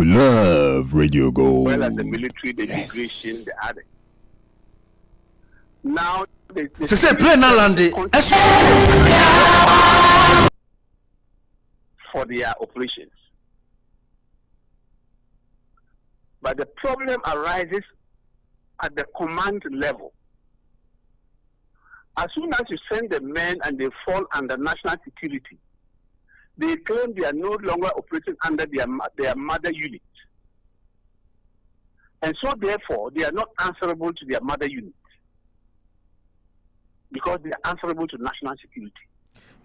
You love Radio Gold. Well, as the military, the immigration, the other. Now, c'est ça plein dans l'année for their operations. But the problem arises at the command level. As soon as you send the men and they fall under national security, they claim they are no longer operating under their mother unit. And so therefore, they are not answerable to their mother unit, because they are answerable to national security.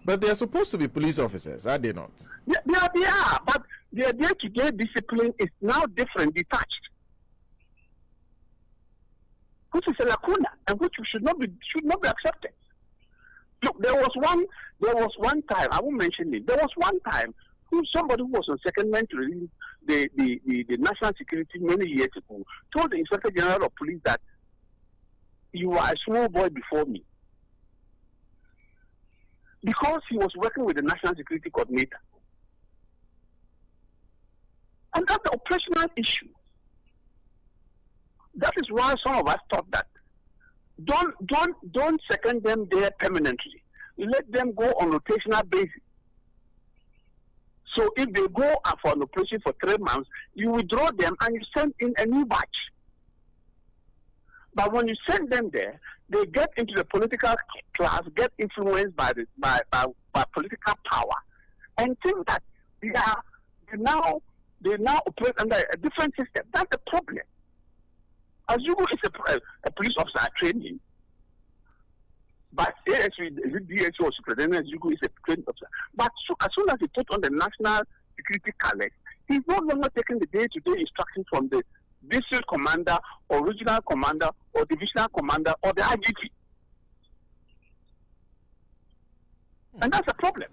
But they are supposed to be police officers, are they not? They are, but their day-to-day discipline is now different, detached, which is a lacuna and which should not be accepted. Look, there was one time, I won't mention it. There was one time somebody who was on secondment to release the national security many years ago told the Inspector General of Police that you are a small boy before me, because he was working with the National Security Coordinator. And that's the operational issue. That is why some of us thought that don't second them there permanently. Let them go on rotational basis. So if they go for an operation for 3 months, you withdraw them and you send in a new batch. But when you send them there, they get into the political class, get influenced by political power, and think that they now operate under a different system. That's the problem. Azugu is a police officer at training, but DSO or Superintendent Azugu is a training officer. But as soon as he put on the national security colors, he's no longer taking the day-to-day instruction from the district commander or regional commander or divisional commander or the IGP. And that's a problem.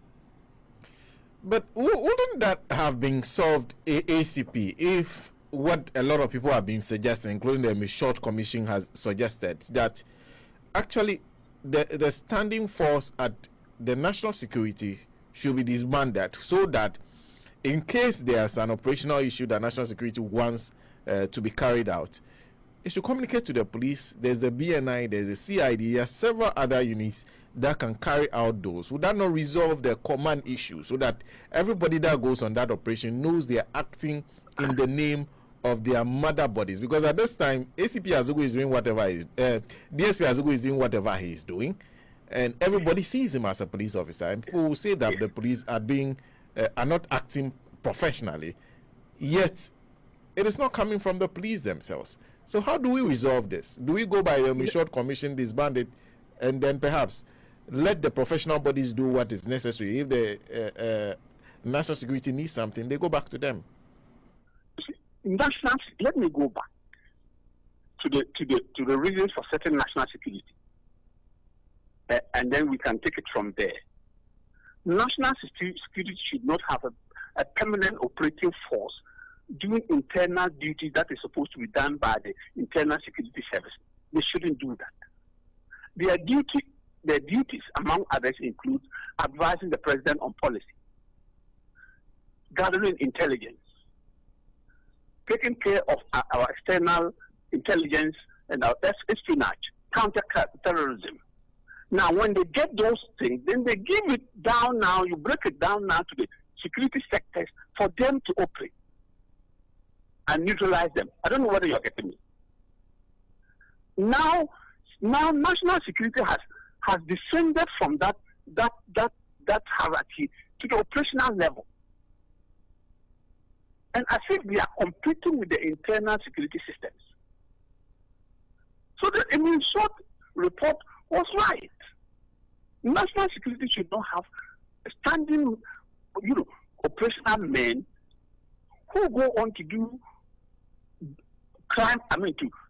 But wouldn't that have been solved ACP if what a lot of people have been suggesting, including the Michaud Commission, has suggested, that actually the standing force at the national security should be disbanded, so that in case there's an operational issue that national security wants to be carried out, it should communicate to the police. There's the BNI, there's the CID, there's several other units that can carry out those. Would that not resolve the command issue, so that everybody that goes on that operation knows they are acting in the name of their mother bodies? Because at this time, ACP Azugu is doing whatever DSP Azugu is doing whatever he is doing, and everybody sees him as a police officer. And people will say that the police are not acting professionally, yet it is not coming from the police themselves. So how do we resolve this? Do we go by the Michaud Commission, disband it, and then perhaps let the professional bodies do what is necessary? If the national security needs something, they go back to them. Let me go back to the reasons for certain national security, and then we can take it from there. National security should not have a permanent operating force doing internal duties that is supposed to be done by the Internal Security Service. They shouldn't do that. Their duties, among others, include advising the president on policy, gathering intelligence, taking care of our external intelligence and our espionage, counter-terrorism. Now, when they get those things, then they give it down now, you break it down now to the security sectors for them to operate and neutralize them. I don't know whether you're getting me. Now national security has descended from that hierarchy to the operational level. And I think we are competing with the internal security systems. So the Michaud report was right. National security should not have standing, operational men who go on to do crime,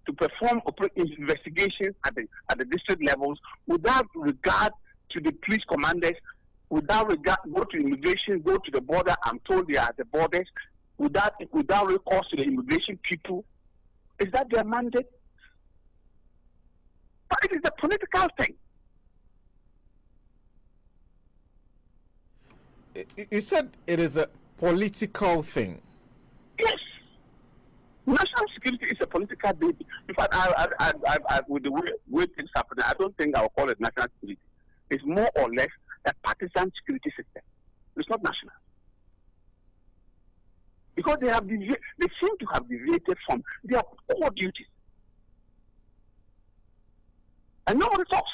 to perform investigations at the district levels without regard to the police commanders, without regard, go to immigration, go to the border, I'm told they are at the borders, without recourse to the immigration people. Is that their mandate? But it is a political thing. You said it is a political thing. Yes. National security is a political baby. In fact, with the way things happen, I don't think I'll call it national security. It's more or less a partisan security system. It's not national. Because they seem to have deviated from their core duties. And nobody talks.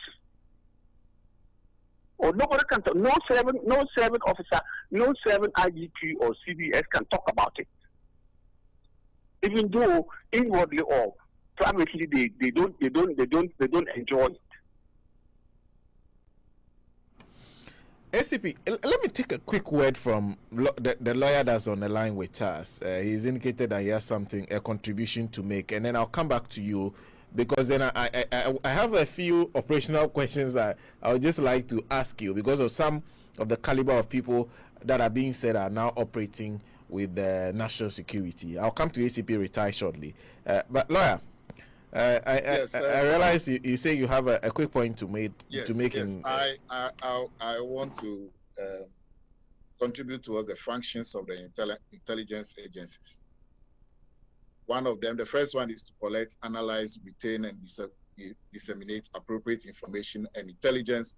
Or nobody can talk. No serving officer, no serving IGP or CBS can talk about it. Even though inwardly or privately they don't enjoy it. ACP, let me take a quick word from the lawyer that's on the line with us. He's indicated that he has a contribution to make, and then I'll come back to you, because then I have a few operational questions that I would just like to ask you, because of some of the caliber of people that are being said are now operating with national security. I'll come to ACP retire shortly. But lawyer, I realize you say you have a quick point to make. Yes, in. I want to contribute towards the functions of the intelligence agencies. One of them, the first one, is to collect, analyze, retain, and disseminate appropriate information and intelligence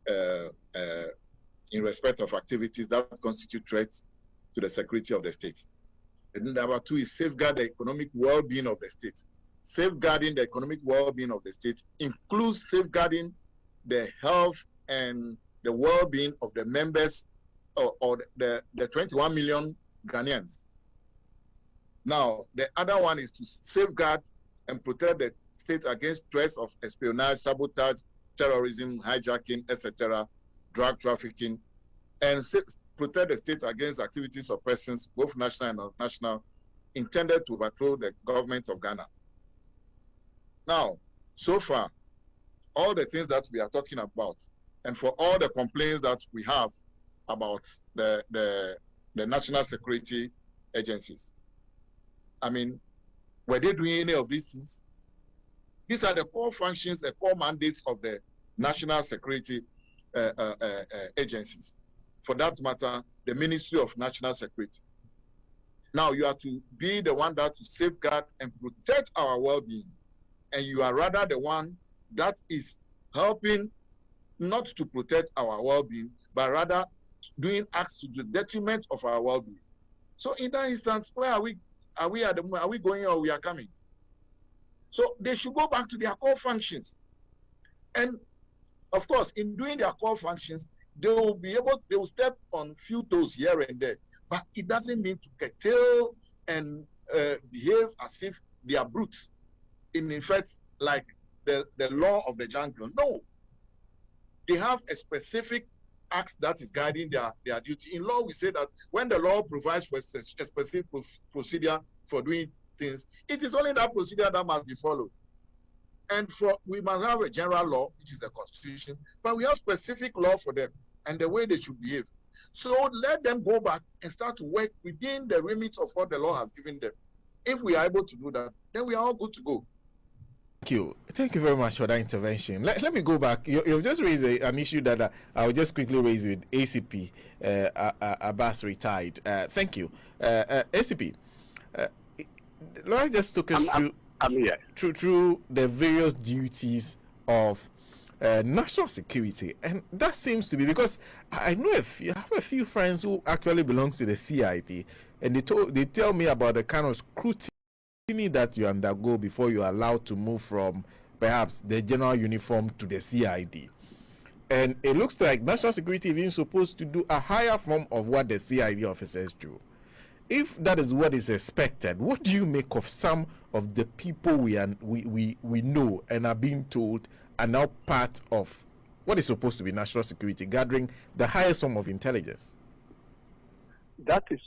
in respect of activities that constitute threats to the security of the state. And then number two is safeguard the economic well-being of the state. Safeguarding the economic well-being of the state includes safeguarding the health and the well-being of the members or the 21 million Ghanaians. Now, the other one is to safeguard and protect the state against threats of espionage, sabotage, terrorism, hijacking, etc., drug trafficking, and protect the state against activities of persons, both national and non-national, intended to overthrow the government of Ghana. Now, so far, all the things that we are talking about, and for all the complaints that we have about the national security agencies, I mean, were they doing any of these things? These are the core functions, the core mandates of the national security agencies. For that matter, the Ministry of National Security. Now, you are to be the one that to safeguard and protect our well-being. And you are rather the one that is helping not to protect our well-being, but rather doing acts to the detriment of our well-being. So in that instance, where are we? Are we going or we are coming? So they should go back to their core functions. And of course, in doing their core functions, they will step on few toes here and there. But it doesn't mean to curtail and behave as if they are brutes. In effect, like the law of the jungle. No. They have a specific act that is guiding their duty. In law, we say that when the law provides for a specific procedure for doing things, it is only that procedure that must be followed. And we must have a general law, which is the Constitution, but we have specific law for them and the way they should behave. So let them go back and start to work within the remit of what the law has given them. If we are able to do that, then we are all good to go. Thank you very much for that intervention. Let me go back. You've just raised an issue that I will just quickly raise with ACP Abbas retired. Thank you. ACP, Lloyd just took us through the various duties of national security, and that seems to be because I know you have a few friends who actually belong to the CID, and they tell me about the kind of scrutiny that you undergo before you are allowed to move from perhaps the general uniform to the CID. And it looks like national security is even supposed to do a higher form of what the CID officers do. If that is what is expected, what do you make of some of the people we know and are being told are now part of what is supposed to be national security, gathering the highest form of intelligence? That is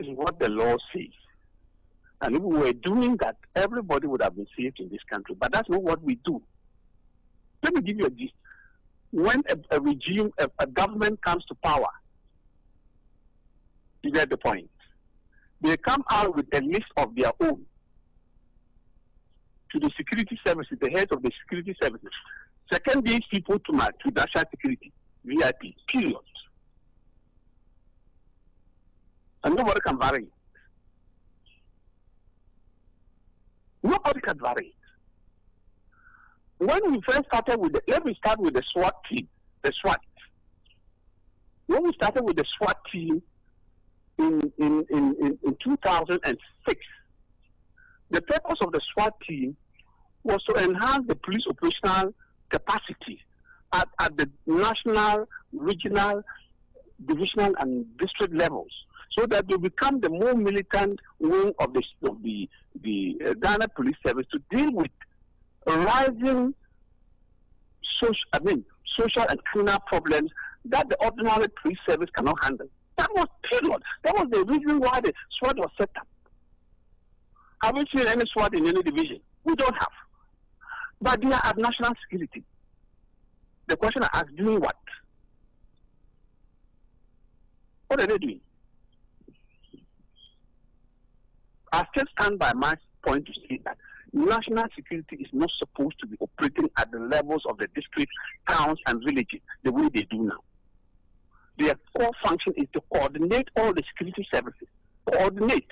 what the law says. And if we were doing that, everybody would have been saved in this country. But that's not what we do. Let me give you a gist. When a regime, a government comes to power, you get the point. They come out with a list of their own to the security services, the heads of the security services. Second, these people to national security, VIP, period. And nobody can vary. Nobody can vary it. When we first started with let me start with the SWAT team, the SWAT. When we started with the SWAT team in 2006, the purpose of the SWAT team was to enhance the police operational capacity at the national, regional, divisional, and district levels, so that they become the more militant wing of the Ghana Police Service to deal with rising social and criminal problems that the ordinary police service cannot handle. That was period. That was the reason why the SWAT was set up. Have we seen any SWAT in any division? We don't have. But they are at national security. The question I ask, doing what? What are they doing? I still stand by my point to say that national security is not supposed to be operating at the levels of the district, towns, and villages the way they do now. Their core function is to coordinate all the security services. Coordinate.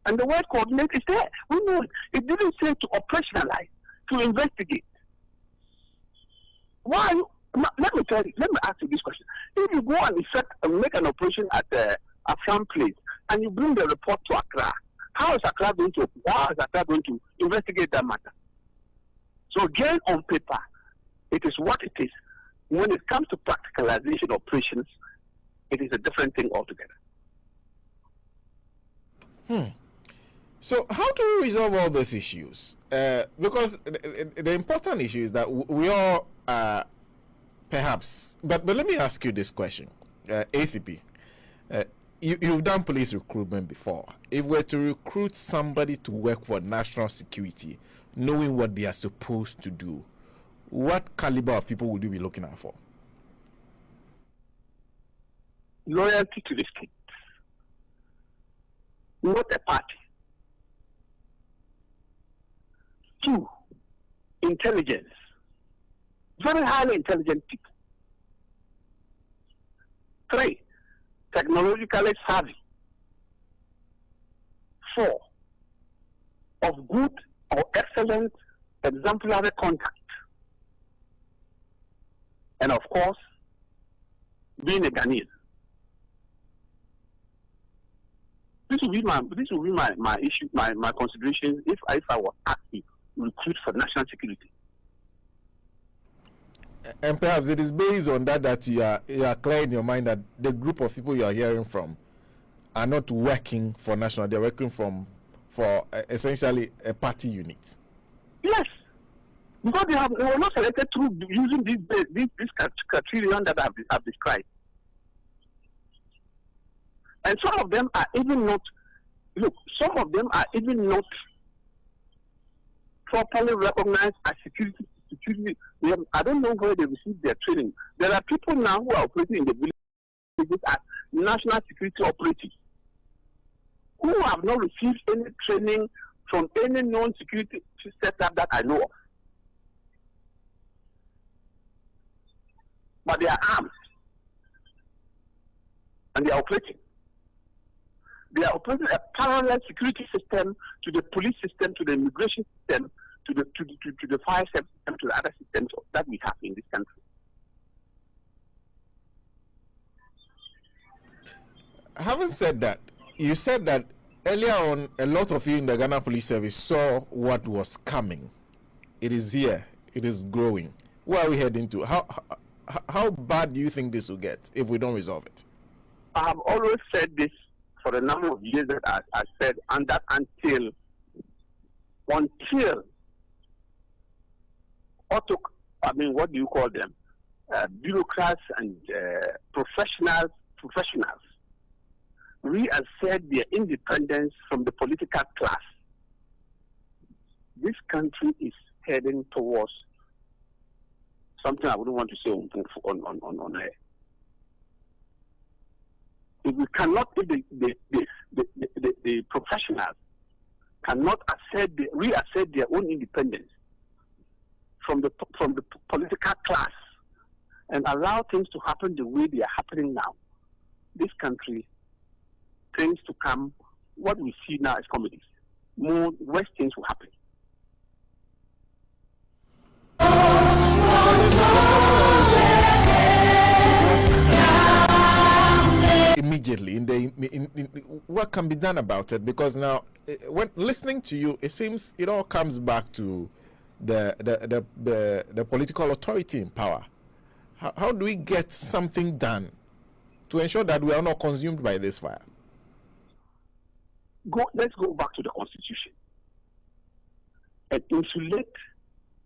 And the word coordinate is there. We know it. It didn't say to operationalize, to investigate. Why? Let me ask you this question. If you go and make an operation at some place and you bring the report to Accra, how is Accra going to investigate that matter? So again, on paper, it is what it is. When it comes to practicalization operations, it is a different thing altogether. So how do we resolve all these issues? Because the important issue is that we all perhaps, but let me ask you this question, ACP. You've done police recruitment before. If we're to recruit somebody to work for national security, knowing what they are supposed to do, what caliber of people would you be looking out for? Loyalty to the state, not a party. 2, intelligence. Very highly intelligent people. 3, technologically savvy. 4, of good or excellent exemplary conduct. And of course, being a Ghanaian. This will be my issue, my consideration if I were asked to recruit for national security. And perhaps it is based on that you are clear in your mind that the group of people you are hearing from are not working for national; they are working for essentially a party unit. Yes, because they were not selected through using this criterion that I've described. And some of them are even not. Look, some of them are even not properly recognized as security. I don't know where they received their training. There are people now who are operating in the villages as national security operatives who have not received any training from any known security setup that I know of. But they are armed and they are operating. They are operating a parallel security system to the police system, to the immigration system, to the fire system, to the other systems that we have in this country. Having said that, you said that earlier on, a lot of you in the Ghana Police Service saw what was coming. It is here. It is growing. Where are we heading to? How bad do you think this will get if we don't resolve it? I have always said this for a number of years that I said, and that until what do you call them? Bureaucrats and professionals reassert their independence from the political class. This country is heading towards something I wouldn't want to say on air. If we cannot, if the professionals cannot reassert their own independence from the political class and allow things to happen the way they are happening now, this country tends to come, what we see now as comedies. worse things will happen. Immediately, what can be done about it? Because now, when listening to you, it seems it all comes back to the political authority in power. How do we get something done to ensure that we are not consumed by this fire? Let's go back to the Constitution and insulate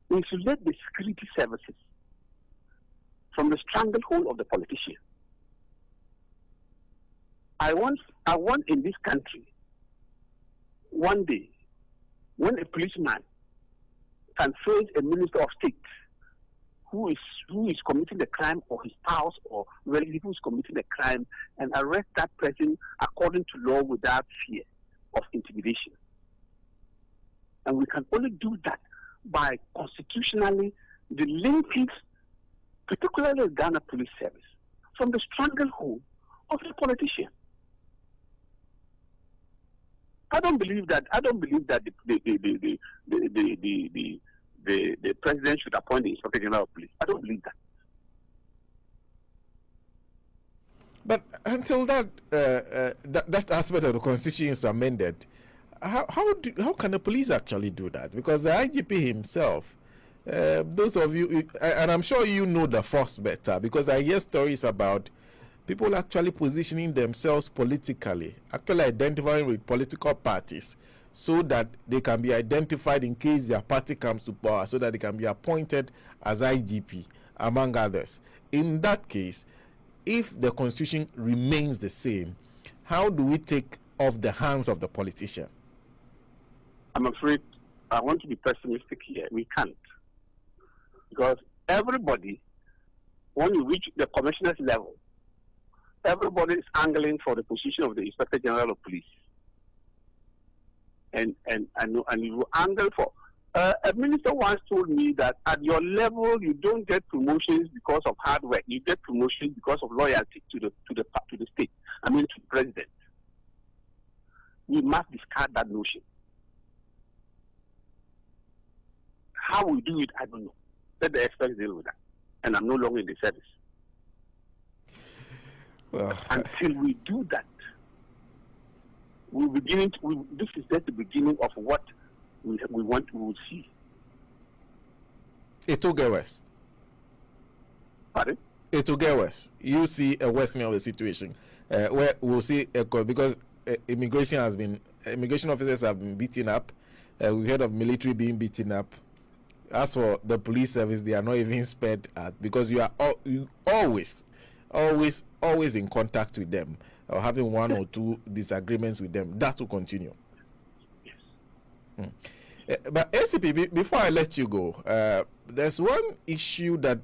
the security services from the stranglehold of the politician. I want in this country one day when a policeman can face a minister of state who is committing the crime, or his spouse or relative who is committing the crime, and arrest that person according to law without fear of intimidation. And we can only do that by constitutionally delinking, particularly the Ghana Police Service, from the stranglehold of the politician. I don't believe that the president should appoint the Inspector General of Police. I don't believe that. But until that aspect of the Constitution is amended, how can the police actually do that? Because the IGP himself, those of you, and I'm sure you know the force better, because I hear stories about people actually positioning themselves politically, actually identifying with political parties, so that they can be identified in case their party comes to power, so that they can be appointed as IGP, among others. In that case, if the Constitution remains the same, how do we take off the hands of the politician? I'm afraid I want to be pessimistic here. We can't. Because everybody, when you reach the commissioner's level, everybody is angling for the position of the Inspector General of Police. And you angle for... a minister once told me that at your level, you don't get promotions because of hard work. You get promotions because of loyalty to the state. To the president. We must discard that notion. How we do it, I don't know. Let the experts deal with that. And I'm no longer in the service. Well, until we do that, this is just the beginning of what we will see. It will get worse. Pardon? It will get worse. You see a worsening of the situation, where we'll see because immigration officers have been beaten up. We heard of military being beaten up. As for the police service, they are not even spared at, because you are always in contact with them, or having one or two disagreements with them. That will continue. Yes. But ACP, before I let you go, there's one issue that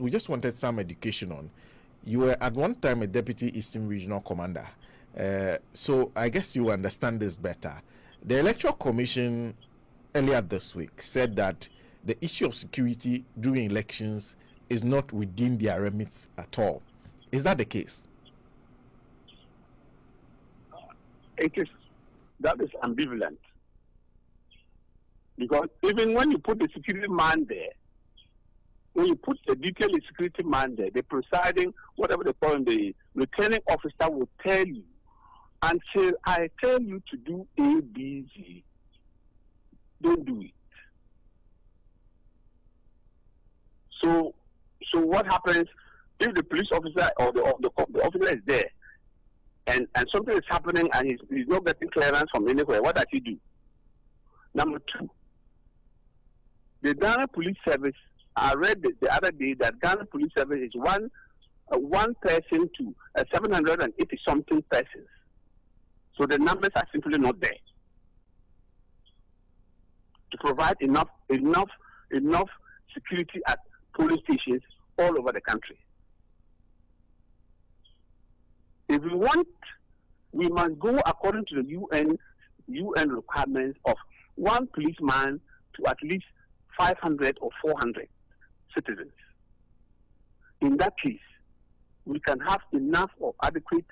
we just wanted some education on. You were at one time a deputy Eastern Regional Commander, so I guess you understand this better. The Electoral Commission earlier this week said that the issue of security during elections is not within their remits at all. Is that the case? That is ambivalent. Because even when you put the security man there, when you put the detailed security man there, the presiding, whatever they call him, the returning officer will tell you, until I tell you to do A, B, Z, don't do it. So what happens if the police officer or the officer is there and something is happening and he's not getting clearance from anywhere? What does he do? Number two, the Ghana Police Service, I read the other day that Ghana Police Service is one person to 780 something persons. So the numbers are simply not there to provide enough security at police stations all over the country. If we want, we must go according to the UN requirements of one policeman to at least 500 or 400 citizens. In that case, we can have enough of adequate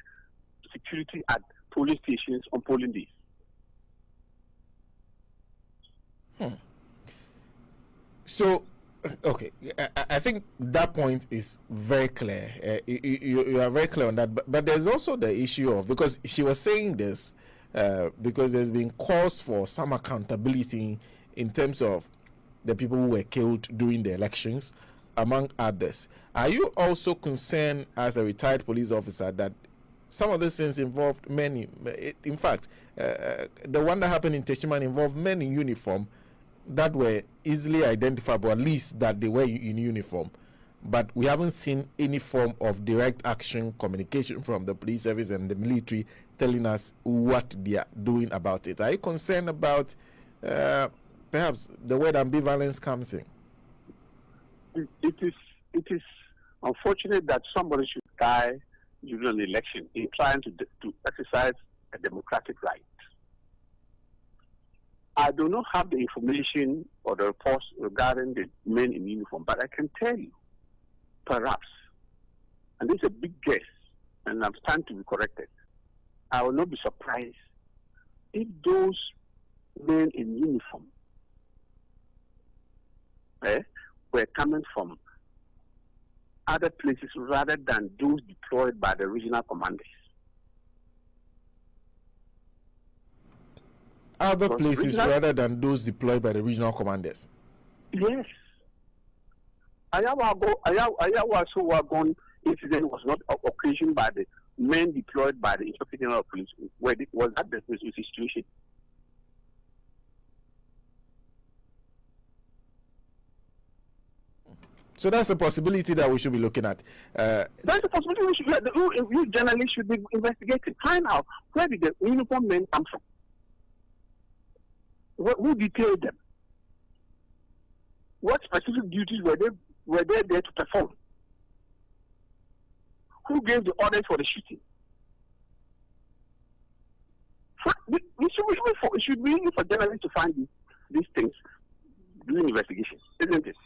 security at police stations on polling days. So, okay, I think that point is very clear. You are very clear on that. But there's also the issue of, because she was saying this, because there's been calls for some accountability in terms of the people who were killed during the elections, among others. Are you also concerned as a retired police officer that some of these things involved many? In fact, the one that happened in Techiman involved men in uniform that were easily identifiable, at least that they were in uniform. But we haven't seen any form of direct action communication from the police service and the military telling us what they are doing about it. Are you concerned about perhaps the word ambivalence comes in? It is unfortunate that somebody should die during an election in trying to exercise a democratic right. I do not have the information or the reports regarding the men in uniform, but I can tell you, perhaps, and this is a big guess, and I'm starting to be corrected, I will not be surprised if those men in uniform were coming from other places rather than those deployed by the regional commanders. Other places rather than those deployed by the regional commanders? Yes. Ayawaso incident was not occasioned by the men deployed by the Inspector General of Police. Was that the situation? So that's a possibility that we should be looking at. That's a possibility you journalists should be investigating. Find out where did the uniform men come from? Who detailed them? What specific duties were they there to perform? Who gave the orders for the shooting? It should be easy for journalists to find these things during investigations, isn't it?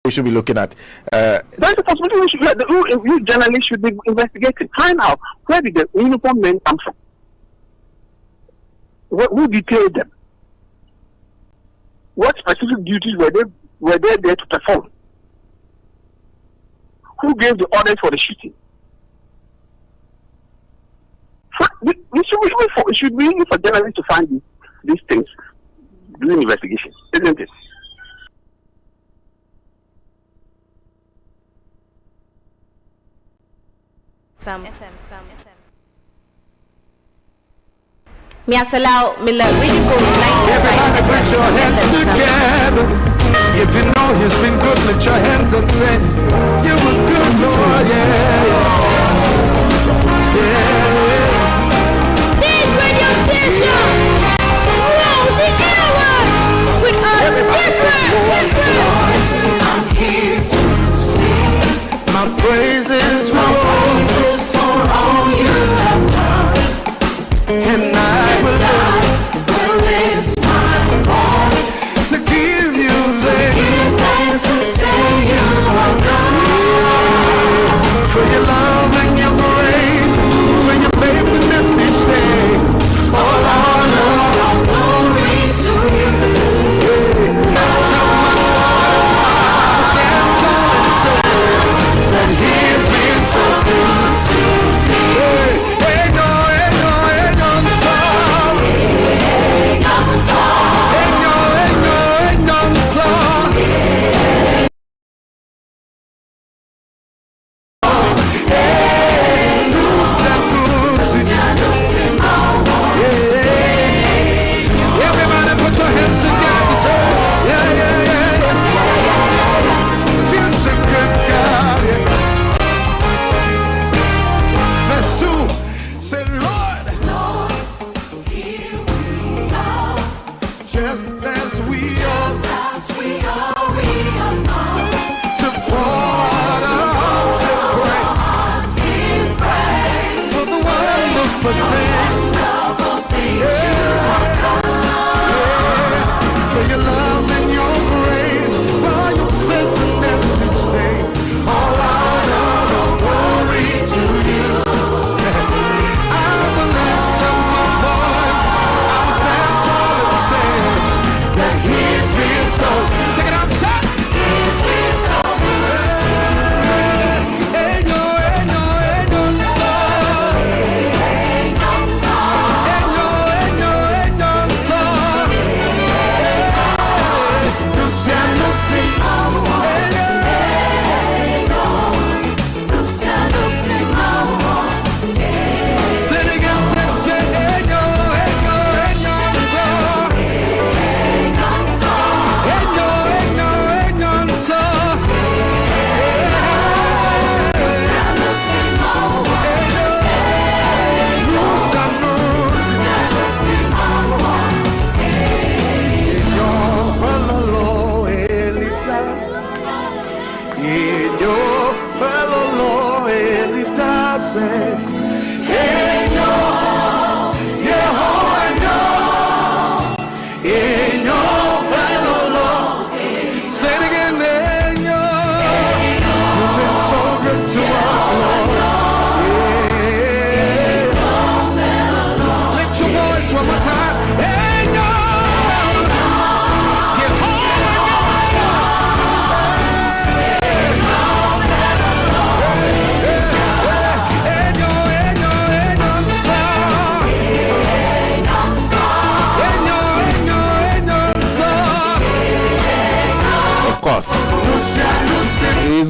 We should be looking at. There's a possibility you journalists should be investigating. Find out where did the uniform men come from? Who detailed them? What specific duties were they there to perform? Who gave the orders for the shooting? It should be easy for journalists to find these things during investigations, isn't it? Miasalau Miller really go Everybody put your hands together. If you know he's been good, lift your hands and say, you were good, Lord, yeah. This radio station rules the airwaves with a different. I'm here to sing my praises for all you have done. And I will lift my voice to give you thanks and say you are God. For your love and your grace, for your faithfulness each day. All honor, all glory to you. Now tell my voice, I'll stand tall and say that He has been so good to me. Hey, no, hey, no, hey, no.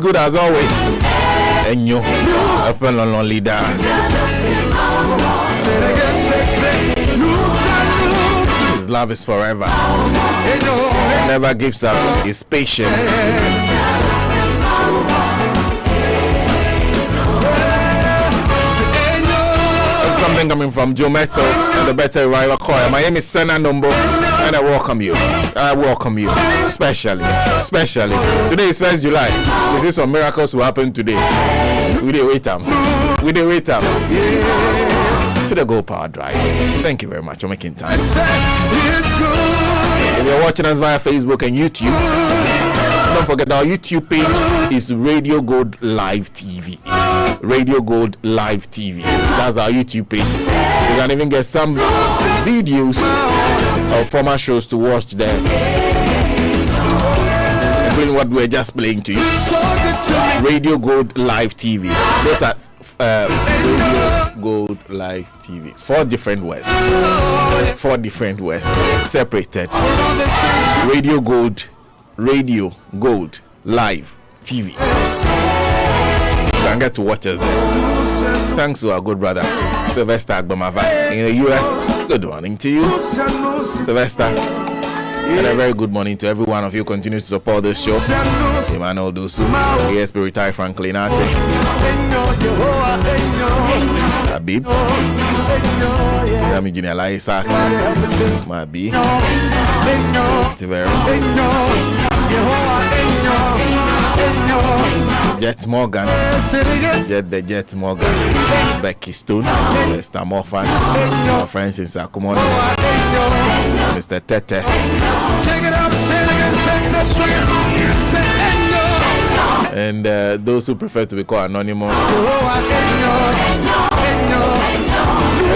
good as always. Enyo, open on leader. His love is forever. Never gives up. He's patient. Something coming from Joe Metal and the Better Rival Choir. My name is Sena Nombo and I welcome you. Especially. Today is 1st July. This is some miracles will happen today. We did wait up. To the Go Power Drive. Thank you very much for making time. If you're watching us via Facebook and YouTube, don't forget our YouTube page is Radio Gold Live TV. Radio Gold Live TV. That's our YouTube page. You can even get some videos of former shows to watch there, including what we're just playing to you. Radio Gold Live TV. Those are Radio Gold Live TV. 4 different words separated. Radio Gold Live TV. You can get to watch us there. Thanks to our good brother Sylvester Agbamava in the US. Good morning to you, Sylvester. And a very good morning to every one of you. Continue to support this show. Emmanuel Dusu, ESP retired Franklin Ate, Habib, Yami Junior Laisa, Mabi, Tivera, Jet Morgan, Becky Stone, Mr. Moffat, our friends in Sakumon, Mr. Tete, and those who prefer to be called anonymous.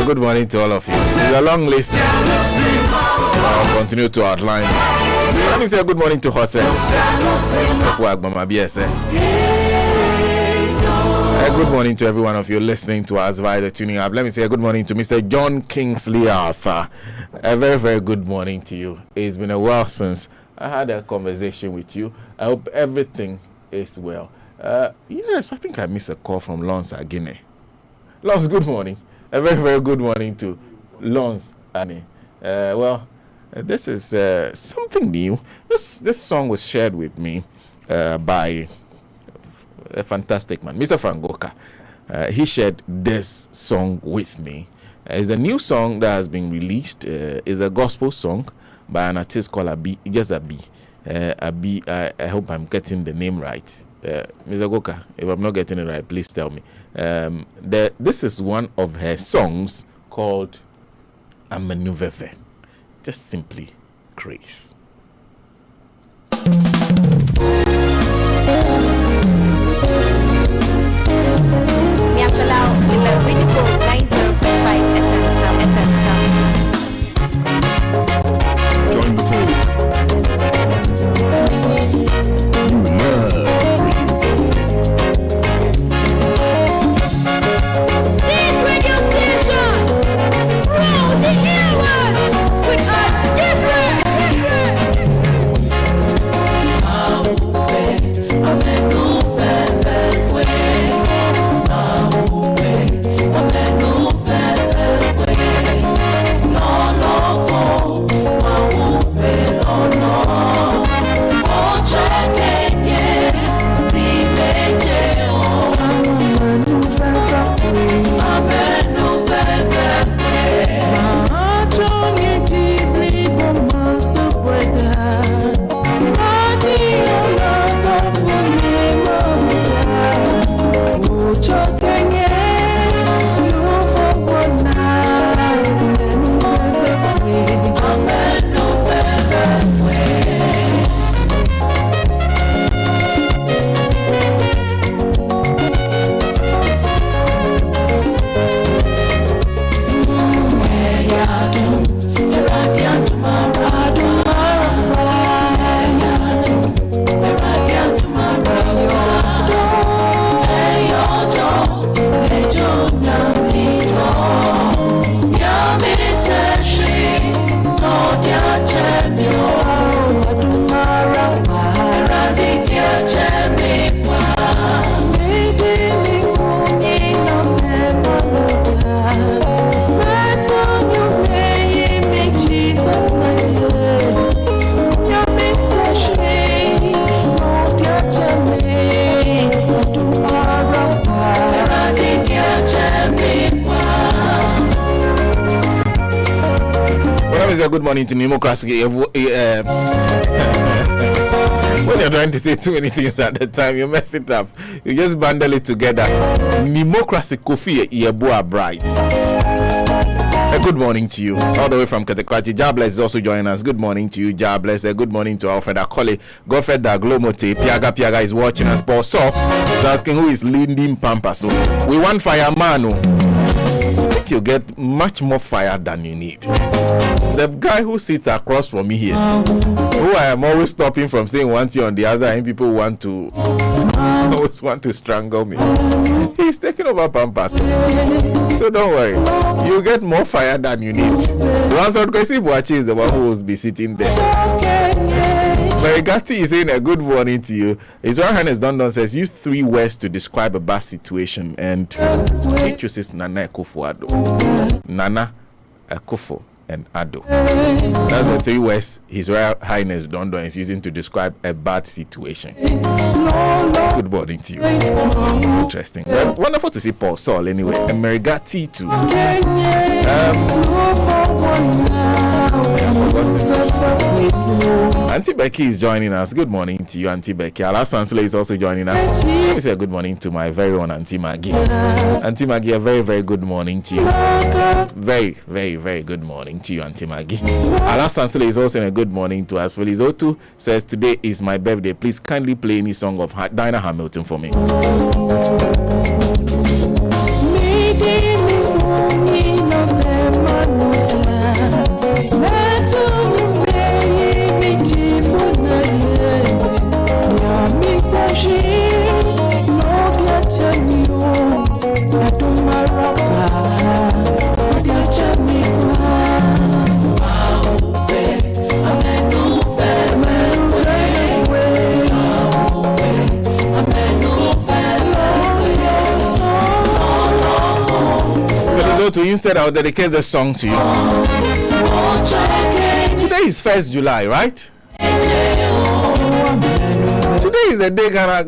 Good morning to all of you. It's a long list. I'll continue to outline. Let me say good morning to Jose. Good morning to every one of you listening to us via the tuning app. Let me say good morning to Mr. John Kingsley Arthur. A very, very good morning to you. It's been a while since I had a conversation with you. I hope everything is well. Yes, I think I missed a call from Lons Agine. Lons, good morning. A very, very good morning to Lons Agine. This is something new. This song was shared with me by a fantastic man, Mr. Frangoka. He shared this song with me. It's a new song that has been released. It's a gospel song by an artist called Abi. Just Abi. Abi. I hope I'm getting the name right. Mr. Goka, if I'm not getting it right, please tell me. This is one of her songs called Amenuveve. Just simply grace. Join the fold. You love This radio station rules the airwaves with a different a good morning to Democracy. When you're trying to say too many things at the time, you mess it up. You just bundle it together. Democracy Kofi Yeboah Bright. A good morning to you, all the way from Katekrachi. Jabless is also joining us. Good morning to you, Jabless. A good morning to Alfred Akole. Godfred Daglomote. Piaga is watching us. Paul Saw is asking who is leading Pampa. So we want fireman. You get much more fire than you need. The guy who sits across from me here, who I am always stopping from saying one thing on the other, and people always want to strangle me. He's taking over Pampas. So don't worry, you get more fire than you need. Ransom Kwesi Boachi is the one who will be sitting there. Merigati is saying a good morning to you. His Royal Highness Dondon says use 3 words to describe a bad situation, and he chooses Nana Akufo-Addo. Nana Akufo and Addo. That's the 3 words His Royal Highness Dondon is using to describe a bad situation. Good morning to you. Interesting. Well, wonderful to see Paul Saul anyway. And Merigati too. Auntie Becky is joining us. Good morning to you, Auntie Becky. Alasan Sule is also joining us. Let me say a good morning to my very own Auntie Maggie. Auntie Maggie, a very, very good morning to you. Very, very, very good morning to you, Auntie Maggie. Alasan Sule is also saying a good morning to us. Feliz Otu says, today is my birthday. Please kindly play any song of Dinah Hamilton for me. Instead, I'll dedicate the song to you. Today is 1st July, right? Today is the day Ghana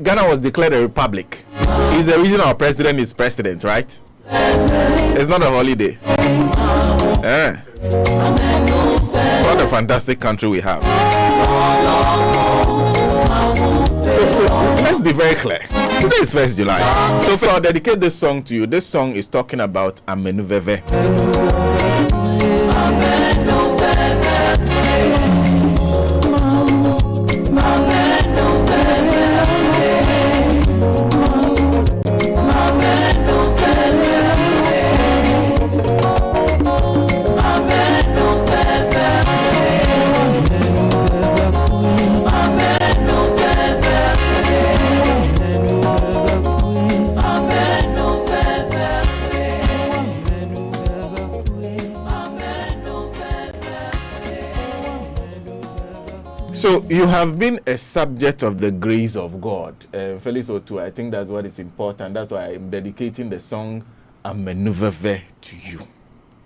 Ghana was declared a republic. It's the reason our president is president, right? It's not a holiday. What a fantastic country we have. So let's be very clear. Today is 1st July. So I'll dedicate this song to you. This song is talking about Amenuveve. So you have been a subject of the grace of God. Felix Otu, I think that's what is important. That's why I'm dedicating the song Amenuveve to you.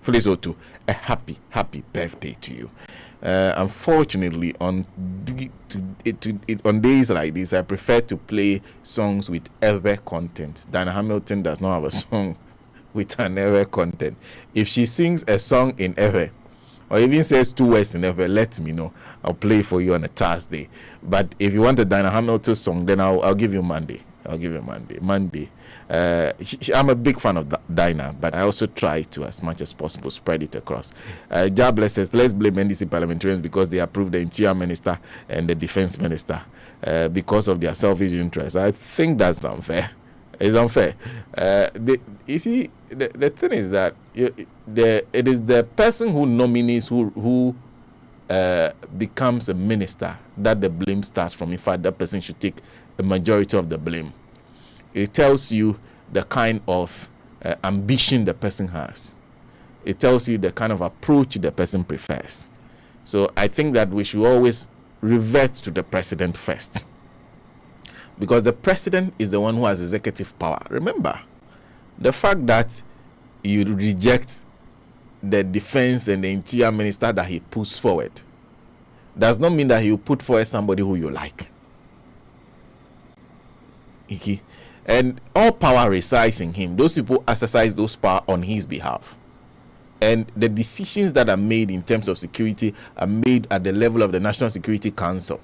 Felix Otu, a happy, happy birthday to you. Unfortunately, on days like this, I prefer to play songs with ever content. Dinah Hamilton does not have a song with an ever content. If she sings a song in ever, or even says 2 words in ever, let me know. I'll play for you on a Thursday. But if you want a Dinah Hamilton song, then I'll give you Monday. Monday. I'm a big fan of Dinah, but I also try to, as much as possible, spread it across. Jabless says, let's blame NDC parliamentarians because they approved the interior minister and the defense minister because of their selfish interests. I think that's unfair. It's unfair. You see, the thing is that it is the person who nominates who becomes a minister that the blame starts from. In fact, that person should take a majority of the blame. It tells you the kind of ambition the person has. It tells you the kind of approach the person prefers. So I think that we should always revert to the president first, because the president is the one who has executive power. Remember, the fact that you reject the defense and the interior minister that he puts forward does not mean that he will put forward somebody who you like. And all power resides in him. Those people exercise those power on his behalf. And the decisions that are made in terms of security are made at the level of the National Security Council.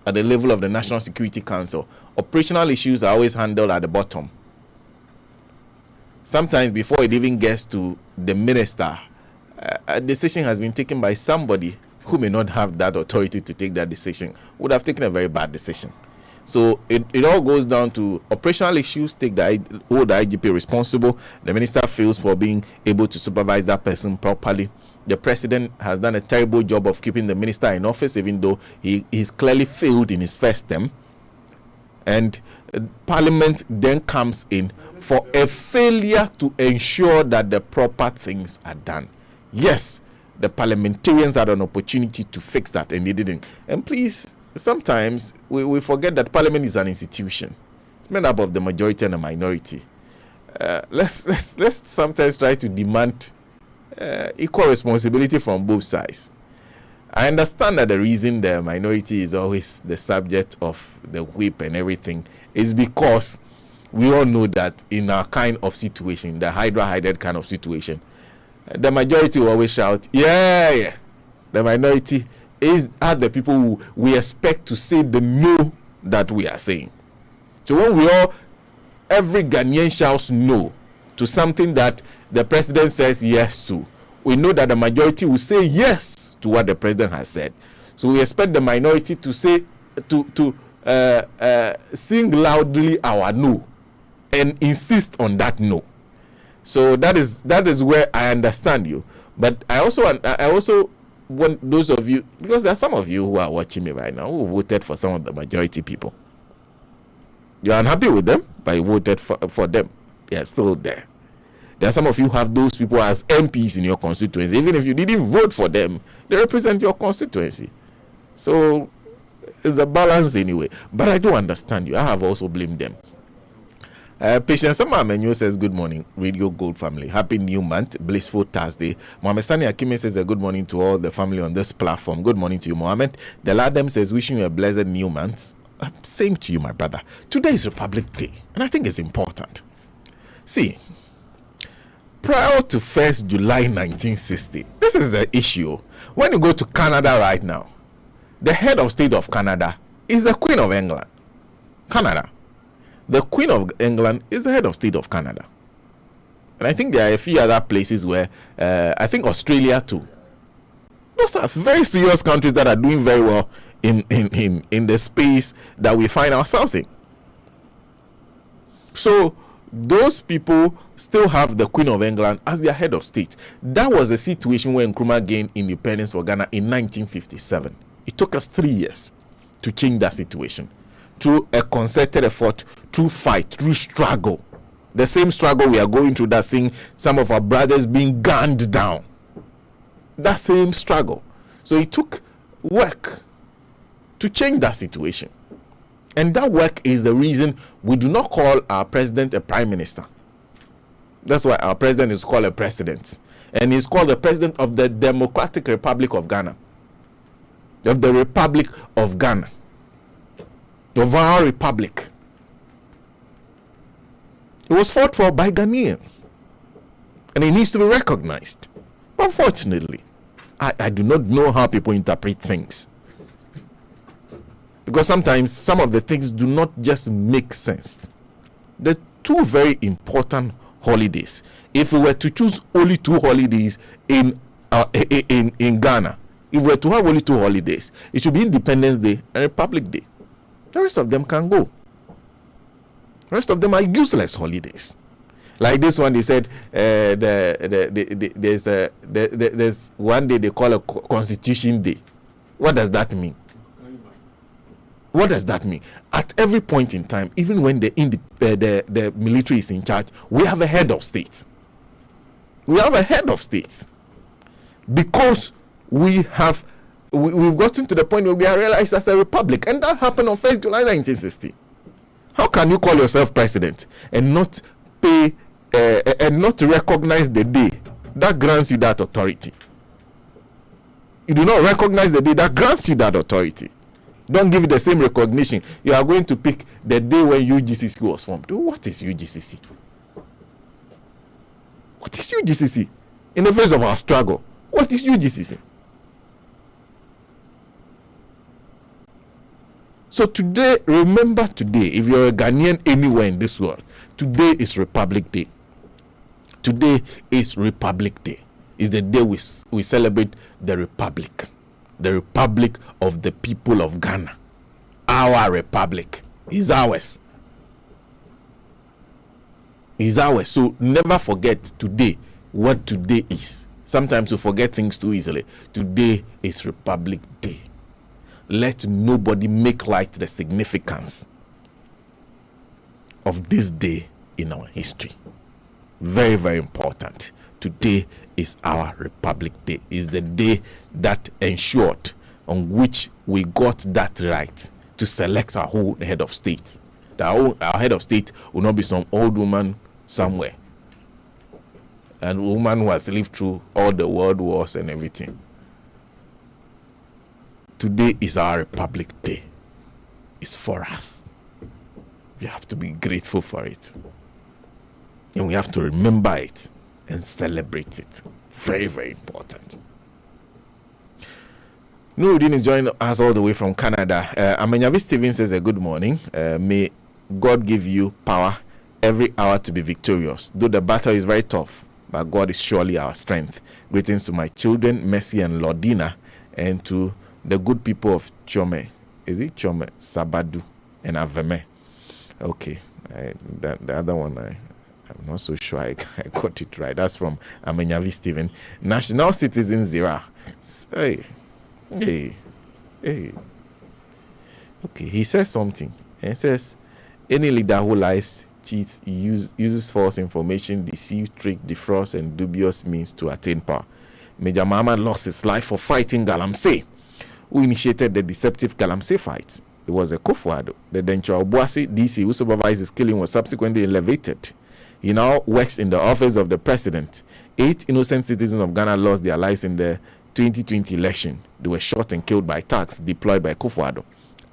At the level of the National Security Council. Operational issues are always handled at the bottom. Sometimes before it even gets to the minister, a decision has been taken by somebody who may not have that authority to take that decision, would have taken a very bad decision. So it all goes down to operational issues, hold the IGP responsible. The minister fails for being able to supervise that person properly. The president has done a terrible job of keeping the minister in office, even though he's clearly failed in his first term. And Parliament then comes in for a failure to ensure that the proper things are done. Yes, the parliamentarians had an opportunity to fix that, and they didn't. And please, sometimes we forget that Parliament is an institution. It's made up of the majority and the minority. Let's sometimes try to demand equal responsibility from both sides. I understand that the reason the minority is always the subject of the whip and everything is because we all know that in our kind of situation, the Hydra-hided kind of situation, the majority will always shout, yeah. The minority are the people who we expect to say the no that we are saying. So when every Ghanaian shouts no to something that the president says yes to, we know that the majority will say yes to what the president has said. So we expect the minority to say, sing loudly our no and insist on that no. So that is where I understand you. But I also want those of you, because there are some of you who are watching me right now who voted for some of the majority people. You're unhappy with them, but you voted for them. They're still there. There are some of you who have those people as MPs in your constituency. Even if you didn't vote for them, they represent your constituency. So it's a balance anyway. But I do understand you. I have also blamed them. Patience Sama Menu says, good morning, Radio Gold family. Happy new month, blissful Thursday. Mohamed Sani Akime says a good morning to all the family on this platform. Good morning to you, Mohamed. Deladem says, wishing you a blessed new month. Same to you, my brother. Today is Republic Day, and I think it's important. See, prior to 1st July 1960, this is the issue. When you go to Canada right now, the head of state of Canada is the Queen of England. Canada. The Queen of England is the head of state of Canada. And I think there are a few other places where, I think Australia too. Those are very serious countries that are doing very well in the space that we find ourselves in. So those people still have the Queen of England as their head of state. That was a situation when Nkrumah gained independence for Ghana in 1957. It took us 3 years to change that situation. Through a concerted effort, through fight, through struggle. The same struggle we are going through, that seeing some of our brothers being gunned down. That same struggle. So it took work to change that situation. And that work is the reason we do not call our president a prime minister. That's why our president is called a president. And he's called the president of the Democratic Republic of Ghana. Of the Republic of Ghana. Of our republic. It was fought for by Ghanaians. And it needs to be recognized. Unfortunately, I do not know how people interpret things. Because sometimes some of the things do not just make sense. The two very important holidays. If we were to choose only 2 holidays in Ghana, if we were to have only 2 holidays, it should be Independence Day and Republic Day. The rest of them can go. The rest of them are useless holidays. Like this one, they said there's one day they call a Constitution Day. What does that mean? What does that mean? At every point in time, even when the military is in charge, we have a head of state. We have a head of state because we've gotten to the point where we are realized as a republic, and that happened on 1st July 1960. How can you call yourself president and not pay and not recognize the day that grants you that authority? You do not recognize the day that grants you that authority. Don't give it the same recognition. You are going to pick the day when UGCC was formed. What is UGCC? What is UGCC? In the face of our struggle, what is UGCC? So today, remember today, if you're a Ghanaian anywhere in this world, today is Republic Day. Today is Republic Day. It's the day we celebrate the Republic of the people of Ghana. Our Republic is ours. Is ours. So never forget today what today is. Sometimes we forget things too easily. Today is Republic Day. Let nobody make light the significance of this day in our history. Very, very important. Today is our Republic Day. Is the day that ensured on which we got that right to select our whole head of state. Our head of state will not be some old woman somewhere, and a woman who has lived through all the world wars and everything. Today is our Republic Day. It's for us. We have to be grateful for it. And we have to remember it and celebrate it. Very, very important. Nuruddin is joining us all the way from Canada. Amenyavi Stevens says a good morning. May God give you power every hour to be victorious. Though the battle is very tough, but God is surely our strength. Greetings to my children, Mercy and Lordina, and to the good people of Chome. Is it Chome? Sabadu and Aveme. Okay. The other one, I'm not so sure I got it right. That's from Amenyavi Stephen. National Citizen Zira. Hey. Okay, he says something. He says, any leader who lies, cheats, uses false information, deceives, tricks, defrauds, and dubious means to attain power. Major Muhammad lost his life for fighting Galamsey, who initiated the deceptive Galamsey fight. It was a Kufuor. The Dencho Obuasi DC who supervised his killing was subsequently elevated. He now works in the office of the president. 8 innocent citizens of Ghana lost their lives in the 2020 election. They were shot and killed by thugs deployed by Kufuor.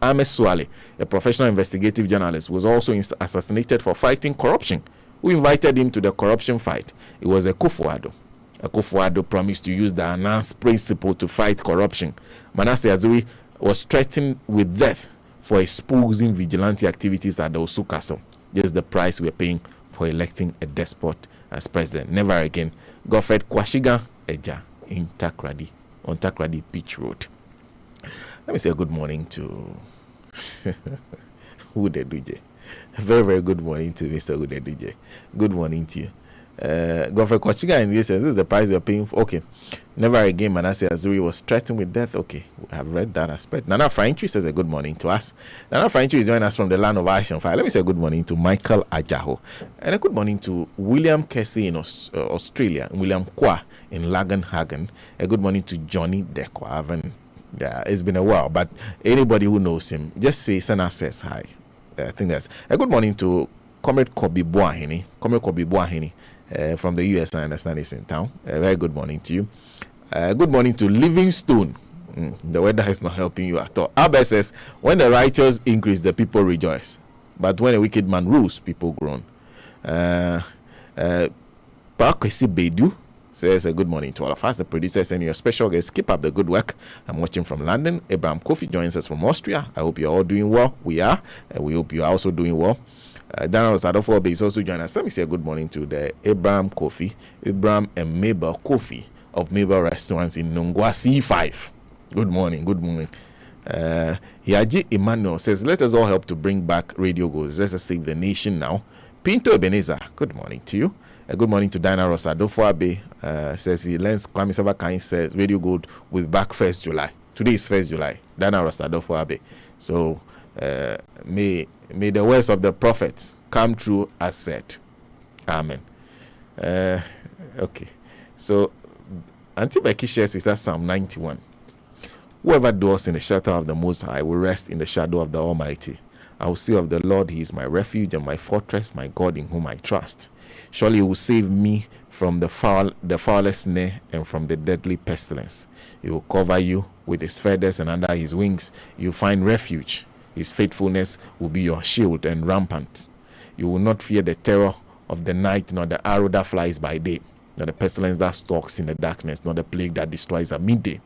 Ahmed Suale, a professional investigative journalist, was also assassinated for fighting corruption. Who invited him to the corruption fight? It was a Kufuor. Akufo-Addo promised to use the Anans principle to fight corruption. Manasseh Azuri was threatened with death for exposing vigilante activities at the Osu Castle. This is the price we're paying for electing a despot as president. Never again. Godfred Kwashiga Eja in Takrady, on Takrady Beach Road. Let me say good morning to Udeduje. Very, very good morning to Mr. Udeduje. Good morning to you. Godfred Kwashiga in this is the price we are paying for. Okay. Never again Manasseh Azuri was threatened with death. Okay, we have read that aspect. Nana Fraintri says a good morning to us. Nana Fraintri is joining us from the land of Ash and Fire. Let me say a good morning to Michael Ajaho. And a good morning to William Kessie in Australia, William Kwa in Lagenhagen. A good morning to Johnny Dekwa. Yeah, it's been a while, but anybody who knows him, just say Sana says hi. I think that's a good morning to Comrade Kobe Boahini. From the US, I understand he's in town. Very good morning to you. Good morning to Livingstone. The weather is not helping you at all. Abba says, when the righteous increase, the people rejoice. But when a wicked man rules, people groan. Pakwesi Bedu says, a good morning to all of us, the producers and your special guests. Keep up the good work. I'm watching from London. Abraham Kofi joins us from Austria. I hope you're all doing well. We are. We hope you're also doing well. Daniel Sadofo is also joining us. Let me say a good morning to the Abraham and Mabel Kofi of Mabel Restaurants in Nungwa C5. Good morning. Hiaji Emmanuel says, let us all help to bring back Radio Goals. Let us save the nation now. Pinto Ebenezer, good morning to you. Good morning to Diana Rosadofo Abe. Says he learns Kwame Sabakai says Radio Gold will be back 1st July. Today is 1st July. Diana Rosadofo Abe. So may the words of the prophets come true as said. Amen. Okay. So Auntie Becky shares with us Psalm 91. Whoever dwells in the shelter of the Most High will rest in the shadow of the Almighty. I will say of the Lord, He is my refuge and my fortress, my God in whom I trust. Surely He will save me from the foulest snare and from the deadly pestilence. He will cover you with His feathers, and under His wings you find refuge. His faithfulness will be your shield and rampart. You will not fear the terror of the night, nor the arrow that flies by day, nor the pestilence that stalks in the darkness, nor the plague that destroys at midday.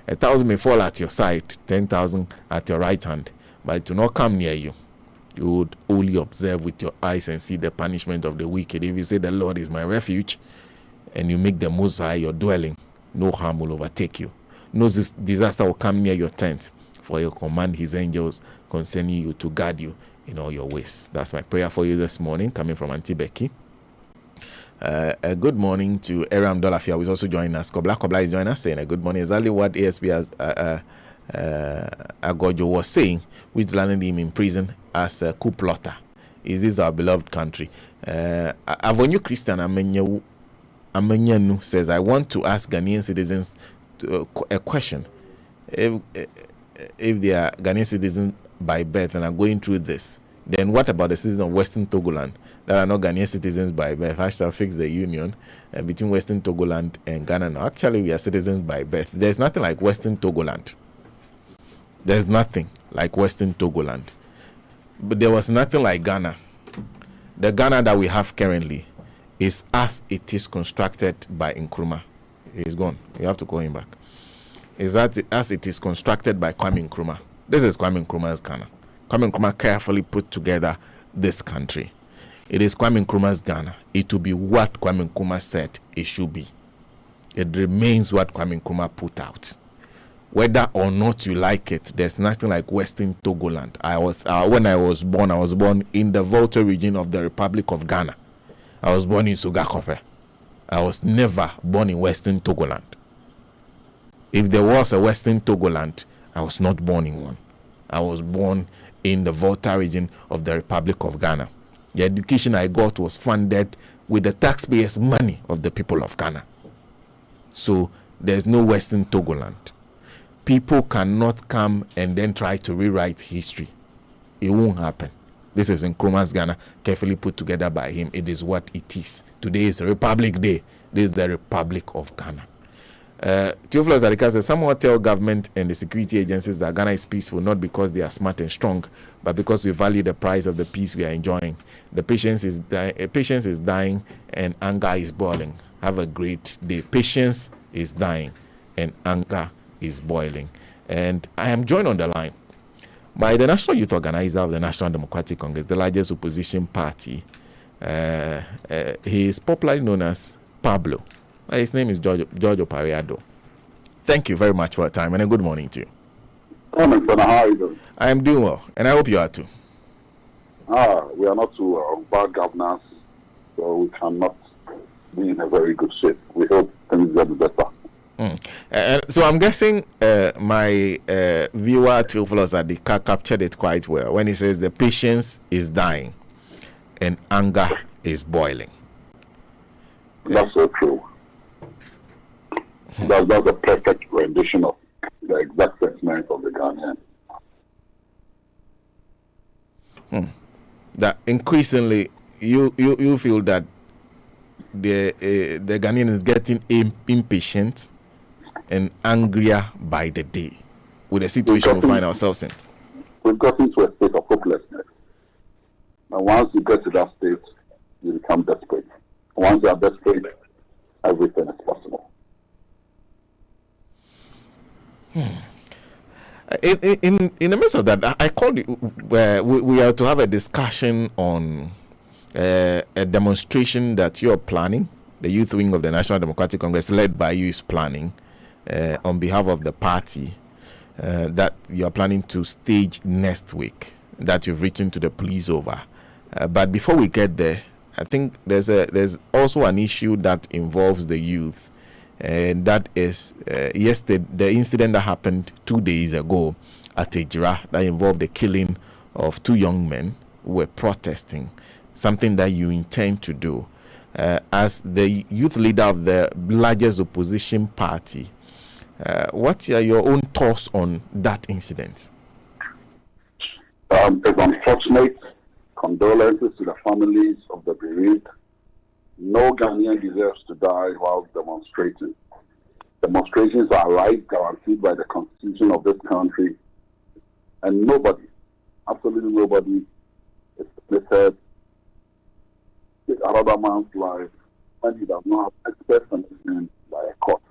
1,000 may fall at your side, 10,000 at your right hand, but it will not come near you. You would only observe with your eyes and see the punishment of the wicked. If you say, the Lord is my refuge, and you make the Most High your dwelling, no harm will overtake you. No disaster will come near your tent, for he'll command his angels concerning you to guard you in all your ways. That's my prayer for you this morning, coming from Auntie Becky. A good morning to Aram Dolafia, who is also joining us. Kobla is joining us, saying a good morning. Exactly what ASP has Agojo was saying, which landed him in prison as a coup plotter. Is this our beloved country? Avonyu Christian Amenyanu says, I want to ask Ghanaian citizens a question. If they are Ghanaian citizens by birth and are going through this, then what about the citizens of Western Togoland that are not Ghanaian citizens by birth? I shall fix the union between Western Togoland and Ghana now. Actually, we are citizens by birth. There's nothing like Western Togoland. There's nothing like Western Togoland. But there was nothing like Ghana. The Ghana that we have currently is as it is constructed by Nkrumah. He's gone. You have to call him back. Is that as it is constructed by Kwame Nkrumah. This is Kwame Nkrumah's Ghana. Kwame Nkrumah carefully put together this country. It is Kwame Nkrumah's Ghana. It will be what Kwame Nkrumah said it should be. It remains what Kwame Nkrumah put out. Whether or not you like it, there's nothing like Western Togoland. When I was born in the Volta region of the Republic of Ghana. I was born in Sugakope. I was never born in Western Togoland. If there was a Western Togoland, I was not born in one. I was born in the Volta region of the Republic of Ghana. The education I got was funded with the taxpayers' money of the people of Ghana. So there's no Western Togoland. People cannot come and then try to rewrite history. It won't happen. This is Nkrumah's Ghana, carefully put together by him. It is what it is. Today is Republic Day. This is the Republic of Ghana. Theophilus Adika says, someone tell government and the security agencies that Ghana is peaceful, not because they are smart and strong, but because we value the price of the peace we are enjoying. The patience is dying and anger is boiling. Have a great day. Patience is dying and anger is boiling. And I am joined on the line by the National Youth Organizer of the National Democratic Congress, the largest opposition party. He is popularly known as Pablo. His name is Giorgio Pariado. Thank you very much for your time and a good morning to you. Morning, Senator. How are you doing? I am doing well, and I hope you are too. We are not too bad governors, so we cannot be in a very good shape. We hope things get better. So I'm guessing my viewer Theophilus Adika captured it quite well when he says the patience is dying and anger is boiling. That's so true. That's a perfect rendition of the exact sentiment of the Ghanaian. That increasingly you feel that the Ghanaian is getting impatient and angrier by the day with the situation we find ourselves in. We've gotten to a state of hopelessness. And once you get to that state, you become desperate. Once you are desperate, everything is possible. In the midst of that, I called you. We are to have a discussion on a demonstration that you are planning. The youth wing of the National Democratic Congress, led by you, is planning on behalf of the party that you are planning to stage next week. That you've written to the police over. But before we get there, I think there's also an issue that involves the youth. And that is yesterday, the incident that happened 2 days ago at Ejira that involved the killing of 2 young men who were protesting, something that you intend to do. As the youth leader of the largest opposition party, what are your own thoughts on that incident? It's unfortunate. Condolences to the families of the bereaved. No Ghanaian deserves to die while demonstrating. Demonstrations are rights guaranteed by the Constitution of this country. And nobody, absolutely nobody, is permitted to take another man's life when he does not have expert permission by a court.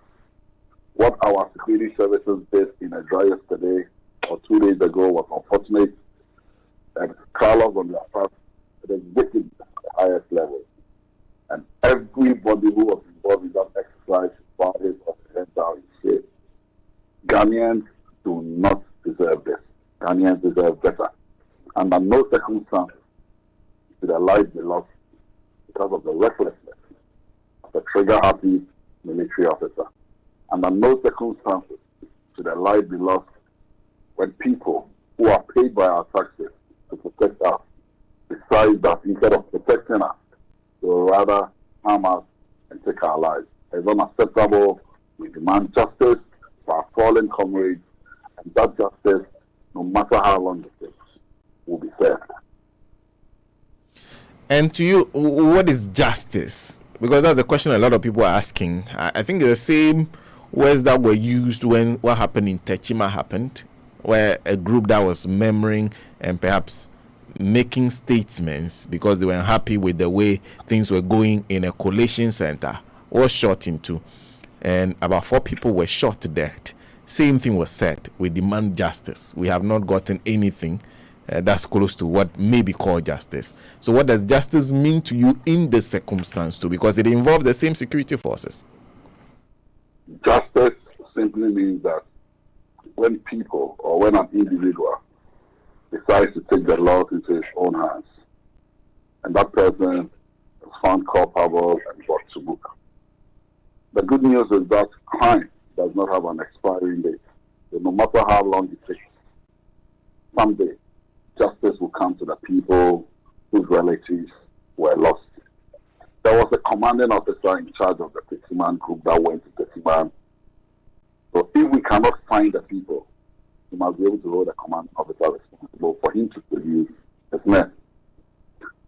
What our security services did in a drive yesterday or 2 days ago was unfortunate, and Carlos on their part, it is wicked at the highest level. And everybody who was involved in that exercise, bodies of the head down in shape. Ghanaians do not deserve this. Ghanaians deserve better. Under no circumstances should their lives be lost because of the recklessness of a trigger-happy military officer. Under no circumstances should their lives be lost when people who are paid by our taxes to protect us decide that instead of protecting us, they will rather harm us and take our lives. It's unacceptable. We demand justice for our fallen comrades, and that justice, no matter how long it takes, will be served. And to you, what is justice? Because that's a question a lot of people are asking. I think the same words that were used when what happened in Techima happened, where a group that was murmuring and perhaps making statements because they were unhappy with the way things were going in a collation center was shot into, and about 4 people were shot dead. Same thing was said. We demand justice. We have not gotten anything that's close to what may be called justice. So what does justice mean to you in this circumstance too? Because it involves the same security forces. Justice simply means that when people or when an individual decides to take the law into his own hands, and that person is found culpable and brought to book. The good news is that crime does not have an expiring date. So no matter how long it takes, someday justice will come to the people whose relatives were lost. There was a commanding officer in charge of the Techiman group that went to Techiman. So if we cannot find the people, we must be able to hold a command officer responsible for him to produce his men.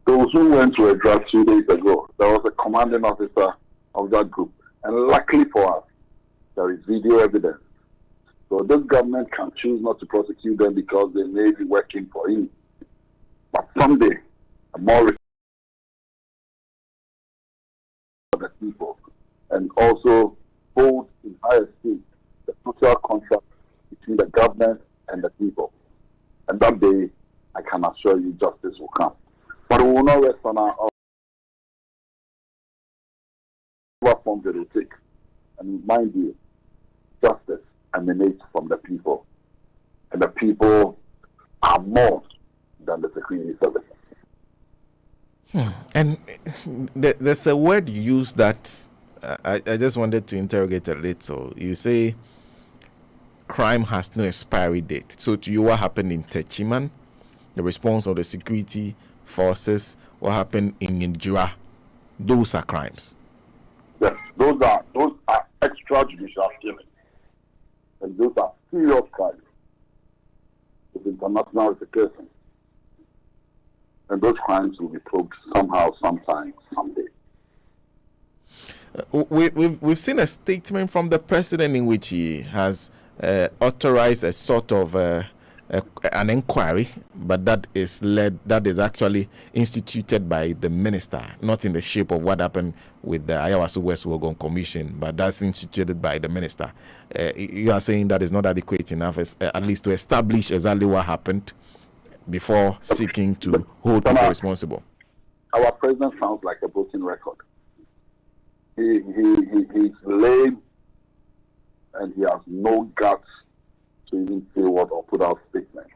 Those who went to a draft 2 days ago, there was a commanding officer of that group. And luckily for us, there is video evidence. So this government can choose not to prosecute them because they may be working for him. But someday, a more for the people, and also hold in high esteem the social contract between the government and the people. And that day, I can assure you justice will come. But we will not rest on our forms it will take. And mind you, justice emanates from the people. And the people are more than the security service. And there's a word you use that I just wanted to interrogate a little. You say crime has no expiry date. So to you, what happened in Techiman, the response of the security forces, what happened in Njira, those are crimes. Yes, those are extrajudicial killings. And those are serious crimes with international implications. And those crimes will be probed somehow, sometime, someday. We've seen a statement from the president in which he has authorized a sort of an inquiry, but that is actually instituted by the minister, not in the shape of what happened with the Ayawaso West Wogon Commission, but that's instituted by the minister. You are saying that is not adequate enough, at least to establish exactly what happened before seeking to hold people responsible. Our president sounds like a broken record. He's lame, and he has no guts to even say what or put out statements.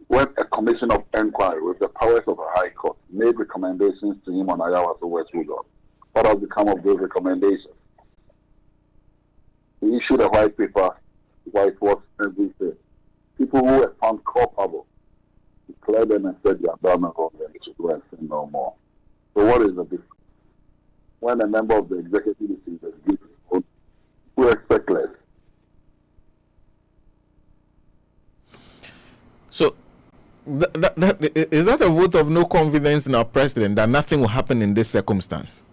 When a commission of inquiry with the powers of a high court made recommendations to him on Ayawaso West Wogon, what has become of those recommendations? He issued a white paper, whitewashed everything. People who were found culpable, declared them and said they are done and they should go and sin no more. So what is the difference? When a member of the executive is guilty, who expect less? So, is that a vote of no confidence in our president that nothing will happen in this circumstance?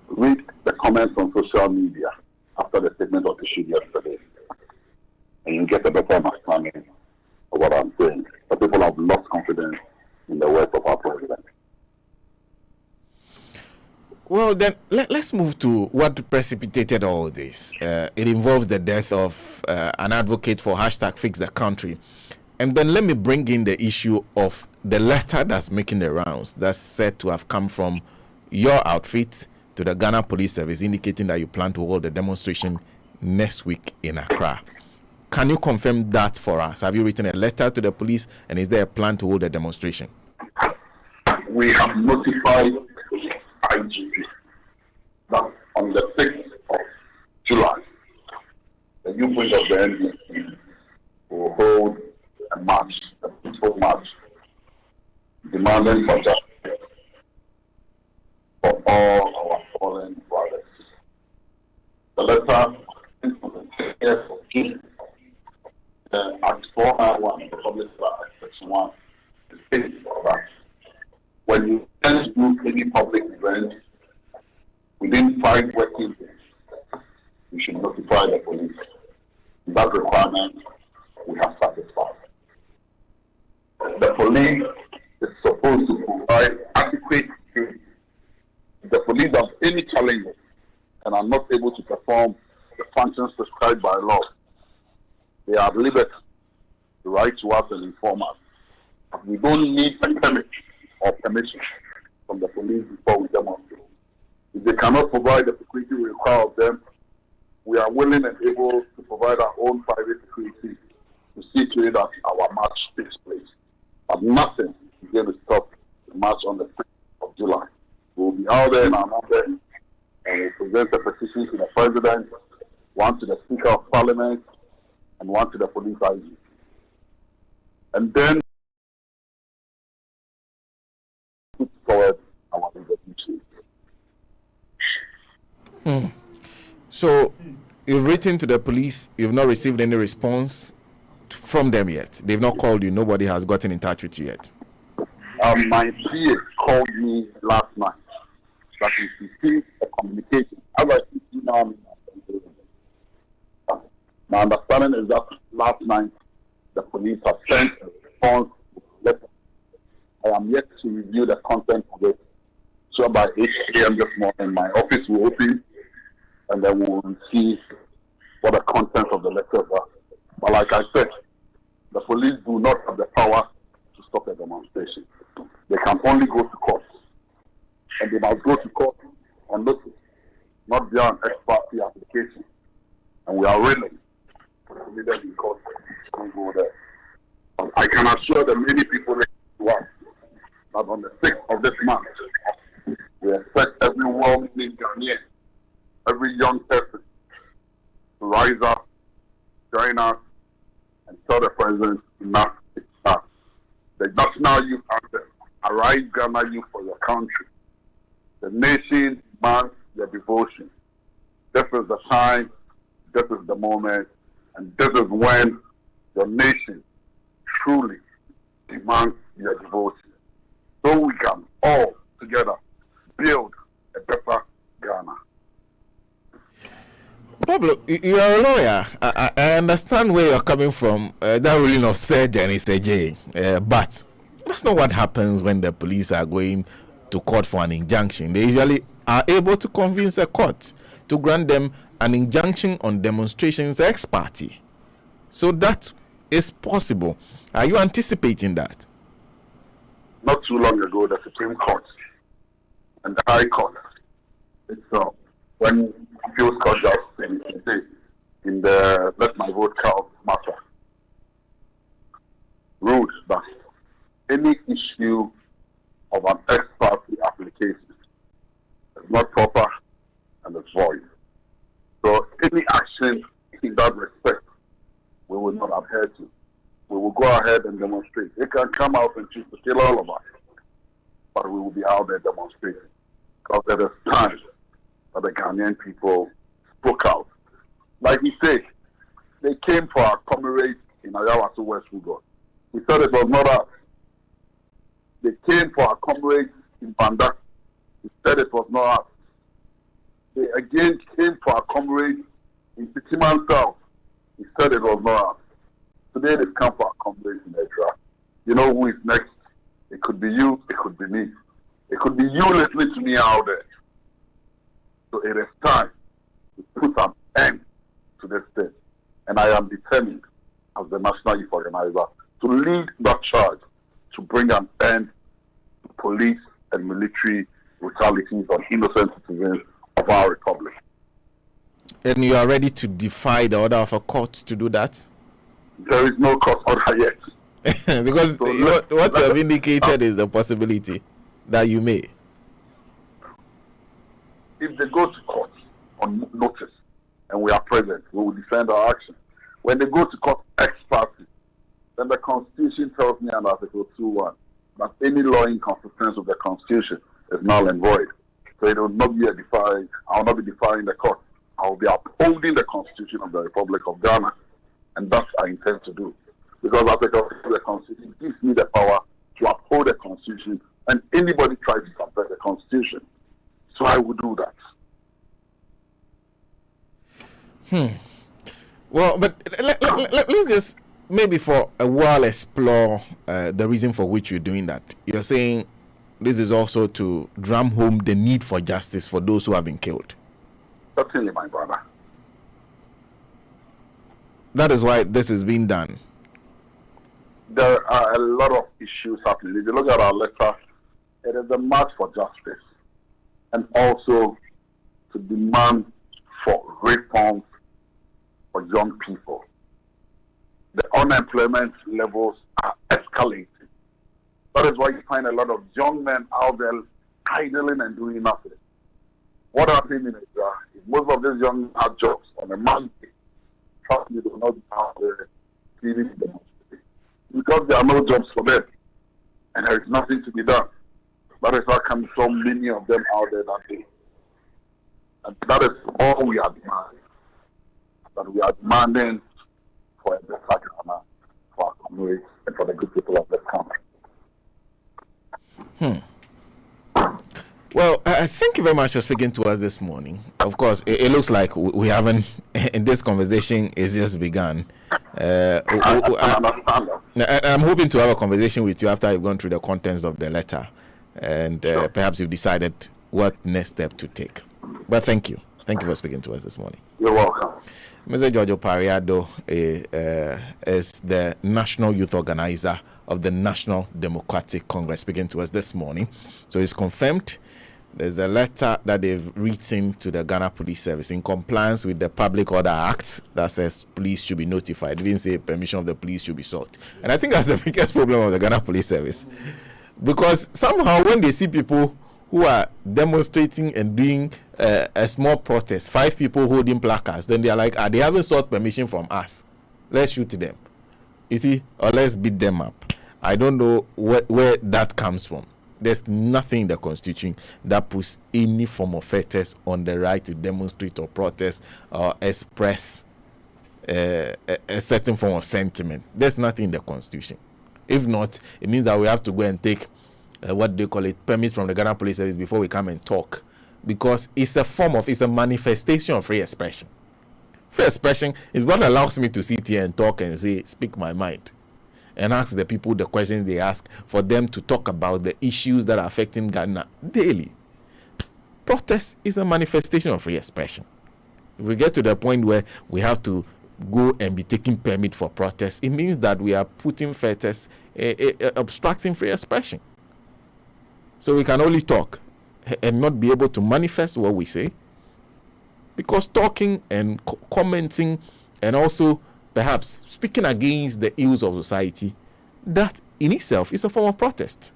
Read the comments on social media after the statement was issued yesterday, and you get a better understanding of what I'm saying. But people have lost confidence in the words of our president. Well, then let's move to what precipitated all this. It involves the death of an advocate for hashtag Fix the Country. And then let me bring in the issue of the letter that's making the rounds that's said to have come from your outfit to the Ghana Police Service indicating that you plan to hold a demonstration next week in Accra. Can you confirm that for us? Have you written a letter to the police, and is there a plan to hold a demonstration? We have notified IGP that on the 6th of July, the youth wing of the NDC will hold a march, a peaceful march, demanding for justice for all our fallen brothers. The letter is on the 10th of June. Act 491, the Public Act Section 1, states that when you intend to do any public event within 5 working days, you should notify the police. That requirement we have satisfied. The police is supposed to provide adequate security. If the police have any challenges and are not able to perform the functions prescribed by law, they are at liberty to write to us and inform us. But we don't need a permit or permission from the police before we demonstrate. If they cannot provide the security we require of them, we are willing and able to provide our own private security to see to it that our march takes place. But nothing is going to stop the march on the 6th of July. We will be out there in our number and we'll present a petition to the President, one to the Speaker of Parliament, and one to the police IG. And then put forward our investigation. So you've written to the police, you've not received any response from them yet. They've not called you, nobody has gotten in touch with you yet. My PA called me last night that he received a communication. As I see now, my understanding is that last night the police have sent a response letter. I am yet to review the content of it. So by 8 a.m. this morning, my office will open and then we will see what the content of the letter are. But like I said, the police do not have the power to stop a demonstration. They can only go to court. And they must go to court on notice, not via an ex parte application. And we are willing for the leaders in court to go there. But I can assure the many people to us that on the 6th of this month, we expect every well-meaning Ghanaian, every young person to rise up, join us, and tell the President enough is enough. The national youth anthem, arise Ghana youth for your country. The nation demands your devotion. This is the time, this is the moment, and this is when your nation truly demands your devotion. So we can all together build a better Ghana. Pablo, you are a lawyer. I understand where you're coming from. That ruling of surgeon is a J. But that's not what happens when the police are going to court for an injunction. They usually are able to convince a court to grant them an injunction on demonstrations ex parte. So that is possible. Are you anticipating that? Not too long ago, the Supreme Court and the High Court itself, when appeals court justice in the Let My Vote Count matter, ruled that any issue of an ex parte application is not proper and it's void. So any action in that respect, we will not adhere to. We will go ahead and demonstrate. They can come out and choose to kill all of us, but we will be out there demonstrating. Because there is time that the Ghanaian people spoke out. Like we say, they came for our comrades in Ayawaso West Rugo. We said it was not us. They came for our comrades in Banda. We said it was not us. They again came for our comrades in Sitiman South. We said it was not us. Today they come for our comrades in Edra. You know who is next? It could be you, it could be me. It could be you listening to me out there. So it is time to put an end to this thing. And I am determined as the National Youth Organizer to lead that charge to bring an end to police and military brutalities on innocent citizens of our republic. And you are ready to defy the order of a court to do that? There is no court order yet. Because So what you have indicated is the possibility that you may. If they go to court on notice and we are present, we will defend our action. When they go to court ex parte, then the Constitution tells me under Article 2.1 that any law inconsistent with the Constitution is null and void. So it will not be a defying. I will not be defying the court. I will be upholding the Constitution of the Republic of Ghana, and that's what I intend to do. Because Article 2 of the Constitution gives me the power to uphold the Constitution, and anybody tries to subvert the Constitution. So I will do that. Well, but let's just maybe for a while explore the reason for which you're doing that. You're saying this is also to drum home the need for justice for those who have been killed. Certainly, my brother. That is why this is being done. There are a lot of issues happening. If you look at our letter, it is a march for justice and also to demand for reforms for young people. The unemployment levels are escalating. That is why you find a lot of young men out there idling and doing nothing. What happened is that if most of these young men have jobs on a Monday, trust me, they will not be out there cleaning them because there are no jobs for them and there is nothing to be done. That is why come so many of them out there that day. And that is all we are demanding. That we are demanding for a better Ghana, for our communities, and for the good people of this country. Well, thank you very much for speaking to us this morning. Of course, it looks like we haven't, in this conversation, it's just begun. I understand that. I'm hoping to have a conversation with you after you've gone through the contents of the letter, and perhaps you've decided what next step to take. But thank you. Thank you for speaking to us this morning. You're welcome. Mr. Giorgio Pariado is the National Youth Organizer of the National Democratic Congress, speaking to us this morning. So it's confirmed. There's a letter that they've written to the Ghana Police Service in compliance with the Public Order Act that says police should be notified. It didn't say permission of the police should be sought. And I think that's the biggest problem of the Ghana Police Service. Because somehow when they see people who are demonstrating and doing a small protest, 5 people holding placards, then they are like, they haven't sought permission from us. Let's shoot them. You see, or let's beat them up. I don't know where that comes from. There's nothing in the Constitution that puts any form of fetters on the right to demonstrate or protest or express a certain form of sentiment. There's nothing in the Constitution. If not, it means that we have to go and take what they call it, permit from the Ghana Police Service before we come and talk, because it's a manifestation of free expression. Free expression is what allows me to sit here and talk and speak my mind, and ask the people the questions they ask, for them to talk about the issues that are affecting Ghana daily. Protest is a manifestation of free expression. If we get to the point where we have to go and be taking permit for protest, it means that we are putting fetters, obstructing free expression. So we can only talk and not be able to manifest what we say, because talking and commenting and also perhaps speaking against the ills of society, that in itself is a form of protest.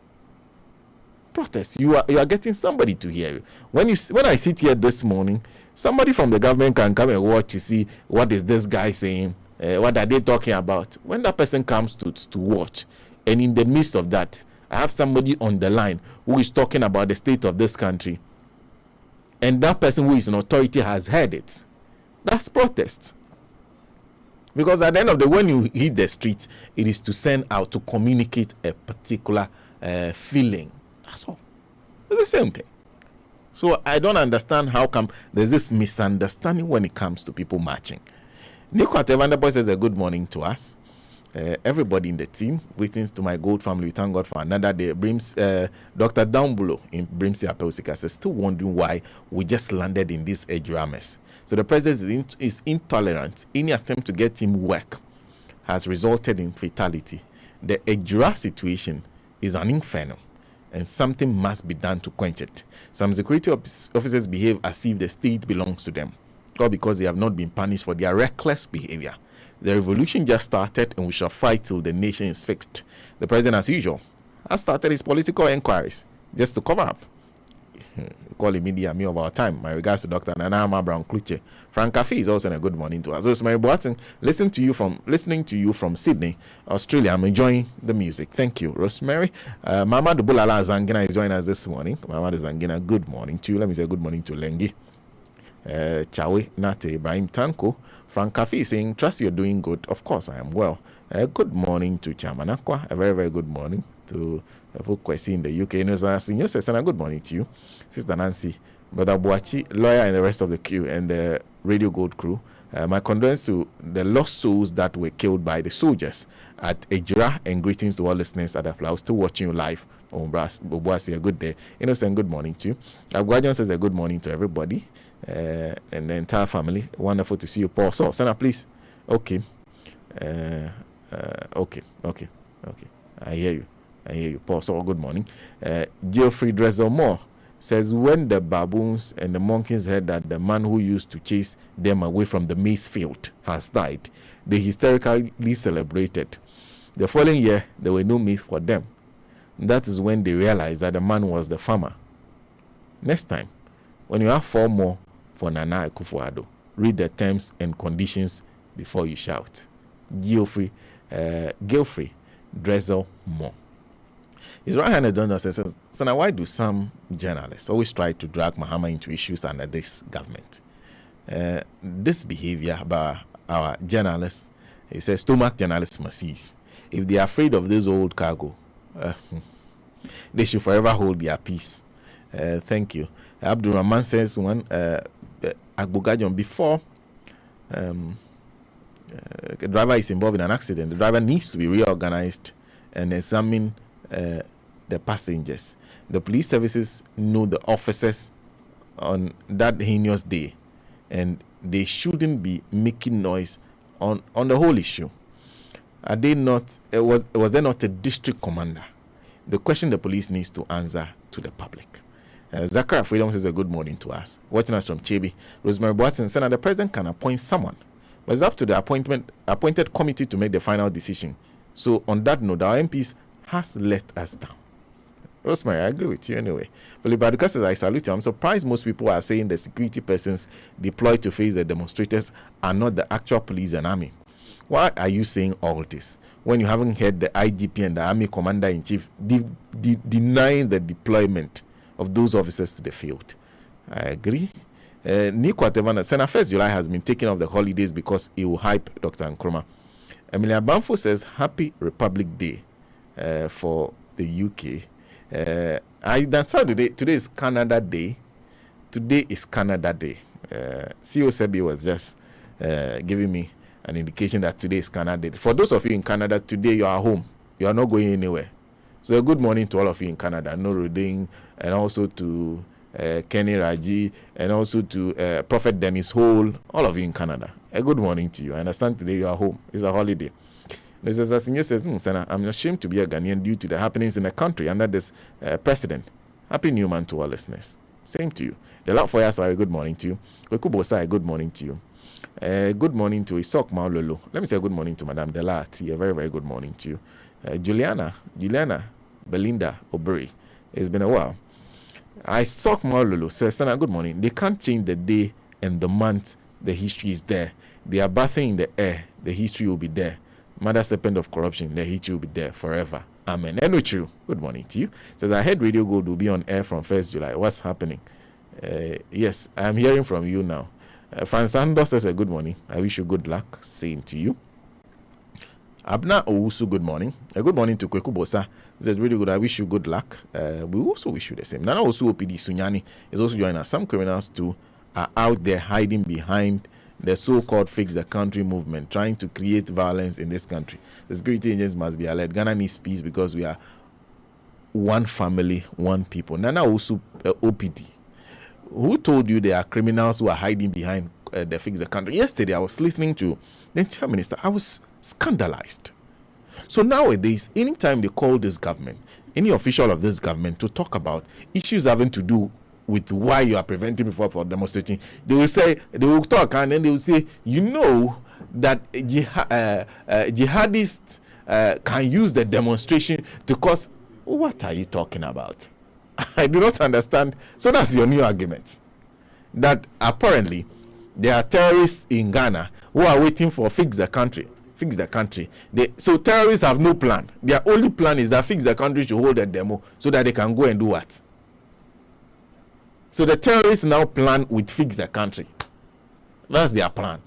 Protest. You are getting somebody to hear you. When I sit here this morning, somebody from the government can come and watch to see what is this guy saying, what are they talking about. When that person comes to watch, and in the midst of that, I have somebody on the line who is talking about the state of this country, and that person who is an authority has heard it, that's protest. Because at the end of the day, when you hit the street, it is to send out, to communicate a particular feeling. That's all. It's the same thing. So I don't understand how come there's this misunderstanding when it comes to people marching. Nico Vanderboy says a good morning to us. everybody in the team. Greetings to my gold family. We thank God for another day. Dr. Downbulo in Brimsey Apelsika says, still wondering why we just landed in this Ejura mess. So the president is intolerant. Any attempt to get him work has resulted in fatality. The Ejura situation is an inferno, and something must be done to quench it. Some security officers behave as if the state belongs to them, or because they have not been punished for their reckless behavior. The revolution just started, and we shall fight till the nation is fixed. The president, as usual, has started his political inquiries just to cover up. Call it media me of our time. My regards to Dr. Nanama Brown Kluche. Frank Cafe is also a good morning to us. Rosemary Boateng, listening to you from Sydney, Australia. I'm enjoying the music. Thank you, Rosemary. Mama Dubulala Zangina is joining us this morning. Mama Zangina, good morning to you. Let me say good morning to Lengi. Chawe Nate Ibrahim Tanko. Frank Cafe saying, trust you're doing good. Of course, I am well. Good morning to Chamanakwa. A very, very good morning to Fukwesi in the UK. Senior Sesana, good morning to you. Sister Nancy, Brother Boachi, lawyer, and the rest of the queue and the Radio Gold crew. My condolences to the lost souls that were killed by the soldiers at Ejura, and greetings to all listeners at the flower. Still watching you live on Boasi, a good day. Innocent, good morning to you. Abguajon says a good morning to everybody and the entire family. Wonderful to see you, Paul. So, Senna, please. Okay. Okay. I hear you, Paul. So, good morning. Geoffrey Dresselmore says, when the baboons and the monkeys heard that the man who used to chase them away from the maize field has died, they hysterically celebrated. The following year, there were no maize for them. That is when they realized that the man was the farmer. Next time, when you have 4 more for Nana Akufo-Addo, read the terms and conditions before you shout. Geoffrey Dresselmore. His right-handed donor says, so now why do some journalists always try to drag Mahama into issues under this government? This behavior by our journalists, he says, stomach journalists must cease. If they are afraid of this old cargo, they should forever hold their peace. Thank you. Abdul Rahman says, one Agbogajon, before the driver is involved in an accident, the driver needs to be reorganized and examine the passengers. The police services know the officers on that heinous day, and they shouldn't be making noise on the whole issue. Are they not? Was there not a district commander? The question the police needs to answer to the public. Zachariah Freedom says a good morning to us. Watching us from Chebi. Rosemary Boateng said that the president can appoint someone, but it's up to the appointed committee to make the final decision. So on that note, our MPs has let us down. Rosemary, I agree with you anyway. Philip Aduka says, I salute you. I'm surprised most people are saying the security persons deployed to face the demonstrators are not the actual police and army. Why are you saying all this when you haven't heard the IGP and the army commander-in-chief denying the deployment of those officers to the field? I agree. Nico Atevana, Senate 1st July has been taken off the holidays because it will hype Dr. Nkrumah. Emilia Banfo says, Happy Republic Day for the UK. Today is Canada Day. Today is Canada Day. CEO Sebi was just giving me an indication that today is Canada Day. For those of you in Canada, today you are home. You are not going anywhere. So a good morning to all of you in Canada. Norudin, and also to Kenny Raji, and also to Prophet Dennis Hole, all of you in Canada. A good morning to you. I understand today you are home. It's a holiday. Mrs. Asinyo says, I'm ashamed to be a Ghanaian due to the happenings in the country under this president. Happy New Month to all listeners. Same to you. The Lord for Yasari, good morning to you. Kwekubosai, good morning to you. Good morning to Isok Maulolo. Let me say good morning to Madame Delati. A very, very good morning to you. Juliana Belinda Oberi. It's been a while. Isok Maulolo says, Sana, good morning. They can't change the day and the month. The history is there. They are bathing in the air. The history will be there. Mother serpent of corruption, the history will be there forever. Amen. And with you, good morning to you. Says, I heard Radio Gold will be on air from 1st July. What's happening? Yes, I'm hearing from you now. Fransando says a good morning. I wish you good luck. Same to you. Abna Owusu, good morning. A good morning to Kweku Bosa. Says really good. I wish you good luck. We also wish you the same. Nana Osu OPD Sunyani is also joining us. Some criminals too are out there hiding behind the so-called Fix the Country movement, trying to create violence in this country. The security agents must be alert. Ghana needs peace because we are one family, one people. Nana also OPD. Who told you there are criminals who are hiding behind the Fix the Country? Yesterday, I was listening to the Interior Minister. I was scandalized. So nowadays, anytime they call this government, any official of this government, to talk about issues having to do with why you are preventing people from demonstrating, they will talk, and then they will say, you know that jihadists can use the demonstration to cause. What are you talking about? I do not understand. So that's your new argument, that apparently there are terrorists in Ghana who are waiting for Fix the Country. Fix the Country. So terrorists have no plan. Their only plan is that Fix the Country should hold a demo so that they can go and do what? So the terrorists now plan with Fix the Country. That's their plan.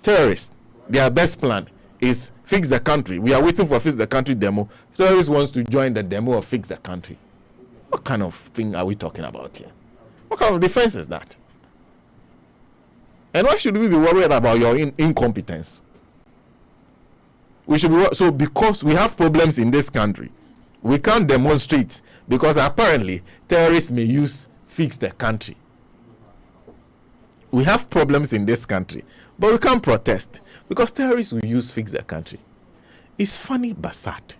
Terrorists, their best plan is Fix the Country. We are waiting for Fix the Country demo. Terrorists wants to join the demo of Fix the Country. What kind of thing are we talking about here? What kind of defense is that? And why should we be worried about your incompetence? We should be so because we have problems in this country. We can't demonstrate because apparently terrorists may use Fix the Country. We have problems in this country, but we can't protest because terrorists will use Fix the Country. It's funny but sad.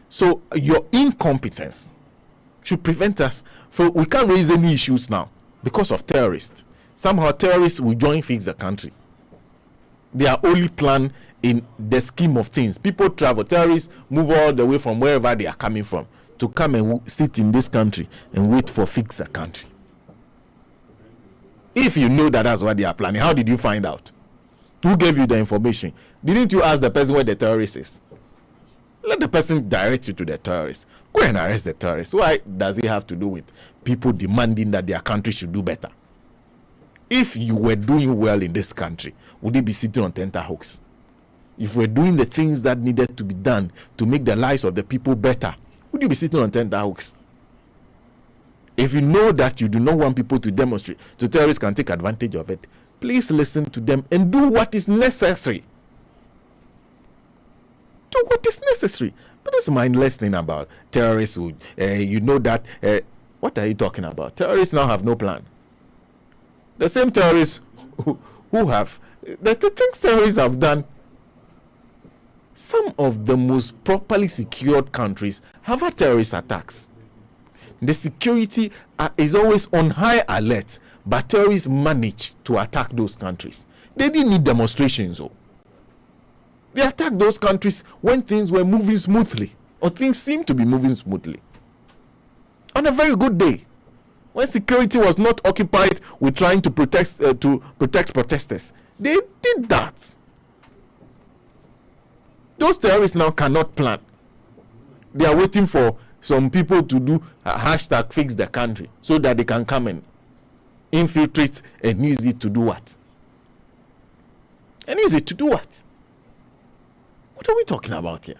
So your incompetence should prevent us from. We can't raise any issues now because of terrorists. Somehow terrorists will join Fix the Country. Their only plan in the scheme of things. People travel. Terrorists move all the way from wherever they are coming from to come and sit in this country and wait for Fix the Country. If you know that that's what they are planning, how did you find out? Who gave you the information? Didn't you ask the person where the terrorist is? Let the person direct you to the terrorist. Go and arrest the terrorist. Why does it have to do with people demanding that their country should do better? If you were doing well in this country, would you be sitting on tenterhooks? If we're doing the things that needed to be done to make the lives of the people better, would you be sitting on tenterhooks? If you know that you do not want people to demonstrate, so terrorists can take advantage of it, please listen to them and do what is necessary. Do what is necessary. But this mindless thing about terrorists, you know that, what are you talking about? Terrorists now have no plan. The same terrorists who have, the things terrorists have done, some of the most properly secured countries have had terrorist attacks. The security is always on high alert, but terrorists manage to attack those countries. They didn't need demonstrations. They attacked those countries when things were moving smoothly, or things seemed to be moving smoothly. On a very good day, when security was not occupied with trying to protect protesters, they did that. Those terrorists now cannot plan. They are waiting for some people to do a hashtag Fix the Country so that they can come and infiltrate and use it to do what? And use it to do what? What are we talking about here?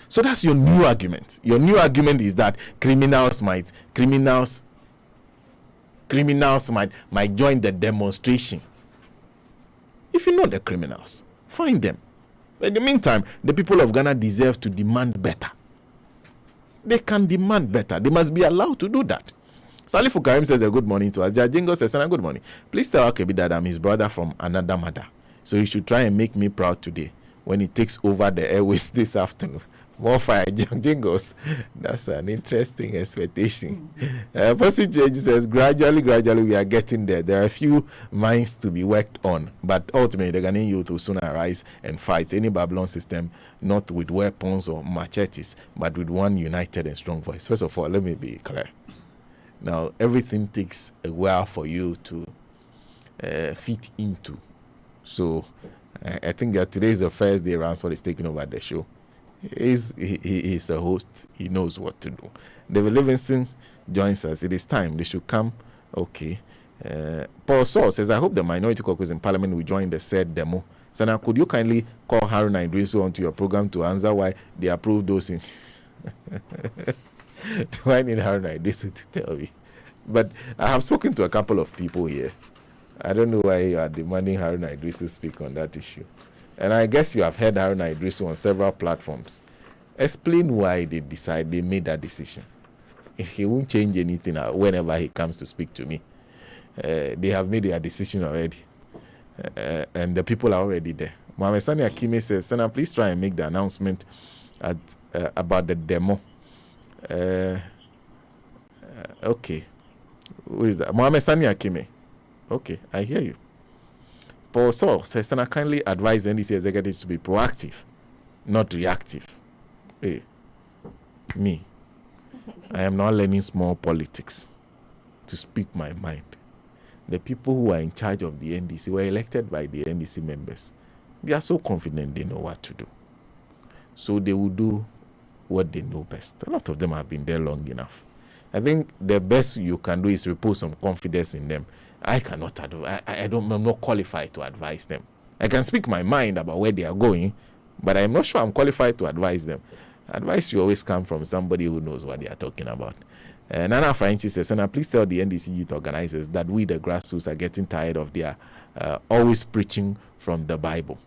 So that's your new argument. Your new argument is that criminals might join the demonstration. If you know the criminals, find them. But in the meantime, the people of Ghana deserve to demand better. They can demand better. They must be allowed to do that. Salifu Karim says a good morning to us. Jajingo says a good morning. Please tell Akebi that I'm his brother from another mother. So he should try and make me proud today when he takes over the airways this afternoon. More fire, Jingles. That's an interesting expectation. Percy Change says gradually we are getting there. There are a few minds to be worked on, but ultimately the Ghanaian youth will soon arise and fight any Babylon system, not with weapons or machetes, but with one united and strong voice. First of all, let me be clear. Now, everything takes a while for you to fit into. So, I think that today is the first day Ransford is taking over the show. He's a host. He knows what to do. David Livingston joins us. It is time. They should come. Okay. Paul Saul says, I hope the minority caucus in Parliament will join the said demo. So now, could you kindly call Haruna Idrisu onto your program to answer why they approved those in... Do I need Haruna Idrisu to tell me? But I have spoken to a couple of people here. I don't know why you are demanding Haruna Idris to speak on that issue. And I guess you have heard Haruna Idris on several platforms. Explain why they made that decision. He won't change anything whenever he comes to speak to me. They have made their decision already. And the people are already there. Mohamed Sani Akime says, Senator, please try and make the announcement about the demo. Okay. Who is that? Mohamed Sani Akime. Okay, I hear you. Paul Saul says, Senator, kindly advise NDC executives to be proactive, not reactive. Hey, me. I am not learning small politics to speak my mind. The people who are in charge of the NDC were elected by the NDC members. They are so confident they know what to do. So they will do what they know best. A lot of them have been there long enough. I think the best you can do is repose some confidence in them. I cannot advise. I'm not qualified to advise them. I can speak my mind about where they are going, but I'm not sure I'm qualified to advise them. Advice you always come from somebody who knows what they are talking about. Nana Franchi says, Senator, please tell the NDC youth organizers that we, the grassroots, are getting tired of their always preaching from the Bible.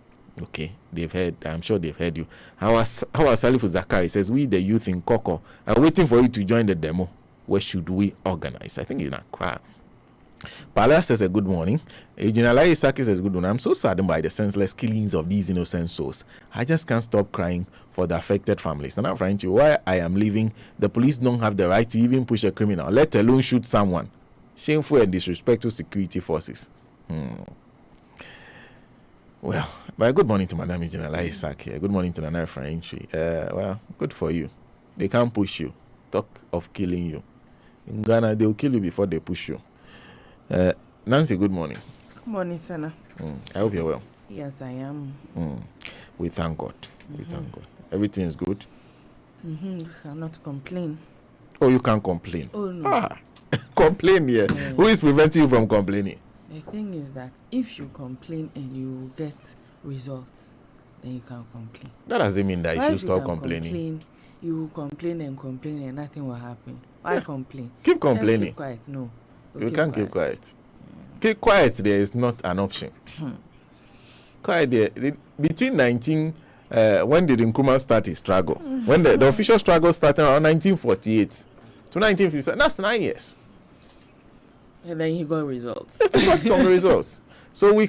Okay, they've heard. I'm sure they've heard you. How Salifu Zakari says, we, the youth in Koko, are waiting for you to join the demo. Where should we organize? I think in Accra. Pala says a good morning. Ejinalai Isaki says good morning. I'm so saddened by the senseless killings of these innocent souls. I just can't stop crying for the affected families. And I'm trying to why I am leaving. The police don't have the right to even push a criminal, let alone shoot someone. Shameful and disrespectful security forces. Well, but good morning to Madam Ejinalai Isaki. Good morning to Nana Franchi. Well, good for you. They can't push you. Talk of killing you. In Ghana, they'll kill you before they push you. Nancy, good morning. Good morning, Senator. I hope you're well. Yes, I am. We thank God. We thank God. Everything is good. You cannot complain. Oh, you can't complain. Oh, no. Complain here. Yeah. Who is preventing you from complaining? The thing is that if you complain and you get results, then you can't complain. That doesn't mean that you should stop complaining. You will complain and nothing will happen. Why complain? Keep complaining. Keep quiet. No. You can't keep quiet. Keep quiet there is not an option. Quiet there. Between when did Nkrumah start his struggle? When the official struggle started around 1948 to 1957, that's 9 years. And then he got results. He got some results. So we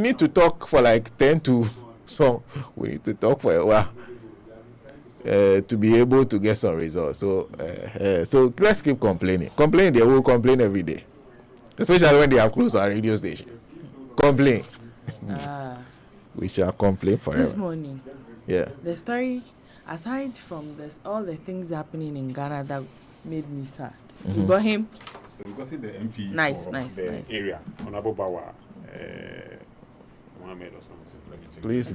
need to talk for like 10 to so we need to talk for a while. To be able to get some results. So let's keep complaining. Complain, they will complain every day. Especially when they have closed our radio station. Complain. We shall complain forever. This morning, the story, aside from this, all the things happening in Ghana that made me sad. You got him? We got the MP nice. area, Honorable Bawa, Mohammed or something. Please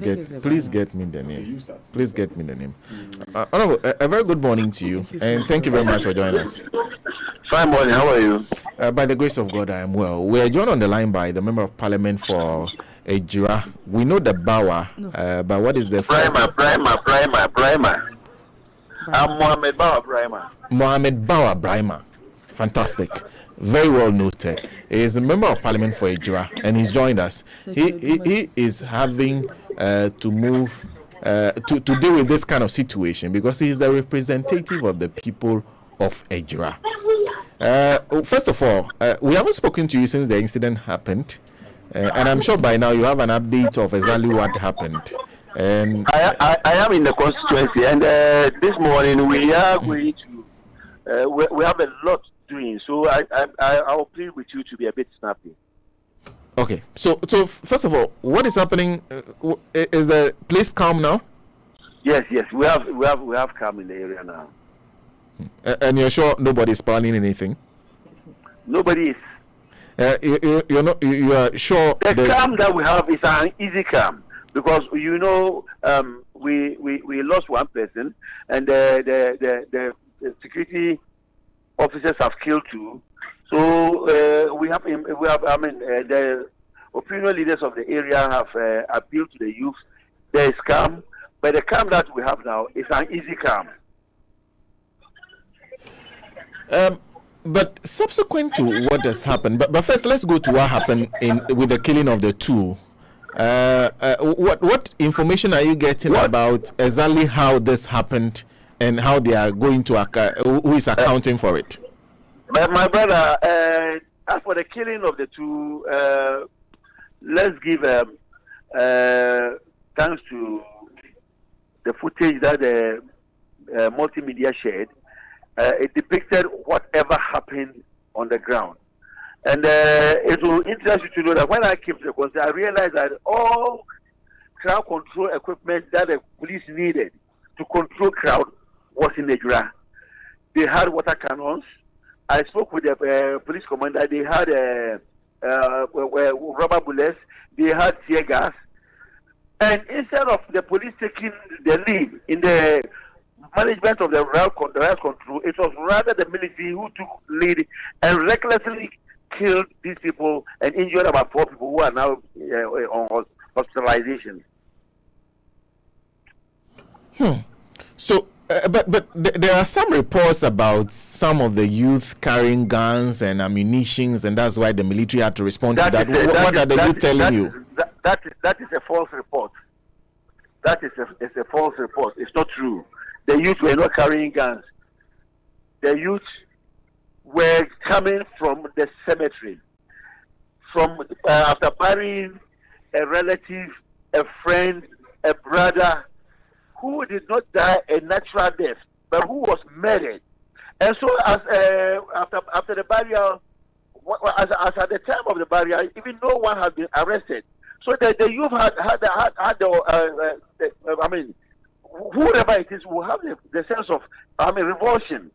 get me the name. Please get me the name. Honorable, a very good morning to you, and thank you very much for joining us. Fine morning. How are you? By the grace of God, I am well. We are joined on the line by the Member of Parliament for Ejura. We know the Bawa, but what is the Brahma? I'm Mohamed Bawa Brahma. Mohamed Bawa Brahma. Fantastic. Very well noted. He is a Member of Parliament for Ejura, and he's joined us. He is having to move to deal with this kind of situation because he is the representative of the people of Ejura. First of all, we haven't spoken to you since the incident happened, and I'm sure by now you have an update of exactly what happened. And I am in the constituency, and this morning we are going to we have a lot doing. So I will plead with you to be a bit snappy. Okay. So first of all, what is happening? Is the place calm now? Yes. We have calm in the area now. And you're sure nobody is planning anything? Nobody is. You are sure the calm that we have is an easy calm because we lost one person and the security officers have killed two. So we have the opinion leaders of the area have appealed to the youth. There is calm, but the calm that we have now is an easy calm. But subsequent to what has happened, but first let's go to what happened with the killing of the two. What information are you getting about exactly how this happened and how they are going to who is accounting for it? My brother, as for the killing of the two, let's give thanks to the footage that the multimedia shared. It depicted whatever happened on the ground. And it will interest you to know that when I came to the concert, I realized that all crowd control equipment that the police needed to control crowd was in the ground. They had water cannons. I spoke with the police commander. They had rubber bullets. They had tear gas. And instead of the police taking the lead in the management of the riot control, it was rather the military who took lead and recklessly killed these people and injured about 4 people who are now on hospitalization. So, but there are some reports about some of the youth carrying guns and ammunitions, and that's why the military had to respond to that. What are the youth telling you? That is a false report. That is a false report. It's not true. The youth were not carrying guns. The youth were coming from the cemetery, from after burying a relative, a friend, a brother who did not die a natural death, but who was murdered. And so, as after the burial, as at the time of the burial, even no one had been arrested. So the youth had whoever it is will have the sense of revulsion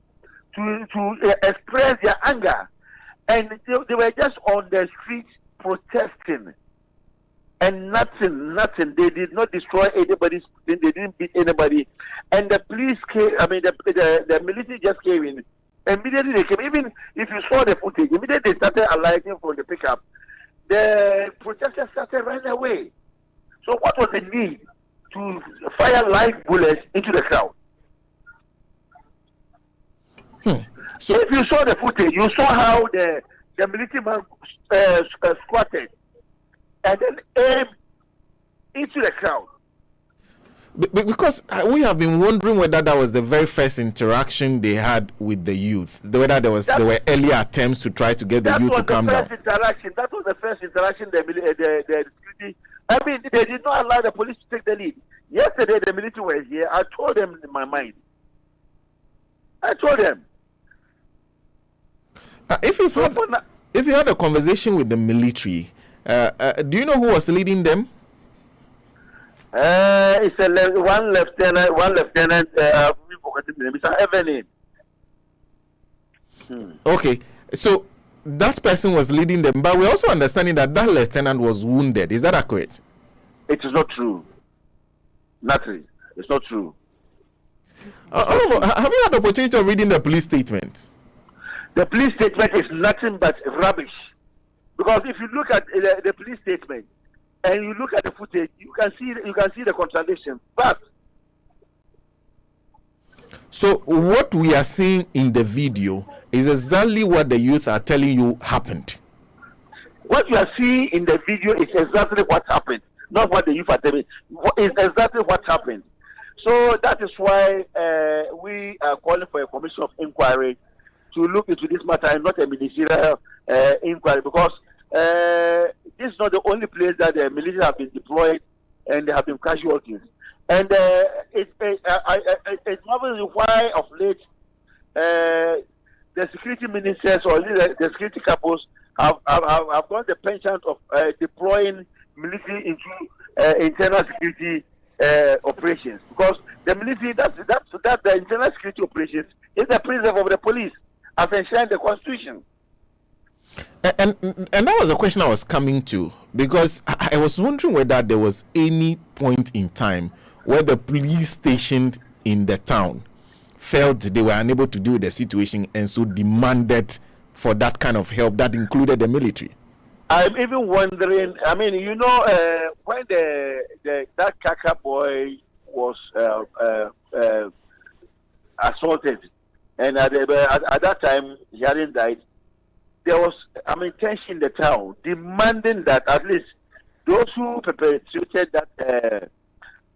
to express their anger, and they were just on the streets protesting, and nothing. They did not destroy anybody. They didn't beat anybody, and the police came. The military just came in. Immediately they came. Even if you saw the footage, immediately they started alighting from the pickup. The protesters started running away. So what was the need to fire live bullets into the crowd? So if you saw the footage, you saw how the military man squatted and then aimed into the crowd. Because we have been wondering whether that was the very first interaction they had with the youth, whether there were earlier attempts to try to get the youth to calm down. That was the first interaction. The security. I mean, they did not allow the police to take the lead. Yesterday, the military was here. I told them in my mind. I told them. If you had a conversation with the military, do you know who was leading them? It's one lieutenant. Mr. Evelyn. Okay, so that person was leading them, but we're also understanding that lieutenant was wounded. Is that accurate? It is not true. Nothing. It's not true. Have you had the opportunity of reading the police statement? The police statement is nothing but rubbish. Because if you look at the police statement and you look at the footage, you can see the contradiction. But so what we are seeing in the video is exactly what the youth are telling you happened. What you are seeing in the video is exactly what happened, not what the youth are telling. It's exactly what happened. So that is why we are calling for a commission of inquiry to look into this matter and not a ministerial inquiry, because this is not the only place that the military have been deployed and there have been casualties. And it's marvelous why of late the security ministers or the security couples have gone the penchant of deploying military into internal security operations, because the military that's the internal security operations is the principle of the police as enshrined the Constitution. And that was the question I was coming to, because I was wondering whether there was any point in time where the police stationed in the town felt they were unable to deal with the situation and so demanded for that kind of help that included the military. I'm even wondering, when that Kaka boy was assaulted And at that time, he hadn't died. There was, tension in the town, demanding that at least those who perpetrated that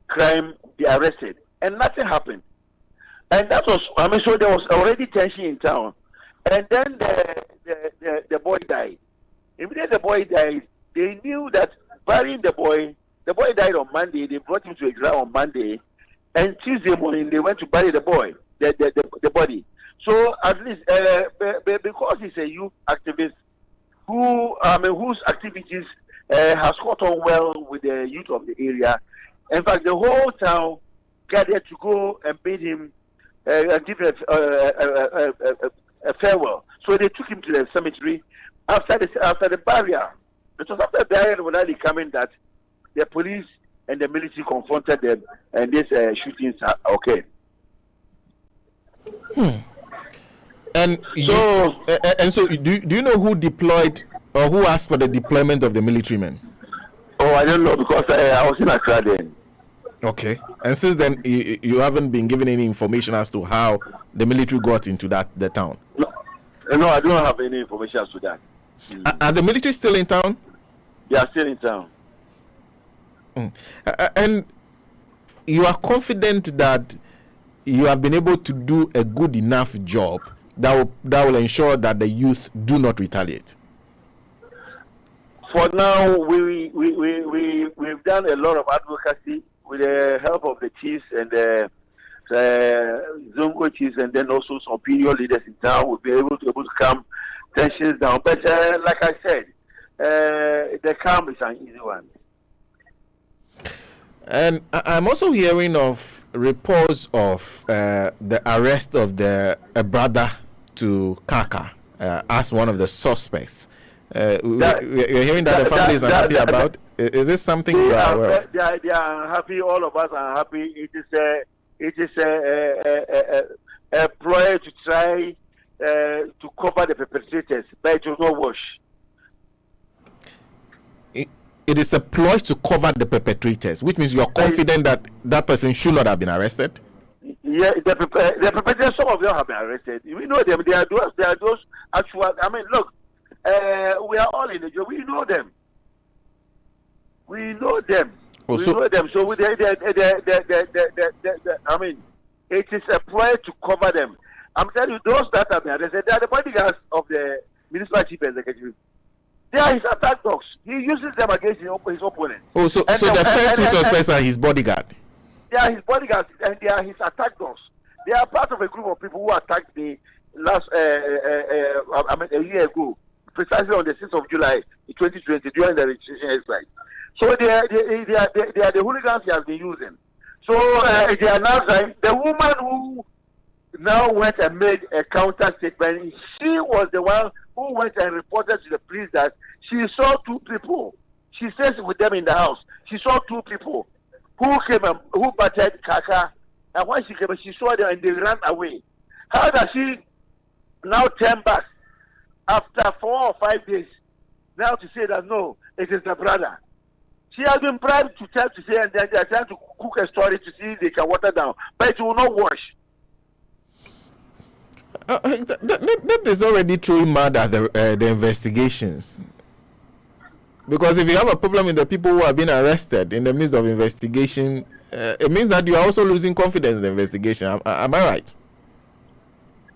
crime be arrested. And nothing happened. And that was, so there was already tension in town. And then the boy died. Immediately the boy died, they knew that burying the boy died on Monday. They brought him to a ground on Monday. And Tuesday morning, they went to bury the boy, the body. So at least, because he's a youth activist whose activities has caught on well with the youth of the area. In fact, the whole town gathered to go and bid him give a farewell. So they took him to the cemetery after the burial. It was after the burial when they came in that the police and the military confronted them, and these shootings occurred. And so, do you know who deployed or who asked for the deployment of the military men? Oh, I don't know, because I was in Accra then. Okay. And since then, you haven't been given any information as to how the military got into the town? No, I don't have any information as to that. Are the military still in town? They are still in town. And you are confident that you have been able to do a good enough job that will ensure that the youth do not retaliate? For now, we've done a lot of advocacy with the help of the chiefs and the Zongo chiefs, and then also some opinion leaders in town. We'll be able to calm tensions down. But like I said, the calm is an easy one. And I'm also hearing of reports of the arrest of a brother to Kaka as one of the suspects. We're hearing that the family is unhappy about. Is this something you are aware of? They are unhappy. All of us are unhappy. It is a ploy to try to cover the perpetrators, but it will not wash. It is a ploy to cover the perpetrators, which means you are confident that that person should not have been arrested? Yeah, the perpetrators, some of them have been arrested. We know them. They are those actual. Look, we are all in the job. We know them. We know them. Oh, we know them. So it is a ploy to cover them. I'm telling you, those that have been arrested, they are the bodyguards of the municipal chief executive. They are his attack dogs. He uses them against his opponent. Oh, so the first two suspects are his bodyguard? They are his bodyguards, and they are his attack dogs. They are part of a group of people who attacked me last a year ago, precisely on the 6th of July 2020 during the registration exercise. So they are the hooligans he has been using. So they are now trying. The woman who now went and made a counter statement, she was the one who went and reported to the police that she saw two people. She says with them in the house. She saw two people who came and who battered Kaka, and when she came, she saw them and they ran away. How does she now turn back after 4 or 5 days now to say that no, it is the brother? She has been bribed to say, and they are trying to cook a story to see if they can water down, but it will not wash. That is already throwing mud at the investigations. Because if you have a problem with the people who are being arrested in the midst of investigation, it means that you are also losing confidence in the investigation. Am I right?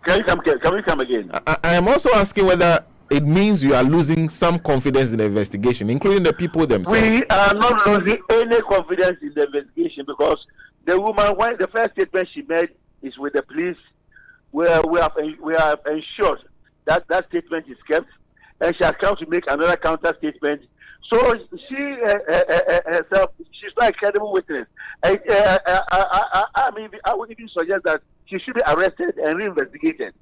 Can we come again? I am also asking whether it means you are losing some confidence in the investigation, including the people themselves. We are not losing any confidence in the investigation because the woman, when the first statement she made is with the police, we have ensured that that statement is kept, and she has come to make another counter statement. So she herself, she's not a credible witness. I would even suggest that she should be arrested and reinvestigated.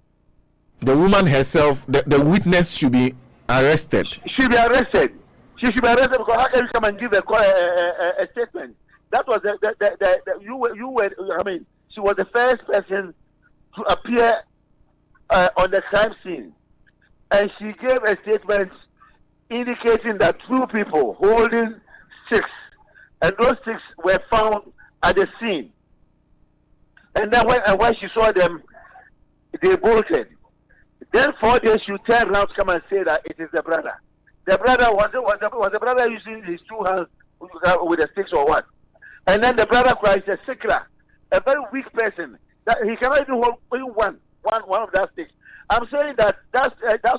The woman herself, the witness should be arrested. She should be arrested. She should be arrested because how can you come and give a statement? That was she was the first person to appear on the crime scene, and she gave a statement indicating that two people holding sticks, and those sticks were found at the scene. And then when she saw them, they bolted. Then 4 days you turn around to come and say that it is the brother. The brother was the brother using his 2 hands with the sticks or what? And then the brother cries a sickler, a very weak person that he cannot even hold one of that sticks. I'm saying that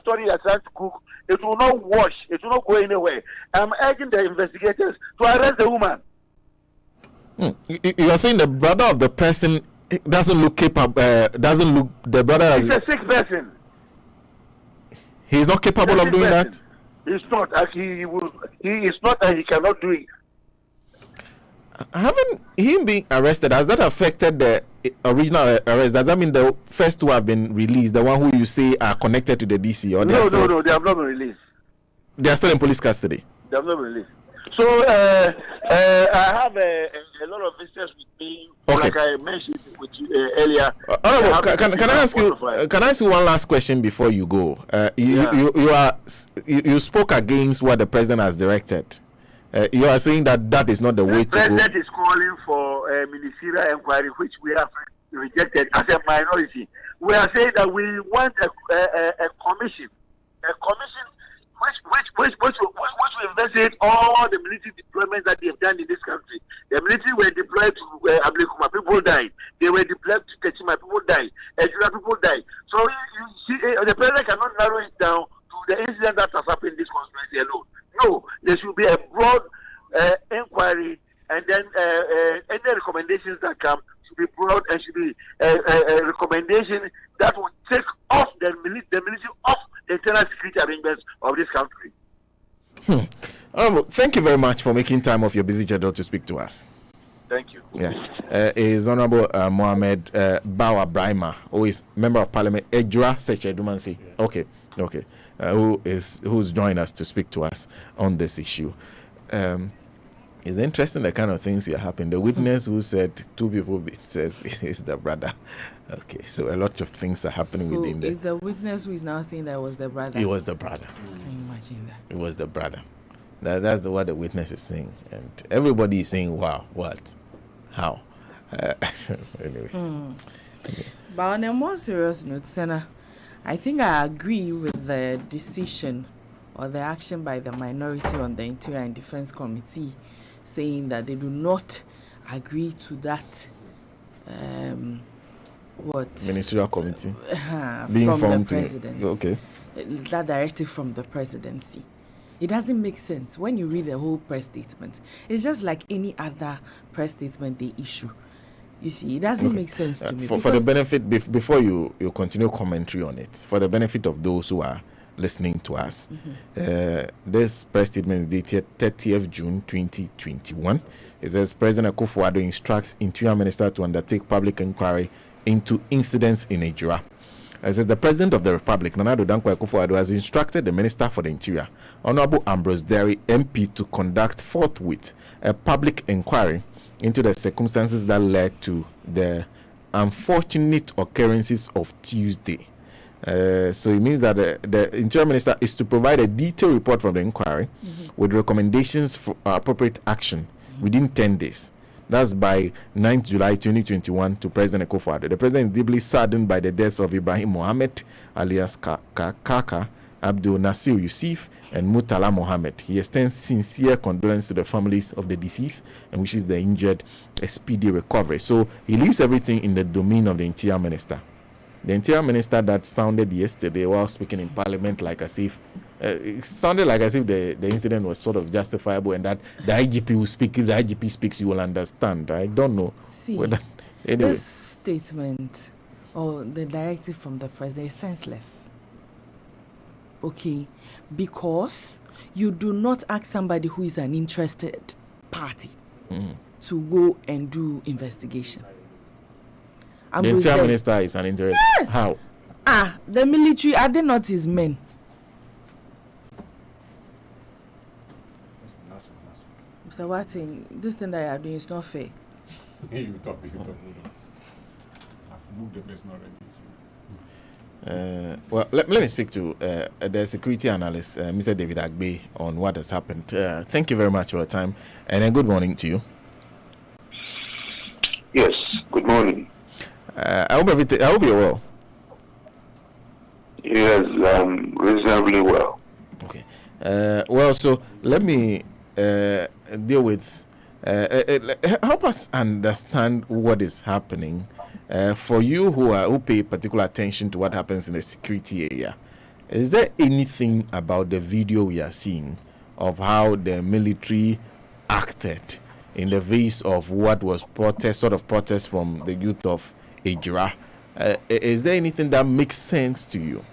story you're trying to cook, it will not wash, it will not go anywhere. I'm urging the investigators to arrest the woman. You are saying the brother of the person doesn't look capable, the brother as he's a sick person. He's not capable of doing person. that? He's not. He is not, and he cannot do it. Having him being arrested, has that affected the original arrest? Does that mean the first 2 have been released, the one who you say are connected to the DC? Or No, they have not been released. They are still in police custody? They have not been released. So I have a lot of visitors with me, okay. Like I mentioned with you earlier. Can I ask you? Can I ask you one last question before you go? You spoke against what the president has directed. You are saying that is not the way to go. The president is calling for a ministerial inquiry, which we have rejected as a minority. We are saying that we want a commission, which will investigate all the military deployments that they have done in this country. The military were deployed to Ablekuma, people died. They were deployed to Kechima, people died. Ejura, people died. So you see, the president cannot narrow it down to the incident that has happened in this conspiracy alone. No, there should be a broad inquiry, and then any recommendations that come should be broad and should be a recommendation that will take off the military off the internal security arrangements of this country. Thank you very much for making time off your busy schedule to speak to us. Thank you. Yeah, is Honorable Mohammed Bawa Brahima, who is Member of Parliament, Ejura Sechedumansi. Okay. Who's joined us to speak to us on this issue. It's interesting the kind of things that happen. The witness who said 2 people says is the brother. Okay, so a lot of things are happening within there. The witness who is now saying that was the brother. It was the brother. Can you imagine that? It was the brother. That's what the witness is saying, and everybody is saying, "Wow, what? How?" Anyway. But on a more serious note, Senna, I think I agree with the decision or the action by the minority on the Interior and Defense Committee, saying that they do not agree to that ministerial committee being from the president. Okay. That directive from the presidency. It doesn't make sense when you read the whole press statement. It's just like any other press statement they issue. You see, it doesn't make sense to me. For the benefit, before you continue commentary on it, for the benefit of those who are listening to us, this press statement is dated 30th June 2021. It says President Akufo-Addo instructs Interior Minister to undertake public inquiry into incidents in Ejura. It says the President of the Republic, Nana Addo Dankwa Akufo-Addo, has instructed the Minister for the Interior, Honorable Ambrose Derry, MP, to conduct forthwith a public inquiry into the circumstances that led to the unfortunate occurrences of Tuesday. So it means that the Interior Minister is to provide a detailed report from the inquiry with recommendations for appropriate action within 10 days. That's by 9th July 2021 to President Akufo-Addo. The President is deeply saddened by the deaths of Ibrahim Mohammed, alias Kaka, Abdul Nasir Yusuf, and Murtala Mohammed. He extends sincere condolences to the families of the deceased and wishes the injured a speedy recovery. So he leaves everything in the domain of the Interior Minister. The Interior Minister that sounded yesterday while speaking in Parliament it sounded like as if the incident was sort of justifiable and that the IGP will speak. If the IGP speaks, you will understand. I don't know. See, anyway. This statement or the directive from the president is senseless. Okay, because you do not ask somebody who is an interested party to go and do investigation. The Interior Minister is an interested. Yes. How? The military, are they not his men? Mr. Watting, this thing that you are doing is not fair. You talk. I've moved the person already. Well, let me speak to the security analyst, Mr. David Agbe, on what has happened. Thank you very much for your time, and good morning to you. Yes, good morning. I hope you're well. Yes, reasonably well. Okay. Well, so let me deal with. Help us understand what is happening. For you who pay particular attention to what happens in the security area, is there anything about the video we are seeing of how the military acted in the face of what was protest from the youth of Ejira? Is there anything that makes sense to you?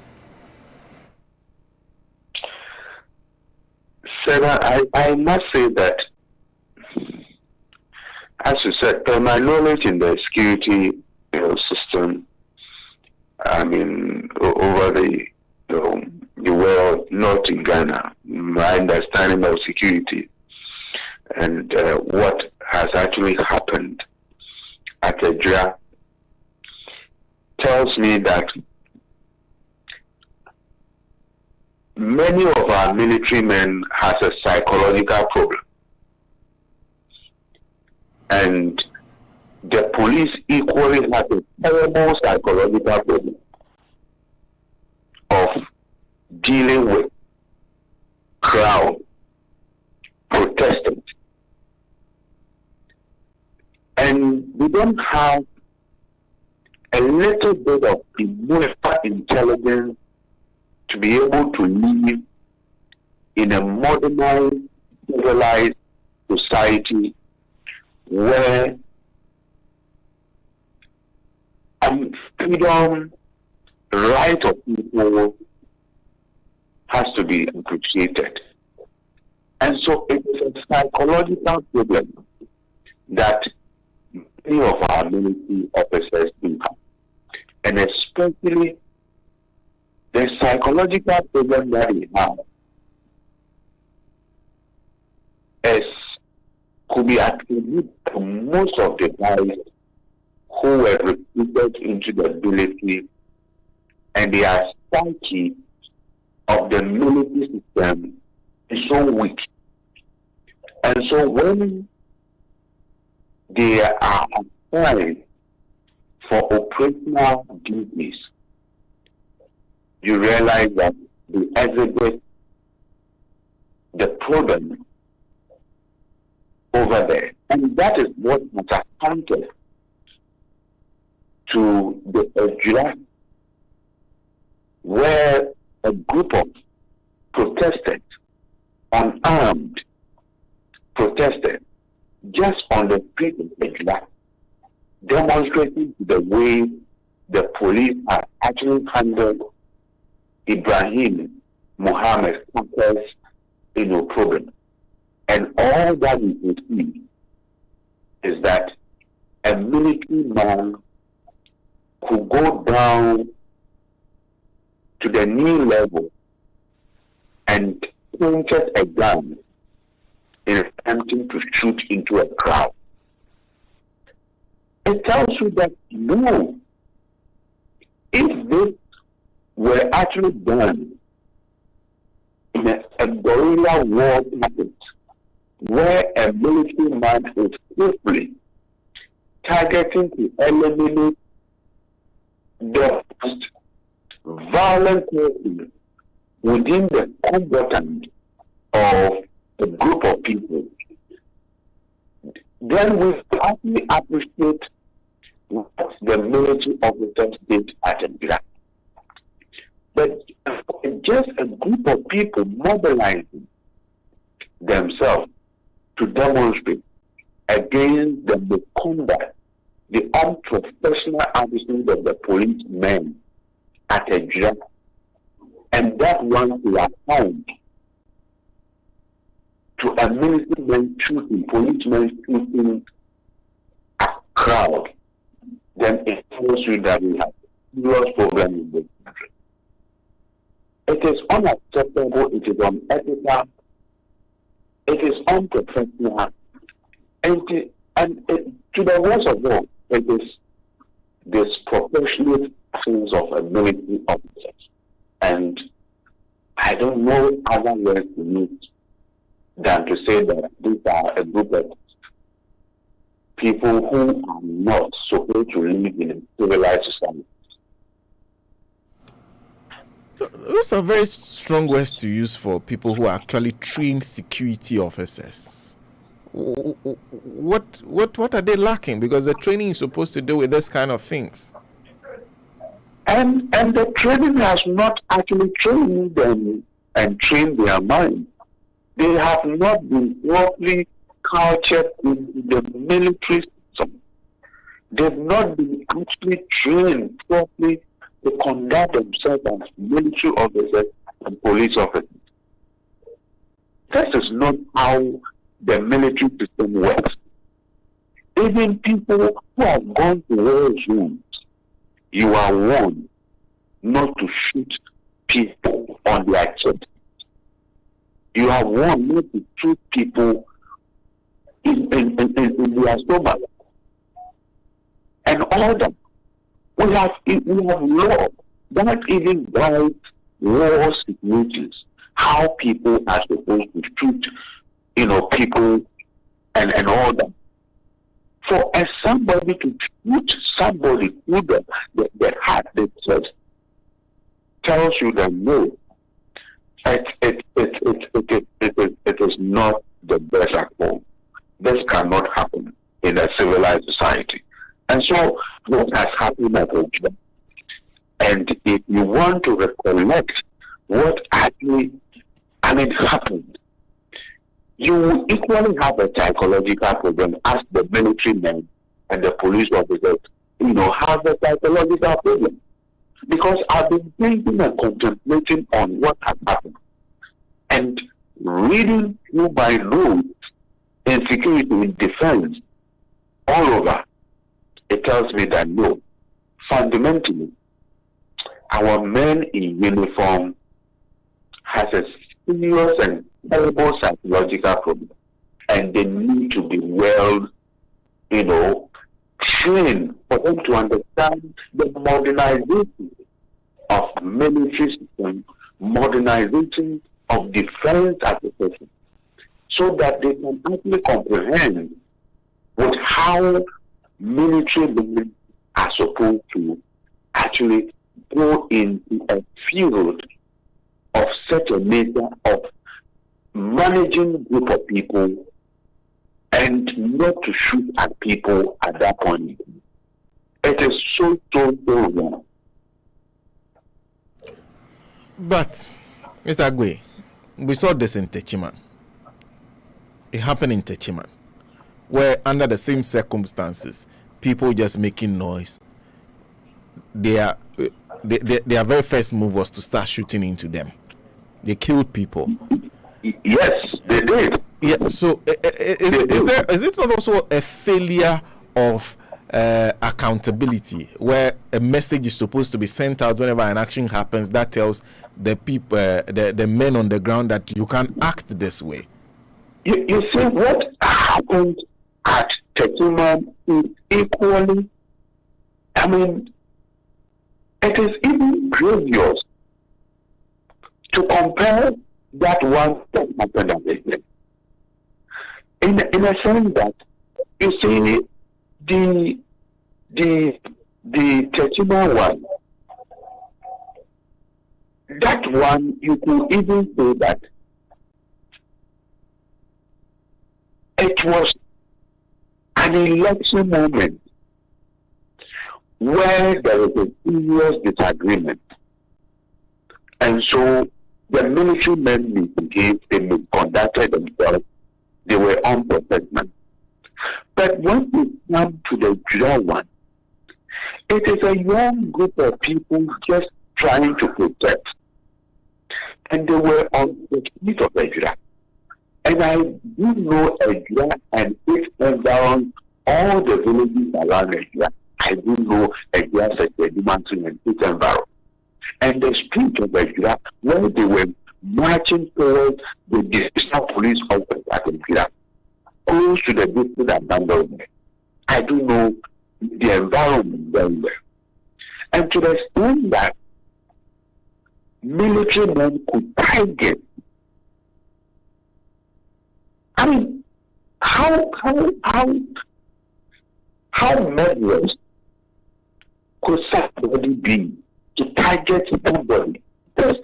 Sarah, I must say that, as you said, my knowledge in the security system, I mean, over the world, not in Ghana, my understanding of security and what has actually happened at Ejira tells me that many of our military men has a psychological problem. And the police equally has a terrible psychological problem of dealing with crowd, protesting. And we don't have a little bit of emotional intelligence to be able to live in a modernized, civilized society where freedom, right of people has to be appreciated. And so it is a psychological problem that many of our military officers do have. And especially the psychological problem that we have could be attributed to most of the guys who were recruited into the military, and their psyche of the military system is so weak. And so when they are assigned for operational duties, you realize that they exhibit the problem over there. And that is what has accounted to the Ejira, where a group of protesters, unarmed protesters, just on the street of Ejira, demonstrating the way the police have actually handled Ibrahim Muhammad's problem. And all that we could see is that a military man could go down to the knee level and pointed a gun in attempting to shoot into a crowd. It tells you that no, if this were actually done in a guerrilla war pattern, where a military man is swiftly targeting to eliminate the most violent person within the combatant of a group of people, then we actually appreciate what the military officers did at Ejira. But just a group of people mobilizing themselves to demonstrate against the misconduct, the unprofessional attitude of the policemen at Ejira, and that one we are found to a military man shooting, policemen shooting a crowd, then it tells you that we have a serious problem in this country. It is unacceptable, it is unethical, it is unprofessional, and to the worst of all, it is disproportionate actions of a military officer. And I don't know other words to use than to say that these are a group of people who are not supposed to live in a civilized society. Those are very strong words to use for people who are actually trained security officers. What are they lacking? Because the training is supposed to do with this kind of things. And the training has not actually trained them and trained their mind. They have not been properly cultured in the military system. They've not been actually trained properly to conduct themselves as military officers and police officers. This is not how the military system works. Even people who have gone to war zones, you are warned not to shoot people on their chest. You are warned not to shoot people in their stomach. And all that. We have law that even guides war situations, how people are supposed to shoot, people and all that. For somebody to shoot somebody through the heart, the chest, tells you that no, it is not the best at all. This cannot happen in a civilized society. And so, what has happened at Ojibwa? And if you want to recollect what actually happened, you will equally have a psychological problem as the military men and the police officers, have a psychological problem. Because I've been thinking and contemplating on what has happened. And reading through my notes in security, in defense, all over, it tells me that no, fundamentally, our men in uniform has a serious and terrible psychological problem, and they need to be well, trained for them to understand the modernization of military system, modernization of defense application, so that they can actually comprehend with how military men are supposed to actually go into a field of such a nature of managing a group of people and not to shoot at people at that point. It is so wrong. But, Mr. Agwe, we saw this in Techiman. It happened in Techiman, where under the same circumstances, people just making noise, their very first move was to start shooting into them. They killed people. Yes, they did. Yeah. So, is it not also a failure of accountability, where a message is supposed to be sent out whenever an action happens that tells the people, the men on the ground, that you can't act this way? You see, what happened at Techiman is equally, it is even grievous to compare that one that happened at Techiman. In a sense that, you see, the Techiman one, that one, you could even say that it was an election moment where there was a serious disagreement. And so the military men misbehaved, they misconducted themselves, they were unprofessional. But when we come to the Jura one, it is a young group of people just trying to protect. And they were on the street of Jura. And I do know Jura and its environs, all the villages around Jura. I do know Jura, Sekedimantu and its environs. And the street of Jura, where they were marching towards the district police office at Jura, close to the district abandonment. I do know the environment very well. And to the extent that military men could target, how murderous could somebody be to target somebody Because,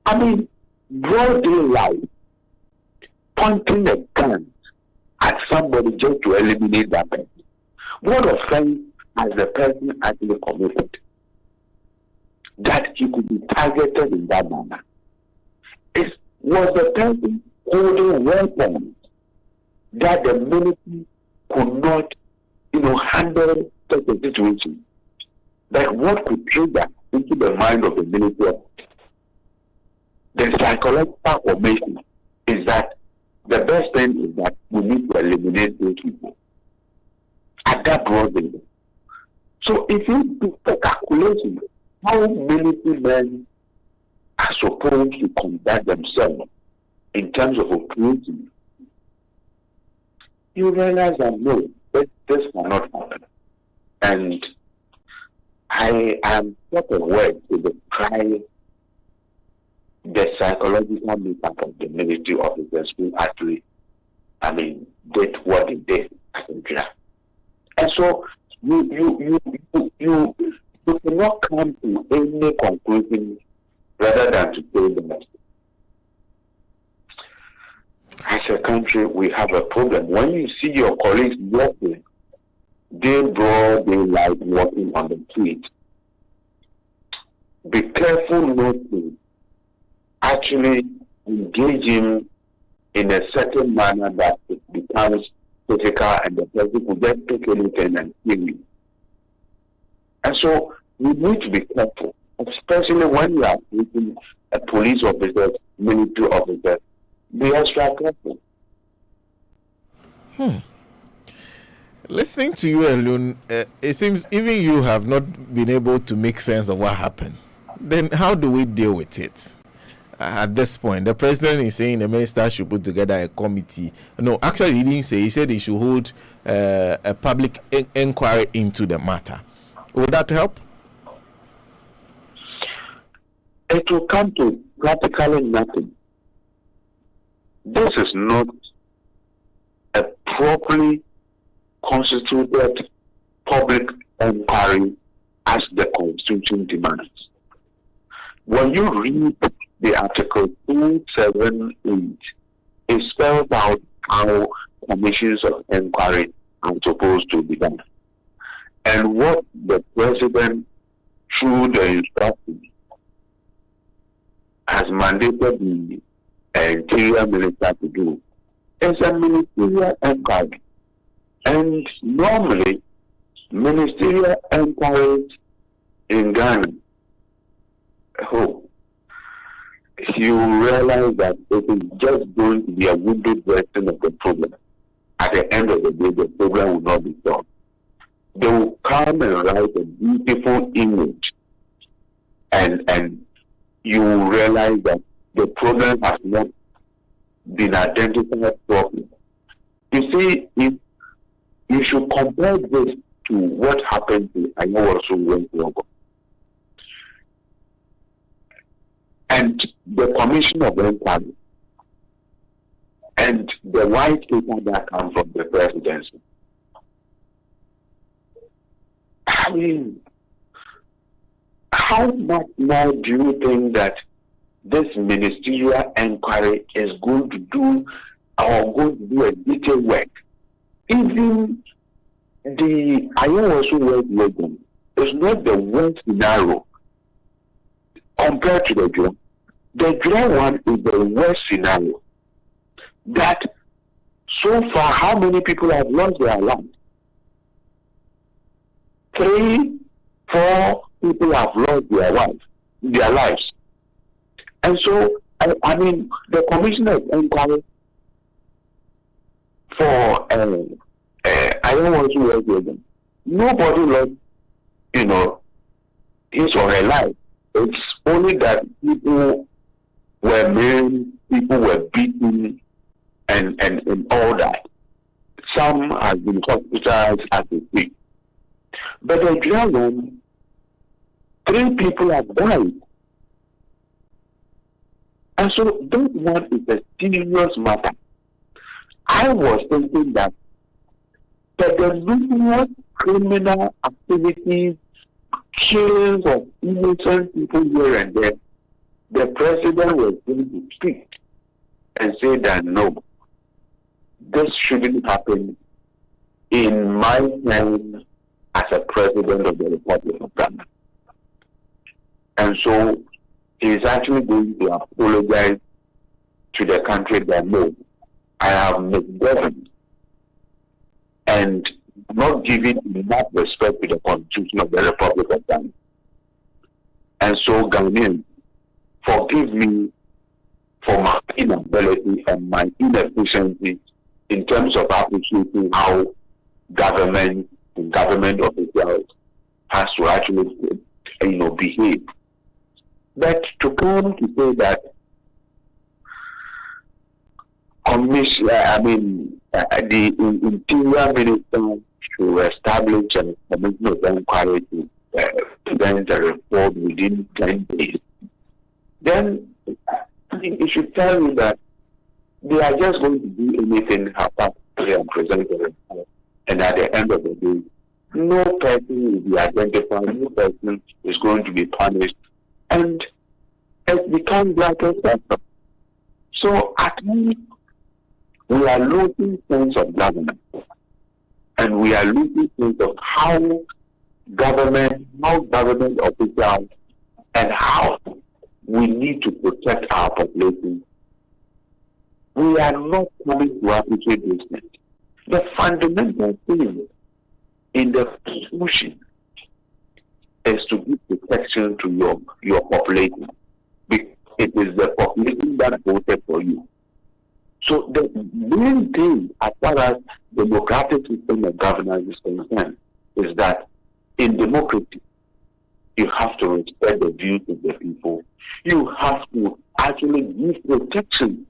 I mean, broad daylight, pointing a gun at somebody just to eliminate that person. What offense has the person actually committed that he could be targeted in that manner? Was the person holding weapons that the military could not, handle such a situation? Like what could trigger into the mind of the military? The psychological formation is that the best thing is that we need to eliminate those people at that broad level. So if you do the calculation, how military men are supposed to conduct themselves in terms of operating, you realize that no, this cannot happen. And I am not aware to describe the psychological makeup of the military officers who actually, did what they did at Nigeria. And so you cannot come to any conclusion rather than to say that as a country we have a problem. When you see your colleagues working, they broad daylight working on the street, be careful not to actually engage him in a certain manner that it becomes physical and the person will just take anything and kill you. And so we need to be careful, especially when you are meeting a police officer, military officer. Be extra careful. Listening to you alone, it seems even you have not been able to make sense of what happened. Then how do we deal with it? At this point, the president is saying the minister should put together a committee. No, actually, he didn't say. He said he should hold a public inquiry into the matter. Would that help? It will come to practically nothing. This is not a properly constituted public inquiry as the Constitution demands. When you read the Article 278, it spells out how commissions of inquiry are supposed to be done. And what the president, through the instructions, has mandated the Interior Minister to do is a ministerial inquiry. And normally, ministerial inquiries in Ghana, you realize that it is just going to be a wounded version of the problem. At the end of the day, the problem will not be solved. They will come and write a beautiful image, and you will realize that the problem has not been identified properly. You see, if you should compare this to what happened to Ayowasu Wentworth and the Commission of Inquiry and the white paper that comes from the presidency. I mean, how much more do you think that this ministerial inquiry is going to do or going to do a detailed work? Even the Ayowasu Wentworth is not the worst scenario compared to the Jura. The Jura one is the worst scenario. That so far, how many people have lost their lives? 3, 4 people have lost their lives. And so, I mean, the Commission of Inquiry for Ayowasu Wentworth, nobody lost, his or her life. It's only that people were maimed, people were beaten, and all that. Some have been hospitalized as we speak. But the German, 3 people have died. And so that one is a serious matter. I was thinking that the numerous criminal activities, killings of innocent people here and there, the president was going to speak and say that no, this shouldn't happen in my time as a president of the Republic of Ghana. And so he is actually going to apologize to the country that no, I have misgoverned and not giving enough respect to the Constitution of the Republic of Ghana. And so, Ghanaians, forgive me for my inability and my inefficiency in terms of appreciating how government and government officials has to actually, behave. But to come to say that the Interior Minister should establish a commission of inquiry to present a report within 10 days, then it should tell you that they are just going to do anything after they present a report, and at the end of the day, no person will be identified, no person is going to be punished, and it becomes like a sector. So at least we are losing sense of government, and we are losing sense of how government officials, and how we need to protect our population. We are not coming to appreciate this thing. The fundamental thing in the Constitution is to give protection to your population, because it is the population that voted for you. So the main thing as far as democratic system of governance is concerned is that in democracy, you have to respect the views of the people. You have to actually give protection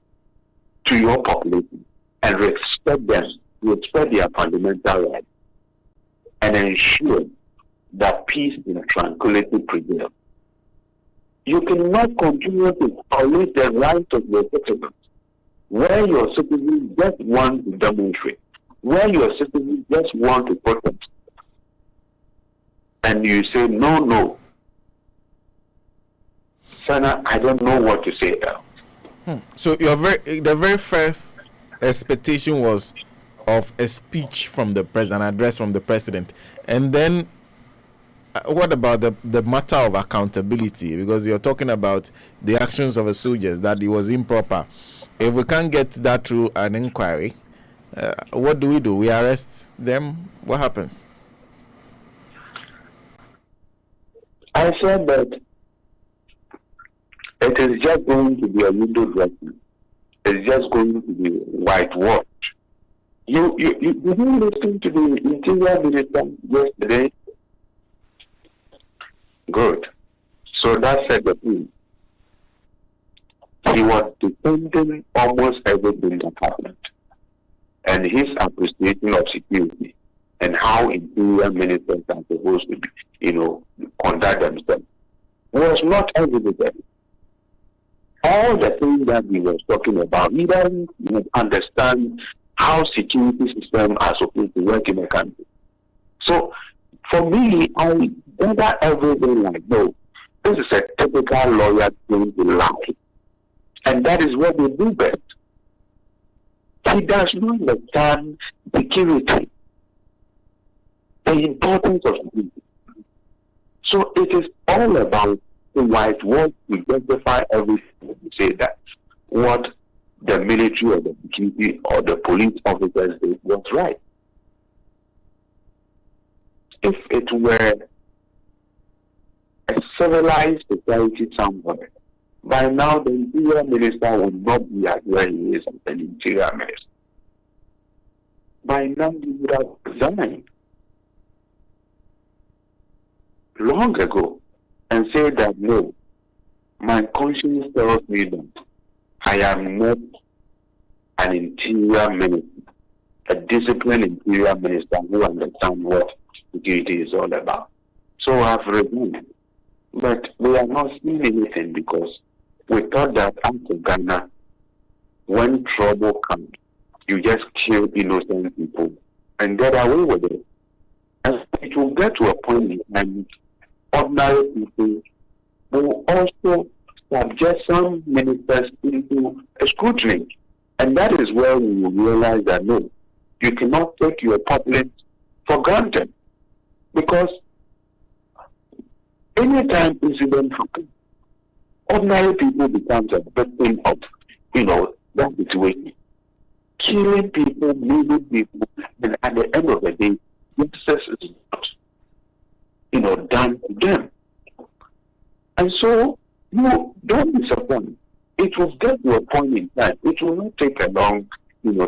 to your population and respect them, respect their fundamental rights, and ensure that peace and tranquility prevail. You cannot continue to violate the rights of your citizens, where your citizens just want to demonstrate, where your citizens just want to protest, and you say, no. Sana, I don't know what to say now. So the very first expectation was of a speech from the president, an address from the president. And then what about the matter of accountability? Because you're talking about the actions of the soldiers, that it was improper. If we can't get that through an inquiry, what do? We arrest them? What happens? I said that it is just going to be a window dressing. It's just going to be whitewash. You didn't listen to the Interior Minister yesterday? Good. So that said the thing. He was defending almost everything that happened, and his appreciation of security and how Interior Ministers are supposed to be, conduct themselves was not evident. All the things that he was talking about, he doesn't understand how security systems are supposed to work in a country. So, for me, I gather everything like, no, this is a typical lawyer thing to lie. And that is what they do best. He does not understand security, the importance of security. So it is all about the whitewash to justify everything, to say that what the military or the security or the police officers did was right. If it were a civilized society somewhere, by now the Interior Minister would not be at where he is as an Interior Minister. By now he would have resigned long ago and say that no, my conscience tells me that I am not an Interior Minister, a disciplined Interior Minister who understands what security is all about. So I have resigned. But we are not seeing anything because we thought that after Ghana, when trouble comes, you just kill innocent people and get away with it. And it will get to a point in time, ordinary people will also subject some ministers into a scrutiny. And that is where we will realize that no, you cannot take your populace for granted. Because anytime incident happens, ordinary people become a victim of, that situation. Killing people, losing people, and at the end of the day, justice is not, done to them. And so, don't be surprised. It will get to a point in time. It will not take a long,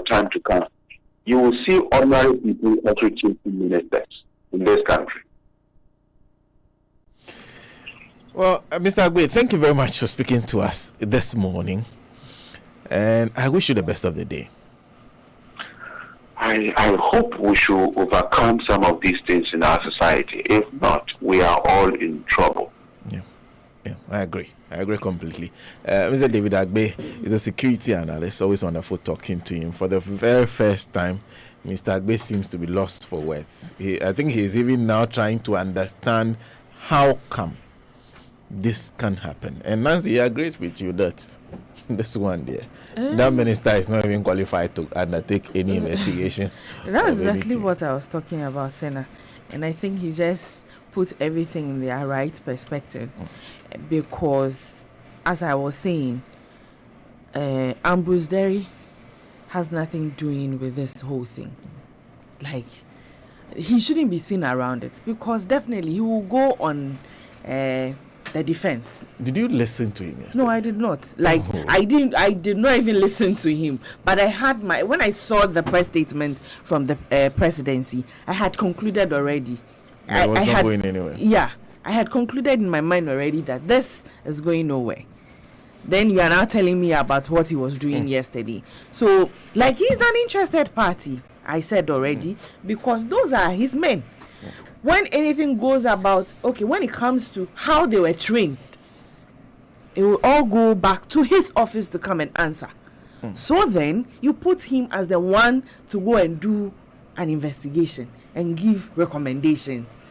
time to come. You will see ordinary people also chasing ministers in this country. Well, Mr. Agbe, thank you very much for speaking to us this morning. And I wish you the best of the day. I hope we should overcome some of these things in our society. If not, we are all in trouble. Yeah, I agree. I agree completely. Mr. David Agbe is a security analyst. Always wonderful talking to him. For the very first time, Mr. Agbe seems to be lost for words. I think he's even now trying to understand how come this can happen. And Nancy, he agrees with you that this one there, that minister is not even qualified to undertake any investigations. That's exactly what I was talking about, Senna. And I think he just puts everything in their right perspectives. Because, as I was saying, Ambrose Derry has nothing doing with this whole thing. Like, he shouldn't be seen around it, because definitely he will go on the defense. Did you listen to him yesterday? No, I did not. I did not even listen to him. But I had when I saw the press statement from the presidency, I had concluded already. I was not going anywhere. Yeah, I had concluded in my mind already that this is going nowhere. Then you are now telling me about what he was doing yesterday. So, he's an interested party, I said already, because those are his men. When anything goes about, when it comes to how they were trained, it will all go back to his office to come and answer. So then, you put him as the one to go and do an investigation and give recommendations.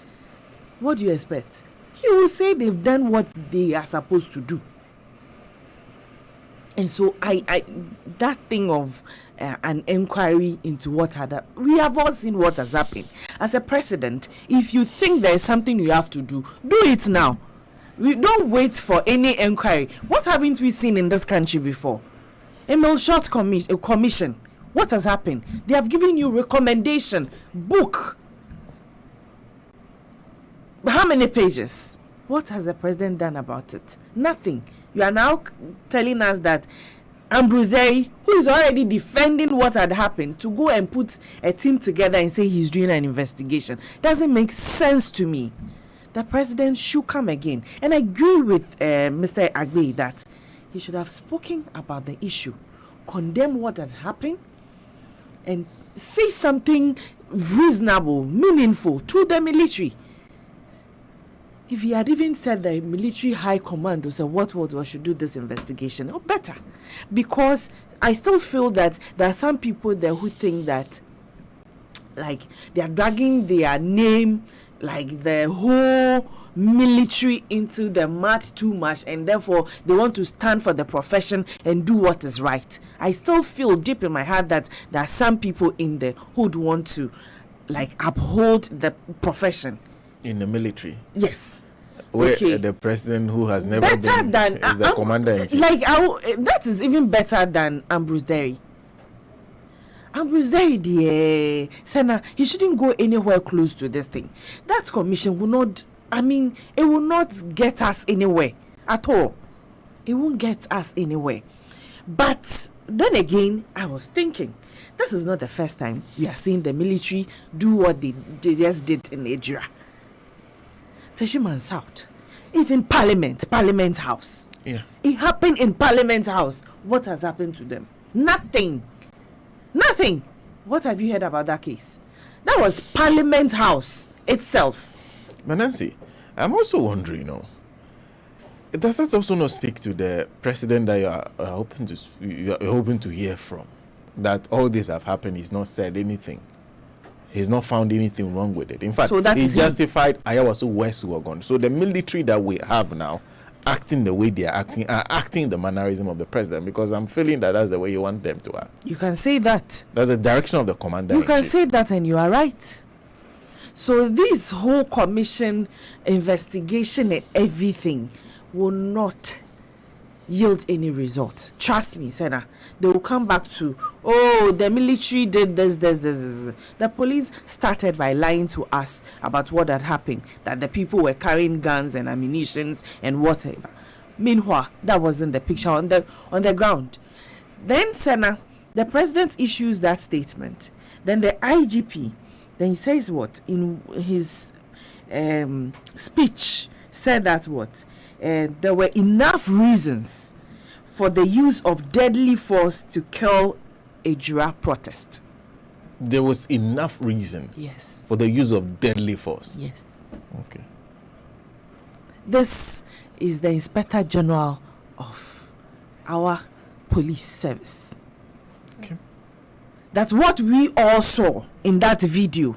What do you expect? He will say they've done what they are supposed to do. And so that thing of an inquiry into what had we have all seen what has happened. As a president, if you think there is something you have to do it now. We don't wait for any inquiry. What haven't we seen in this country before? Emil Short Commission. What has happened? They have given you recommendation book. How many pages? What has the president done about it? Nothing. You are now telling us that Ambrose Derry, who is already defending what had happened, to go and put a team together and say he's doing an investigation. Doesn't make sense to me. The president should come again. And I agree with Mr. Agbe that he should have spoken about the issue, condemn what had happened, and say something reasonable, meaningful to the military. If he had even said the military high command or said what should do this investigation, or better. Because I still feel that there are some people there who think that they are dragging their name, the whole military into the mud too much, and therefore they want to stand for the profession and do what is right. I still feel deep in my heart that there are some people in there who would want to uphold the profession. In the military? Yes. Where the president who has never been is the commander-in-chief. That is even better than Ambrose Derry. Ambrose Derry, the Senna, he shouldn't go anywhere close to this thing. That commission will not, it will not get us anywhere at all. It won't get us anywhere. But then again, I was thinking, this is not the first time we are seeing the military do what they just did in Nigeria. Teshiman South, even Parliament House. Yeah. It happened in Parliament House. What has happened to them? Nothing. What have you heard about that case? That was Parliament House itself. But Nancy, I'm also wondering, does that also not speak to the president that you are hoping to hear from? That all this have happened, he's not said anything. He's not found anything wrong with it. In fact, he justified Ayawaso West Wagon. So the military that we have now acting the way they are acting the mannerism of the president, because I'm feeling that that's the way you want them to act. You can say that. That's the direction of the commander. You can say that, and you are right. So this whole commission investigation and everything will not yield any result. Trust me, Senna. They will come back to, oh, the military did this. The police started by lying to us about what had happened, that the people were carrying guns and ammunitions and whatever. Meanwhile, that wasn't the picture on the ground. Then, Senna, the president issues that statement. Then the IGP, then he says what? In his speech, said that what? There were enough reasons for the use of deadly force to kill a giraffe protest. There was enough reason, yes, for the use of deadly force. Yes. Okay. This is the Inspector General of our police service. Okay. That's what we all saw in that video.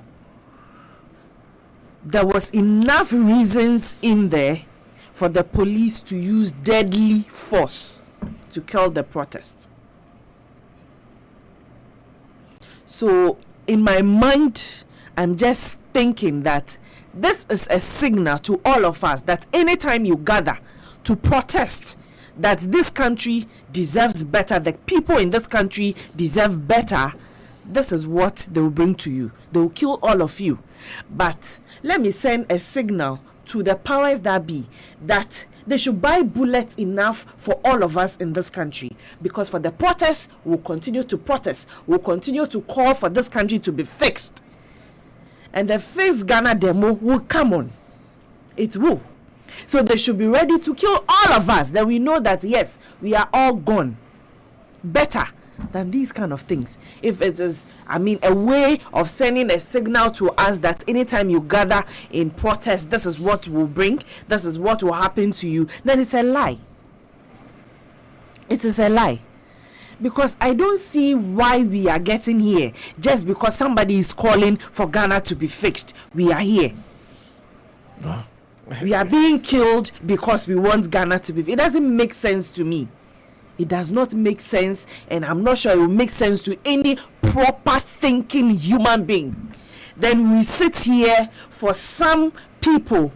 There was enough reasons in there for the police to use deadly force to kill the protests. So in my mind, I'm just thinking that this is a signal to all of us that anytime you gather to protest that this country deserves better, the people in this country deserve better, this is what they will bring to you. They will kill all of you. But let me send a signal to the powers that be that they should buy bullets enough for all of us in this country, because for the protests, we'll continue to protest. We'll continue to call for this country to be fixed. And the Fix Ghana demo will come on. It will. So they should be ready to kill all of us. Then we know that, yes, we are all gone. Better than these kind of things. If it is, a way of sending a signal to us that anytime you gather in protest, this is what will bring, this is what will happen to you, then it's a lie. It is a lie. Because I don't see why we are getting here just because somebody is calling for Ghana to be fixed. We are here. We are being killed because we want Ghana to be fixed. It doesn't make sense to me. It does not make sense, and I'm not sure it will make sense to any proper thinking human being. Then we sit here for some people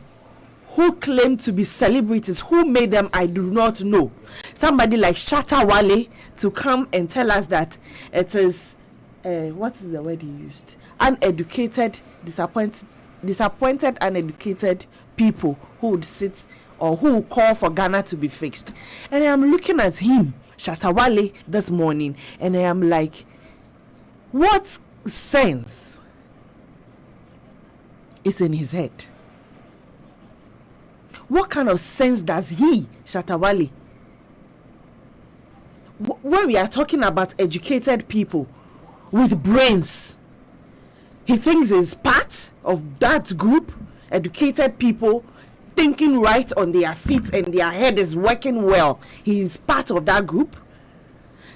who claim to be celebrities. Who made them, I do not know. Somebody like Shatta Wale to come and tell us that it is, what is the word he used? Uneducated, disappointed, uneducated people who would sit or who call for Ghana to be fixed. And I am looking at him, Shatta Wale, this morning, and I am like, what sense is in his head? What kind of sense does he, Shatta Wale, when we are talking about educated people with brains, he thinks he's part of that group, educated people thinking right on their feet and their head is working well. He is part of that group.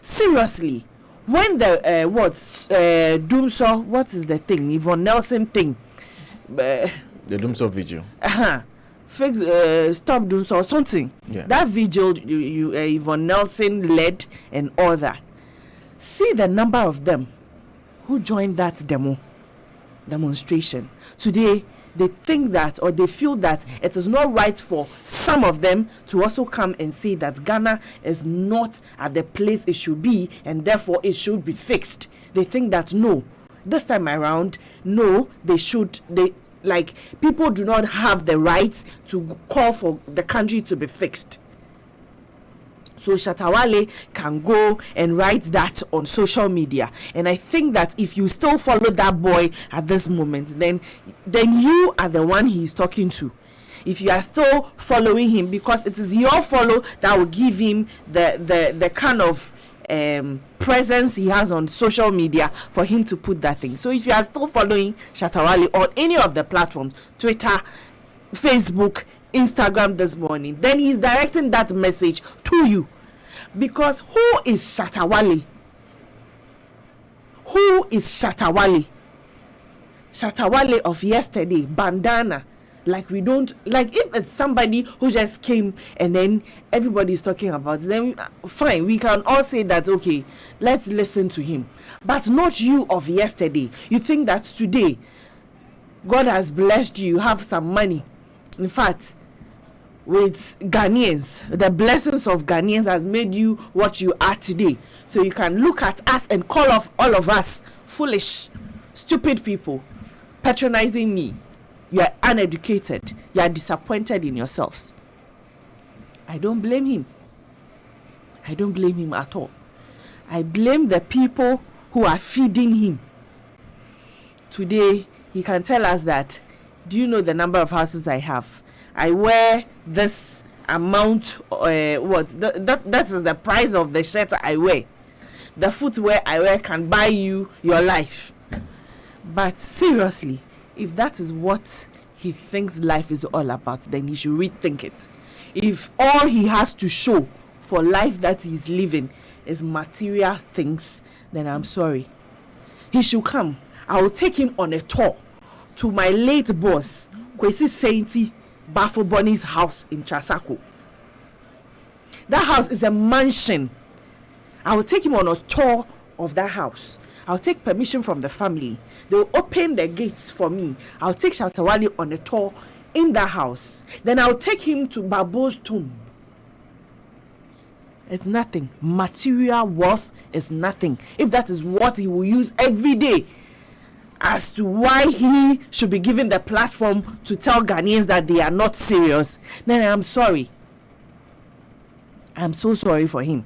Seriously, when the Doomsaw, what is the thing, Yvonne Nelson thing, the Doomsaw vigil, stop Doomsaw something, that vigil Yvonne Nelson led and all that. See the number of them who joined that demonstration today. They think that, or they feel that it is not right for some of them to also come and say that Ghana is not at the place it should be and therefore it should be fixed. They think that no, this time around, no, people do not have the right to call for the country to be fixed. So Shatta Wale can go and write that on social media. And I think that if you still follow that boy at this moment, then you are the one he is talking to. If you are still following him, because it is your follow that will give him the kind of presence he has on social media for him to put that thing. So if you are still following Shatta Wale on any of the platforms, Twitter, Facebook, Instagram this morning, then he's directing that message to you. Because who is Shatta Wale? Who is Shatta Wale? Shatta Wale of yesterday, bandana, Like we don't, like if it's somebody who just came and then everybody's talking about it, then fine, we can all say that, okay, let's listen to him. But not you of yesterday. You think that today God has blessed you, you have some money. In fact, with Ghanaians, the blessings of Ghanaians has made you what you are today. So you can look at us and call off all of us foolish, stupid people, patronizing me. You are uneducated. You are disappointed in yourselves. I don't blame him. I don't blame him at all. I blame the people who are feeding him. Today, he can tell us that, do you know the number of houses I have? I wear this amount, that is the price of the shirt I wear. The footwear I wear can buy you your life. But seriously, if that is what he thinks life is all about, then he should rethink it. If all he has to show for life that he is living is material things, then I'm sorry. He should come. I will take him on a tour to my late boss, Kwesi Sainti Bafo Bonnie's house in Trasacco. That house is a mansion. I will take him on a tour of that house. I'll take permission from the family. They will open the gates for me. I'll take Shatawali on a tour in the house. Then I'll take him to Babo's tomb. It's nothing. Material worth is nothing. If that is what he will use every day as to why he should be given the platform to tell Ghanaians that they are not serious, then I'm sorry. I'm so sorry for him.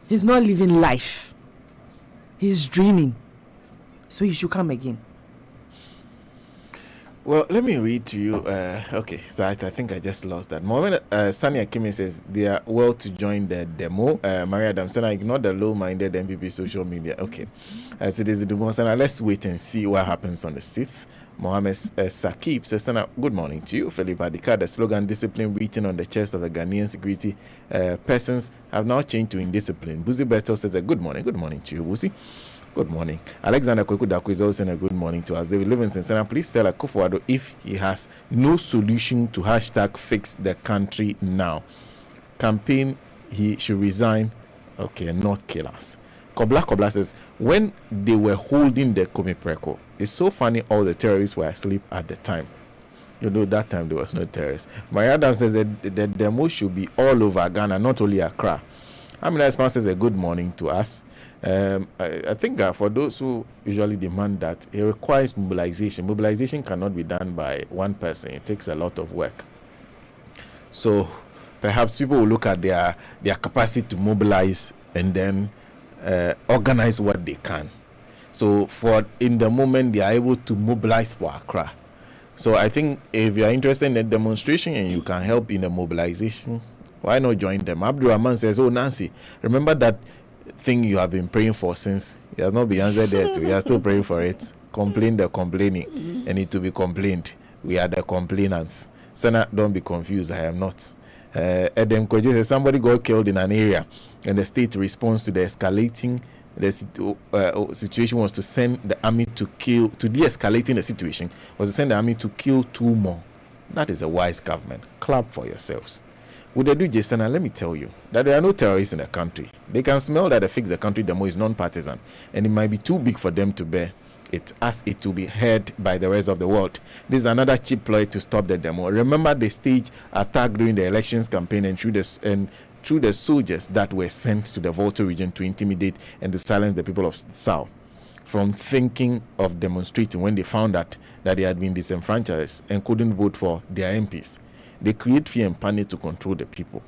He's not living life. He's dreaming. So he should come again. Well, let me read to you. Okay, so I think I just lost that. Mohamed Sani Akimi says they are well to join the demo. Maria Damsona, ignore the low-minded MPP social media. Okay. As it is the Dumosana, let's wait and see what happens on the 6th. Mohamed Sakib says, good morning to you. Philip Adika, the slogan discipline written on the chest of the Ghanaian security persons have now changed to indiscipline. Buzi Beto says, good morning. Good morning to you, Buzi. Good morning. Alexander Kwekudaku is also saying a good morning to us. David Livingston saying, please tell Akufo-Addo if he has no solution to hashtag fix the country now. Campaign, he should resign, okay, and not kill us. Kobla says, when they were holding the Komi Preko, it's so funny all the terrorists were asleep at the time. You know, that time there was no terrorists. Maria Adams says that the demo should be all over Ghana, not only Accra. Amina Espan says a good morning to us. I think for those who usually demand that, it requires mobilization. Mobilization cannot be done by one person. It takes a lot of work. So perhaps people will look at their capacity to mobilize and then organize what they can. So for in the moment they are able to mobilize for Accra. So I think if you are interested in a demonstration and you can help in a mobilization, why not join them? Abdul Rahman says, oh Nancy, remember that thing you have been praying for since it has not been answered there too. You are still praying for it. Complain the complaining and it to be complained. We are the complainants. Sana, don't be confused. I am not. Edem Kojo says somebody got killed in an area and the state response to the escalating situation was to send the army to de-escalating the situation was to send the army to kill 2 more. That is a wise government. Clap for yourselves. Would they do Jason? And let me tell you that there are no terrorists in the country. They can smell that the Fix the Country demo is non-partisan and it might be too big for them to bear it as it to be heard by the rest of the world. This is another cheap ploy to stop the demo. Remember the stage attack during the elections campaign and through the soldiers that were sent to the Volta region to intimidate and to silence the people of South from thinking of demonstrating when they found out that they had been disenfranchised and couldn't vote for their MPs. They create fear and panic to control the people.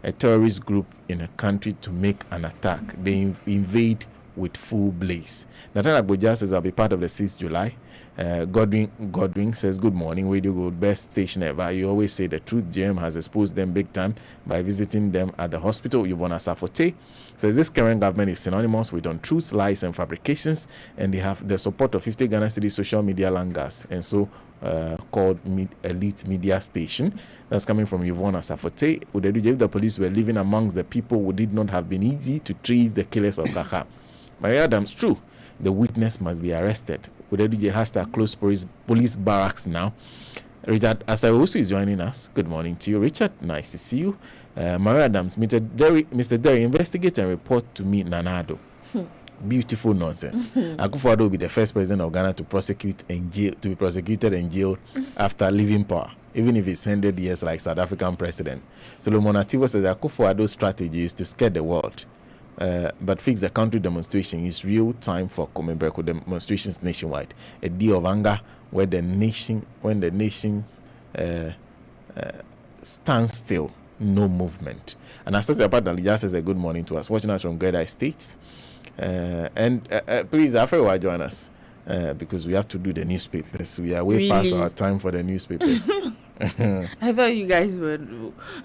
A terrorist group in a country to make an attack. They invade with full blaze. Nathan Agboja says, I'll be part of the 6th July. Godwin says, good morning, Radio Gold, best station ever. You always say the truth. GM has exposed them big time by visiting them at the hospital. Yvonne Asafote says, this current government is synonymous with untruths, lies, and fabrications, and they have the support of 50 Ghana City social media langars, and so called elite media station. That's coming from Yvonne Asafote. If the police were living amongst the people, would it not have been easy to trace the killers of Kaka? Maria Adams, true, the witness must be arrested. DJ hashtag close police barracks now. Richard Asawusu is joining us. Good morning to you, Richard. Nice to see you. Maria Adams, Mr. Derry, investigate and report to me Nanado. Beautiful nonsense. Akufo-Addo will be the first president of Ghana to be prosecuted and jailed after leaving power, even if it's 100 years like South African president. Solomon Ativo says Akufo-Addo's strategy is to scare the world, but fix the country demonstration is real time for Komembreko demonstrations nationwide. A day of anger when the nations stand still, no movement. And Asante Apadalija says a good morning to us, watching us from Greater Estates. Please, Afewa, join us because we have to do the newspapers. We are way past our time for the newspapers. I thought you guys would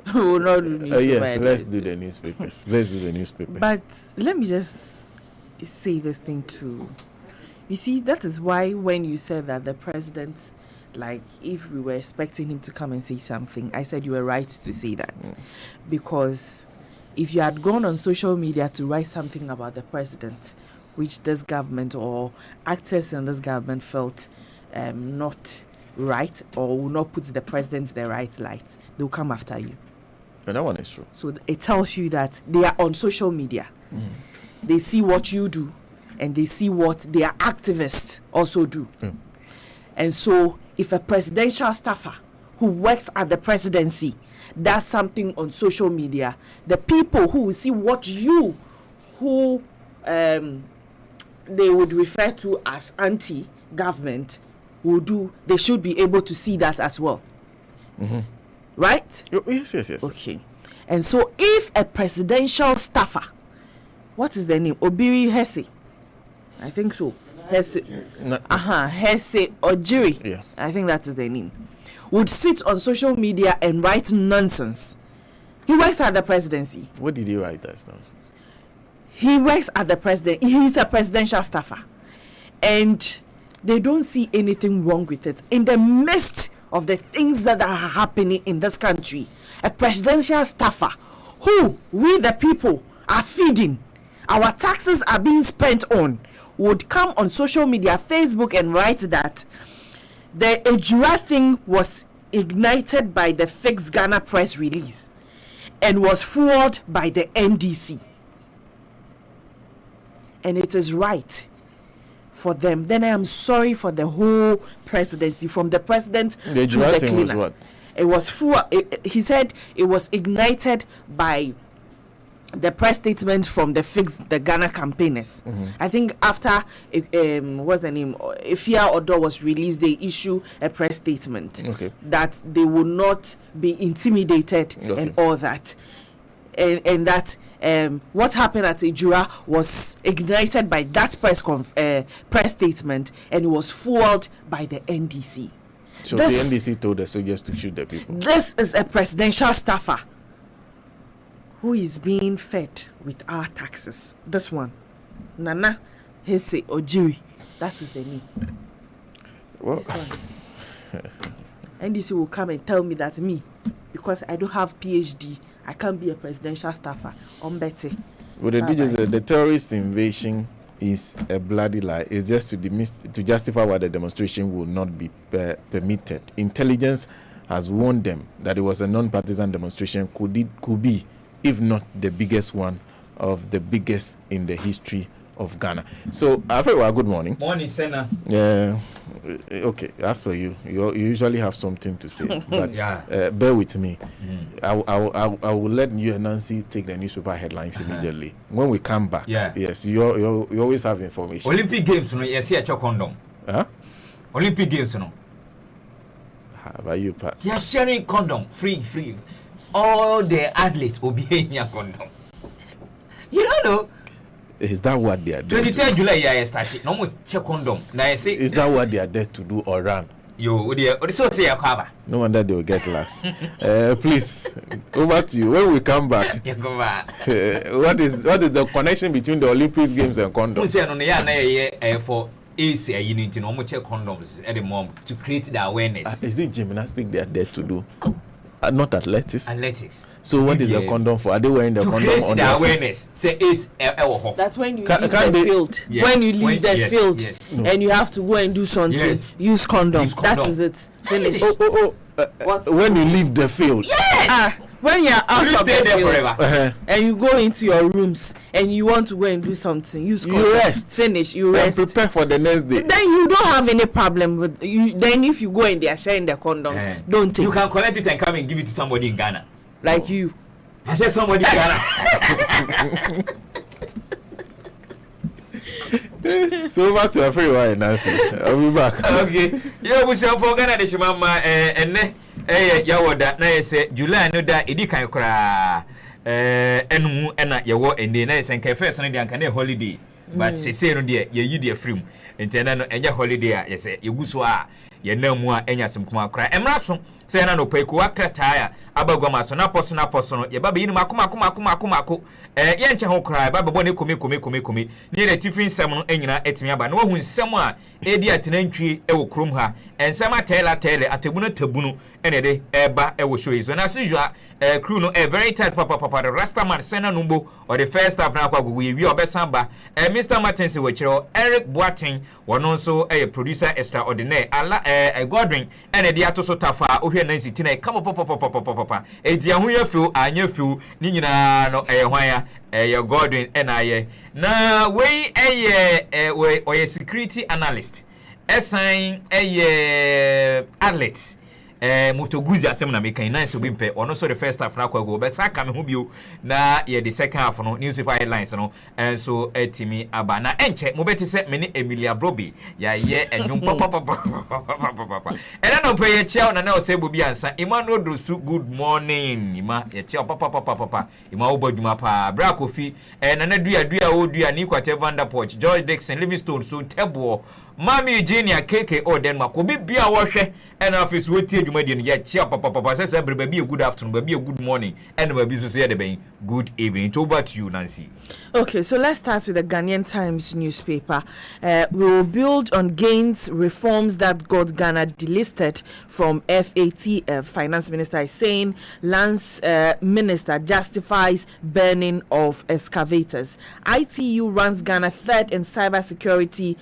not do newspapers. Yes, let's do the newspapers. Let's do the newspapers. But let me just say this thing too. You see, that is why when you said that the president, like, if we were expecting him to come and say something, I said you were right to say that. Because if you had gone on social media to write something about the president, which this government or actors in this government felt not right or will not put the president in the right light, they'll come after you. And that one is true. So it tells you that they are on social media. They see what you do and they see what their activists also do. And so if a presidential staffer who works at the presidency does something on social media, the people who will see what who they would refer to as anti-government will do, they should be able to see that as well. Right? Yes. Okay. And so if a presidential staffer, what is the name? Obiri Hesse. I think so. Hesse Ojiri. Yeah. I think that is the name. Would sit on social media and write nonsense. He works at the presidency. What did he write that nonsense? He works at the president. He's a presidential staffer. And they don't see anything wrong with it. In the midst of the things that are happening in this country, a presidential staffer who we the people are feeding, our taxes are being spent on, would come on social media, Facebook, and write that the Ejura thing was ignited by the Fix Ghana press release and was fueled by the NDC. And it is right for them. Then I am sorry for the whole presidency, from the president to the cleaner. Was what? It was he said it was ignited by the press statement from the Fix the Ghana campaigners. I think after what's the name, Ifia Odo was released, they issue a press statement that they will not be intimidated and all that, and that what happened at Ejura was ignited by that press statement, and it was fueled by the NDC. So the NDC told the soldiers to shoot the people. This is a presidential staffer who is being fed with our taxes. This one, Nana Hesse Ojiri, that is the name. Well, this one's NDC will come and tell me that me, because I don't have PhD, I can't be a presidential staffer. Betty. Well, the terrorist invasion is a bloody lie. It's just to justify why the demonstration will not be permitted. Intelligence has warned them that it was a non-partisan demonstration, could be, if not the biggest one of the biggest in the history of Ghana. So, Afewa, good morning. Morning, Senna. Okay, that's for you. You usually have something to say, but bear with me. I will let you and Nancy take the newspaper headlines immediately. When we come back, yes, you always have information. Olympic Games, no, yes, yeah, condom. Huh? Olympic Games, no. How about you, Pat? You're sharing condom, free. All the athletes will be in your condom. You don't know. Is that what they are doing? 23rd July, yeah, started. No more check condom. Now I say, is that what they are there to do or run? So say a cover. No wonder they will get last. Please, over to you. When we come back, what is the connection between the Olympics Games and condoms? For AC, you need to know check condoms at the moment to create the awareness. Is it gymnastics they are there to do? not athletics. Athletics. So what is the condom for? Are they wearing the to condom on the their awareness? feet? Say is That's when you leave the field. Yes. When you leave the yes, field yes. and you have to go and do something, use condom. That is it. Finish. When you leave the field. Yes. When you are out of the field forever. And you go into your rooms and you want to go and do something, use condom. You rest. Finish. You rest. And prepare for the next day. Then you don't have any problem with you. Then if you go and they are sharing the condoms, don't take. You can collect it and come and give it to somebody in Ghana. Like you. I said somebody in Ghana. So back to a free wine, Nancy. I'll be back. Okay. Yeah, we shall for Ghana. The Shimama and yawoda na yese July no da edi kan kra enu ena yewo ende na yese nka first no de anka na holiday but say no de ye yi de film ntena no enye holiday a yese yeguso a ye namu a enya sem kuma kra emra so say na no peku akrata ya abagwama so na poso no ye baba yinu makoma ye nche ho kra baba bo ne komi ni na tifin sem no enyina etimi aba na wahu nsem a edi atenantwi e wo krom ha ensem atela atebuno tabunu ene de eba e wo show is na sijua crew no very tight papa the Rastaman Sena Numbo or the first half na kwa gugu wi obesan ba Mr. Martins we chiro Eric Boating wono nso producer extraordinaire ala Godwin ene de ato so tafa ohwe Nancy tina come papa edi ahu ya fiu anya fiu ni nyina no hwan ya Godwin ena na we we oye security analyst esan athlete Mutoguzi asem na mekan Nancy Wimpe ono so the first half na kwa go but aka me ho bio na ye the second half no newspaper headlines no and so etimi aba na enche mo beti se me ni Emilia Brobi ya ye enwum papa ena no pe ye chia na o se bobi ansa Emmanuel Dosu good morning ima ye chia papa ima obadwuma pa bra kofi na na dua odua ni kwate Vanderpoch George Dixon Livingstone so tebo Mami Eugenia KK or Denmark obi bia wo hwe and office we tie dwuma die no ya chia papa say baby a good afternoon baby a good morning and baby so say the ben good evening. It's over to you, Nancy. Okay, so let's start with the Ghanaian Times newspaper. We will build on gains reforms that got Ghana delisted from FATF. Finance Minister is saying Lands Minister justifies burning of excavators. ITU runs Ghana third in cybersecurity.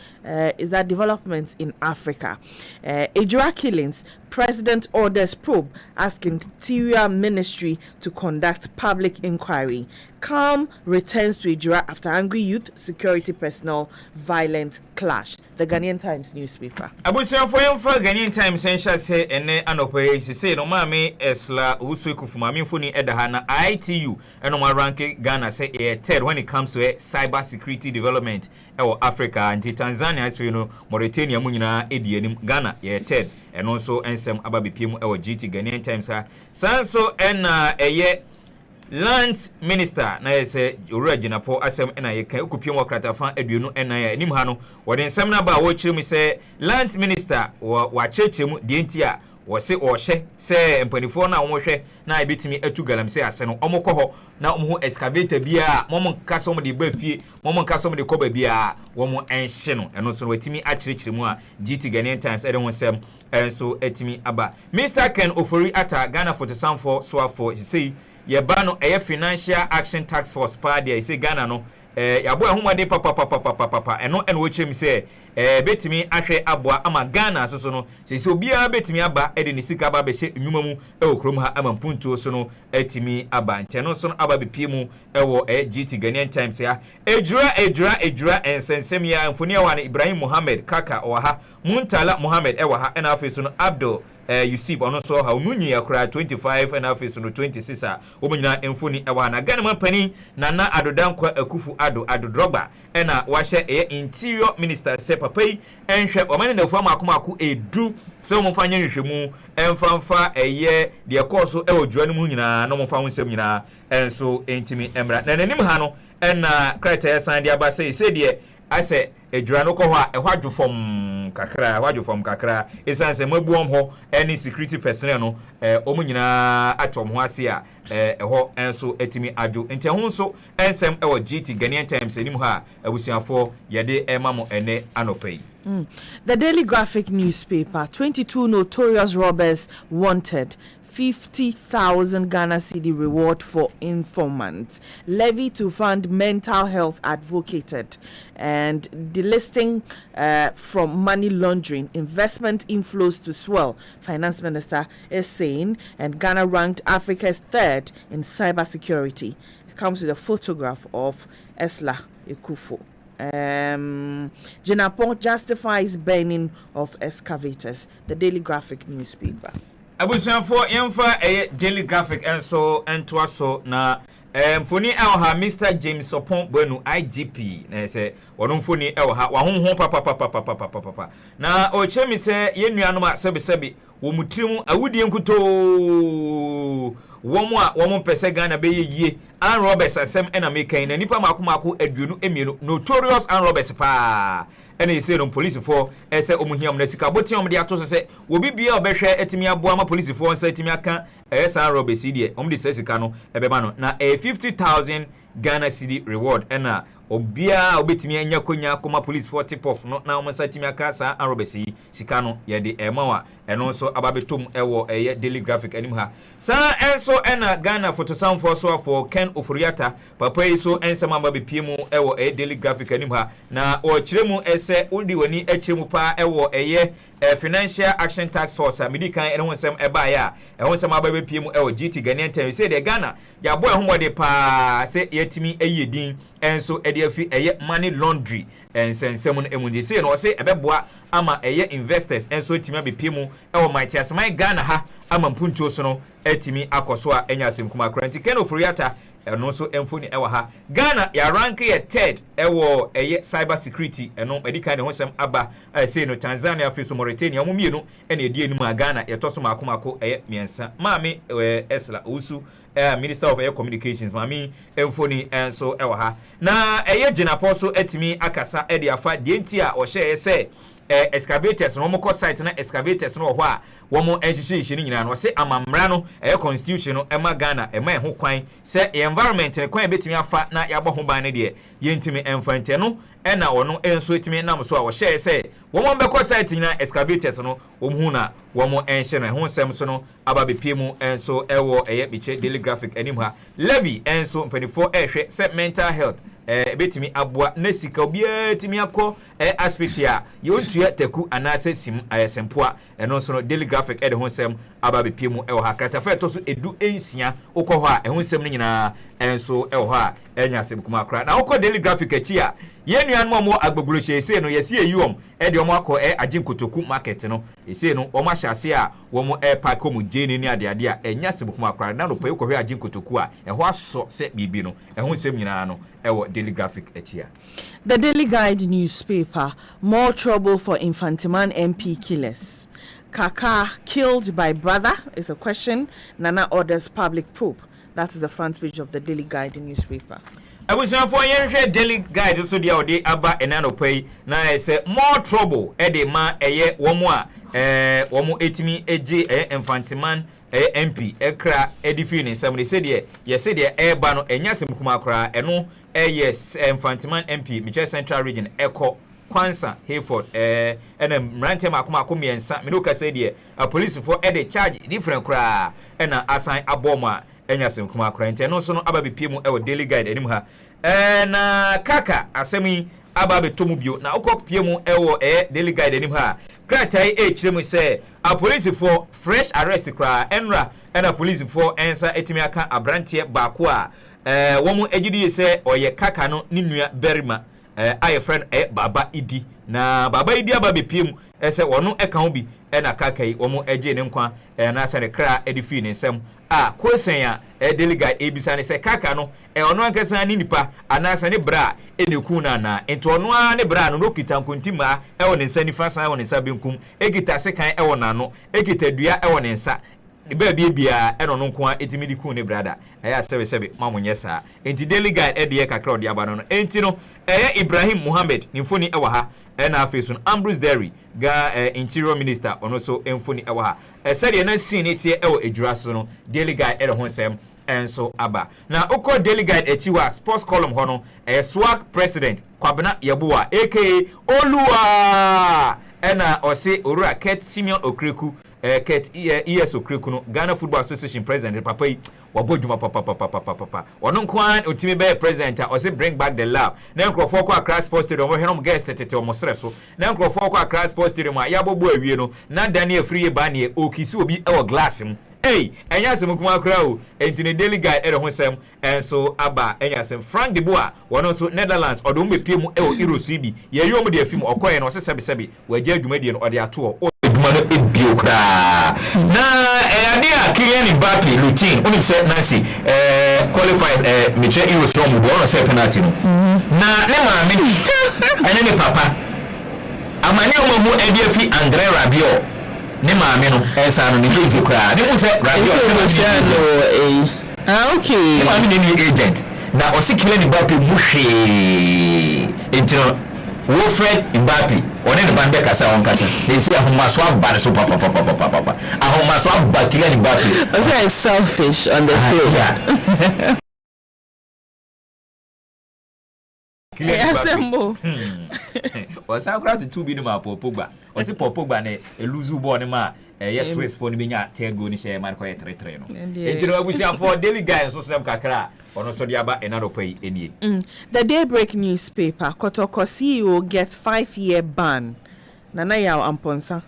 Is that development in Africa? Ejura killings. President orders probe, asking Interior Ministry to conduct public inquiry. Calm returns to Ejura after angry youth, security personnel, violent clash. The Ghanaian Times newspaper. Abusia for Ghanaian Times sensa say ene anope say no mame esla usu kufumami funi edahana ITU eno ma rank Ghana say third when it comes to cyber security development in Africa and Tanzania as you know Mauritania mu nyina edienim Ghana third and also ensem ababipiem GT Ghanaian Times ha sanso ena Land Minister na yese owura ginapo asem na yeka okupiem wakratafa aduonu na ya enim ha no wode nsem na ba wo kyerem se Land Minister wa chechemu de ntia wo se ohye se empanifo na wo hwe na ebetimi atu galamse ase no omokọ ho na omho excavator bia momon kasa omde ba fie momon kasa omde koba bia wo mo enhye no eno so watimi akyerkyeremu a GT Ghanaian Times ede ho nsem enso etimi aba Mr. Ken Ofori ata Ghana for so say Yebano financial action task force party say Ghana no yabo ehumade papa eno wo chem say betimi ahwe aboa ama Ghana so no say obia betimi aba ede ne sika aba be hye nwuma mu okrom ha ama mpuntuo so no etimi aba nteno so no aba bepie mu ewo GT Ghanaian Times ya ejura ensensem ya mfoni wa Ibrahim Mohammed kaka oha Muntala Mohammed ewa ha ena afi so no Abdul Yusuf ono so ha onunyi yakura 25 and afis no 26 a omanyina emfoni ewa na Ghana mapani Nana Adodankwa Akufu Ado Drogba ena wahye Interior Minister se papai enhwe omane na fu amakomaku edu se omfa nya nhwehwemu emfanfa de course dwanu mu nyina no omfa wonsem nyina enso entimi emra na nanim ha no ena kriteria san de aba se de ase ejura no ko ho a ehwadwofom kakra esanse mabuom ho any security personnel no omu nyina atom ho ase a eho enso etimi adwo enti ho nso ensem ewo GT Ghanaian Times enim ha abusiafo yede emamo ene anopai. The Daily Graphic newspaper, 22 notorious robbers wanted. 50,000 Ghana cedi reward for informants. Levy to fund mental health advocated. And delisting from money laundering. Investment inflows to swell, Finance Minister is saying. And Ghana ranked Africa's third in cybersecurity. It comes with a photograph of Esla Ekufo. Jinapong justifies burning of excavators. The Daily Graphic newspaper. Abusuafo yemfa Daily Graphic and so na mfoni elha Mr James Opon Benu IGP na say wono mfoni elha wa honhon papa na o chemi se yenuanom a sebi wo mutirim awudie nkuto womo pese Ghana be yie an Roberts asem na mekan na nipa makomako aduonu emienu notorious an Roberts pa ena yese no police for ese omuhiam na sika botiam de ato se wo bibia obehwe etimi aboa ma police for nsa etimi aka san Roberts die omde sika no ebeba no na 50,000 Ghana cedi reward ena obia obetimi anya konya koma police for tip off no na omsa etimi aka san Roberts sika no ye de emawa eno so ababetom ewo Daily Graphic anim ha sa enso ena Ghana photosound for so for Ken Ofuriata papa iso ensema babepiemu ewo Daily Graphic anim ha na o kiremu ese udi wani echemu pa ewo Financial Action Task Force American ene wonsem eba ya wonsem ababepiemu ewo GT Ghanaian Time say de Ghana ya boy homode pa se yetimi eyedin enso ediafi money laundry ensensem no emunde say no say ebeboa ama investors enso timi abepiemu ewo mighty asman Ghana ha ama mpuntuo so no etimi akoso a enya asem kuma kranti Ken Ofuriata eno so emfoni ewo ha Ghana ya rank ye third ewo cyber security eno medical ne hosem aba say no Tanzania fiso Mauritania mo mienu ene edi enimu a Ghana ye toso makomako miensa maami Esla Usu Minister of Air Communications mami emfoni enso ewo ha na Jinapo so etimi akasa edi afa de ntia o hye say excavators no mo site na excavators no ho a wo mo ehihye nyina no se amamra no constitution no ema Ghana ema ho kwan se environment ne kwan betimi afa na yabo ho ban ne de yentimi emfante no ena wono enso etimi nam so a wo hye se wo mo be site nyina excavators no wo hu na wo mo enhye no ho sem so no aba bepiemu enso ewo biche Daily Graphic anim ha levy enso 24 se mental health betimi abua nesika obia timi akọ aspect ya yontua taku anase sim sempoa eno so no Daily Graphic de ho sem aba bepiemu ewo ha kratafa to so edu ensia ukọ ho a ho sem no nyina enso ewo ha enya sem kuma akra na ukọ Daily Graphic achi a yenuan mo agbagbulo hye no yesi eyom de omo akọ aginkotoku market no ese no omo ahyase a wo mo park mu jeni ni ade a enya sem kuma akra na no pay ko hwe aginkotoku a ho aso se bibi no ho sem nyina no ewo Daily Graphic echia. The Daily Guide newspaper, more trouble for Infantiman MP killers. Kaka killed by brother is a question. Nana orders public probe. That is the front page of the Daily Guide newspaper. I was for a Daily Guide so the ode aba enano pay na say more trouble ede ma womo womo etimi eje Infantiman MP ekra edifini somebody said ye said eba no enya sem kuma akra eno yes Infantiman MP Miche Central Region Eko Kwansa Hayford enem rante makoma miensa me no ka say a police for ede charge different kra ena assign aboma enya sem kuma akra ente no so no aba bepiemu e Daily Guide enim ha na kaka asemi aba betomu bio na okopiemu e Daily Guide enim ha kratai chiremu say a police for fresh arrest kra enra and a police for ensa etimi aka abrantie baako a womu ejidi say oye kaka no ninua berima aye friend baba idi na baba idi aba bepiem ese wono eka ho bi na kaka yi womu eje ne nkwa na sare kra edifi ne nsem a kosen ya Daily Guide ebisa ne se kaka no ono ankasa ni nipa anasa ne bra eneku na ento ono a ne bra no kita nkontima wo ne nsa nifa san wo ne nsa benkum egita sekan wo na no egita dua wo ne nsa ba bia eno no nko a etimi di ku ne brada eya sebe mamunye sa enti Daily Guide ede kakra odi aba no enti no Ibrahim Mohammed ni mfoni ewa ha na afesun Ambrose Derry ga interior minister ono so mfoni ewa ha sede na sin etie ewo ejura so no Daily Guide ede ho nsem enso aba na uko Daily Guide echiwa sports column hono swag president Kwabena Yabuwa aka Oluwa ena ose Orura Ket Simeon Okreku Ket ESO Krikuno Ghana Football Association president papa wabodjuma papa onon kwan otimi be president o say bring back the love na nkrofo kwa Accra Sports Stadium wo hwenom guest tete o mosre so na nkrofo kwa Accra Sports Stadium ya bobo awie no na Daniel Free ba ne okisi obi e wo glass mu enya sem kuma akra o entine daily guide e ho sem enso aba enya sem Frank de Boer wono so Netherlands odom be pie mu e o Eurosu bi ye yom de afim okoye no sesebe waje adwumadie no ode ato adwuma no ebio kra na ade a Kylian Mbappe routine oni say Nancy qualifies meche Eurosu mo bo no say penalty no na ne maame ene ne papa amane o mo ade afi Andre Rabiot ne maame no esa no ne bezi kra ne mu se Rabiot okay ne maame ne agent na o se Kylian Mbappe muhwe entino Wilfred Mbappe one ne bande kasa on kasa they say ahomaso abane so papa ahomaso abba Kylian Mbappe I say it's selfish on the field. Asembo was out to 2 bi no ma Pogba o se Pogba ne eluzu ball ne ma yes Swiss for ni benya tego ni share man ko 3-3 no entino abusia for daily guys so sem kakra ono so dia ba enado pay enie. The Daybreak newspaper Kotoko CEO gets 5-year ban. Nana Yaw Amponsa,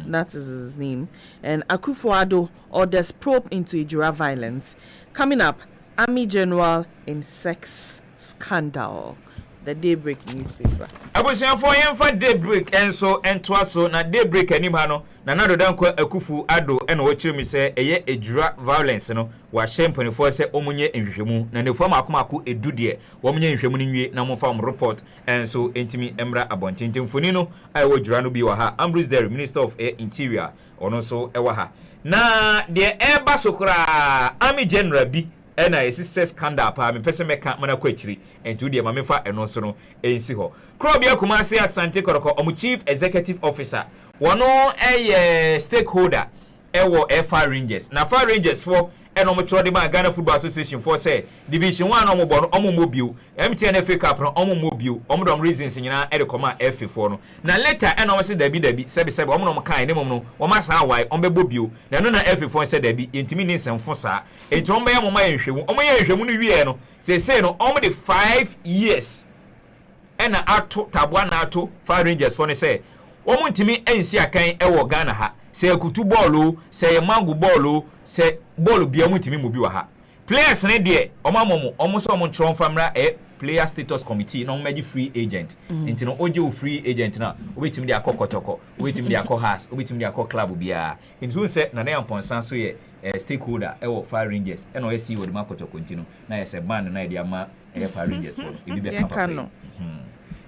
that is his name. And Akufo-Addo orders probe into Ijura violence. Coming up, Army General in sex scandal. The Daybreak newspaper. Abusia for him for Daybreak enso entwaso na Daybreak anim ha no na nado danko Akufo-Addo eno wo chire mi se eye Ijura violence no wa shemponi for se omunye nhwehwemu na ne fam akomako edu de wo munye nhwehwemu ni nwie na mo fam report enso entimi emra abontintim foni no ai wo Ijura no bi wa ha. Ambrose Derry, Minister of Interior, ono so ewa ha na de eba sokra Army General bi ena esi sex scandal pa me pese meka mana kwa chiri entu de ma mefa eno so no ensi ho Krobia Kumasi Asante Koroko omu Chief Executive Officer wono stakeholder ewo FR Rangers na FR Rangers for eno mo chode ma Ghana Football Association for say Division 1 omo bo no omo mobile MTN FA Cup no omo mobile omo dom reasons nyina e de koma FA for no na later eno mo se dabi sebe omo no kan ne mom no o ma san wai omo be mobile na no na FA for say dabi entimi ni nsemfo sa enti omo ye moma ye hwemu omo ye hwemu no wie no say no omo de 5 years ena ato tabwa na ato FAR Rangers for ne say omo ntimi ensi akan e wo Ghana ha say akutu ball say mango ball say ball bia mu ntimi mu bi wa ha players ne de omo so omo tron famra player status committee no meji free agent enti no oje free agent na obetimi de akokotoko obetimi de akohas obetimi de akoclub bia enti so say na na amponsan so ye stakeholder e wo FAR Rangers e no ye see wo de makotoko enti no na ye se ban na de ama FAR Rangers for ebi be kapa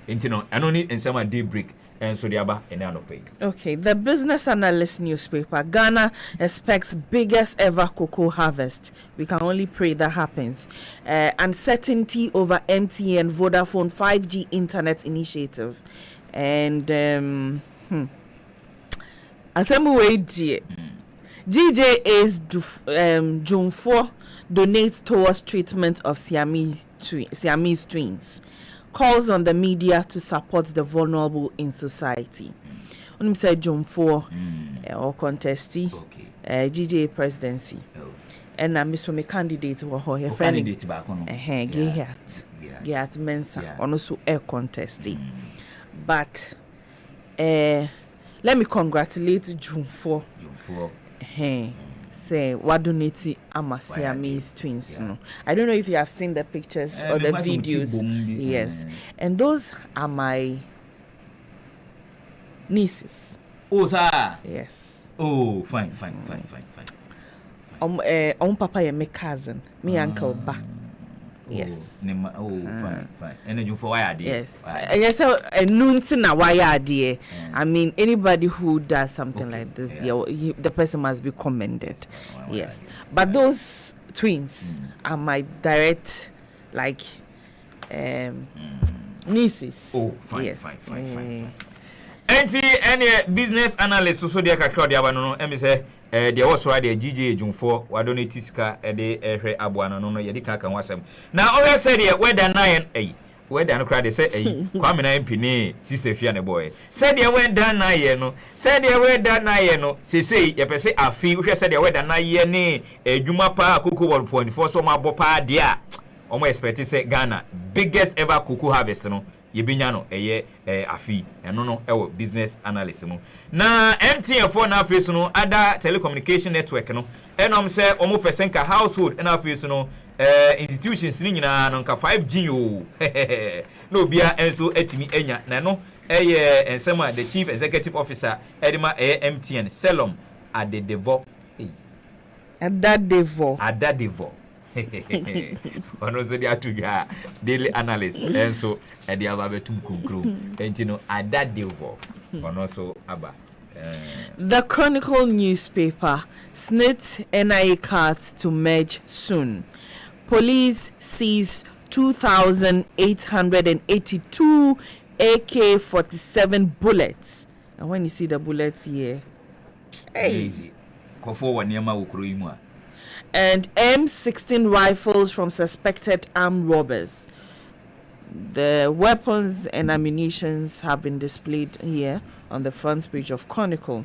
enti no eno ni ensema Daybreak and so the aba pay. Okay, the Business Analyst newspaper Ghana expects biggest ever cocoa harvest. We can only pray that happens. Uncertainty over MTN Vodafone 5G internet initiative. And GJA's June 4 donates towards treatment of Siamese twins. Calls on the media to support the vulnerable in society. When we say June 4 or contestee, GJA presidency, and Mr. Me candidate were her friend, Gayat Mensa, also a contestee. But let me congratulate June 4. Say what donate Siamese twins. No, I don't know if you have seen the pictures or the videos. Yes, and those are my nieces. Oh, sir. Yes. Oh, fine. Papa and my cousin, me uncle Ba. Yes. Fine. And you for why yes. And yes, why I mean, anybody who does something like this, the person must be commended. Yes. But those twins are my direct, like, nieces. Oh, fine. Yes. Fine. Any business analyst so dia kakra dia ba no emi say there was why the GJ June 4 wa donate sika de ehwe aboa no ye di kan wasem na always say there whether 9 where the crowd they say kwame na MP ne sister fia ne boy said the way dan na ye no said the way dan na ye no say ye pese afi wo said the way dan na ye ne adwuma pa Cocoa 1.4 so ma bo pa dia omo expect say Ghana biggest ever cocoa harvest no ye binya no eye afi eno no ewo business analyst no na MTN for na face no other telecommunication network no enom say omo person ka household na face no institutions ni nyina no nka 5G o no bia enso etimi enya na no ensema the chief executive officer edima MTN Selom Adedevo Adadevo ono so dia tuga daily analyst enso edi ababetum kunkru entino Adadevo ono so aba. The Chronicle newspaper, SSNIT NIA cards to merge soon. Police seize 2,882 AK-47 bullets. And when you see the bullets here, hey. And M16 rifles from suspected armed robbers. The weapons and ammunitions have been displayed here on the front page of Chronicle.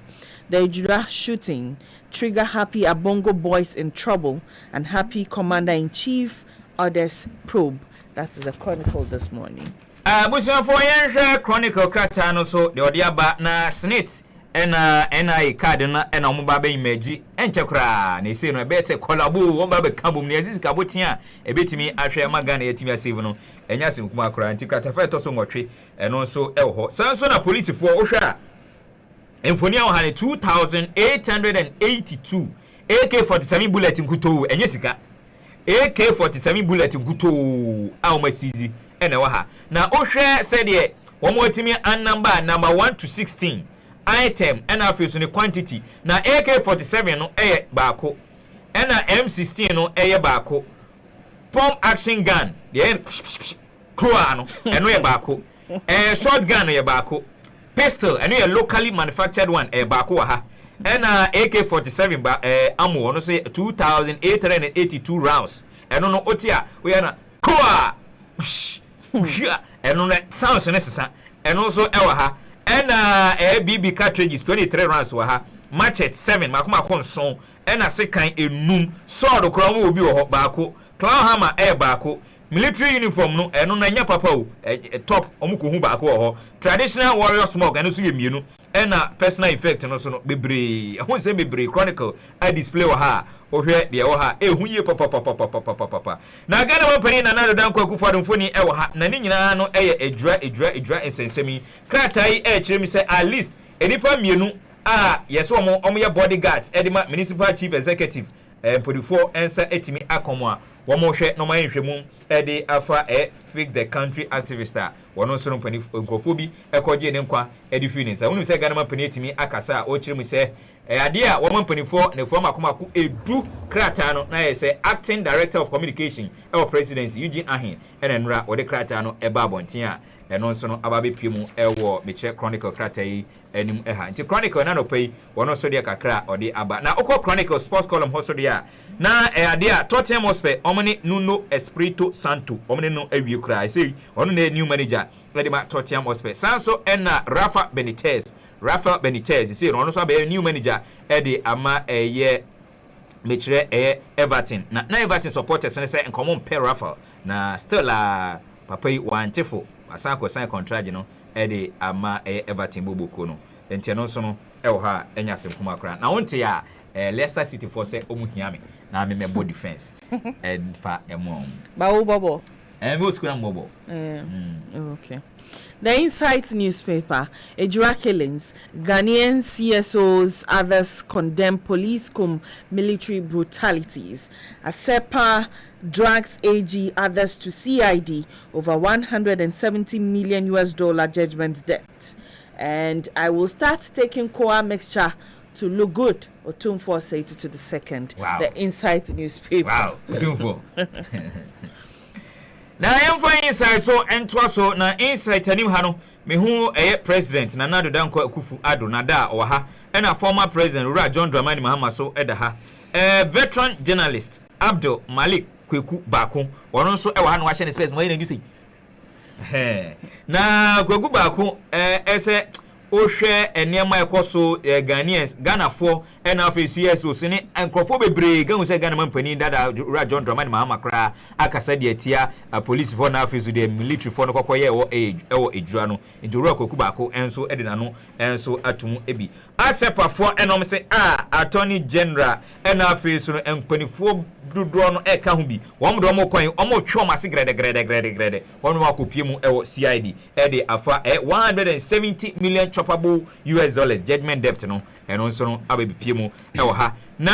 The Ejura shooting trigger happy Abongo boys in trouble and happy commander-in-chief orders probe. That's the Chronicle this morning. Busan for yen Chronicle kata so the odiaba na SSNIT NIA card na omo ba be imeji enchekra na ese no be te collabo won ba be kabum na azizi kabotia ebetimi ahwe magana yetimi asave no enya sim kuma akora anti krata fa to so nwotwe eno so eho sanso na police for ohwa enfoni a ohane 2882 AK-47 bullet nkuto enye sika AK-47 bullet nkuto a o masizi ene wa ha na ohwe said ye wo mo timi an number 1 to 16 item and afis in quantity na AK-47 no eye baako na M16 no eye baako pump action gun the croa no eno ye baako shotgun no ye baako pistol eno ye locally manufactured one baako wa ha na AK-47 ba ammo no say 2882 rounds eno no otia we na croa eno no sounds necessary eno so ewa ha BB cartridges 23 rounds wa ha machete 7 makoma konson sekan enum sword kro mo obi wo baako claw hammer baako military uniform no eno na nya papa o top omuko hu baako wo traditional warrior smoke eno so ye mienu personal effect no so no bebre ho se bebre Chronicle display wa ha ohwe de wo ha ehu ye papa na Ghana company na nado dan kwaku fadum foni wo ha na ni nyina no edra esensemi kratai kiremi se at least enipa mienu yeso omo ye bodyguards edima municipal chief executive podifo ensa etimi akomo a womo hwe no man hwemu ede afa fix the country activist wono so mpani nkofobi ekoje ne nkwa edifinisa wonu se Ghana company etimi akasa o kiremi se ade a woman panifo ne former akomaku edu krata no na ye say acting director of communication presidency Eugene Ahin enenra wo de krata no eba abonten a eno nso no ababe piemu ewo meche Chronicle krata yi anim eha nti Chronicle na no pay wono so de kakra ode aba na okọ Chronicle sports column hoso de a na ade a Tottenham Hotspur omne Nuno Espirito Santo omne no awie kra say ono na new manager le de ma Tottenham Hotspur sanso ena Rafael Benitez say no so be new manager ede ama mechre Everton na Everton supporters say encommon pay Rafael na still papa yi wantefo asanko sign contract no ede ama Everton boboko no enti no so no ewo ha enya semkuma kra na wonte ya Leicester City for say omuhiame na me mebo defense and fa emo ba wo bobo me oskura mbobo okay. The Insight newspaper, Ejura killings, Ghanaian CSOs, others condemn police military brutalities. ASEPA drags AG, others to CID over $170 million judgment debt. And I will start taking Koa mixture to look good. Otumfo say to the second. Wow. The Insight newspaper. Wow, Otumfo. Na I am for Insight so entwa so na Insight anim ha no me hu president na Nado Dankwa Akufo Addo na da o ha and a former president Ura John Dramani Mahama so eda ha veteran journalist Abdul Malik Kweku Bako wono so e wa ha no wa hye ne space mo yen ndu sei Na kwagu baako ese ohwe enema ekoso Ghanaians Ghana for na CSO sene enkrofo bebre gan se Ghana mampani dada John Dramani Mahama kra akasa de atia police for na afesu de military for no kokoye ewo ejura no njuru kwagu baako enso edina no enso atum ebi asepa for enom se attorney general na afesu no empanifo dodo no eka ho bi wo mdo mo kwan o mo twa ma se grede wo no akopie mu ewo CID de afa 170 million choppable US dollars judgment debt no eno nso no abebipie mu ewo ha na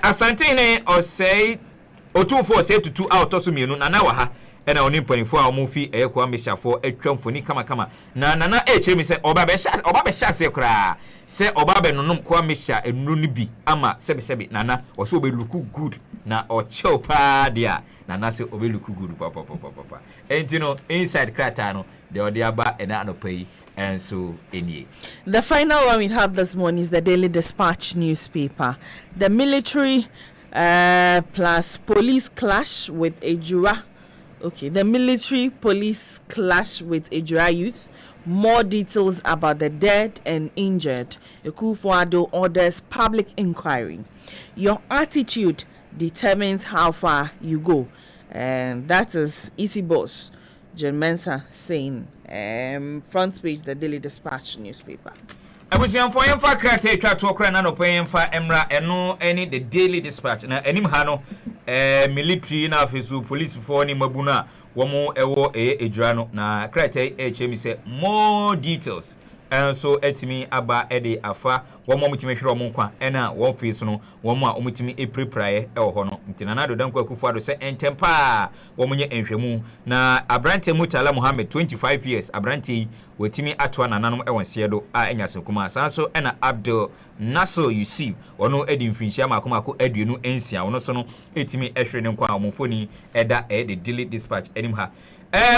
asante ne o say otufo say tutu out so mienu na wa ha ena oni mpanifo a mo fi ekwa meshafo atwa mfoni kama na echemi se oba be sha se kra se oba be nonom kwa mesha enuru ni bi ama sebi nana o so be look good na o chill pa dia nana se obe look good papa enti no inside krata no de odi aba ena anopai and so any. The final one we have this morning is the Daily Dispatch newspaper. The military plus police clash with Ejura. Okay, the military police clash with Ejura youth. More details about the dead and injured. Akufo-Addo orders public inquiry. Your attitude determines how far you go. And that is Easy Boss John Mensah saying, front page the Daily Dispatch newspaper. Abusian for yem fa krate twa to kra na no pen fa emra eno any the Daily Dispatch na enim ha no military na afesu police for ni mabuna womo ewo ejura no na krate chemi say more details and so etimi aba ede afa womo mutimi hwere omo kwa ena wo face no womo a omutimi eprepraye ewo ho no ntina na do danko Akufo-Addo say entempa womo nye enhwemu na Abrante Mutala Muhammad 25 years Abrante wetimi atwa nananom ewonse do a enyase kuma sanso ena Abdul Nasser Yusuf ono edi mfinhia makomako aduenu ensia wono so no etimi ehwere ne kwa omofoni eda the Daily Dispatch enim ha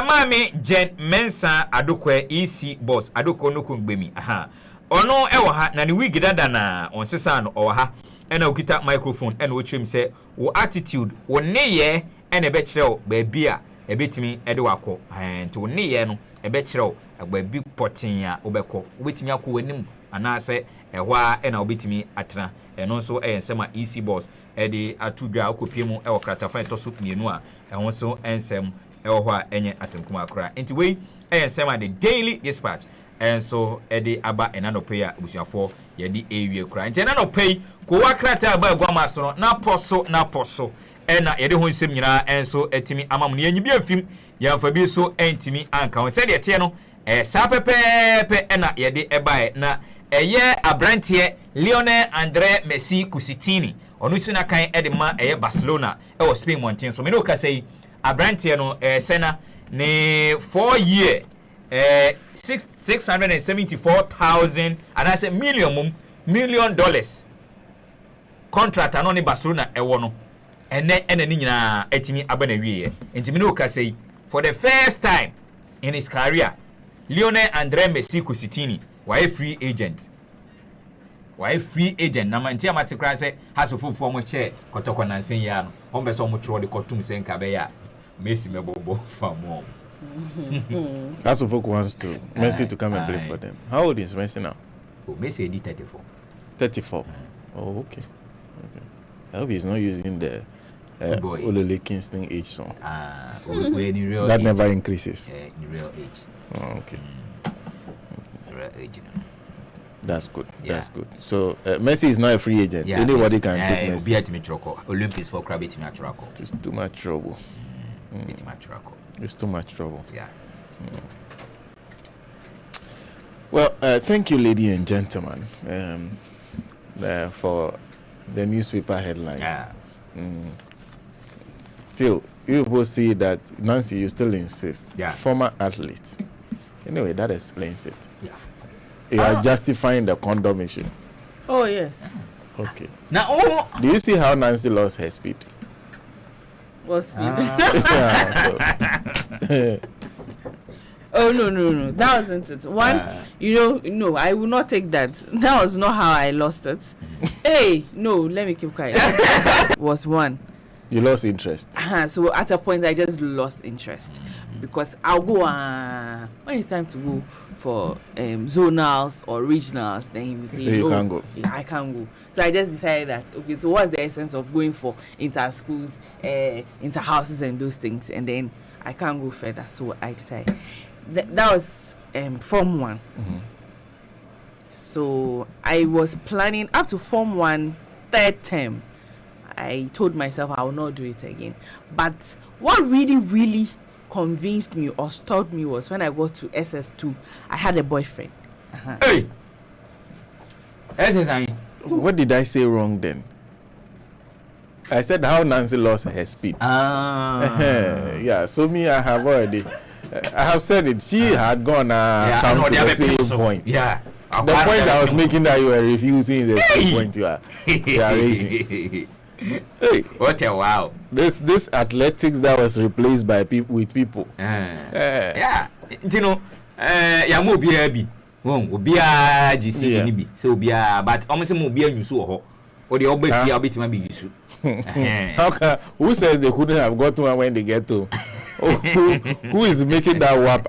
Mami Jen Mensa Adokwe EC boss Adoko no kungbemi aha ono ewo ha na ni wig dada na onsesa no owo ha ena okita microphone ena ochim se wo attitude wo neye ena ebe kireo ba bia ebetimi ede wako nti wo neye no ebe kireo agba bi potin a obekọ obetimi akọ wanim anase ehwa ena obetimi atena eno so eyensema EC boss ede atudwa akopie mu ewo kratafa etoso mienu a ehwo so ensem ewa enye asemkuma akra enti we eyensema the Daily Dispatch and so ede aba enanope a obusuafo ye di ewie kra enti enanope ko wakrata aba agwama so na poso ena ye de ho nsem nyina enso etimi amam ne enyi bi afim ya fa bi so entimi anka won se de tie no sa pepepe ena ye de ebae na eye Abrante Lionel Andre Messi Kusitini onu sina kan ede ma eye Barcelona e Spain montin so me no ka sei Abrante no sena ne 4 year 674,000 and I say $1 million contract ano ne Barcelona ewo no ene ni nyina etimi abana wiye entimi no ka sei for the first time in his career Lionel Andre Messi Kusitini why free agent na manti amatikra say hasofofo mo che kotoko nansen ya no o be so mo tro de kotum sen ka be ya Messi mebobo famo. Hasofok wants to Messi to come and play for them. How old is Messi now? Oh, Messi is 34. 34. Oh, okay. I hope he's not using the Olele Kingston age song. That never increases. In real age. Oh, okay. Real age. That's good. Yeah. That's good. So Messi is not a free agent. Yeah, anybody can take Messi. Olympics for Krabby Team Atrako. It's too much trouble. It's too much trouble. Yeah. Well, thank you, ladies and gentlemen, for the newspaper headlines. Yeah. Still, you will see that Nancy, you still insist. Yeah. Former athletes. Anyway, that explains it. Yeah. You are justifying the condom issue. Oh yes. Okay. Now, do you see how Nancy lost her speed? What speed? Oh no, that wasn't it. One, no, I will not take that. That was not how I lost it. Hey, no, let me keep quiet. Was one. You lost interest. So at a point, I just lost interest because I'll go when it's time to go for zonals or regionals. Then you say, so you can't go. Yeah, I can't go. So I just decided that okay. So what's the essence of going for inter schools, inter houses, and those things? And then I can't go further. So I decided that was Form 1. So I was planning up to Form 1 third term. I told myself I will not do it again. But what really convinced me or stopped me was when I got to SS2, I had a boyfriend. Hey! SS2. What did I say wrong then? I said how Nancy lost her speed. Yeah, so me, I have already, I have said it. She had gone come to the same point. Yeah. The point I was making that you were refusing is the same point you are raising. Hey, what a wow! This athletics that was replaced by people. Yeah, you know, mo bi. Obia GC ni bi. So obia, but almost mo obia yusu ho. Or the obia obitima bi yusu. How can, who says they couldn't have got to one when they get to? Who is making that WAP?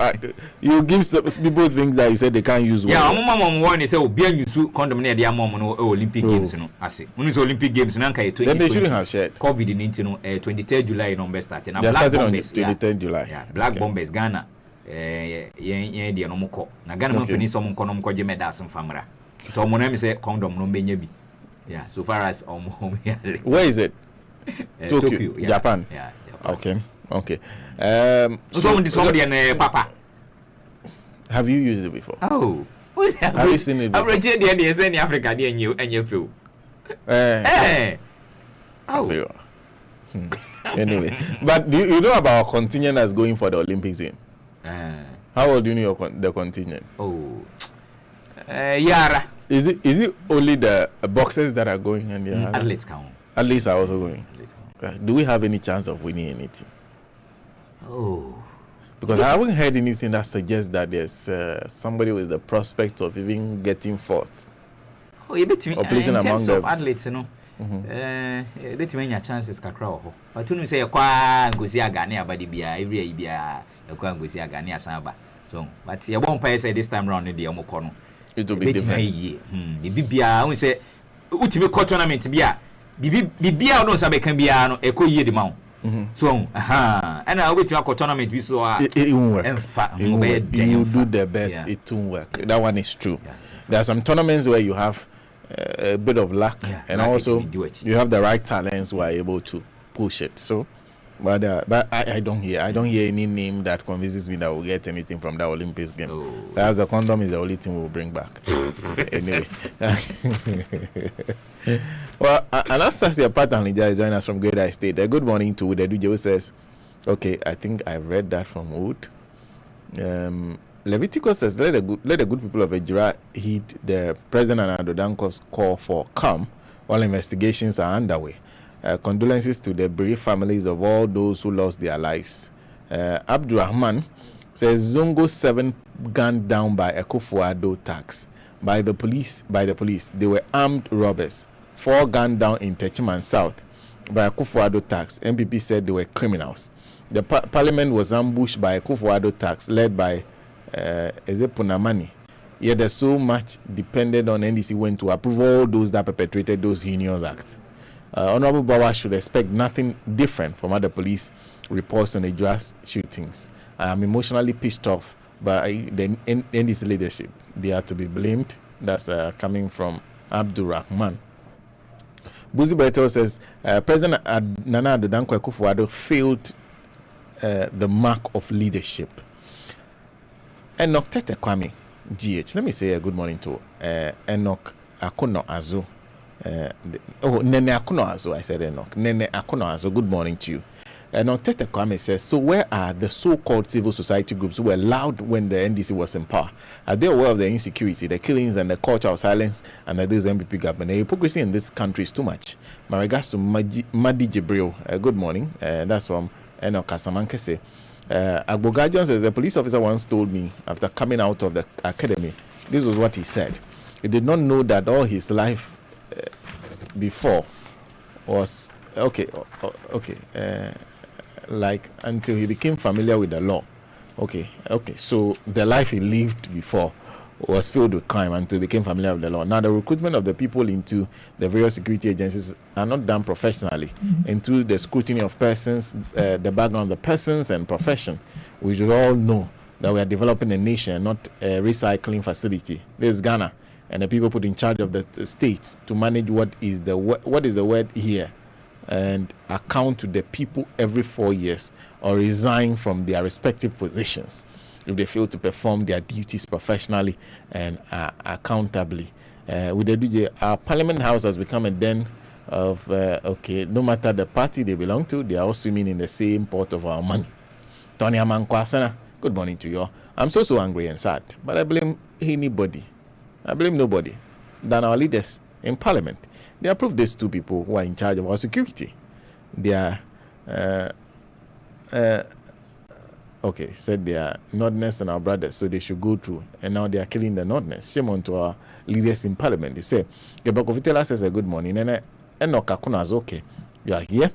You give people things that you said they can't use. Yeah, mom one say obia yusu condom near their mom no Olympic Games no. Ase. When Olympic Games na nka 2020. Then they shouldn't have shared. COVID-19 no 23rd July number starting. They started on 23rd July. Yeah, Black Bombers Ghana. Yen dia no moko. Na Ghana man fini so mko no mko je medals mfamra. To mo na me say condom no benya bi. Yeah, so far as where is it? Tokyo, yeah. Japan. Yeah, Japan. Okay. Somebody and Papa. Have you used it before? Oh. Have you seen it before? I'm Richard the in Africa and you feel. Oh. Anyway, but do you know about our contingent that's going for the Olympics in? How old do you know the contingent? Oh. Yara. Is it only the boxers that are going and the athletes count? Athletes are also going. Do we have any chance of winning anything? Oh. Because I haven't heard anything that suggests that there's somebody with the prospect of even getting fourth. Oh, you bet me. Or placing in among terms them. Of athletes, you know. Bet me your chances kakra. But you say kwa ngosi agane abadi bia every bia kwa ngosi agane asaba. So, but you won't pay say this time round the omoko no. It will be different. Bibi bia we say ultimate tournament bia bibia no sabe kan bia no e ko yie de ma. So and I wait to a tournament we so it won't work. You do the best, it won't work. That one is true. Yeah. There are some tournaments where you have a bit of luck and also you have the right talents who are able to push it. So but I don't hear any name that convinces me that we'll get anything from the Olympics game. Perhaps the condom is the only thing we'll bring back. Anyway. Well, Anastasia Patanlija is joining us from Greater State. Good morning to Wood. Edu says, okay, I think I've read that from Wood. Leviticus says, let the good people of Ejira heed the President Nana Addo Dankwa's call for calm while investigations are underway. Condolences to the bereaved families of all those who lost their lives. Abdurrahman says Zongo 7 gunned down by Akufo-Addo tax by the police. They were armed robbers. 4 gunned down in Techiman South by Akufo-Addo tax. MPP said they were criminals. The parliament was ambushed by Akufo-Addo tax led by Punamani. Yet there's so much depended on NDC when to approve all those that perpetrated those heinous acts. Honorable Bawa should expect nothing different from other police reports on the Ejura shootings. I am emotionally pissed off by the NDC leadership. They are to be blamed. That's coming from Abdurrahman. Buzi Beto says President Nana Addo Dankwa Akufo-Addo failed the mark of leadership. Enoch Tete Kwame GH. Let me say a good morning to Enoch Akuno Azu. Nene Akuno Azu. I said Enoch. Nene Akuno Azu. Good morning to you. Enoch Tete Kwame says, so where are the so-called civil society groups who were loud when the NDC was in power? Are they aware of the insecurity, the killings, and the culture of silence under this MPP government? The hypocrisy in this country is too much. My regards to Madi Jibril. Good morning. That's from Enoch Kasamankese. Agboga says, the police officer once told me after coming out of the academy, this was what he said. He did not know that all his life before was okay, like until he became familiar with the law. Okay. So the life he lived before was filled with crime until he became familiar with the law. Now the recruitment of the people into the various security agencies are not done professionally. And through the scrutiny of persons, the background of the persons and profession, we should all know that we are developing a nation, not a recycling facility. This is Ghana, and the people put in charge of the states to manage what is the word here, and account to the people every 4 years or resign from their respective positions if they fail to perform their duties professionally and accountably. With the DJ, our Parliament House has become a den of, no matter the party they belong to, they are all swimming in the same pot of our money. Tony Amankwasana, good morning to you all. I'm so angry and sad, but I blame anybody. I blame nobody than our leaders in Parliament. They approved these two people who are in charge of our security. They are, said they are Nordness and our brothers, so they should go through. And now they are killing the Nordness. Shame on to our leaders in Parliament. They say, Gebakofitela says a good morning. And Okakuna is okay. You are here.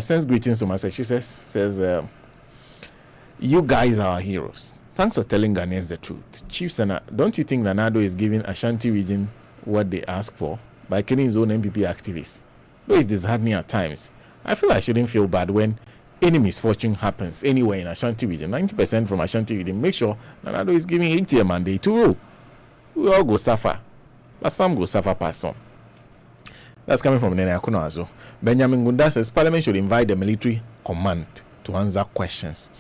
Sends greetings to Massachusetts. Says, you guys are our heroes. Thanks for telling Ghanaians the truth. Chief Senator, don't you think Ranado is giving Ashanti region what they ask for by killing his own MPP activists? Though it's disheartening at times, I feel I shouldn't feel bad when any misfortune happens anywhere in Ashanti region. 90% from Ashanti region. Make sure Ranado is giving 80 a mandate to rule. We all go suffer, but some go suffer past some. That's coming from Nene Akuno Azo. Benjamin Gunda says Parliament should invite the military command to answer questions.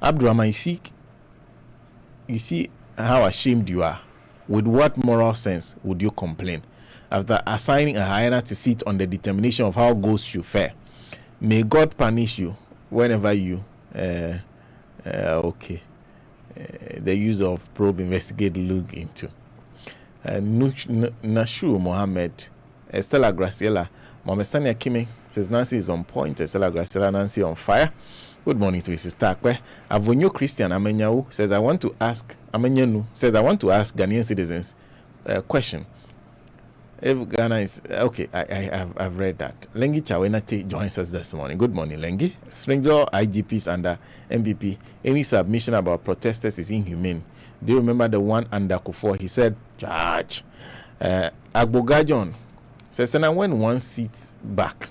Abdurrahman, you see how ashamed you are. With what moral sense would you complain after assigning a hyena to sit on the determination of how goats should fare? May God punish you whenever you the use of probe investigate look into. Nashu Mohammed, Estella Graciela, Momestania Kimi says Nancy is on point. Estella Graciela, Nancy on fire. Good morning to his sister. Avonyo Christian Amenyau says I want to ask Ghanaian citizens a question. If Ghana is okay, I've read that. Lengi Chawenate joins us this morning. Good morning, Lengi. Stranger IGPs under MPP. Any submission about protesters is inhumane. Do you remember the one under Kufuor? He said, Judge. Agboga John says, and when one sits back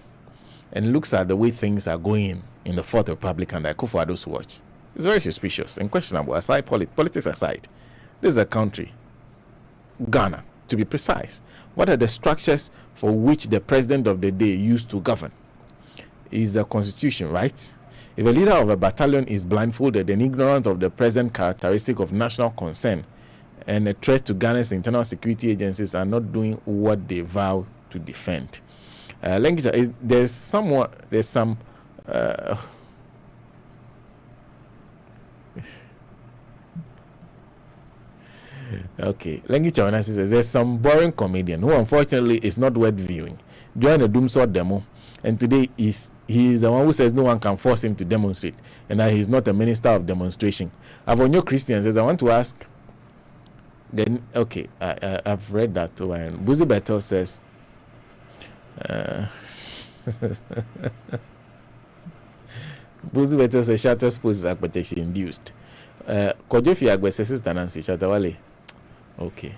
and looks at the way things are going in the Fourth Republic under Akufo-Addo's watch, it's very suspicious and questionable. Aside politics aside, this is a country, Ghana, to be precise. What are the structures for which the president of the day used to govern? Is the constitution, right? If a leader of a battalion is blindfolded and ignorant of the present characteristic of national concern and a threat to Ghana's internal security agencies are not doing what they vow to defend. There's some okay, Lengi Chawana says there's some boring comedian who unfortunately is not worth viewing. During the Doomsword demo, and today he is the one who says no one can force him to demonstrate, and that he's not a minister of demonstration. Avonyo Christian says I want to ask. Then okay, I've read that too. And Buzi Beto says. Buzi Beto says Shatter Sports is expectation induced. Kojofi Agbe says Sister Nancy Shatawale. Okay.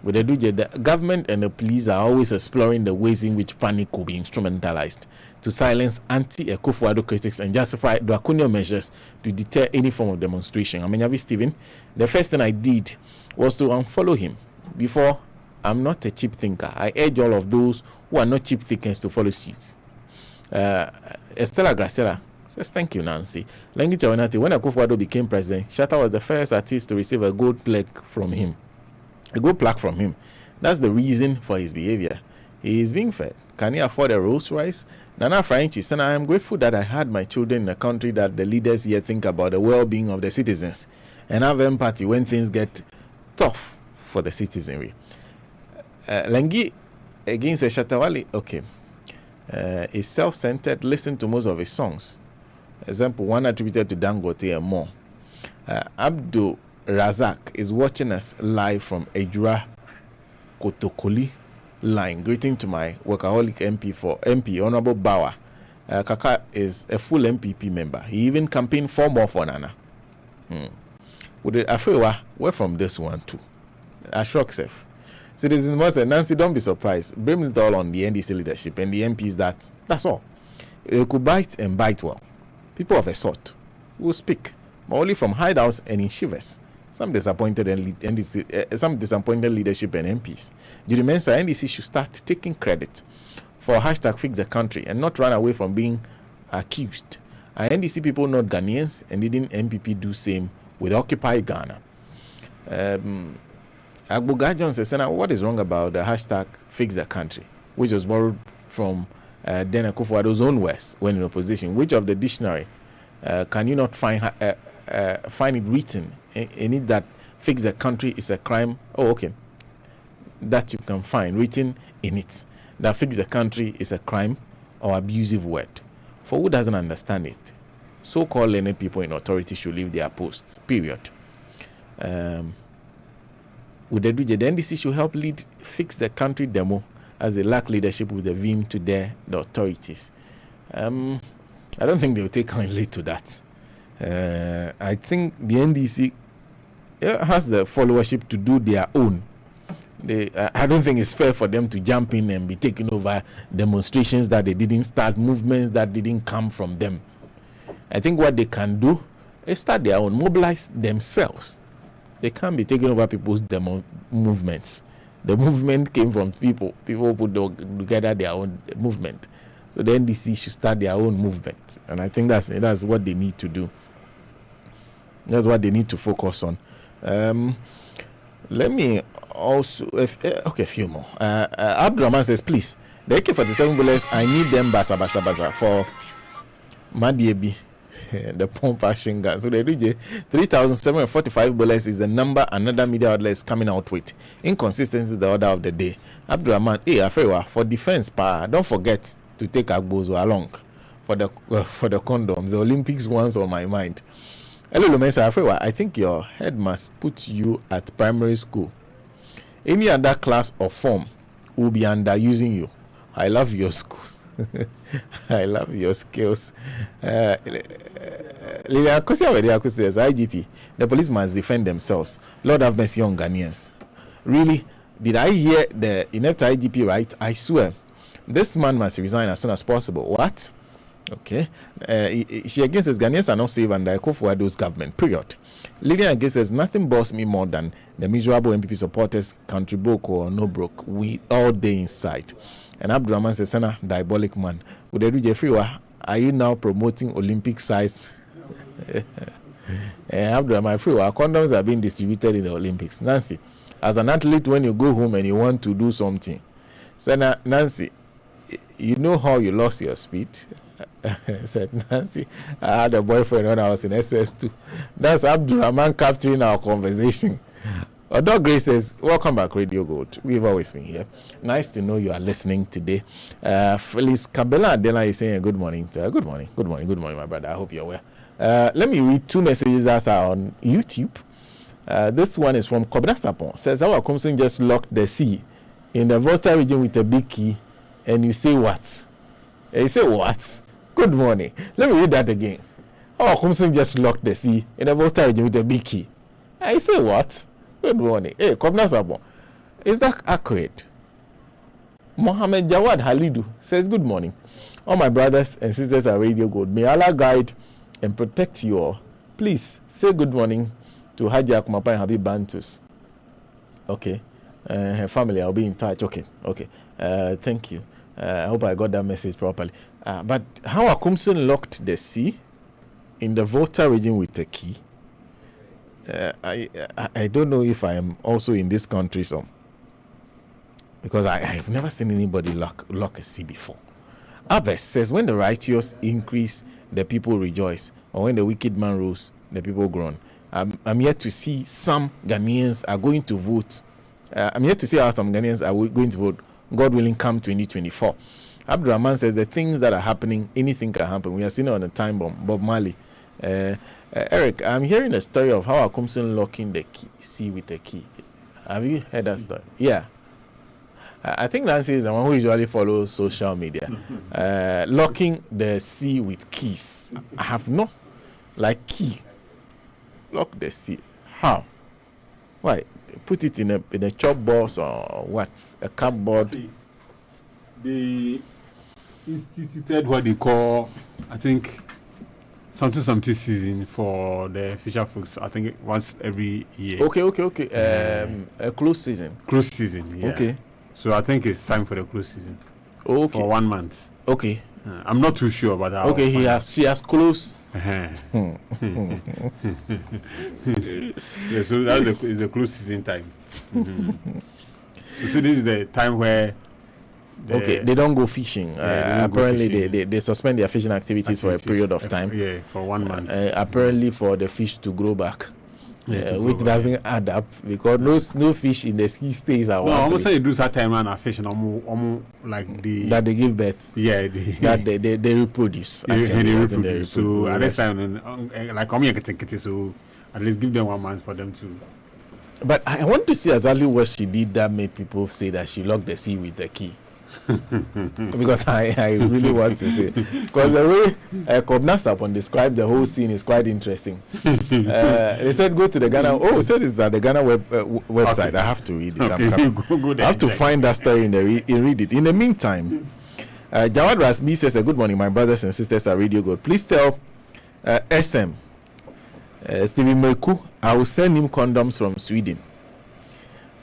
With the government and the police are always exploring the ways in which panic could be instrumentalized to silence anti-Akufo-Addo critics and justify draconian measures to deter any form of demonstration. Amenyavi Stephen, the first thing I did was to unfollow him. Before, I'm not a cheap thinker. I urge all of those who are not cheap thinkers to follow suit. Estella Gracela says, thank you, Nancy. Lengi Chawanati, when Akufo-Addo became president, Shatta was the first artist to receive a gold plaque from him. That's the reason for his behavior. He is being fed. Can he afford a Rolls Royce? Nana Franchi said, I am grateful that I had my children in a country that the leaders here think about the well-being of the citizens and have empathy when things get tough for the citizenry. Lengi again says, Shatawale, okay, is self-centered. Listen to most of his songs. Example, one attributed to Dangote and more. Abdul Razak is watching us live from Ejura Kotokoli line. Greeting to my workaholic MP, Honorable Bauer. Kaka is a full MPP member. He even campaigned for more for Nana. I feel we're from this one too. I shock self. Citizens must say, Nancy, don't be surprised. Blame it all on the NDC leadership and the MPs. That's all. They could bite and bite well. People of a sort will speak, but only from hideouts and in shivers. Some disappointed leadership and MPs. Judy Mensah, NDC should start taking credit for hashtag fix the country and not run away from being accused. NDC people not Ghanaians, and didn't MPP do same with Occupy Ghana? Agboga John says, what is wrong about the hashtag fix the country, which was borrowed from Dan Akufo-Addo's own words when in opposition? Which of the dictionary can you not find it written in it that fix the country is a crime? Oh, okay. That you can find written in it that fix the country is a crime or abusive word. For who doesn't understand it? So-called learned people in authority should leave their posts, period. With the NDC should help lead fix the country demo as they lack leadership with the vim to dare the authorities. I don't think they will take kindly to that. I think the NDC has the followership to do their own. I don't think it's fair for them to jump in and be taking over demonstrations that they didn't start, movements that didn't come from them. I think what they can do is start their own, mobilize themselves. They can't be taking over people's movements. The movement came from people. People put together their own movement. So the NDC should start their own movement. And I think that's what they need to do. That's what they need to focus on. Let me also... a few more. Abdurrahman says, please, the AK-47 bullets, I need them basa for Madiebi. The pump action gun. So the DJ 3,745 bullets is the number another media outlet is coming out with. Inconsistency is the order of the day. Abdurrahman, Afewa, for defense power, don't forget to take Agbozo along for the condoms. The Olympics ones on my mind. Hello, Lumesa Afewa. I think your head must put you at primary school. Any other class or form will be underusing you. I love your school. I love your skills. IGP, the police must defend themselves. Lord have mercy on Ghanaians. Really? Did I hear the inept IGP right? I swear. This man must resign as soon as possible. What? Okay. She again says Ghanaians are not safe under Akufo-Addo's government. Period. Lydia again says nothing bothers me more than the miserable MPP supporters, country broke or no broke. We all day inside. And Abdurrahman says, Sana, diabolic man. Would they do Jeffrey? Are you now promoting Olympic size? Abdurrahman, condoms are being distributed in the Olympics. Nancy, as an athlete, when you go home and you want to do something, Sana, Nancy, you know how you lost your speed? Said Nancy, I had a boyfriend when I was in SS2. That's Abdurrahman capturing our conversation. Dog Grace says, welcome back, Radio Gold. We've always been here. Nice to know you are listening today. Felice Cabela Adela is saying good morning. Good morning, my brother. I hope you're well. Let me read two messages that are on YouTube. This one is from Kobna Sapon. Says, our Komsun just locked the sea in the Volta region with a big key. And you say what? You say what? Good morning. Let me read that again. Our Komsun just locked the sea in the Volta region with a big key. I say what? Good morning. Hey, Kobna Sapon. Is that accurate? Mohammed Jawad Halidu says, good morning. All my brothers and sisters are Radio Gold. May Allah guide and protect you all. Please say good morning to Haji Akumapai and Habib Bantus. Okay. Her family, I'll be in touch. Okay. Thank you. I hope I got that message properly. But how Akumsun locked the sea in the Volta region with a key? I don't know if I am also in this country, so because I've never seen anybody lock a sea before. Abbas says, when the righteous increase, the people rejoice, or when the wicked man rules, the people groan. I'm yet to see some Ghanaians are going to vote. I'm yet to see how some Ghanaians are going to vote, God willing, come 2024. Abdurrahman says, the things that are happening, anything can happen. We are seeing it on a time bomb. Bob Marley. Eric, I'm hearing a story of how Akumsun locking the sea with a key. Have you heard that story? Yeah. I think Nancy is the one who usually follows social media. Locking the sea with keys. I have not, like key. Lock the sea. How? Why? Put it in a chop box or what? A cupboard. They instituted what they call, I think, something season for the fisher folks. I think once every year. Okay. A close season. Close season, yeah. Okay. So I think it's time for the close season. Okay. For 1 month. Okay. I'm not too sure about that. Okay, she has closed. Yeah, so that's the close season time. So this is the time where they don't go fishing. Apparently, go fishing. They suspend their fishing activities for a period of time. Yeah, for 1 month. Apparently, for the fish to grow back. Which doesn't add up because no fish in the sea stays at one place. Almost say you do that time and a fish like that they give birth. Yeah, that they reproduce. They reproduce. So at this time, like so at least give them 1 month for them to. But I want to see exactly what she did that made people say that she locked the sea with a key. Because I really want to say, because the way Kobnasapon described the whole scene is quite interesting. They said go to the Ghana. Oh, so it's that the Ghana website. Okay. I have to read it. Okay. Go I have to find that story and read it. In the meantime, Jawad Rasmi says, "Good morning, my brothers and sisters at Radio Gold. Please tell SM Stevie Merku I will send him condoms from Sweden."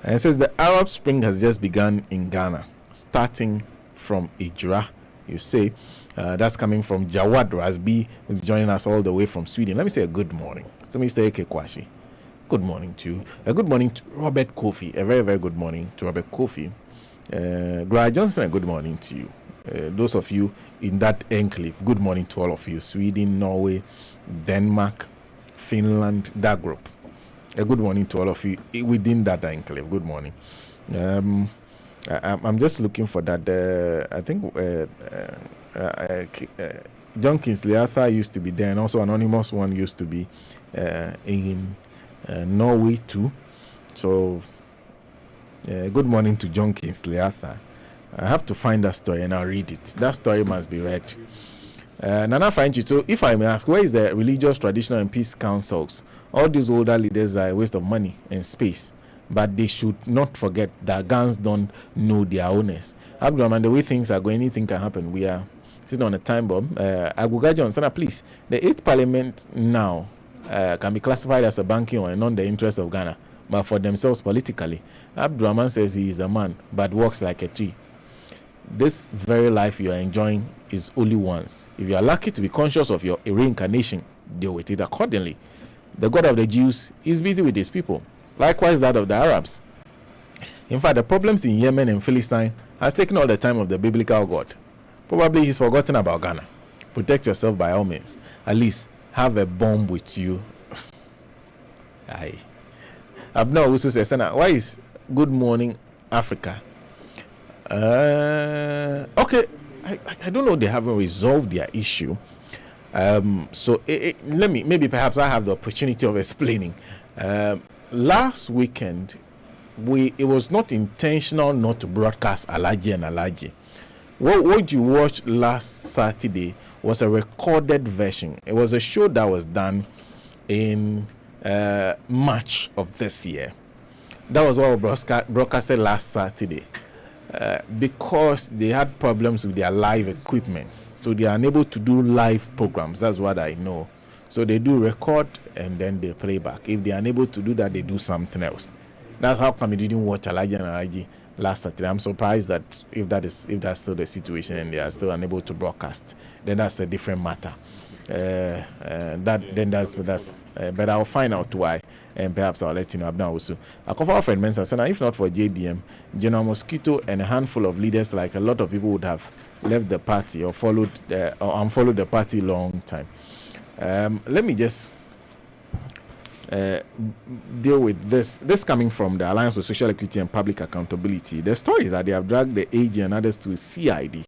And it says the Arab Spring has just begun in Ghana. Starting from Ijra, you say. That's coming from Jawad Rasbi, who's joining us all the way from Sweden. Let me say a good morning to Mr. Ekekwashi. Good morning to you. A good morning to Robert Kofi. A very, very good morning to Robert Kofi. Graham Johnson, a good morning to you. Those of you in that enclave, good morning to all of you. Sweden, Norway, Denmark, Finland, that group. A good morning to all of you within that enclave. Good morning. I'm just looking for that. I think John Kingsley Arthur used to be there, and also Anonymous One used to be in Norway too. So, good morning to John Kingsley Arthur. I have to find that story and I'll read it. That story must be read. Nana Fanchi, so if I may ask, where is the religious, traditional, and peace councils? All these older leaders are a waste of money and space. But they should not forget that guns don't know their owners. Abdurrahman, the way things are going, anything can happen. We are sitting on a time bomb. Aguga Johnson, please. The 8th Parliament now can be classified as a banking or not the interest of Ghana, but for themselves politically. Abdurrahman says he is a man, but walks like a tree. This very life you are enjoying is only once. If you are lucky to be conscious of your reincarnation, deal with it accordingly. The God of the Jews is busy with his people. Likewise, that of the Arabs. In fact, the problems in Yemen and Philistine has taken all the time of the biblical God. Probably he's forgotten about Ghana. Protect yourself by all means. At least have a bomb with you. Aye. Abner also says, why is Good Morning Africa? Okay, I don't know. They haven't resolved their issue. So maybe perhaps I have the opportunity of explaining. Last weekend, it was not intentional not to broadcast Alaji and Alaji. What you watched last Saturday was a recorded version. It was a show that was done in March of this year. That was what was broadcasted last Saturday. Because they had problems with their live equipment, so they are unable to do live programs. That's what I know. So they do record and then they play back. If they are unable to do that, they do something else. That's how come you didn't watch Alaji and Alaji last Saturday. I'm surprised that if that's still the situation and they are still unable to broadcast, then that's a different matter. But I'll find out why, and perhaps I'll let you know. Abna also, a couple of friends said, if not for JDM, General Mosquito and a handful of leaders, like a lot of people would have left the party or unfollowed the party long time. Let me just deal with this. This coming from the Alliance for Social Equity and Public Accountability. The story is that they have dragged the AG and others to CID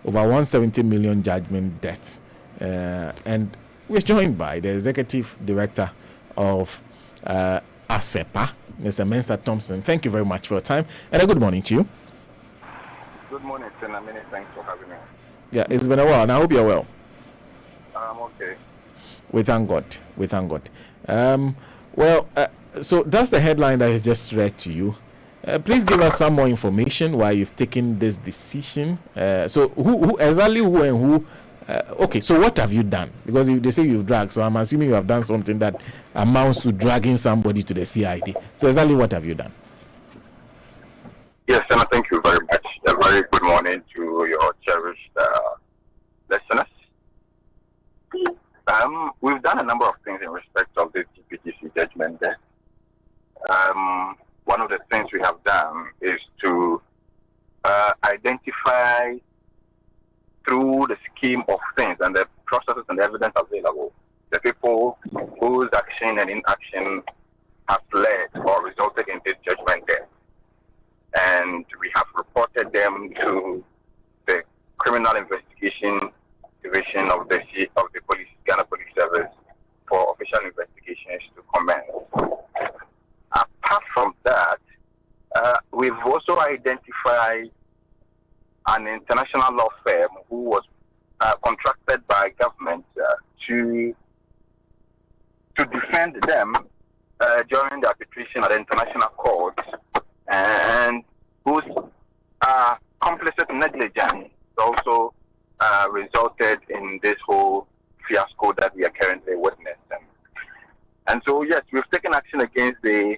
over 170 million judgment debts. And we're joined by the executive director of ASEPA, Mr. Mensa Thompson. Thank you very much for your time, and a good morning to you. morning, Senator. Many thanks for having me. Yeah, it's been a while, and I hope you're well. I'm okay. We thank God. We thank God. So that's the headline that I just read to you. Please give us some more information why you've taken this decision. So who exactly who and who? Okay, so what have you done? Because they say you've dragged, so I'm assuming you have done something that amounts to dragging somebody to the CID. So exactly what have you done? Yes, Senator, thank you very much. A very good morning to your cherished listeners. We've done a number of things in respect of the TPTC judgment there. One of the things we have done is to identify through the scheme of things and the processes and the evidence available, the people whose action and inaction has led or resulted in this judgment there. And we have reported them to the Criminal Investigation Division of the Police, Ghana Police Service, for official investigations to commence. Apart from that, we've also identified an international law firm who was contracted by government to defend them during the arbitration at the international court, and whose complicit negligence also resulted in this whole fiasco that we are currently witnessing. And so, yes, we've taken action against the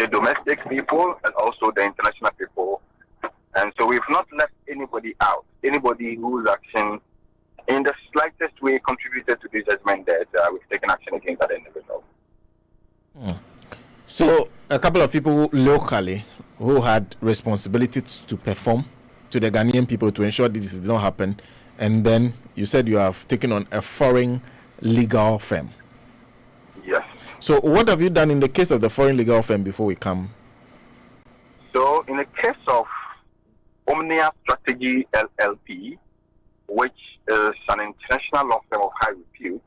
domestic people and also the international people. And so we've not left anybody out, anybody whose action in the slightest way contributed to this judgment that we've taken action against that individual. So a couple of people locally who had responsibility to perform to the Ghanaian people to ensure that this did not happen, and then you said you have taken on a foreign legal firm. Yes. So what have you done in the case of the foreign legal firm before we come? So in the case of Omnia Strategy LLP, which is an international law firm of high repute,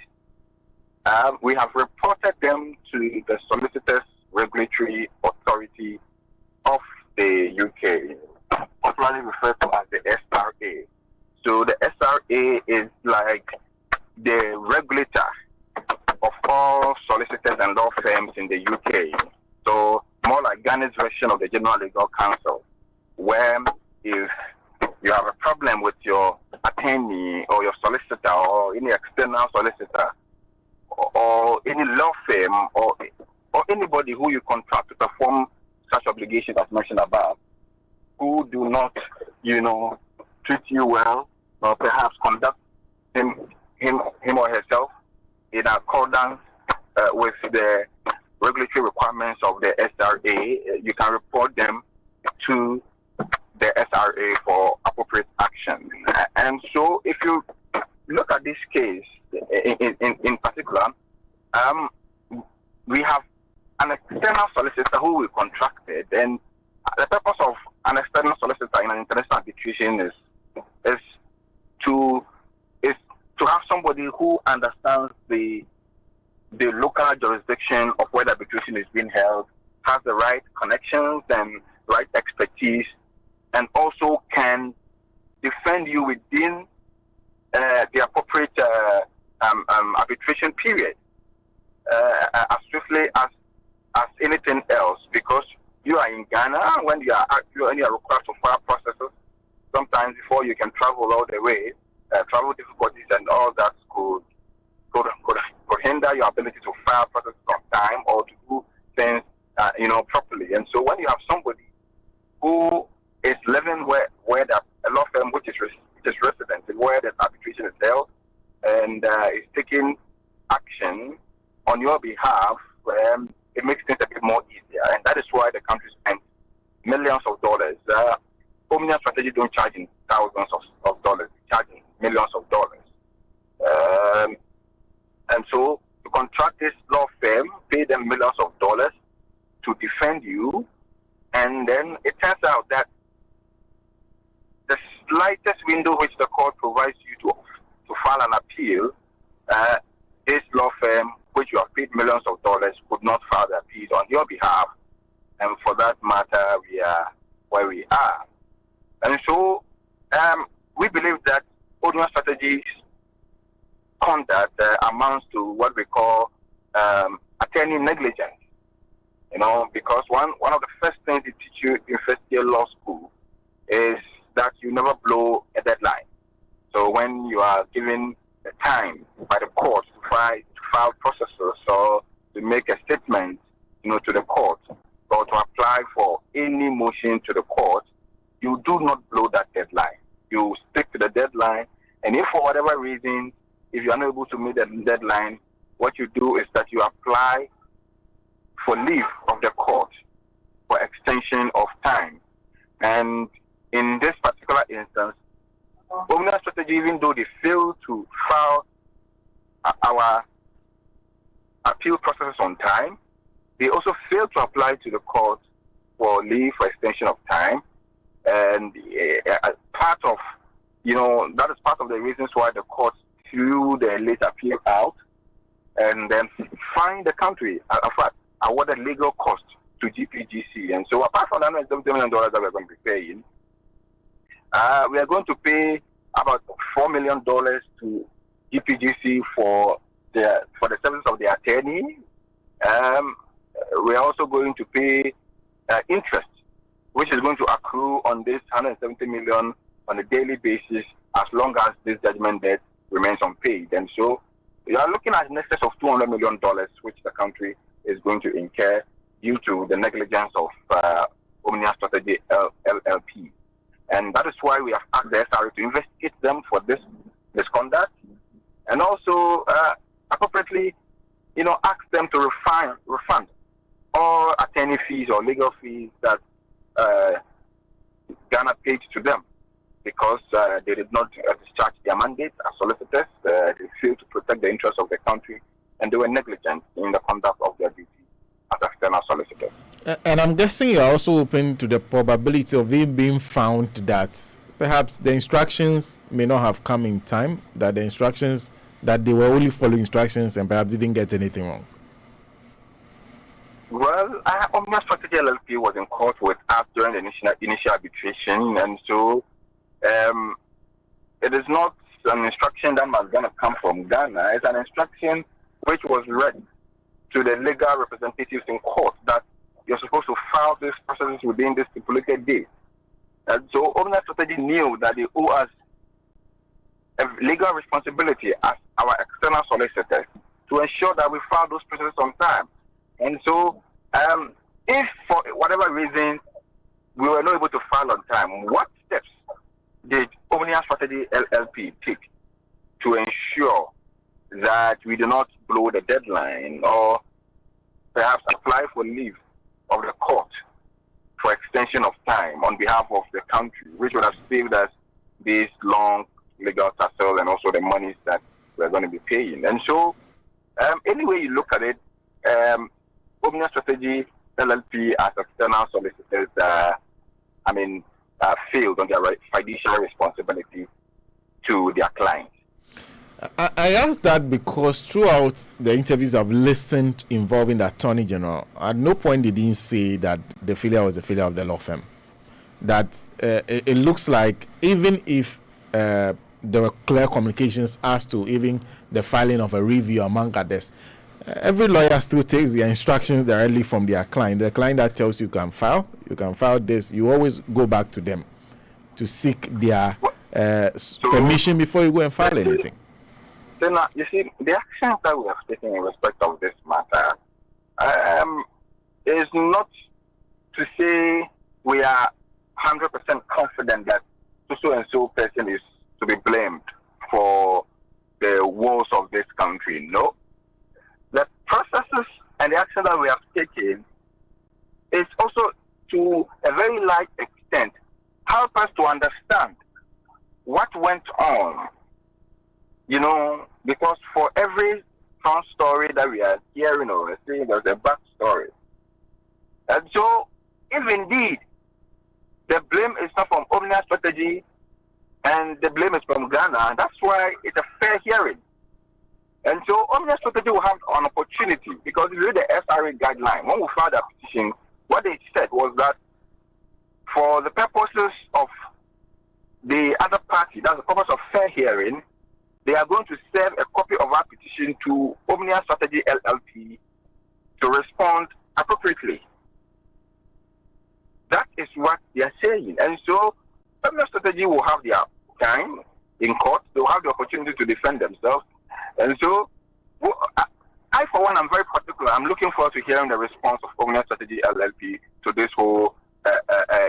we have reported them to the Solicitors Regulatory Authority of the UK, popularly referred to as the SRA. So the SRA is like the regulator of all solicitors and law firms in the UK. So more like Ghana's version of the General Legal Council, where if you have a problem with your attorney or your solicitor or any external solicitor or any law firm or anybody who you contract to perform such obligations as mentioned above, who do not, treat you well or perhaps conduct him or herself in accordance with the regulatory requirements of the SRA, you can report them to the SRA for appropriate action. And so if you look at this case in particular, we have an external solicitor who we contracted, and the purpose of an external solicitor in an international arbitration is to have somebody who understands the local jurisdiction of where the arbitration is being held, has the right connections and right expertise, and also can defend you within the appropriate arbitration period as swiftly as anything else. Because you are in Ghana, when you are required to file processes, sometimes before you can travel all the way, travel difficulties and all that could hinder your ability to file processes on time or to do things properly. And so when you have somebody who is living where a law firm which is resident, where the arbitration is held, and is taking action on your behalf, it makes things a bit more easier. And that is why the country spent millions of dollars. Omnia Strategy don't charge in thousands of dollars, they charge in millions of dollars. And so to contract this law firm, pay them millions of dollars to defend you, and then it turns out that the slightest window which the court provides you to file an appeal, this law firm, which you have paid millions of dollars, could not file the appeal on your behalf. And for that matter, we are where we are. And so we believe that Omnia Strategy's conduct amounts to what we call attorney negligence. You know, because one of the first things they teach you in first year law school is that you never blow a deadline. So when you are given the time by the court to file processes or to make a statement, you know, to the court or to apply for any motion to the court, you do not blow that deadline. You stick to the deadline, and if for whatever reason, if you are unable to meet the deadline, what you do is that you apply for leave of the court for extension of time. And in this particular instance, Omnia Strategy, even though they failed to file our appeal processes on time, they also failed to apply to the court for leave for extension of time. And part of, you know, that is part of the reasons why the court threw the late appeal out and then fined the country, in fact, awarded legal costs to GPGC. And so apart from the $170 million that we're going to be paying, we are going to pay about $4 million to GPGC for the service of the attorney. We are also going to pay interest, which is going to accrue on this $170 million on a daily basis as long as this judgment debt remains unpaid. And so we are looking at an excess of $200 million, which the country is going to incur due to the negligence of Omnia Strategy LLP. And that is why we have asked the SRA to investigate them for this misconduct and also appropriately, you know, ask them to refund all attorney fees or legal fees that Ghana paid to them because they did not discharge their mandate as solicitors. They failed to protect the interests of the country, and they were negligent in the conduct of their duty as external solicitors. And I'm guessing you're also open to the probability of it being found that perhaps the instructions may not have come in time, that the instructions, that they were only following instructions and perhaps didn't get anything wrong. Well, Omnia Strategy LLP was in court with us during the initial arbitration, and so it is not an instruction that was going to come from Ghana. It's an instruction which was read to the legal representatives in court that you're supposed to file these processes within this stipulated date. And so Omnia Strategy knew that they owe us a legal responsibility as our external solicitors to ensure that we file those processes on time. And so if for whatever reason we were not able to file on time, what steps did Omnia Strategy LLP take to ensure that we do not blow the deadline or perhaps apply for leave of the court for extension of time on behalf of the country, which would have saved us this long legal tussle and also the monies that we're going to be paying? And so any way you look at it, Omnia Strategy LLP as external solicitors, failed on their fiduciary responsibility to their clients. I asked that because throughout the interviews I've listened involving the Attorney General, at no point did he say that the failure was a failure of the law firm. That it looks like even if there were clear communications as to even the filing of a review among others, every lawyer still takes their instructions directly from their client. The client that tells you can file this, you always go back to them to seek their permission before you go and file anything. So now, you see, the actions that we have taken in respect of this matter is not to say we are 100% confident that so and so person is to be blamed for the woes of this country. No. The processes and the action that we have taken is also to a very large extent help us to understand what went on. You know, because for every front story that we are hearing or seeing, there's a back story. And so, if indeed the blame is not from Omnia Strategy and the blame is from Ghana, that's why it's a fair hearing. And so, Omnia Strategy will have an opportunity, because if you read the SRA guideline, when we filed a petition, what they said was that for the purposes of party, that's the purpose of fair hearing, they are going to serve a copy of our petition to Omnia Strategy LLP to respond appropriately. That is what they are saying. And so, Omnia Strategy will have their time in court. They will have the opportunity to defend themselves. And so, I, for one, am very particular. I'm looking forward to hearing the response of Omnia Strategy LLP to this whole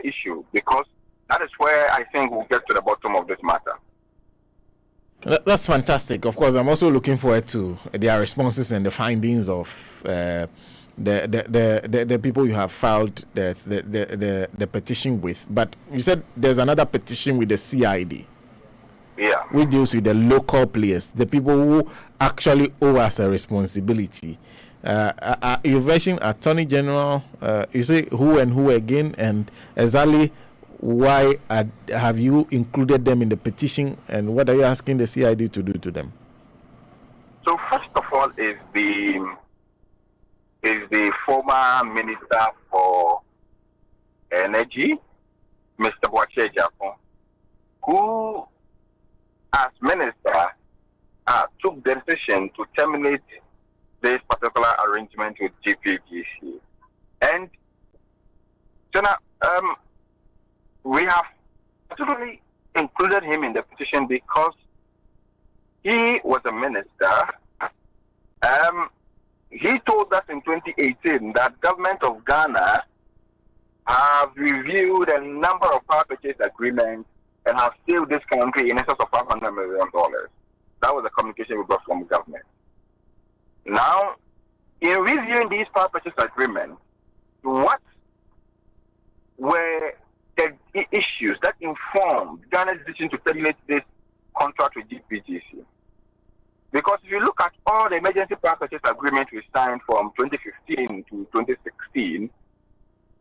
issue, because that is where I think we'll get to the bottom of this matter. That's fantastic. Of course, I'm also looking forward to their responses and the findings of the people you have filed the petition with. But you said there's another petition with the CID. Yeah. Which deals with the local players, the people who actually owe us a responsibility. Your version, Attorney General, you say who and who again, and exactly why have you included them in the petition, and what are you asking the CID to do to them? So first of all is the former Minister for Energy, Mr. Boakye Agyapong, who, as Minister, took the decision to terminate this particular arrangement with GPGC. And we have absolutely included him in the petition because he was a minister. He told us in 2018 that government of Ghana have reviewed a number of power purchase agreements and have saved this country in excess of $500 million. That was the communication we got from the government. Now, in reviewing these power purchase agreements, what were the issues that informed Ghana's decision to terminate this contract with GPGC? Because if you look at all the emergency power purchase agreements we signed from 2015 to 2016,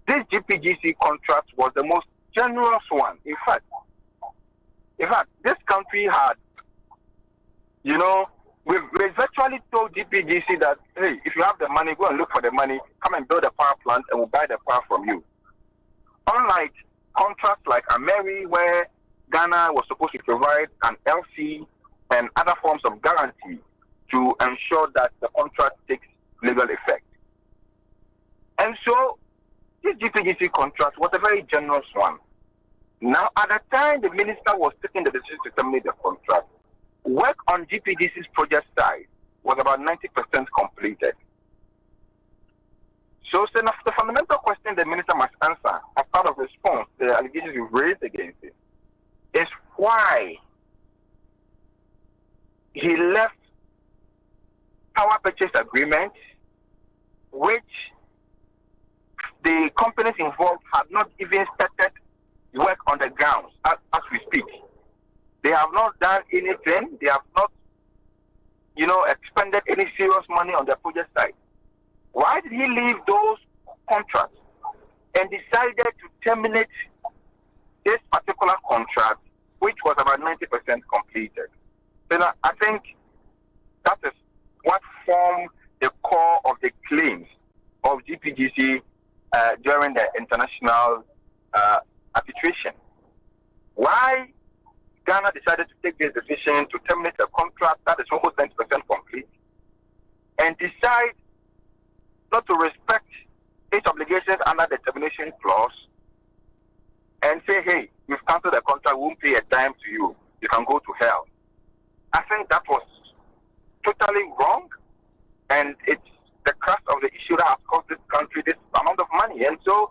this GPGC contract was the most generous one. In fact, this country had, we virtually told GPGC that, hey, if you have the money, go and look for the money, come and build a power plant, and we'll buy the power from you. Unlike contracts like Ameri, where Ghana was supposed to provide an LC and other forms of guarantee to ensure that the contract takes legal effect. And so, this GPGC contract was a very generous one. Now, at the time the minister was taking the decision to terminate the contract, work on GPGC's project side was about 90% completed. So the fundamental question the minister must answer as part of response to the allegations you've raised against it is why he left power purchase agreement, which the companies involved have not even started work on the grounds as we speak. They have not done anything. They have not, expended any serious money on the project side. Why did he leave those contracts and decided to terminate this particular contract, which was about 90% completed? So I think that is what formed the core of the claims of GPGC during the international arbitration. Why Ghana decided to take this decision to terminate a contract that is almost 90% complete and decide not to respect its obligations under the termination clause and say, hey, we've cancelled the contract, we won't pay a dime to you, you can go to hell. I think that was totally wrong, and it's the crux of the issue that has cost this country this amount of money. And so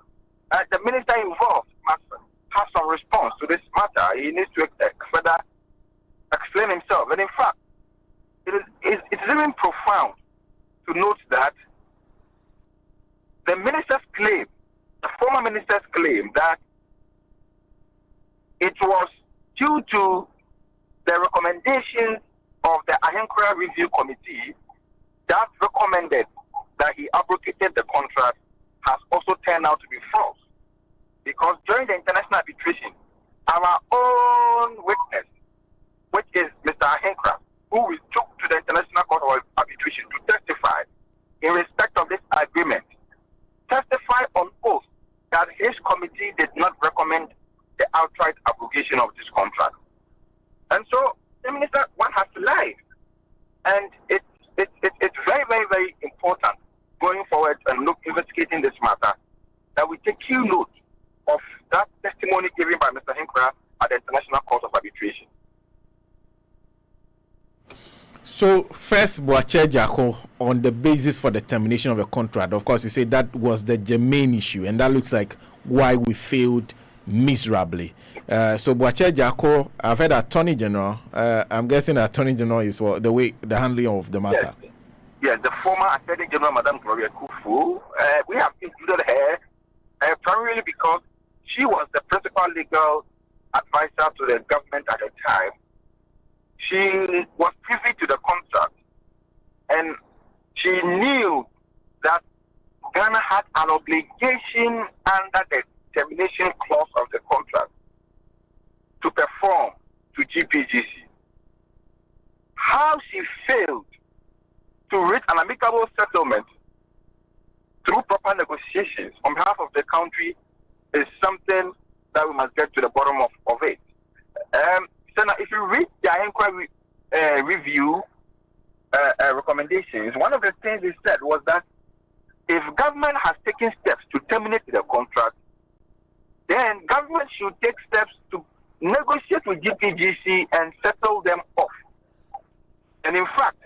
the minister involved must have some response to this matter. He needs to further explain himself. And in fact, it's even profound to note that the minister's claim, the former minister's claim, that it was due to the recommendations of the Ahenkra Review Committee that recommended that he abrogated the contract has also turned out to be false. Because during the international arbitration, our own witness, which is Mr. Ahenkra, who we took to the International Court of Arbitration to testify in respect of this agreement, testified on oath that his committee did not recommend the outright abrogation of this contract. And so the minister, one has to lie. And it's very, very, very important going forward and investigating this matter that we take due note of that testimony given by Mr. Hinkra at the International Court of Arbitration. So, first, Boakye Agyarko, on the basis for the termination of the contract, of course, you say that was the germane issue, and that looks like why we failed miserably. So, Boakye Agyarko, I've heard Attorney General. I'm guessing the Attorney General is the handling of the matter. Yes, the former Attorney General, Madame Gloria Kufu. We have included her primarily because she was the principal legal advisor to the government at the time. She was privy to the contract, and she knew that Ghana had an obligation under the termination clause of the contract to perform to GPGC. How she failed to reach an amicable settlement through proper negotiations on behalf of the country is something that we must get to the bottom of it. So now, if you read the inquiry review recommendations, one of the things they said was that if government has taken steps to terminate the contract, then government should take steps to negotiate with GPGC and settle them off. And in fact,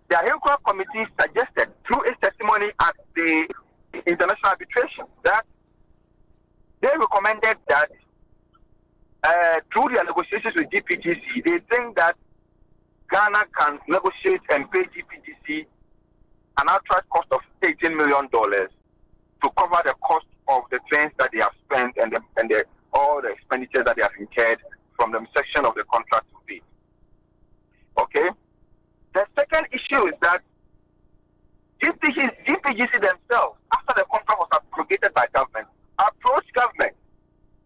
the Ahenkra Committee suggested through its testimony at the international arbitration that they recommended that through their negotiations with GPGC, they think that Ghana can negotiate and pay GPGC an outright cost of $18 million to cover the cost of the trains that they have spent and all the expenditures that they have incurred from the section of the contract to pay. Okay? The second issue is that GPGC themselves, after the contract was abrogated by government, approached government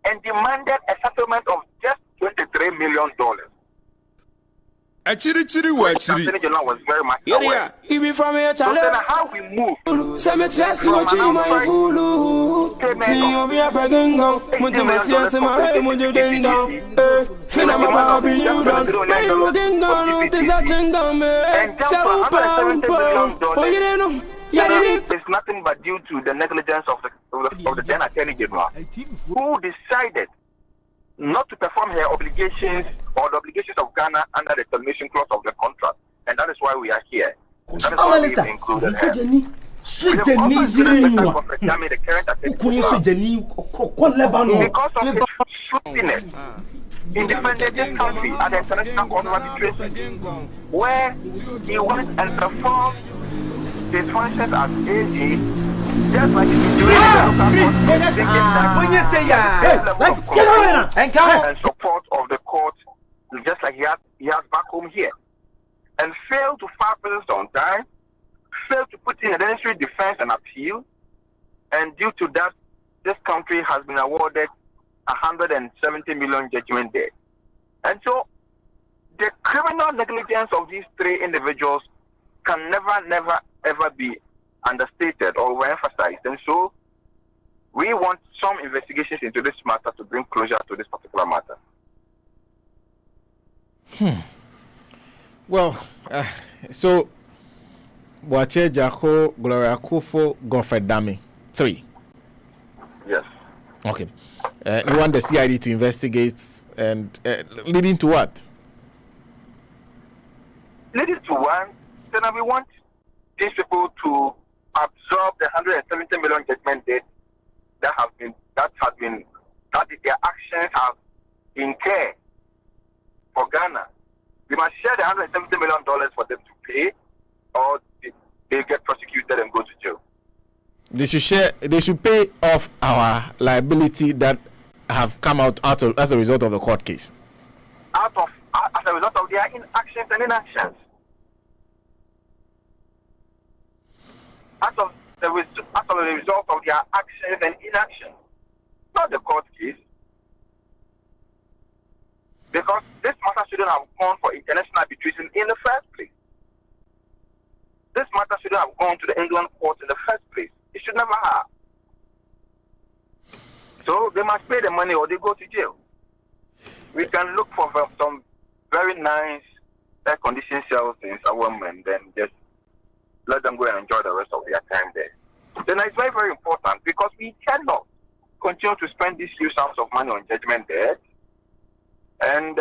and demanded a settlement of just $23 million. Actually, The Attorney General was very much aware. So then how we move from an it's nothing but due to the negligence of the then Attorney General, who decided not to perform her obligations or the obligations of Ghana under the termination clause of the contract. And that is why we are here. That is why we have included her. We have also included the current Attorney General because of his fruitfulness in defending this country at the International Court of Arbitration, where he went and performed his functions as AG, just like he's doing in the local court, and support of the court, just like he has back home here, and failed to file presence on time, failed to put in a necessary defense and appeal, and due to that, this country has been awarded 170 million judgment debt. And so, the criminal negligence of these three individuals can never, ever be understated or overemphasized. And so, we want some investigations into this matter to bring closure to this particular matter. Well, so Boakye Agyarko, Gloria Kufu, Godfrey Dame, 3. Yes. Okay. You want the CID to investigate and leading to what? Leading to one, then we want these people to absorb the 170 million judgment debt that their actions have incurred for Ghana. We must share the $170 million for them to pay, or they get prosecuted and go to jail. They should pay off our liability that have come out as a result of the court case. As a result of their inactions and inactions. As of the result of their actions and inactions. Not the court case. Because this matter shouldn't have gone for international arbitration in the first place. This matter shouldn't have gone to the England court in the first place. It should never have. So they must pay the money or they go to jail. We can look for some very nice air-conditioned cells in Sawam and then just let them go and enjoy the rest of their time there. Then it's very, very important because we cannot continue to spend these huge sums of money on judgment debt. And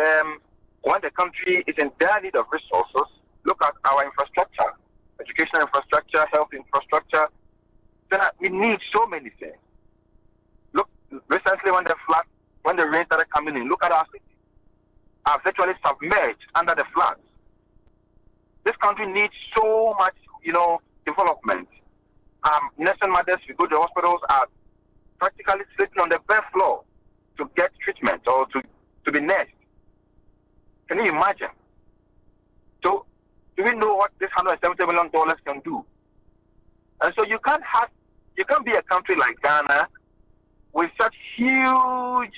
when the country is in dire need of resources, look at our infrastructure, educational infrastructure, health infrastructure. Then we need so many things. Look, recently when the rain started coming in, look at our city. Are virtually submerged under the floods. This country needs so much, development. Nursing mothers, we go to the hospitals, are practically sleeping on the bare floor to get treatment or to be nursed. Can you imagine? So, do we know what this $170 million can do? And so you can't be a country like Ghana with such huge,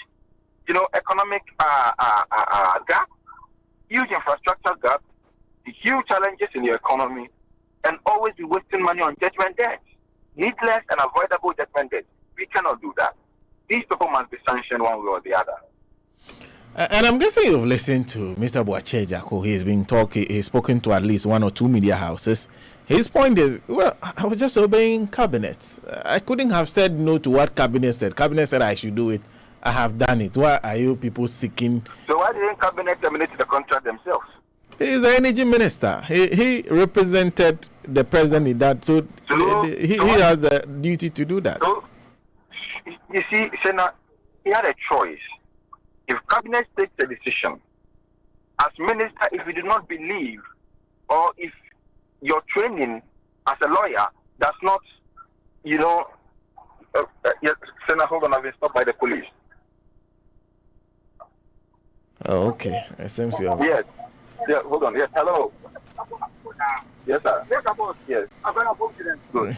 economic gap, huge infrastructure gap, huge challenges in your economy, and always be wasting money on judgment debt, needless and avoidable judgment debt. We cannot do that. These people must be sanctioned one way or the other. And I'm guessing you've listened to Mr. Boakye Agyarko. He's spoken to at least 1 or 2 media houses. His point is, well, I was just obeying cabinet. I couldn't have said no to what cabinet said. Cabinet said I should do it. I have done it. Why are you people seeking? So why didn't cabinet terminate the contract themselves? He's the energy minister. He represented the president in that, so he has the duty to do that. So, you see, Senator, he had a choice. If cabinet takes a decision, as minister, if you do not believe, or if your training as a lawyer does not, yes, Senator, hold on, I've been stopped by the police. Oh, okay. It seems you have. Yes. Yeah, hold on. Yes, hello. Yes, sir. Yes. Good.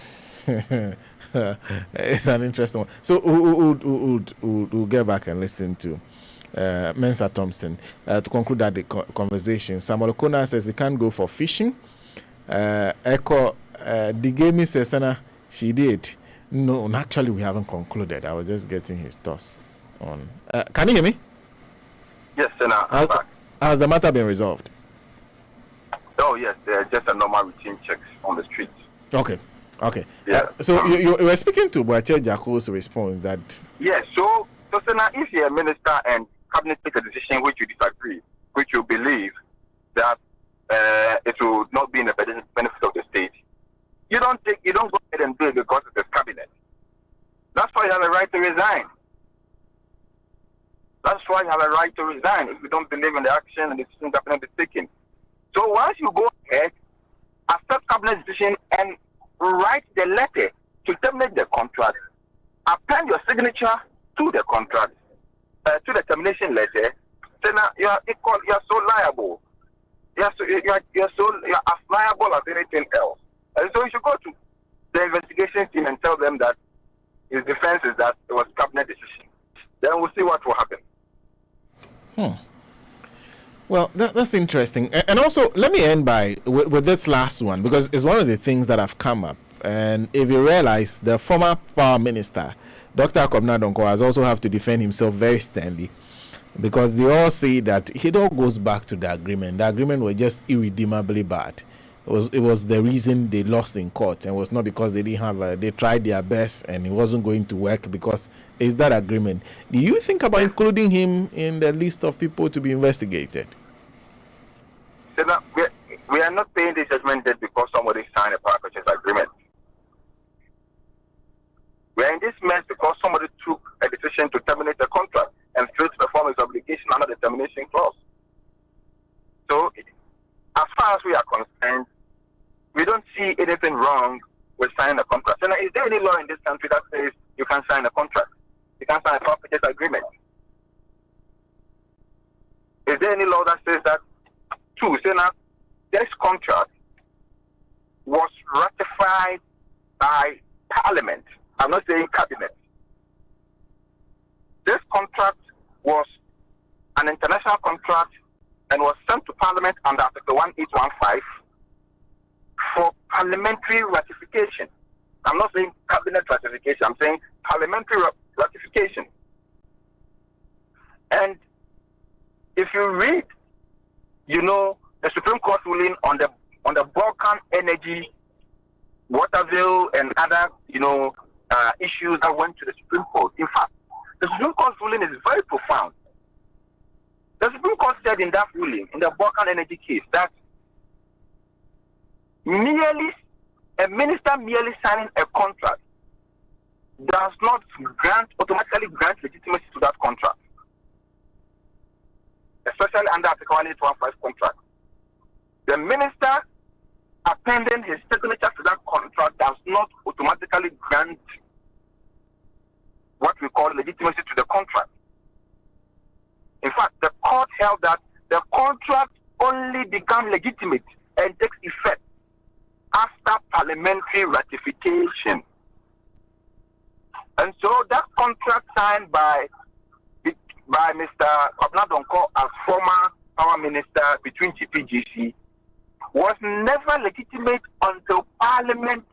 It's an interesting one. So we'll get back and listen to Mensa Thompson to conclude that the conversation. Samuel Okona says he can't go for fishing. Echo Digemi says she did. No, actually we haven't concluded. I was just getting his thoughts on. Can you hear me? Yes, Senator. Has the matter been resolved? Oh yes, just a normal routine checks on the streets. Okay. Yeah. So you were speaking to Boakye Agyarko's response that. Yes. So Senator, if you're a minister and cabinet take a decision which you disagree, which you believe that it will not be in the benefit of the state, you don't go ahead and do it because it's a cabinet. That's why you have a right to resign. That's why you have a right to resign if you don't believe in the action and the decision cabinet is taking. So once you go ahead, accept cabinet decision and write the letter to terminate the contract, append your signature to the contract, to the termination letter, then you are so liable. You are as liable as anything else. And so you should go to the investigation team and tell them that his defense is that it was cabinet decision. Then we'll see what will happen. Well, that's interesting. And also, let me end with this last one, because it's one of the things that have come up. And if you realize, the former power minister, Dr. Kwabena Donkor, has also have to defend himself very sternly, because they all say that it all goes back to the agreement. The agreement was just irredeemably bad. It was the reason they lost in court, and it was not because they didn't have they tried their best and it wasn't going to work, because it's that agreement. Do you think about including him in the list of people to be investigated? So now, we are not paying the judgment debt because somebody signed a power purchase agreement. We are in this mess because somebody took a decision to terminate the contract and failed to perform his obligation under the termination clause. So, as far as we are concerned, we don't see anything wrong with signing a contract. So now, is there any law in this country that says you can sign a contract? You can sign a power purchase agreement? Is there any law that says that? Two, so now, this contract was ratified by Parliament. I'm not saying cabinet. This contract was an international contract and was sent to Parliament under Article 1815 for parliamentary ratification. I'm not saying cabinet ratification, I'm saying parliamentary ratification. And if you read the Supreme Court ruling on the Balkan energy, Waterville, and other, issues that went to the Supreme Court. In fact, the Supreme Court ruling is very profound. The Supreme Court said in that ruling, in the Balkan energy case, that a minister merely signing a contract does not automatically grant legitimacy to that contract, especially under Article 1815 contract. The minister appending his signature to that contract does not automatically grant what we call legitimacy to the contract. In fact, the court held that the contract only becomes legitimate and takes effect after parliamentary ratification. And so that contract signed by Mr. Kwabena Donkor as former power minister between GPGC was never legitimate until Parliament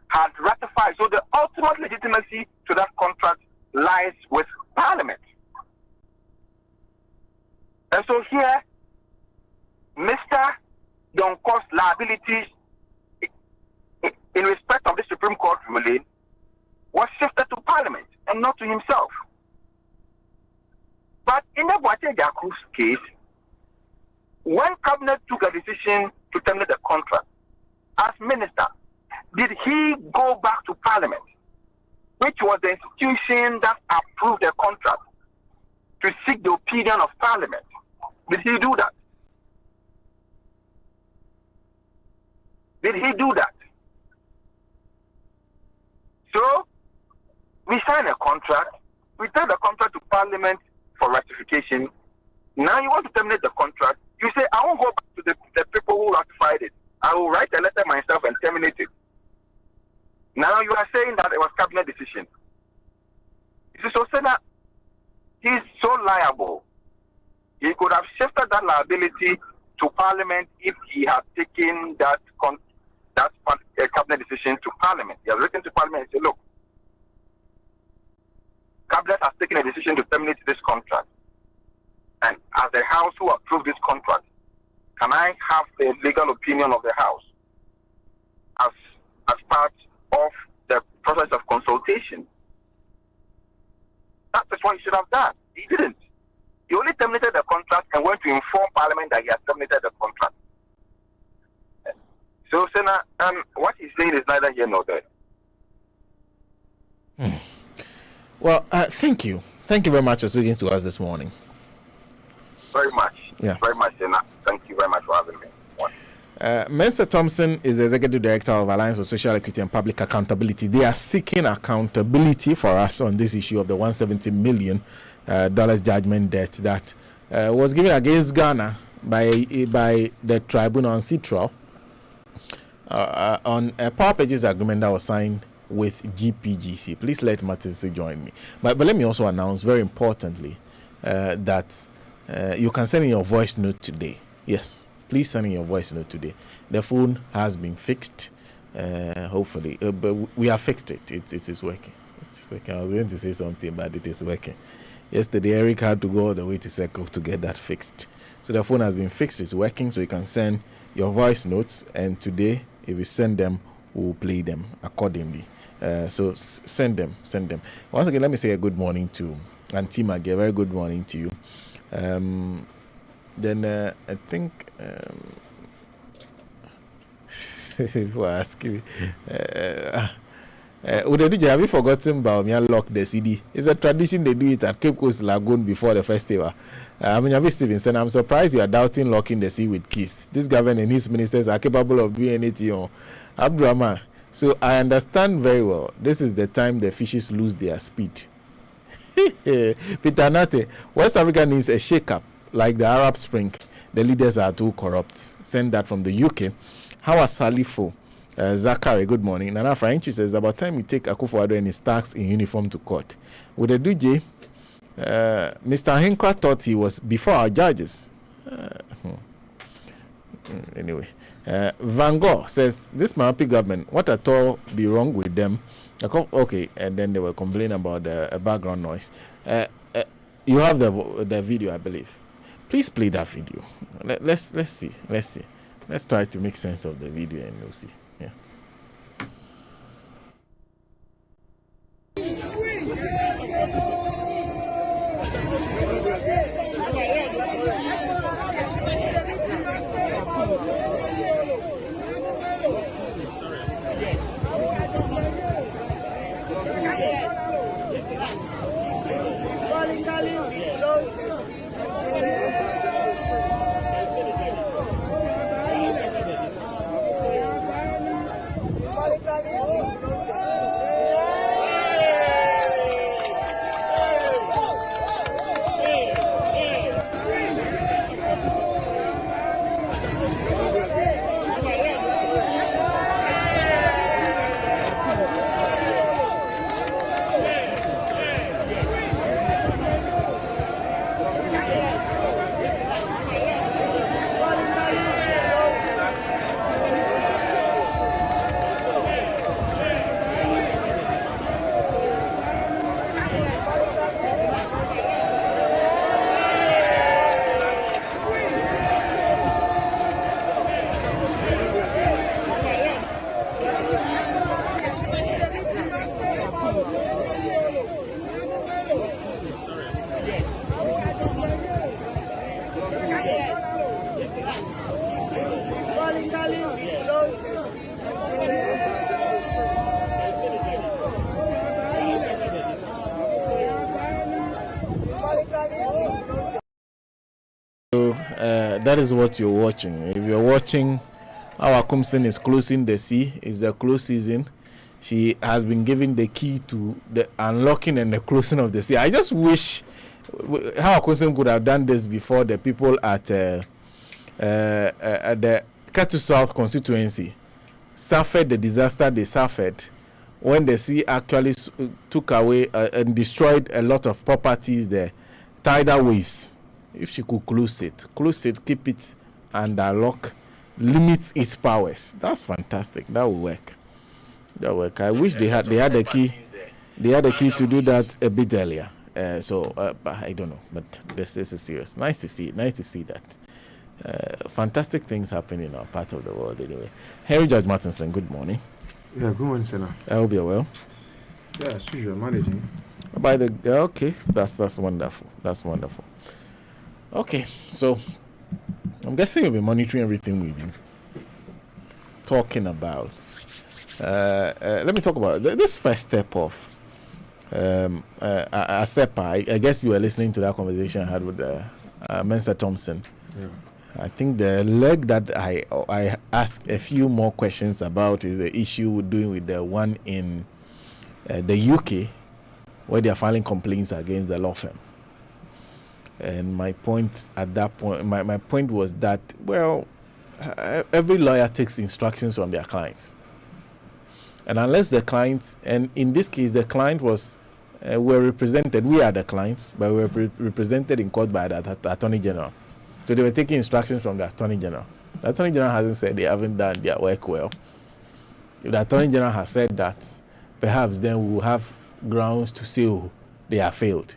had ratified. So the ultimate legitimacy to that contract lies with Parliament. And so here, Mr. Donkor's liabilities in respect of the Supreme Court ruling was shifted to Parliament and not to himself. But in the Boate Jacob's case, when Cabinet took a decision to terminate the contract, as minister, did he go back to Parliament, which was the institution that approved the contract, to seek the opinion of Parliament? Did he do that? Did he do that? So, we sign a contract, we take the contract to Parliament for ratification. Now you want to terminate the contract. You say, I won't go back to the people who ratified it. I will write a letter myself and terminate it. Now you are saying that it was cabinet decision. So Senna, he's so liable. He could have shifted that liability to Parliament if he had taken that cabinet decision to Parliament. He has written to Parliament and said, look, Cabinet has taken a decision to terminate this contract. And as the House who approved this contract, can I have the legal opinion of the House as part of the process of consultation? That's what he should have done. He didn't. He only terminated the contract and went to inform Parliament that he has terminated the contract. So, Senna, what he's saying is neither here nor there. Well, thank you. Thank you very much for speaking to us this morning. Very much. Yeah. Very much, Senna. Thank you very much for having me. Mr. Thompson is the Executive Director of Alliance for Social Equity and Public Accountability. They are seeking accountability for us on this issue of the $170 million judgment debt that was given against Ghana by the tribunal on CITRAL on a power purchase agreement that was signed with GPGC. Please let Martin join me. But let me also announce, very importantly, that you can send in your voice note today. Yes, please send in your voice note today. The phone has been fixed, hopefully, but we have fixed it. It is working. It is working. I was going to say something, but it is working. Yesterday, Eric had to go all the way to Circle to get that fixed. So the phone has been fixed. It's working, so you can send your voice notes, and today, if you send them, we'll play them accordingly. So send them. Once again, let me say a good morning to Auntie Maggie. A very good morning to you. Then I think people are asking Udedija, have you forgotten about me unlock the CD? It's a tradition they do it at Cape Coast Lagoon before the festival. Yavi Stevenson, I'm surprised you are doubting locking the sea with keys. This government and his ministers are capable of doing anything. Abdurrahman, so I understand very well. This is the time the fishes lose their speed. Peter Nate, West Africa needs a shake-up like the Arab Spring. The leaders are too corrupt. Send that from the UK. How are Salifo? Zachary, good morning. Nana Franchi says, about time we take Akufo-Addo and his tax in uniform to court. With the DJ, Mr. Hinkra thought he was before our judges. Anyway, Van Gogh says, this Mahapi government, what at all be wrong with them? Okay, and then they were complaining about the background noise. You have the video, I believe. Please play that video. Let's see. Let's try to make sense of the video and we'll see. Yeah. That is what you're watching. If you're watching how Akumsin is closing the sea, it's the close season. She has been given the key to the unlocking and the closing of the sea. I just wish how Akumsin could have done this before the people at the Katu South constituency suffered the disaster they suffered when the sea actually took away and destroyed a lot of properties there. Tidal waves. If she could close it, keep it under lock, limit its powers. That's fantastic. That will work. I wish they had the key. They had the key to do that a bit earlier. But I don't know. But this is serious. Nice to see that. Fantastic things happen in our part of the world anyway. Henry George Martinson, good morning. Yeah, good morning, Senna. I hope you're well. Yeah, as usual, managing. Okay, that's wonderful. That's wonderful. Okay, so I'm guessing you'll be monitoring everything we've been talking about. Let me talk about this first step of ASEPA. I guess you were listening to that conversation I had with Mensa Thompson. Yeah. I think the leg that I asked a few more questions about is the issue we're doing with the one in the UK, where they are filing complaints against the law firm. And my point at that point, my point was that, well, every lawyer takes instructions from their clients. And unless the clients, and in this case, the client were represented, we are the clients, but we were represented in court by the Attorney General. So they were taking instructions from the Attorney General. The Attorney General hasn't said they haven't done their work well. If the Attorney General has said that, perhaps then we will have grounds to say they have failed.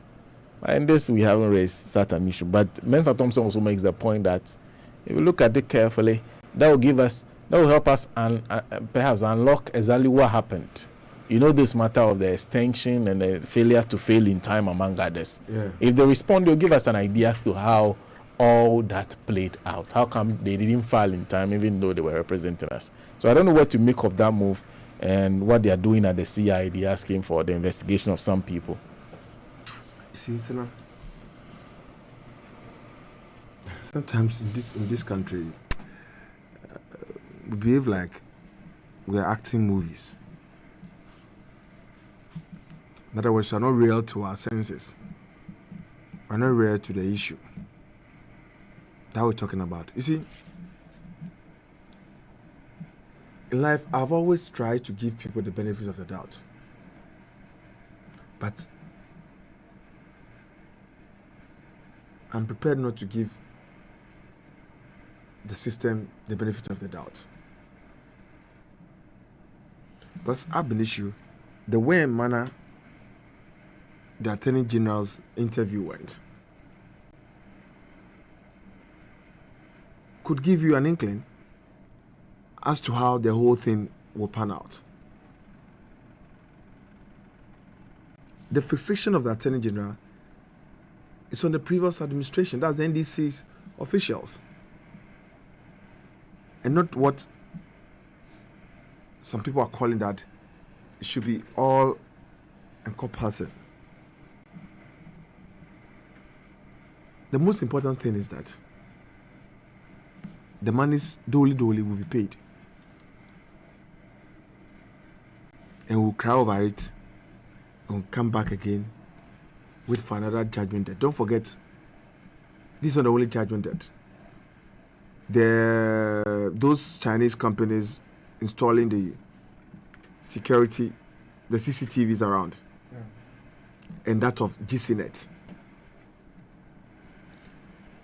And this, we haven't raised such an issue. But Mensa Thompson also makes the point that if we look at it carefully, that will help us and perhaps unlock exactly what happened. You know, this matter of the extension and the failure to fail in time, among others. Yeah. If they respond, they'll give us an idea as to how all that played out. How come they didn't file in time, even though they were representing us? So I don't know what to make of that move and what they are doing at the CID, asking for the investigation of some people. See, Senna, sometimes in this country, we behave like we are acting movies. In other words, we are not real to our senses. We are not real to the issue that we're talking about. You see, in life, I've always tried to give people the benefit of the doubt. But I'm prepared not to give the system the benefit of the doubt. Because ab initio, the way and manner the Attorney General's interview went, could give you an inkling as to how the whole thing will pan out. The fixation of the Attorney General is on the previous administration. That's the NDC's officials. And not what some people are calling that it should be all encompassing. The most important thing is that the monies dolly will be paid. And we'll cry over it and we'll come back again with for another judgment debt. Don't forget, this is not the only judgment debt. Those Chinese companies installing the security, the CCTVs around, and that of GCNet.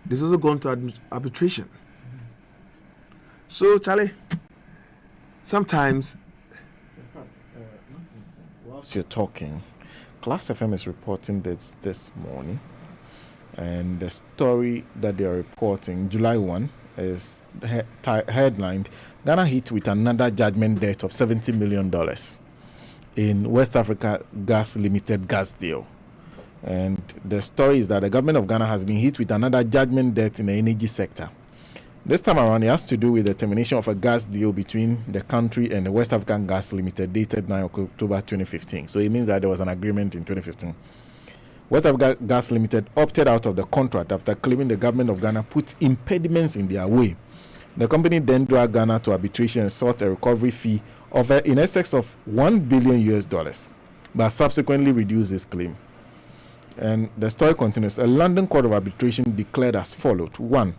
This also gone to arbitration. So, Charlie, sometimes. Whilst you're talking, Class FM is reporting this morning, and the story that they are reporting, July 1, is headlined, Ghana hit with another judgment debt of $70 million in West Africa Gas Limited gas deal. And the story is that the government of Ghana has been hit with another judgment debt in the energy sector. This time around, it has to do with the termination of a gas deal between the country and the West African Gas Limited, dated 9 October 2015. So it means that there was an agreement in 2015. West Africa Gas Limited opted out of the contract after claiming the government of Ghana put impediments in their way. The company then dragged Ghana to arbitration and sought a recovery fee of in excess of $1 billion, but subsequently reduced its claim. And the story continues. A London Court of Arbitration declared as follows. 1.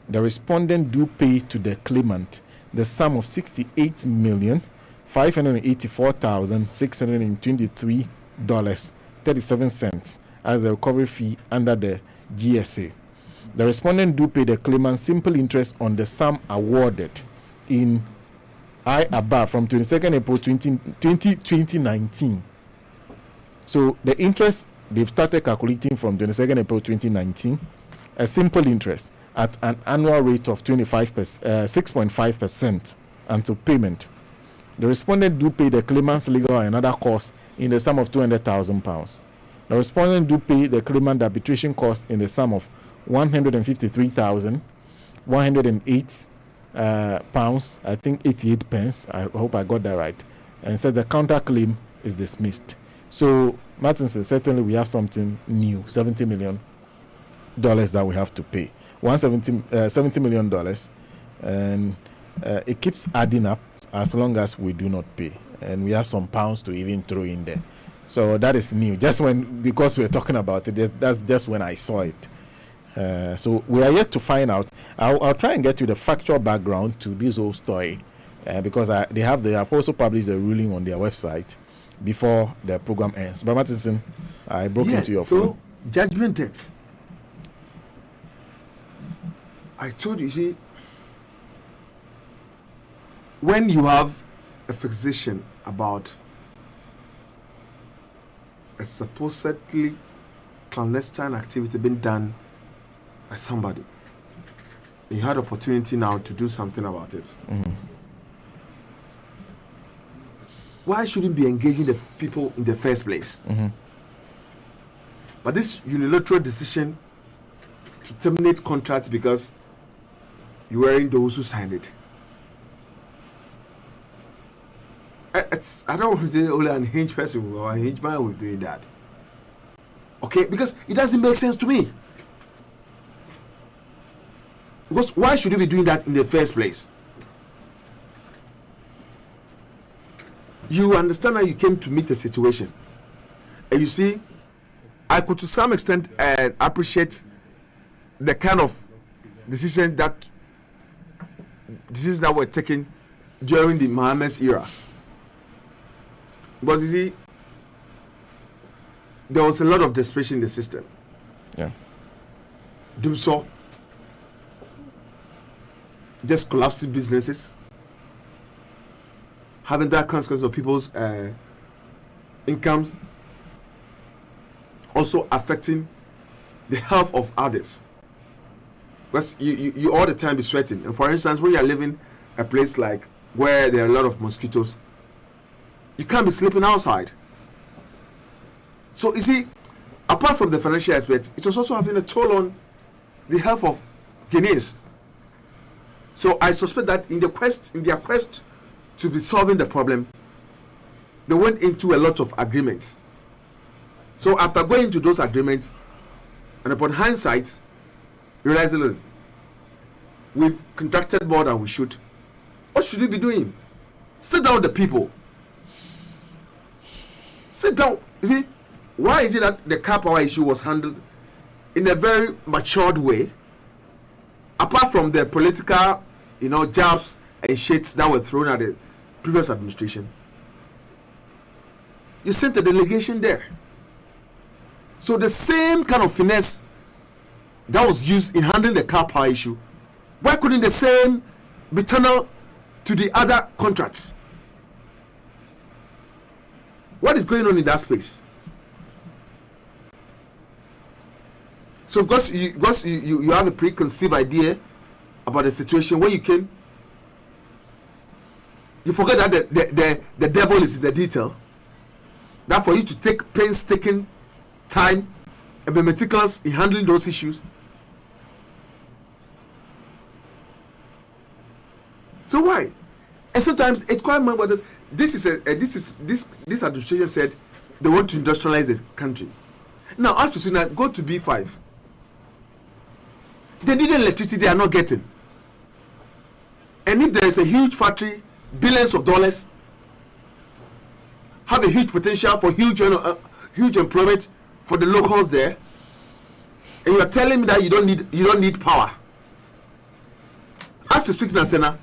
The respondent do pay to the claimant the sum of $68,584,623.37 as the recovery fee under the GSA. The respondent do pay the claimant simple interest on the sum awarded in above from 22nd April 2019. So the interest they've started calculating from 22nd April 2019, a simple interest at an annual rate of 6.5% until payment. The respondent do pay the claimant's legal and other costs in the sum of £200,000. The respondent do pay the claimant the arbitration costs in the sum of £153,108 pounds, I think 88 pence. I hope I got that right. And said the counterclaim is dismissed. So Martin says certainly we have something new, $70 million that we have to pay. $70 million, and it keeps adding up as long as we do not pay, and we have some pounds to even throw in there. So that is new. Because we're talking about it, that's just when I saw it. So we are yet to find out. I'll try and get you the factual background to this whole story, because they have also published a ruling on their website before the program ends. But Martinson, I broke into your phone. So judgment debt. I told you, see, when you have a fixation about a supposedly clandestine activity being done by somebody, you had opportunity now to do something about it. Mm-hmm. Why shouldn't be engaging the people in the first place? Mm-hmm. But this unilateral decision to terminate contracts because you weren't those who signed it. I don't want to say only an unhinged person or an unhinged man will be doing that. Okay, because it doesn't make sense to me. Because why should you be doing that in the first place? You understand how you came to meet a situation. And you see, I could to some extent appreciate the kind of decisions that were taken during the Mohammed's era. Because you see, there was a lot of desperation in the system. Yeah. Do so. Just collapsing businesses. Having that consequence of people's incomes. Also affecting the health of others. Because you all the time be sweating. And for instance, when you are living a place like where there are a lot of mosquitoes, you can't be sleeping outside. So you see, apart from the financial aspect, it was also having a toll on the health of Guineans. So I suspect that in their quest to be solving the problem, they went into a lot of agreements. So after going into those agreements, and upon hindsight, realizing, look, we've contracted more than we should. What should we be doing? Sit down with the people. Sit down. You see, why is it that the car power issue was handled in a very matured way, apart from the political, jabs and shits that were thrown at the previous administration? You sent a delegation there. So the same kind of finesse that was used in handling the car power issue, why couldn't the same be channeled to the other contracts? What is going on in that space? So because you have a preconceived idea about the situation when you came, you forget that the devil is in the detail. That for you to take painstaking time and be meticulous in handling those issues. So why? And sometimes it's quite remember this administration said they want to industrialize the country. Now as to now go to B5. They need electricity they are not getting. And if there is a huge factory, billions of dollars, have a huge potential for huge employment for the locals there, and you are telling me that you don't need power. As to speak Nasena,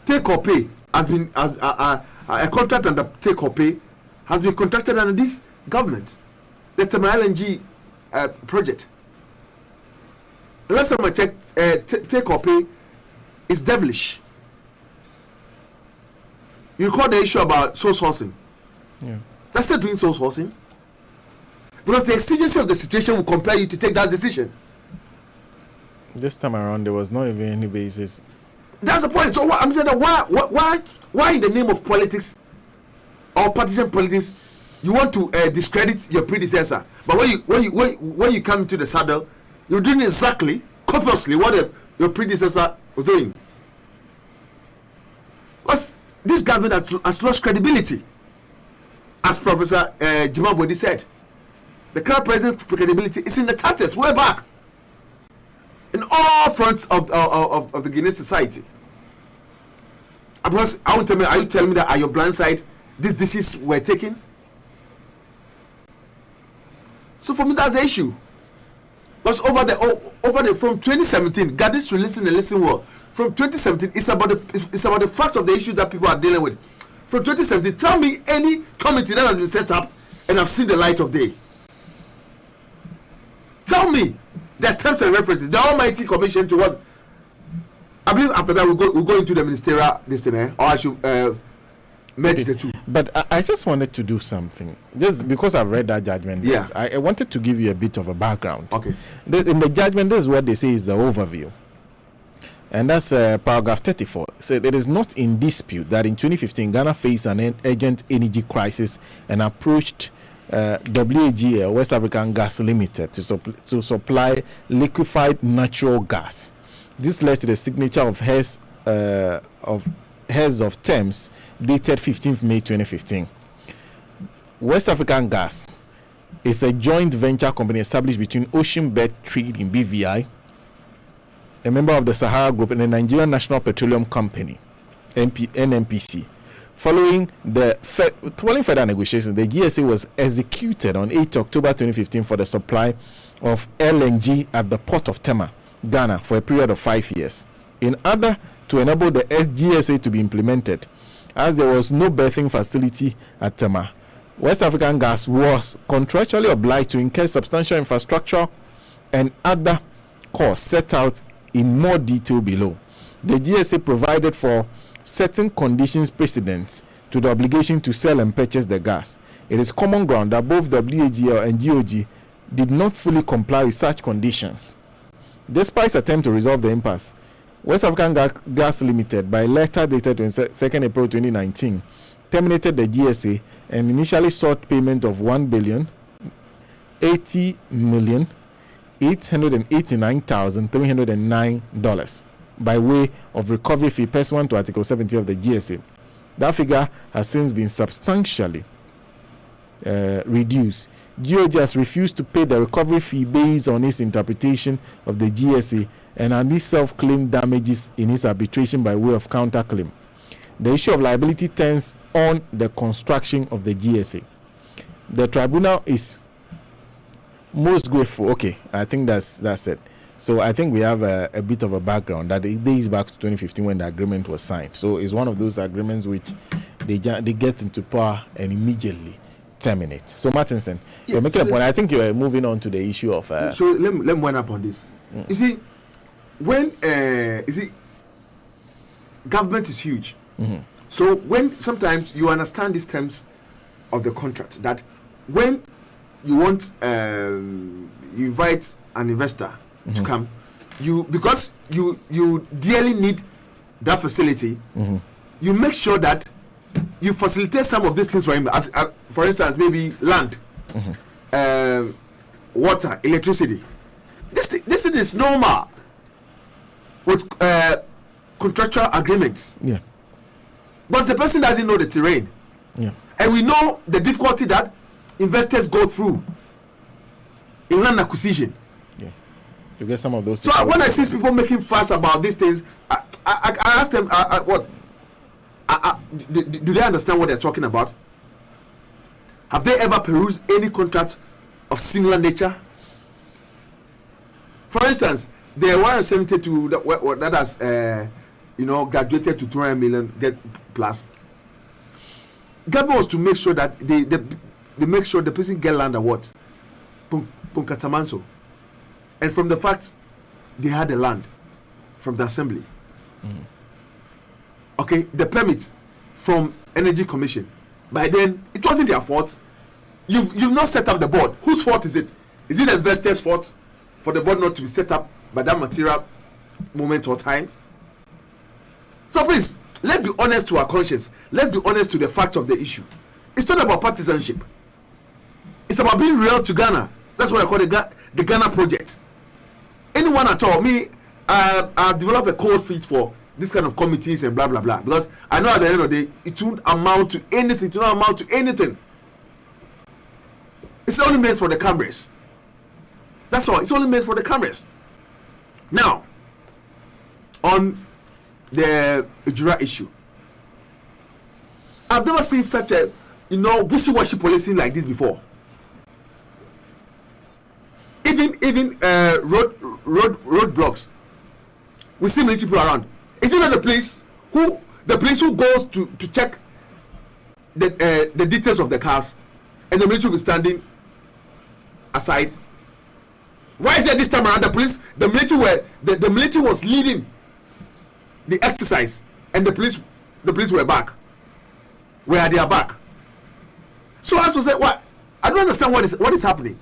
take or pay has been a contract under take or pay has been contracted under this government. The Tema LNG project. Last time I checked, take or pay is devilish. You recall the issue about source sourcing. Yeah. That's still doing source sourcing. Because the exigency of the situation will compel you to take that decision. This time around, there was not even any basis. That's the point. So I'm saying that why in the name of politics or partisan politics, you want to discredit your predecessor? But when you come to the saddle, you're doing exactly, copiously, what your predecessor was doing. Because this government has lost credibility. As Professor Jamal Bodi said, the current president's credibility is in the tatters, way back. In all fronts of the Guinean society. Because are you telling me that at your blind side, these decisions were taken? So for me, that's the issue. Because from 2017, Gadis to listen well. From 2017, it's about the fact of the issues that people are dealing with. From 2017, tell me any committee that has been set up and have seen the light of day. Tell me the terms and references, the almighty commission to what? I believe after that we'll go into the ministerial destiny, or I should merge the two. But I just wanted to do something, just because I've read that judgment. Yeah. I wanted to give you a bit of a background. Okay. In the judgment, this is what they say is the overview. And that's paragraph 34. It said it is not in dispute that in 2015 Ghana faced an urgent energy crisis and approached WAGL, West African Gas Limited, to supply liquefied natural gas. This led to the signature of Heads of Terms dated 15th May 2015. West African Gas is a joint venture company established between Ocean Bed Trading BVI, a member of the Sahara Group, and the Nigerian National Petroleum Company, NNPC. Following further negotiations, the GSA was executed on 8 October 2015 for the supply of LNG at the port of Tema, Ghana, for a period of 5 years. In order to enable the GSA to be implemented, as there was no berthing facility at Tema, West African Gas was contractually obliged to incur substantial infrastructure and other costs set out in more detail below. The GSA provided for certain conditions precedent to the obligation to sell and purchase the gas. It is common ground that both WAGL and GOG did not fully comply with such conditions. Despite attempt to resolve the impasse, West African Gas Limited, by letter dated 22nd April 2019, terminated the GSA and initially sought payment of $1,080,889,309 by way of recovery fee pursuant to Article 70 of the GSA. That figure has since been substantially reduced. GOG has refused to pay the recovery fee based on its interpretation of the GSA and on its self-claimed damages in its arbitration by way of counterclaim. The issue of liability turns on the construction of the GSA. The tribunal is most grateful. Okay, I think that's it. So I think we have a bit of a background that it dates back to 2015 when the agreement was signed. So it's one of those agreements which they get into power and immediately terminate. So Martinson, you're making a point. I think you're moving on to the issue of. So let me wind up on this. You see, when government is huge. Mm-hmm. So when sometimes you understand these terms of the contract, that when you want you invite an investor to come, because you dearly need that facility, you make sure that you facilitate some of these things for him. As for instance, maybe land, water, electricity. This is normal with contractual agreements. Yeah. But the person doesn't know the terrain. Yeah. And we know the difficulty that investors go through in land acquisition. Yeah. To get some of those. So when I see people making fuss about these things, I ask them, what? Do they understand what they're talking about? Have they ever perused any contract of similar nature? For instance, the 172 that has graduated to 200 million plus. Government was to make sure that they make sure the person get land at what? Punkatamanso. And from the fact they had the land from the assembly. Okay, the permit from Energy Commission. By then, it wasn't their fault. You've not set up the board. Whose fault is it? Is it the investor's fault for the board not to be set up by that material moment or time? So please, let's be honest to our conscience. Let's be honest to the facts of the issue. It's not about partisanship. It's about being real to Ghana. That's what I call the Ghana project. Anyone at all, me, I've developed a code feed for this kind of committees and blah blah blah, because I know at the end of the day it won't amount to anything. It won't amount to anything. It's only meant for the cameras. That's all. It's only meant for the cameras. Now, on the Ejura issue, I've never seen such a wishy-washy policing like this before. Even road blocks, we see military people around. Is it not the police who goes to check the details of the cars, and the military will be standing aside? Why is it this time around the military was leading the exercise, and the police were back? Where are they back? So as we say, what? I don't understand what is happening.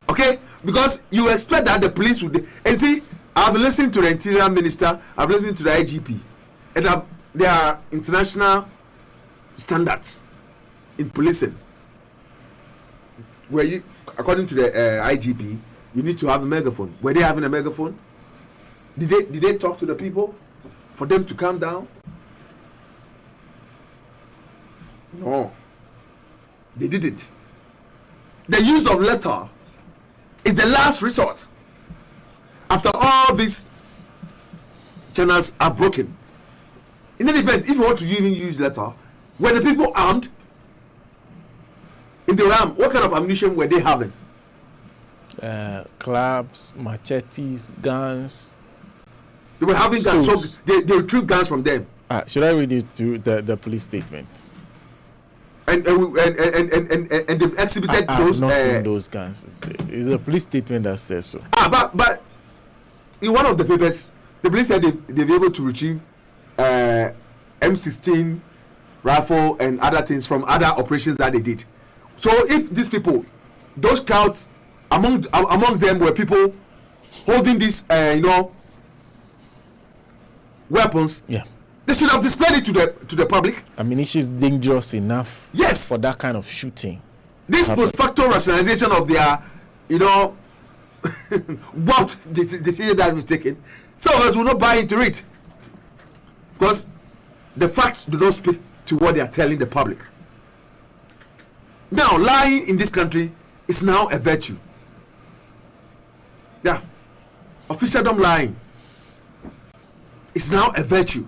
Okay, because you expect that the police would. And see, I've listened to the Interior Minister, I've listened to the IGP, and there are international standards in policing, where you, according to the IGP, you need to have a megaphone. Were they having a megaphone? Did they talk to the people for them to calm down? No, they didn't. The use of letter is the last resort. After all these channels are broken, in any event, if you want to even use letter, were the people armed? If they were armed, what kind of ammunition were they having? Clubs, machetes, guns. They were having guns, so they retrieved guns from them. Should I read you through the police statement? And they've exhibited those. I've not seen those guns. It's a police statement that says so. But in one of the papers, the police said they've been able to retrieve M16 rifle and other things from other operations that they did. So if these people, those crowds, among them were people holding these, weapons. Yeah. They should have displayed it to the public. Ammunition is dangerous enough. Yes. For that kind of shooting. This post facto rationalization of their, what decision that we've taken, some of us will not buy into it because the facts do not speak to what they are telling the public. Now, lying in this country is now a virtue. Yeah, officialdom lying is now a virtue.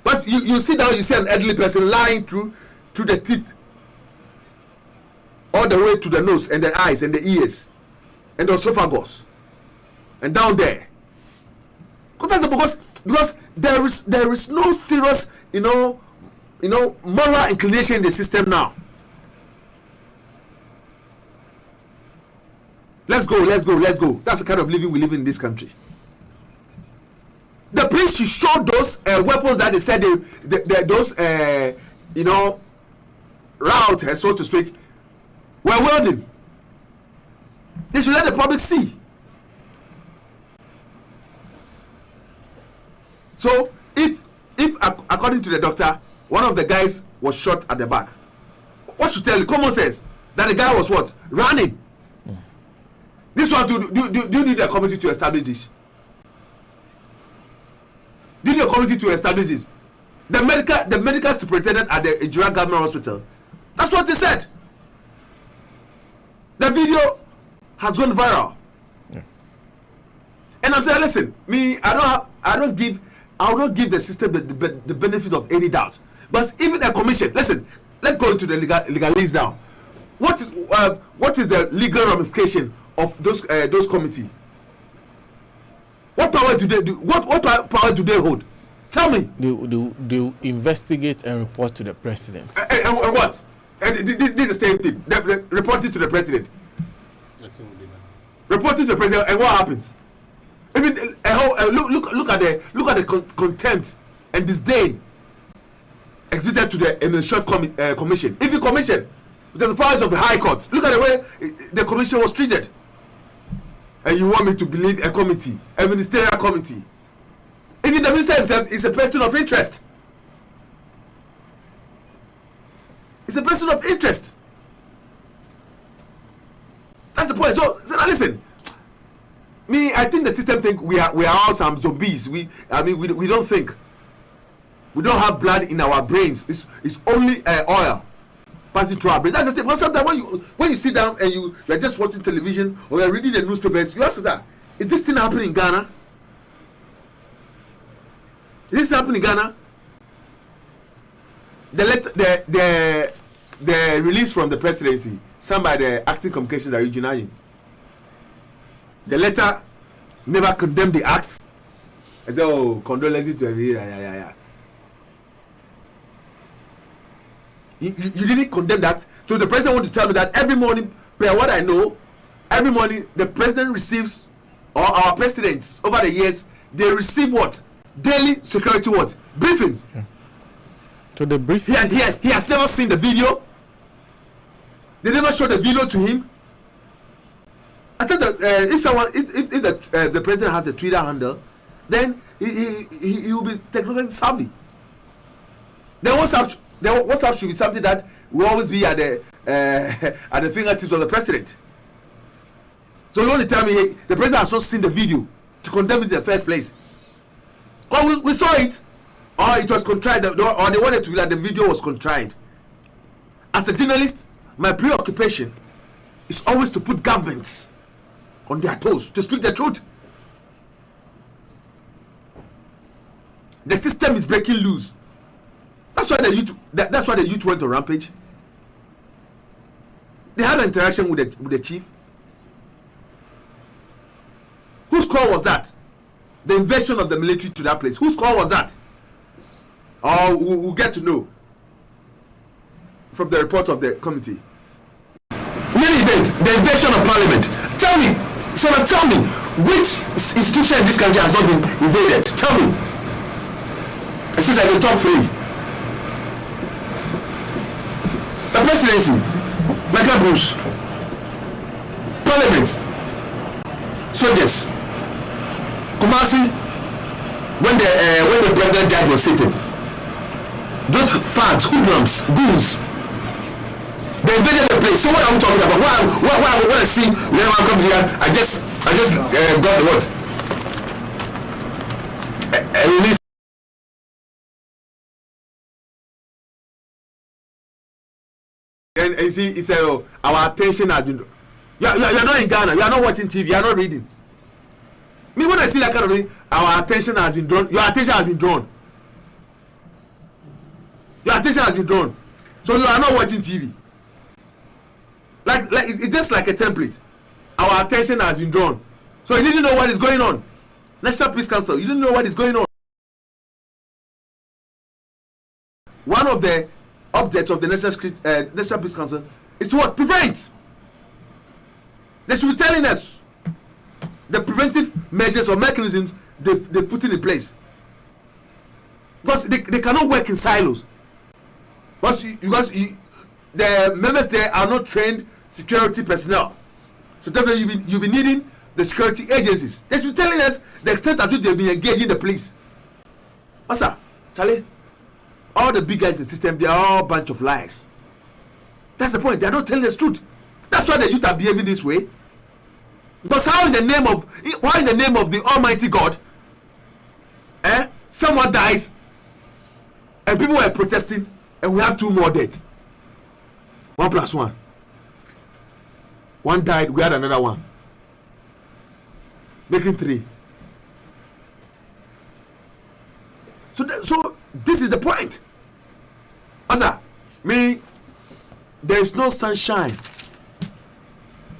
But you sit down, you see an elderly person lying through the teeth, all the way to the nose and the eyes and the ears and the esophagus and down there. Because there is no serious moral inclination in the system now. Let's go. That's the kind of living we live in this country. The police should show those weapons that they said those routers, so to speak, were wielding. They should let the public see. So if according to the doctor, one of the guys was shot at the back, what should tell you? Common sense that the guy was what? Running. This one, do you need a committee to establish this? Do you need a committee to establish this? The medical superintendent at the Ijura Government Hospital, that's what they said. The video has gone viral. Yeah. And I'm saying, listen, me, I will not give the system the benefit of any doubt. But even a commission, listen, let's go into the legalese now. What is the legal ramification of those committee? What power do they do? What power do they hold? Tell me. They investigate and report to the president. And what? And this is the same thing. They report it to the president. Report it to the president, and what happens? Even look at the contempt and disdain exhibited to the short commission. Even commission, with the powers of the High Court. Look at the way the commission was treated. And you want me to believe a committee, a ministerial committee? Even the minister himself is a person of interest. It's a person of interest. That's the point. So now listen. Me, I think the system think we are all some zombies. We don't think. We don't have blood in our brains. It's only oil passing through our brains. That's the thing. Because sometimes when you sit down and you're just watching television or you're reading the newspapers, you ask yourself, is this thing happening in Ghana? Is this happening in Ghana? The release from the presidency, signed by the acting communication director Eugene, the letter never condemned the act. I said, oh, condolences to every yeah. You didn't condemn that. So the president want to tell me that every morning, per what I know, every morning the president receives, or our presidents over the years, they receive what? Daily security what? Briefings. Yeah. So the briefing. He has never seen the video. They never showed the video to him. I thought that if the president has a Twitter handle, then he will be technically savvy. Then WhatsApp should be something that will always be at the fingertips of the president. So you want to tell me the president has not seen the video to condemn it in the first place? Or we saw it, or it was contrived, or they wanted to be like the video was contrived. As a journalist, my preoccupation is always to put governments on their toes, to speak the truth. The system is breaking loose. That's why the youth went on rampage. They had an interaction with the chief. Whose call was that? The invasion of the military to that place. Whose call was that? Oh, we'll get to know from the report of the committee. In any event, the invasion of parliament. Tell me, which institution in this country has not been invaded? Tell me. Especially the top three. The presidency, Michael Bush, parliament, soldiers. Kumasi, when the president judge was sitting, those fags, hoodlums, goons, they invaded the place. So what I'm talking about? Why when I see when I come here, I just got the what? Release. And you see, he said, "Oh, our attention has been." You're not in Ghana. You are not watching TV. You are not reading. Me, when I see that kind of thing, our attention has been drawn. Your attention has been drawn. Your attention has been drawn. So you are not watching TV. Like it's just like a template. Our attention has been drawn. So you didn't know what is going on. National Peace Council, you didn't know what is going on. One of the objects of the National Peace Council is to what? Prevent. They should be telling us the preventive measures or mechanisms they put in place. Because they cannot work in silos. Because the members there are not trained security personnel. So definitely you'll be needing the security agencies. They should be telling us the extent at which they've been engaging the police. Master, Charlie, all the big guys in the system, they are all a bunch of lies. That's the point. They are not telling us the truth. That's why the youth are behaving this way. Because why in the name of the Almighty God, someone dies, and people were protesting, and we have 2 more deaths. 1 plus 1. One died, we had another one. Making 3. So this is the point. Asa, there is no sunshine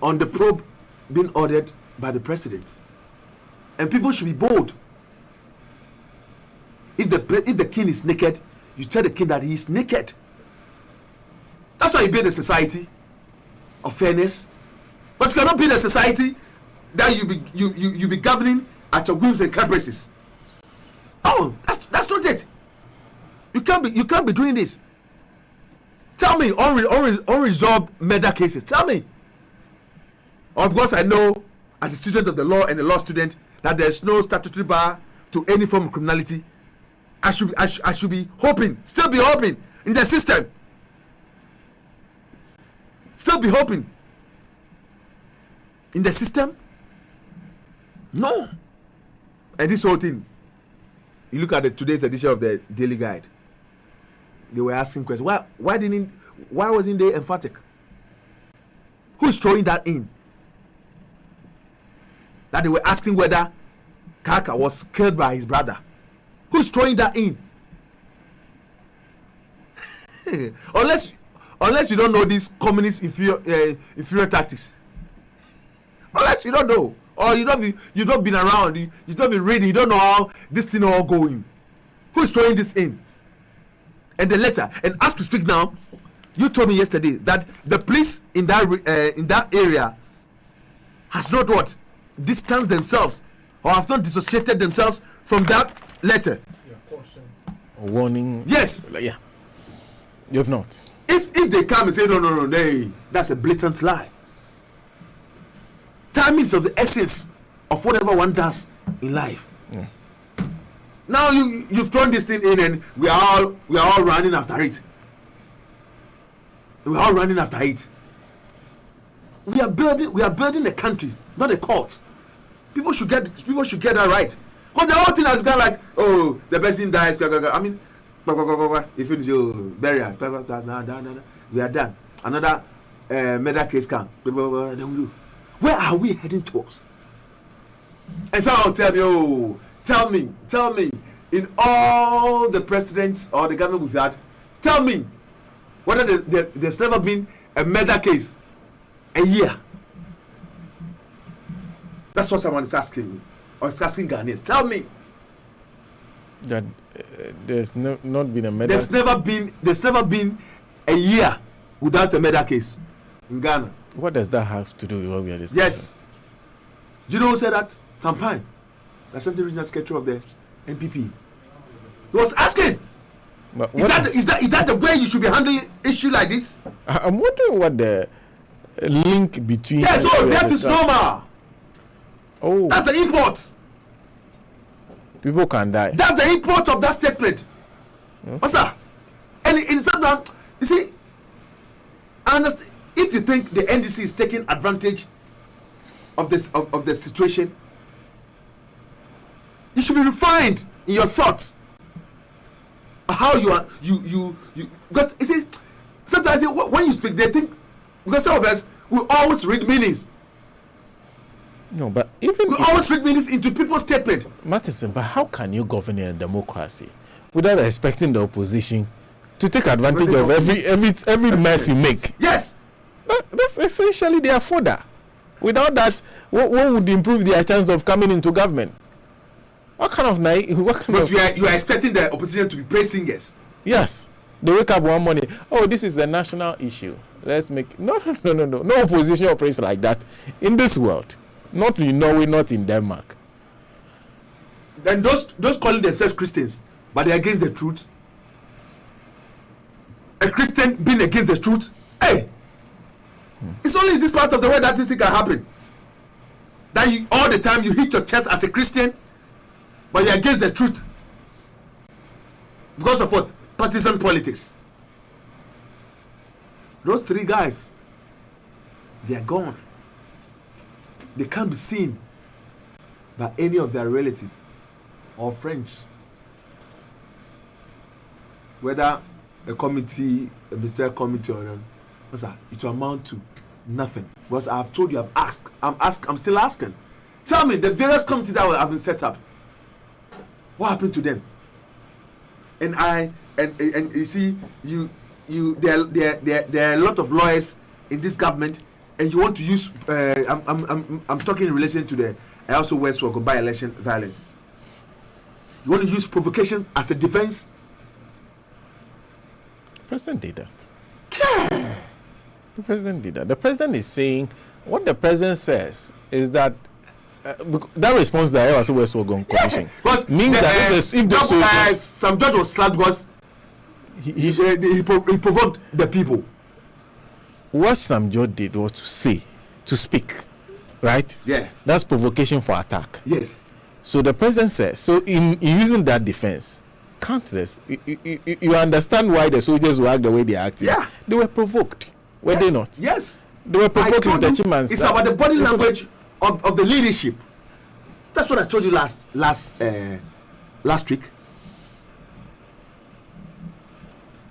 on the probe being ordered by the president, and people should be bold. If the king is naked, you tell the king that he is naked. That's why you build a society of fairness. But you cannot build a society that you be governing at your whims and caprices. Oh, that's not it. You can't be doing this. Tell me unresolved murder cases. Tell me. Or because I know, as a student of the law and a law student, that there's no statutory bar to any form of criminality, I should be hoping, still be hoping in the system. Still be hoping in the system. No. And this whole thing, you look at today's edition of the Daily Guide. They were asking questions. Why wasn't they emphatic? Who's throwing that in? That they were asking whether Kaka was killed by his brother. Who's throwing that in? unless you don't know these communist inferior tactics. Unless you don't know, or you don't been around, you don't been reading, you don't know how this thing all going. Who's throwing this in? And the letter, and as we speak now, you told me yesterday that the police in that area has not what distanced themselves or have not dissociated themselves from that letter. Warning. Yes. Yeah. You have not. If they come and say no, that's a blatant lie. Time is of the essence of whatever one does in life. Yeah. Now you've thrown this thing in, and we are all running after it. We are all running after it. We are building a country, not a court. People should get that right. Because the whole thing has gone like, oh, the person dies. I mean, if it's your burial, we are done. Another murder case come. Where are we heading towards? And someone tell me, oh, tell me, in all the presidents or the government we've had, tell me whether there's never been a murder case a year. That's what someone is asking me, or it's asking Ghanaians. Tell me that there's not been a murder. There's never been a year without a murder case in Ghana. What does that have to do with what we are discussing? Yes. Do you know who said that? Sampine, the Central Regional Secretary of the NPP. He was asking. Is that the way you should be handling issue like this? I'm wondering what the link between. Yes, that is normal. Oh. That's the import. People can die. That's the import of that statement. What's that? And in some, you see, I understand. If you think the NDC is taking advantage of this of the situation, you should be refined in your thoughts. How you are you because you see, sometimes when you speak, they think, because some of us we always read meanings. No, but even we always read meanings into people's statement. Mattison, but how can you govern in a democracy without expecting the opposition to take advantage of every mess you make? Yes, that's essentially their fodder. Without that, what would improve their chance of coming into government? What kind of naive? But you are expecting the opposition to be praise singers. Yes, they wake up one morning. Oh, this is a national issue. Let's make no opposition operates like that in this world. Not in Norway, not in Denmark. Then those calling themselves Christians, but they're against the truth. A Christian being against the truth, hey, it's only in this part of the world that this thing can happen. That you all the time you hit your chest as a Christian, but you're against the truth because of what? Partisan politics. Those three guys, they are gone. They can't be seen by any of their relatives or friends. Whether a committee, a ministerial committee, or it will amount to nothing. Because I've told you, I'm still asking. Tell me, the various committees that have been set up, what happened to them? And you see, there are a lot of lawyers in this government, and you want to use. I'm talking in relation to the. I also work for by-election violence. You want to use provocation as a defense? The president did that. Yeah. The president did that. The president is saying what the president says is that. That response that I also West Wagon Commission means that if the soldiers, some judge was slapped because he provoked the people. What Sam Judge did was to speak, right? Yeah. That's provocation for attack. Yes. So the president says, so in using that defense, countless, you understand why the soldiers were act the way they acted. Yeah. They were provoked, were they not? Yes. They were provoked with the achievements. It's about the body language of the leadership. That's what I told you last week.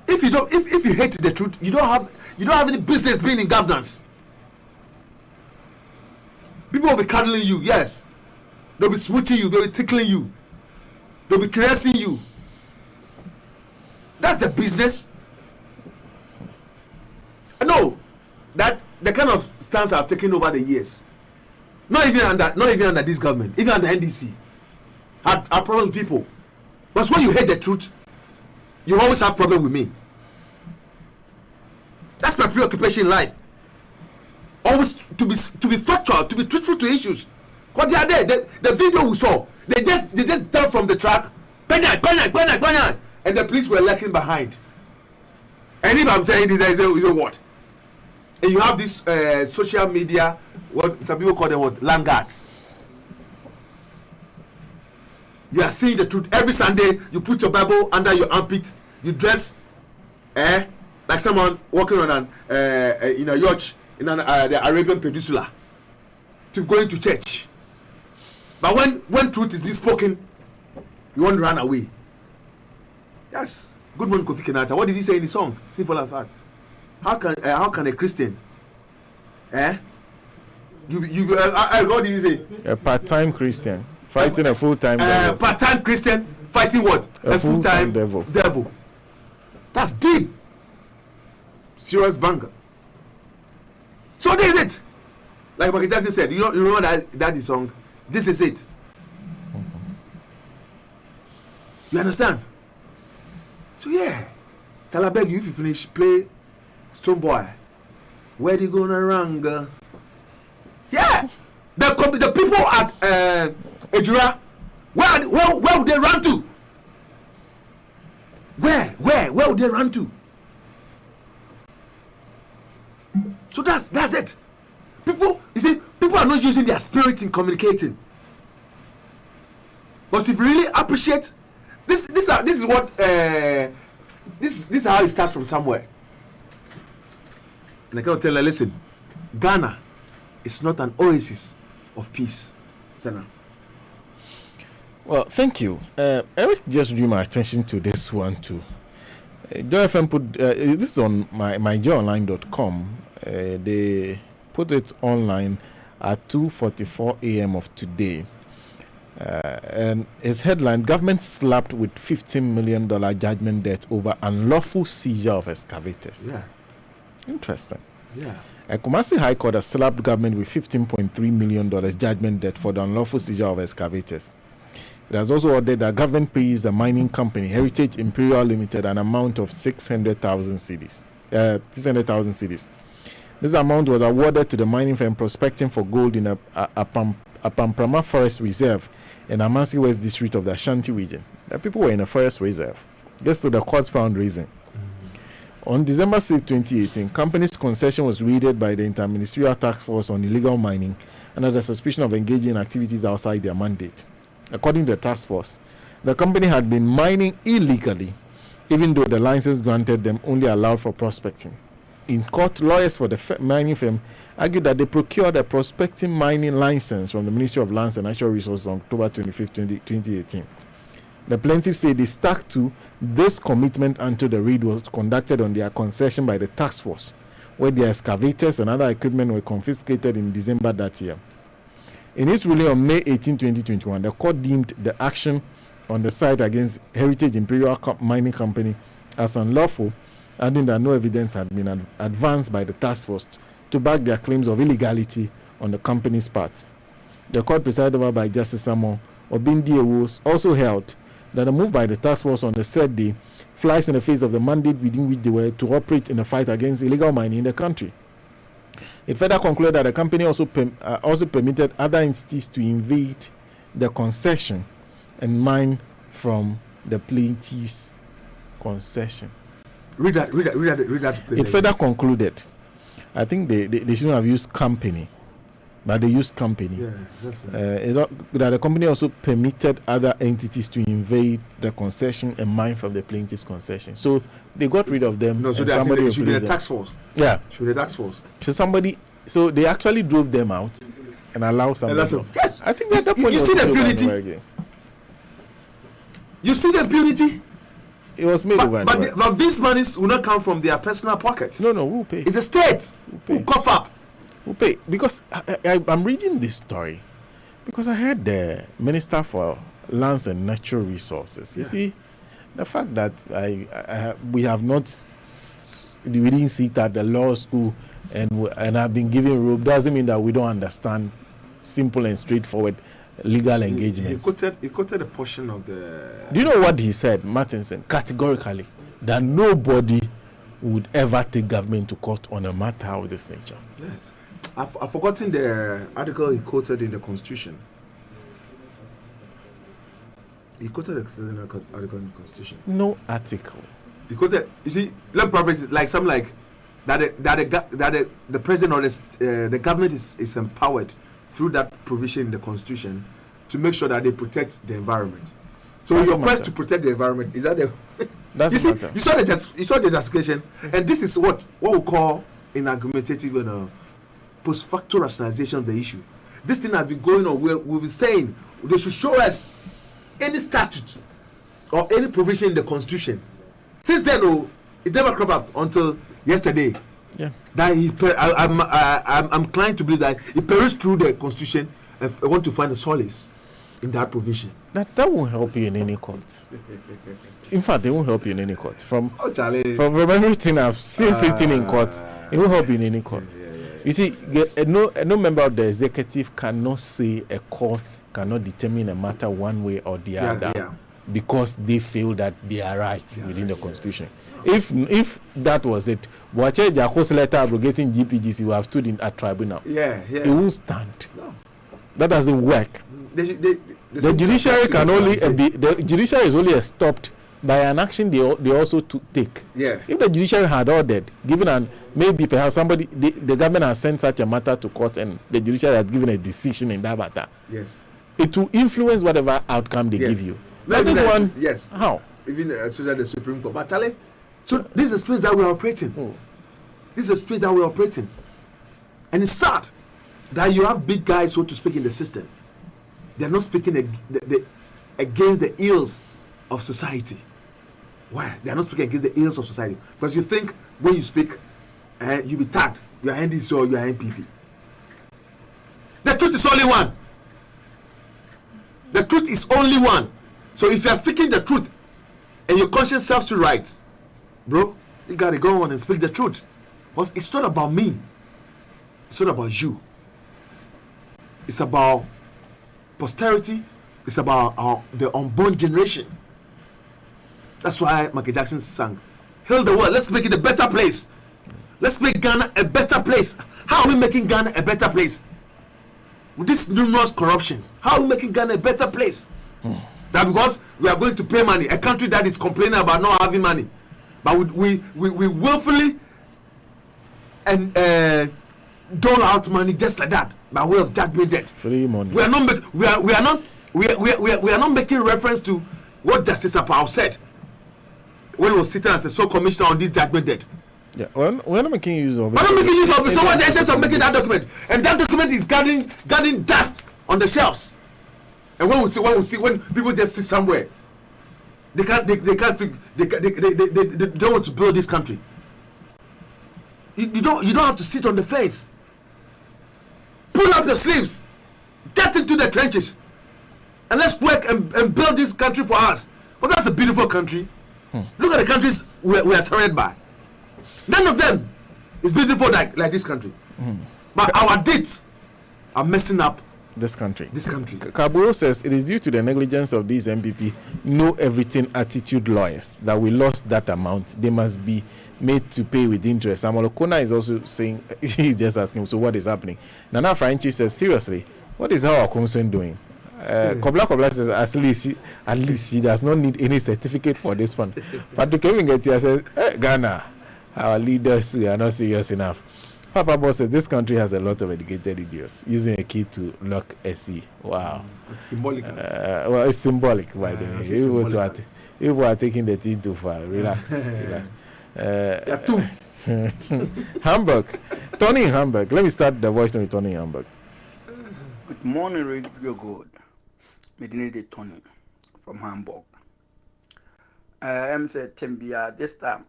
If you hate the truth, you don't have any business being in governance. People will be cuddling you, yes. They'll be smooching you, they'll be tickling you, they'll be caressing you. That's the business. I know that the kind of stance I've taken over the years. Not even under this government, even under NDC. I problem with people. But when you hate the truth, you always have problem with me. That's my preoccupation in life. Always to be factual, to be truthful to issues. What they are there, the video we saw, they just jumped from the track, bang, and the police were lurking behind. And if I'm saying this, I say, you know what? And you have this social media, what some people call them what, laggards. You are seeing the truth every Sunday. You put your Bible under your armpit. You dress, like someone walking on in a yacht in the Arabian Peninsula, to going to church. But when truth is being spoken, you want to run away. Yes. Good morning, Kofi Kenyatta. What did he say in his song? How can a Christian, what did he say? A part-time Christian fighting a full-time devil. Part-time Christian fighting what? A full-time devil. That's deep. Serious banger. So this is it. Like Michael Jackson said, you remember that song? This is it. You understand? So yeah. Tell I beg you, if you finish, play Stone Boy. Where they gonna run? Yeah. The people at Ejura, where would they run to? Where would they run to? So that's it. People people are not using their spirit in communicating. But if you really appreciate this is how it starts from somewhere. And I cannot tell her, listen, Ghana is not an oasis of peace. Sana. Well, thank you. Eric just drew my attention to this one too. Joy FM put this is on myjoyonline.com. They put it online at 2:44 a.m. of today. And his headline: Government slapped with $15 million judgment debt over unlawful seizure of excavators. Yeah. Interesting. Yeah. Kumasi High Court has slapped government with $15.3 million judgment debt for the unlawful seizure of excavators. It has also ordered that government pays the mining company Heritage Imperial Limited an amount of 600,000 cedis. This amount was awarded to the mining firm prospecting for gold in a Pamprama Forest Reserve in Amansi West District of the Ashanti region. The people were in a forest reserve. This to the court found reason. On December 6, 2018, company's concession was raided by the Interministerial Task Force on Illegal Mining under the suspicion of engaging in activities outside their mandate. According to the task force, the company had been mining illegally, even though the license granted them only allowed for prospecting. In court, lawyers for the mining firm argued that they procured a prospecting mining license from the Ministry of Lands and Natural Resources on October 25, 2018. The plaintiffs say they stuck to this commitment until the raid was conducted on their concession by the task force, where their excavators and other equipment were confiscated in December that year. In its ruling on May 18, 2021, the court deemed the action on the site against Heritage Imperial Mining Company as unlawful, adding that no evidence had been advanced by the task force to back their claims of illegality on the company's part. The court, presided over by Justice Samuel Obindi also held that the move by the task force on the said day flies in the face of the mandate within which they were to operate in a fight against illegal mining in the country. It further concluded that the company also permitted other entities to invade the concession and mine from the plaintiff's concession. Read that. It further concluded, I think they shouldn't have used company, but they used company. Yeah, that's that the company also permitted other entities to invade the concession and mine from the plaintiff's concession. So they got rid of them. No, so somebody should be the tax force. Yeah. Should be the tax force. So they actually drove them out and allowed somebody. Yes. I think that point you see the impunity. You see the impunity. It was made over. But these monies will not come from their personal pockets. No, who pay? It's the state who cough up. Who pay? Because I'm reading this story because I heard the Minister for Lands and Natural Resources. You see, the fact that we didn't sit at the law school and have been given rope doesn't mean that we don't understand simple and straightforward legal engagements. He quoted a portion of the... Do you know what he said, Martinson, categorically? That nobody would ever take government to court on a matter of this nature. Yes. I've forgotten the article he quoted in the Constitution. He quoted an article in the Constitution. No article. He quoted... You see, let me paraphrase it like something like that the president or the government is empowered through that provision in the Constitution to make sure that they protect the environment. So your quest to protect the environment is that the that's you see, you saw the justification, and this is what we call in argumentative and post facto rationalization of the issue. This thing has been going on. We've been saying they should show us any statute or any provision in the Constitution. Since then, it never cropped up until yesterday. Yeah. That I'm inclined to believe that he perused through the Constitution and I want to find a solace in that provision. That won't help you in any court. In fact, it won't help you in any court. From everything I've seen sitting in court, it won't help you in any court. You see, no member of the executive cannot say a court cannot determine a matter one way or the other because they feel that they are right within the Constitution. If that was it, Boache Jaco's letter abrogating GPGC will have stood in a tribunal. It won't stand. No. That doesn't work. The judiciary can only the judiciary is only stopped by an action they also take. Yeah. If the judiciary had ordered, given an maybe perhaps somebody the government has sent such a matter to court and the judiciary had given a decision in that matter. Yes. It will influence whatever outcome they give you. But this one, yes. How? Even especially the Supreme Court. But Charlie, so this is a space that we are operating. This is a space that we are operating. And it's sad that you have big guys, so to speak, in the system. They're not speaking against the ills of society. Why? They're not speaking against the ills of society. Because you think when you speak, you be tagged. You are NDC or you are NPP. The truth is only one. The truth is only one. So if you are speaking the truth and your conscience serves you right, bro, you gotta go on and speak the truth. Because it's not about me. It's not about you. It's about posterity. It's about the unborn generation. That's why Michael Jackson sang, "Heal the world. Let's make it a better place. Let's make Ghana a better place." How are we making Ghana a better place? With this numerous corruptions, how are we making Ghana a better place? That because we are going to pay money, a country that is complaining about not having money, but we willfully and dole out money just like that by way of judgment debt. Free money. We are not making reference to what Justice Apau said when he was sitting as a sole commissioner on this judgment debt. Yeah, we're not making use of it. We're not making use of it. So what's the essence of making that document? And that document is gathering dust on the shelves. And when people just sit somewhere, they can't speak. They don't want to build this country. You don't have to sit on the fence. Pull up your sleeves, get into the trenches, and let's work and build this country for us. But that's a beautiful country. Look at the countries we are surrounded by. None of them is beautiful like this country. But our deeds are messing up this country. Kaburo says it is due to the negligence of these MPP know everything attitude lawyers that we lost that amount. They must be made to pay with interest. Samuel Okona is also saying, he's just asking, so what is happening? Nana Franchi says, seriously, what is our concern doing? Kobla says, at least he does not need any certificate for this one. But to come and get here says, Ghana, our leaders are not serious enough. Papa Boss says this country has a lot of educated idiots using a key to lock SC. Wow. It's symbolic. Well, it's symbolic, by the way. People are taking the thing too far. Relax. Hamburg. Tony in Hamburg. Let me start the voice with Tony in Hamburg. Good morning, Radio Good. Medina Tony from Hamburg. I'm saying Tembia this time.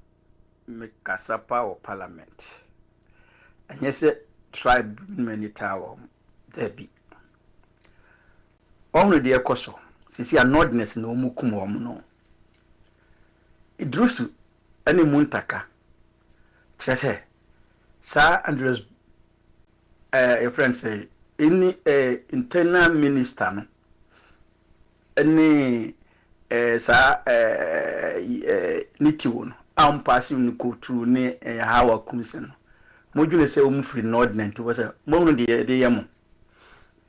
Make Kasapa or Parliament. And yes, tribe many tower there be. Only the Ekoso, since you are nodness no mukumo no. Idrusu, any muntaka. Trese, Sir Andrews, a friend say, any internal minister, no. Any, Sir, Nitiwon, I'm passing go through ne Hawa Kumsen. Mojule se free nordnent was a moment de yamo.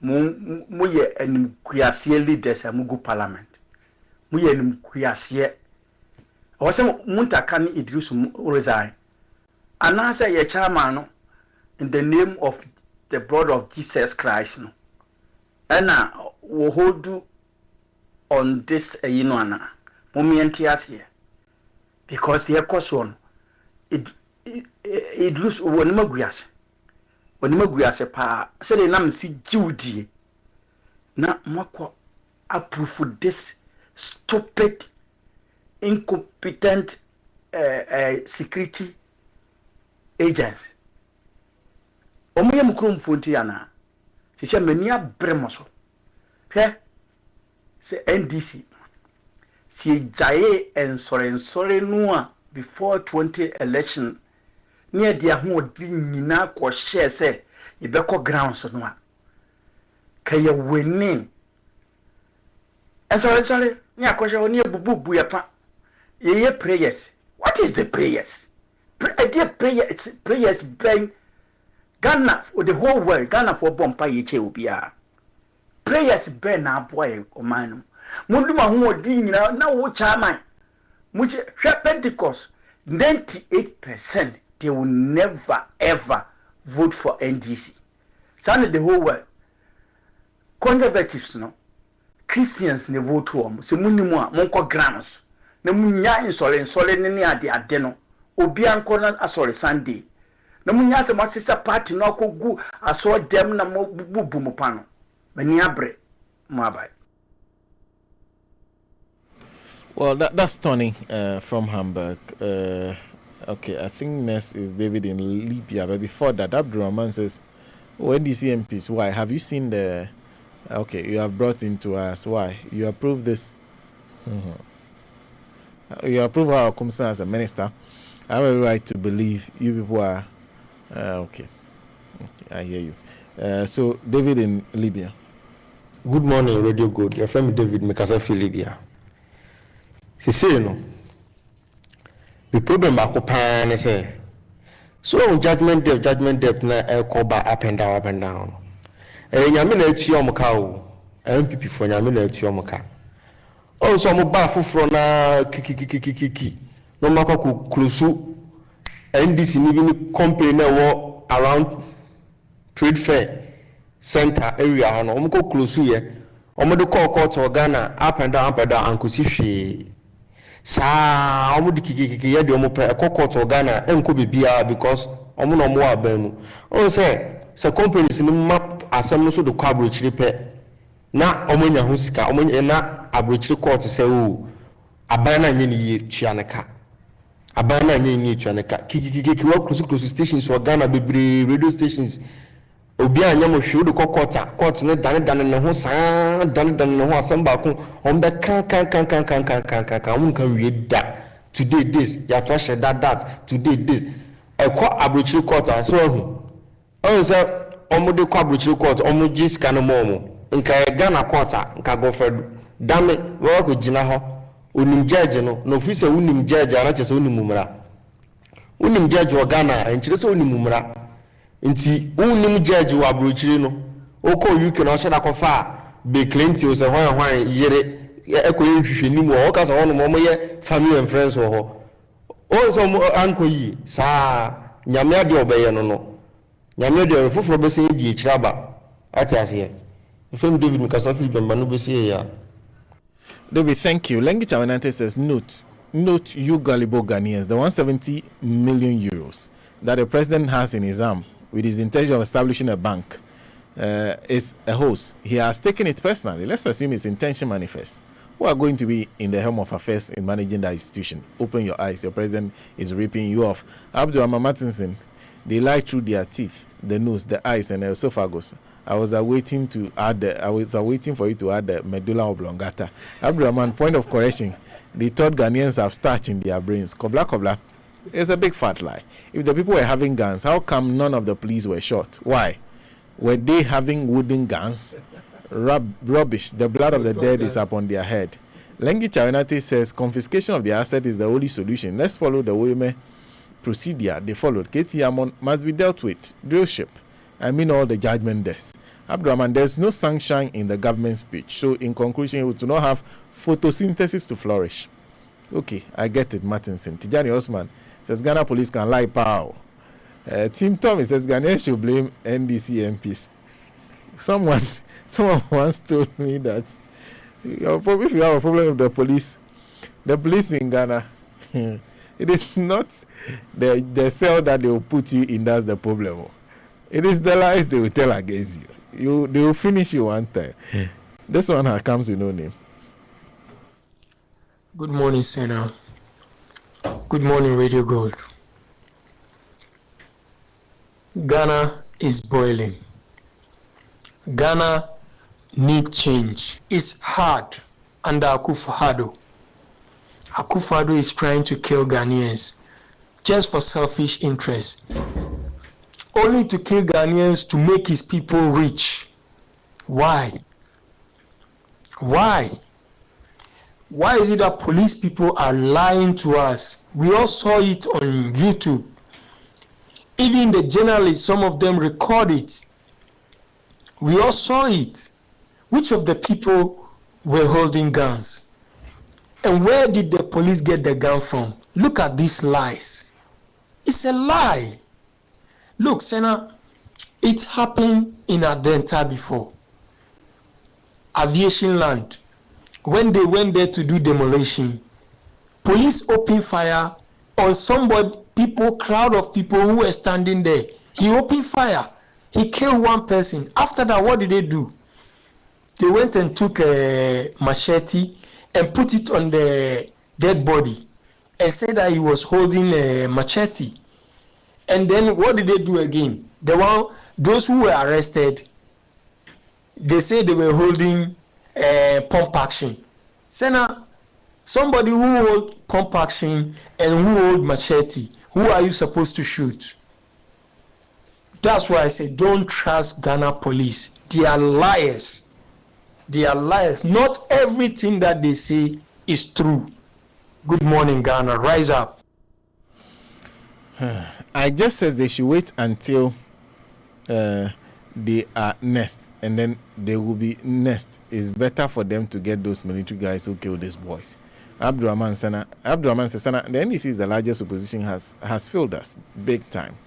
Muye and Kuyasie leaders a Mugu Parliament. Muye and Kuyasie. Or some Muntakani Idrus resign. And answer your chairman in the name of the blood of Jesus Christ. No. And now we hold you on this Yinwana. Momentiasia. Because the cost one it lose onima guase pa say they nam si jiwdie na mako approve this stupid incompetent security agents omoye mukrum fonti yana se mania bremoso pe se NDC si jaye ensore no before 20 election near the who nyina ko share say you be ko grounds no a kay winning and sorry nya ko share oni bubu ya pa ye prayers. What is the prayers? It's prayers bring Ghana for the whole world. Ghana for bompa ye che obia prayers ben na boy o man mundu ma hu odi nyina na wo chairman Much Pentecost, 98% they will never ever vote for NDC. Sound the whole world. Conservatives no. Christians ne vote for so munimu a monko grams. Na munya insole ne ade no. Obi anko na asole Sunday. Na munya se masisa party no akogu aso dem na mo bubu mo pano. Mani abre mo abai. Well, that's Tony from Hamburg. Okay, I think next is David in Libya. But before that, Abdurrahman says, NDC MPs, why? Have you seen the... Okay, you have brought into us. Why? You approve this? You approve our Kumsa as a minister. I have a right to believe you people are... Okay, I hear you. So, David in Libya. Good morning, Radio Good. Your friend David Mekasafi, Libya. See, no. The problem back up say. So judgment depth na call back up and down. Nyame na atu omka o. MPP for nyame na atu omka. Also mo ba foforo na kiki. No maka ku close NDC ni bi company na wo around trade fair center area no mo ko close ye. Omo de call court to Ghana up and down and ko si hwe. Sa omo de kiki ye de omo pe court to Ghana enko bibia because omo no mo abanu. On say companies ni map asem no so de kwa abrochiri pe na omo nya ho sika omo na abrochiri court say o aban na nye ni ye tua ne ka aban na nye ni tua ne ka kiki wa close stations for Ghana bebre radio stations obi anya mo hwe de court ne dan ne ho saa dan ne ho asem ba ko on be kan on kan wie da today this ya to share that today this e ko abrochiri court so hu on say omo de ko abrochiri court omo jis kan mo nka Ghana court nka go fed dame wo ko gina ho onim judge no officer unim judge ana chese onim mumra unim judge wo Ghana enchire se onim mumra nti unim judge wo abrochiri no oko UK na o sheda ko fa be Clinton o se hwan yere ekoye hwehwe nim wo ka so hono mo ye family and friends wo ho o so anko yi sa nyame ade obeye no nyame ade foforo be se di ekiraba atiase From David Mikasafi Bambanu Besi ya. David, thank you. Lengi Chawanante says, note you gullible Ghanaians, the 170 million euros that the president has in his arm with his intention of establishing a bank is a host. He has taken it personally. Let's assume his intention manifests. Who are going to be in the helm of affairs in managing that institution? Open your eyes. Your president is ripping you off. Abdul Martinson, they lie through their teeth, the nose, the eyes, and the esophagus. I was awaiting for you to add the medulla oblongata. Abdurrahman, point of correction. They thought Ghanaians have starch in their brains. Kobla. It's a big fat lie. If the people were having guns, how come none of the police were shot? Why? Were they having wooden guns? Rubbish. The blood of the dead is upon their head. Lengi Chawenati says confiscation of the asset is the only solution. Let's follow the women procedure they followed. Katie Amon must be dealt with. Drill ship. I mean all the judgment desks. Abdurrahman, there's no sunshine in the government speech. So in conclusion, we do not have photosynthesis to flourish. Okay, I get it, Martinson. Tijani Osman says Ghana police can lie pow. Tim Thomas says Ghanaians should blame NDC MPs. Someone once told me that if you have a problem with the police in Ghana, it is not the cell that they will put you in that's the problem. It is the lies they will tell against you. They will finish you one time. This one comes with no name. Good morning, Senna. Good morning, Radio Gold. Ghana is boiling. Ghana needs change. It's hard under Akufo-Addo. Akufo-Addo is trying to kill Ghanaians just for selfish interests. Only to kill Ghanaians to make his people rich. Why? Why is it that police people are lying to us? We all saw it on YouTube. Even the journalists, some of them record it. We all saw it. Which of the people were holding guns? And where did the police get the gun from? Look at these lies. It's a lie. Look, Senna, it happened in Adenta before. Aviation Land. When they went there to do demolition, police opened fire on somebody, crowd of people who were standing there. He opened fire. He killed one person. After that, what did they do? They went and took a machete and put it on the dead body and said that he was holding a machete. And then what did they do again? Those who were arrested, they say they were holding pump action. Senna, somebody who hold pump action and who hold machete, who are you supposed to shoot? That's why I say don't trust Ghana police. They are liars. They are liars. Not everything that they say is true. Good morning, Ghana. Rise up. I just says they should wait until they are next, and then they will be next. It's better for them to get those military guys who killed these boys. Abdurrahman Sena, the NDC is the largest opposition, has failed us big time.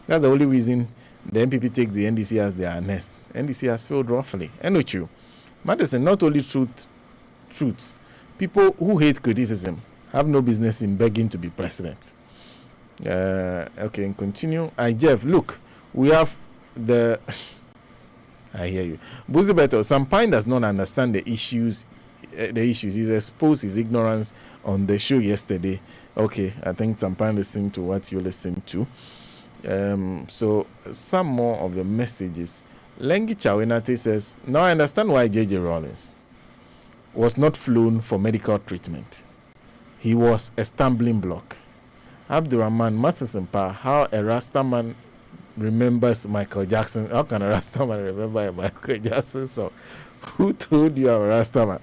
That's the only reason the MPP takes the NDC as their nest. NDC has failed roughly. And with you, Madison, not only truth. People who hate criticism have no business in begging to be president. Okay, and continue. Jeff, look, we have the. I hear you. Buzibeto, Sampine does not understand the issues. He's exposed his ignorance on the show yesterday. Okay, I think Sampine listened to what you listened to. So some more of the messages. Lengi Chawinati says, now I understand why J.J. Rawlings was not flown for medical treatment. He was a stumbling block. Abdurrahman Matsinpa, how a Rastaman remembers Michael Jackson. How can a Rastaman remember a Michael Jackson song? Who told you I'm a Rastaman?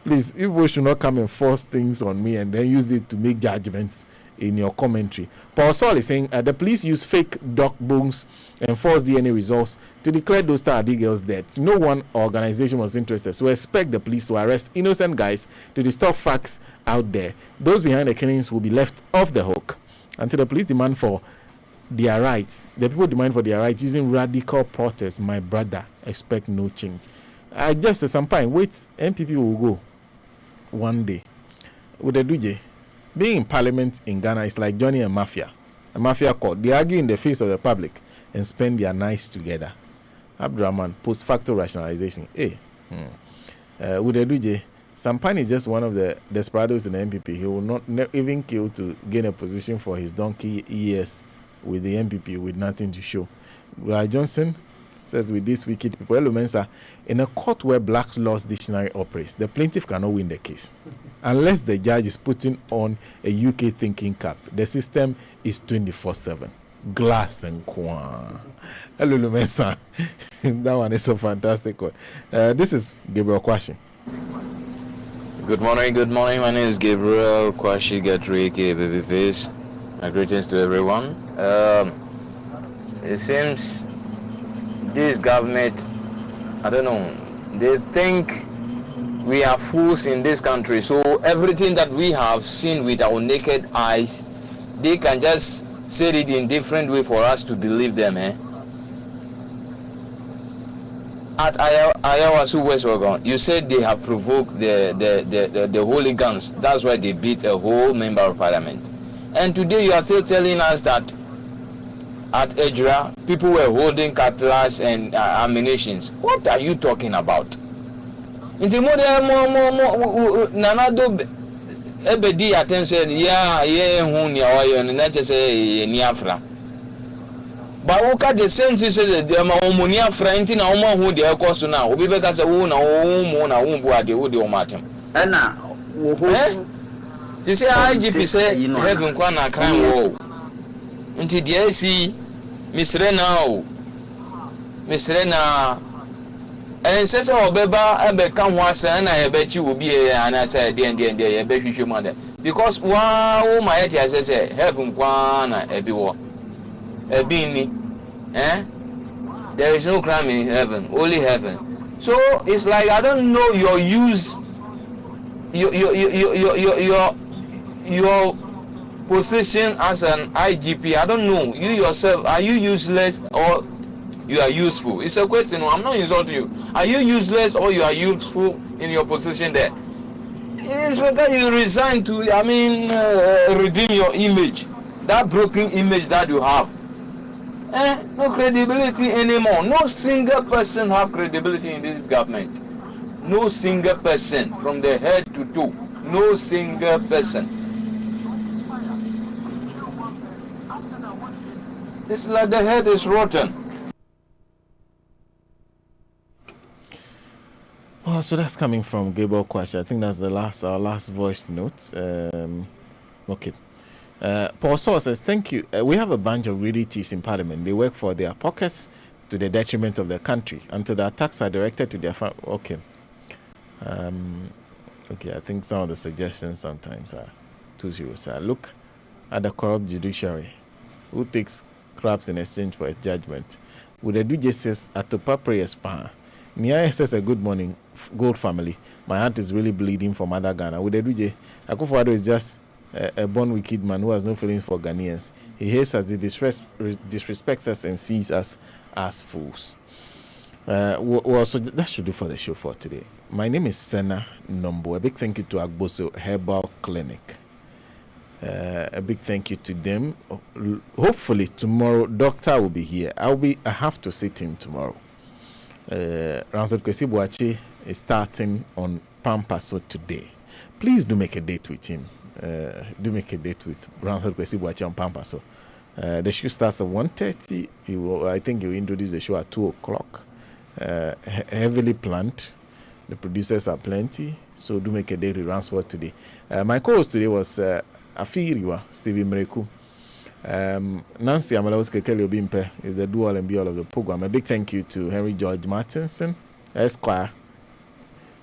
Please, people should not come and force things on me and then use it to make judgments in your commentary. Paul Saul is saying the police use fake dog bones and false DNA results to declare those Tardy girls dead. No one organization was interested, so expect the police to arrest innocent guys to distort facts out there. Those behind the killings will be left off the hook until the police demand for their rights. The people demand for their rights using radical protests. My brother, expect no change. I just said some time. Wait, MPP will go one day with the DJ. Being in parliament in Ghana is like Johnny and Mafia. A mafia court. They argue in the face of the public and spend their nights together. Abdurrahman, post-facto rationalization. With the DJ, Sampani is just one of the desperados in the MPP. He will not even kill to gain a position for his donkey years with the MPP with nothing to show. Rai Johnson says with these wicked people, Hello Mensa, in a court where Black's Laws Dictionary operates, the plaintiff cannot win the case unless the judge is putting on a UK thinking cap. The system is 24/7. Glass and Kwan. Hello Mensa. That one is a fantastic one. This is Gabriel Kwashi. Good morning. My name is Gabriel Kwashi Gatri, Babyface. My greetings to everyone. It seems this government, I don't know, they think we are fools in this country. So everything that we have seen with our naked eyes, they can just say it in different way for us to believe them. At Ayawasu West Oregon, you said they have provoked the hooligans. That's why they beat a whole member of parliament. And today you are still telling us that at Ejra, people were holding cutlass and ammunitions. What are you talking about? In the Nanado Ebedi attention, but what the same thing said the ammonia friend in our who they are cost now. We because a woman, a woman, the wood or matem. And now, you say IGP say heaven corner crime wall. Until the AC, Miss Rena, and says, oh, Beba, I become once, and I bet you will be here. And I said, dear, I bet you should mother. Because wow, my head has said, heaven corner everywhere. There is no crime in heaven, only heaven. So it's like I don't know your use your position as an IGP, I don't know, you yourself, are you useless or you are useful? It's a question. I'm not insulting you. Are you useless or you are useful in your position there? It's better you resign to, redeem your image, that broken image that you have. No credibility anymore. No single person have credibility in this government. No single person, from the head to toe. No single person. It's like the head is rotten. Well, so that's coming from Gabriel Kwashi. I think that's our last voice note. Okay. Paul Saw says, thank you. We have a bunch of greedy thieves in Parliament. They work for their pockets to the detriment of the country until the attacks are directed to their family. Okay. Okay, I think some of the suggestions sometimes are too serious. Look at the corrupt judiciary who takes crabs in exchange for a judgment. Would the do justice at Topa Prayers Pa? Nia says a good morning, Gold family. My heart is really bleeding for Mother Ghana. Would the do Akufo-Addo is just a born wicked man who has no feelings for Ghanaians. He hates us, he disrespects us and sees us as fools. So that should do for the show for today. My name is Senna Nombo. A big thank you to Agboso Herbal Clinic. A big thank you to them. Hopefully tomorrow doctor will be here. I have to sit in tomorrow. Ransford Kwesi Boakye is starting on Pampaso today. Please do make a date with him. Do make a date with Ransford Kwesi Boakye on Pampaso. The show starts at 1:30. I think he will introduce the show at 2:00. Heavily planned. The producers are plenty, so do make a date with Ransford today. My co-host today was Afiriwa Stephen Mreku. Nancy Amalawski Kelly Obimpe is the do all and be all of the program. A big thank you to Henry George Martinson, Esquire,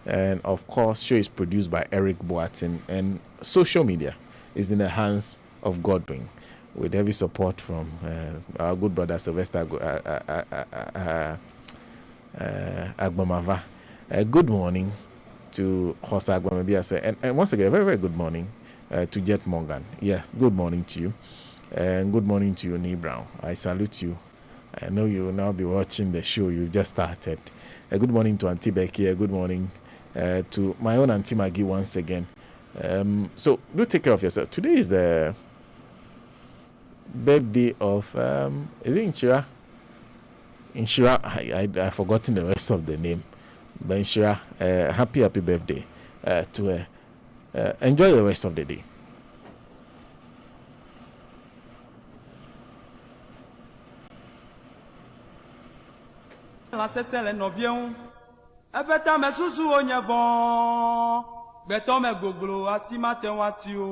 and of course, show is produced by Eric Boatin, and social media is in the hands of Godwin, with heavy support from our good brother Sylvester Agbamava. Good morning to Hosa Agbamabiase, and once again, a very, very good morning to Jet Morgan. Yes, good morning to you. And good morning to you, Nee Brown. I salute you. I know you will now be watching the show you just started. Good morning to Auntie Becky. Good morning to my own Auntie Maggie once again. So do take care of yourself. Today is the birthday of is it Inshira? Inshira. I've forgotten the rest of the name. But Inshira, happy birthday to her. Enjoy the rest of the day. La sesele novien ebeta me susu onye von beto me goglo asimate watio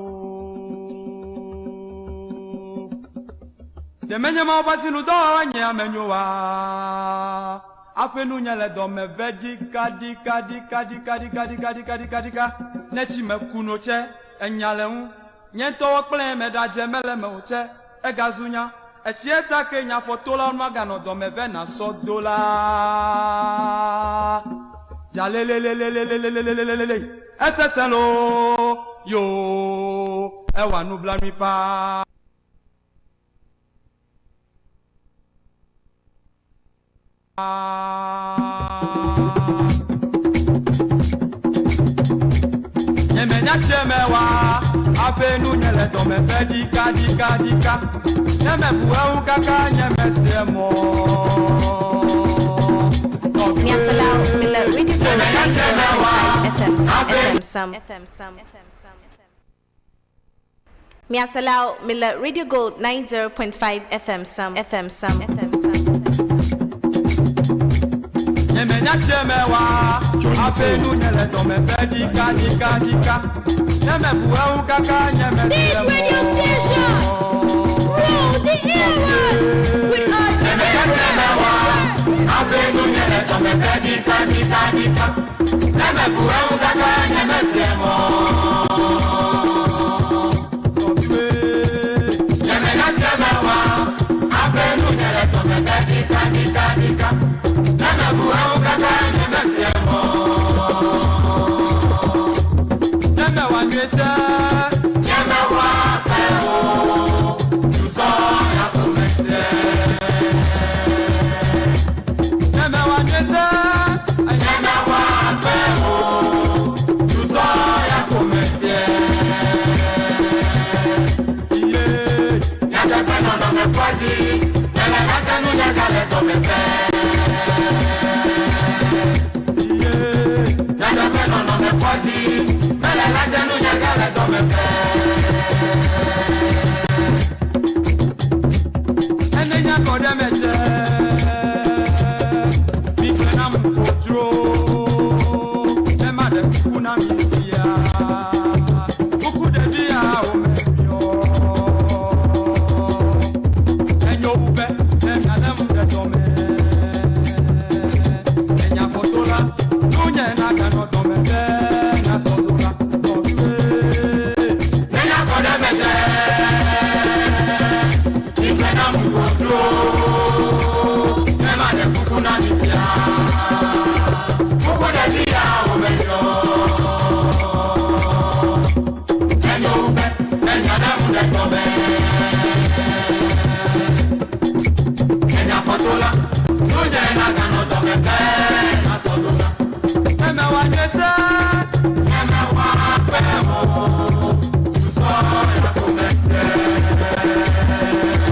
de menye ma obasinu do anye amenyowa apenu nyele do me vedi kadi nechi me kunoche enyale hu nyento okple me daje mele me uche egazunya Etieta Kenya fotola magano do me vena so dola. Jalelelelelelelelelelelele. SSLO yo ewa nubla mi pa. Nyemenya chemewa apenu nyele do me dika nyeme buau kaka nyeme semo Miasalau Miller Radio FM Sam Miasalau Miller Radio Gold 90.5 FM Sam Nyemenya chemewa apenu nyele do me dika nyeme buau kaka nyeme semo This radio station rule the era with us mete anyana wa peo tuzo ya komesie iye ya japeno no me kwaji nele hata nuja kale komete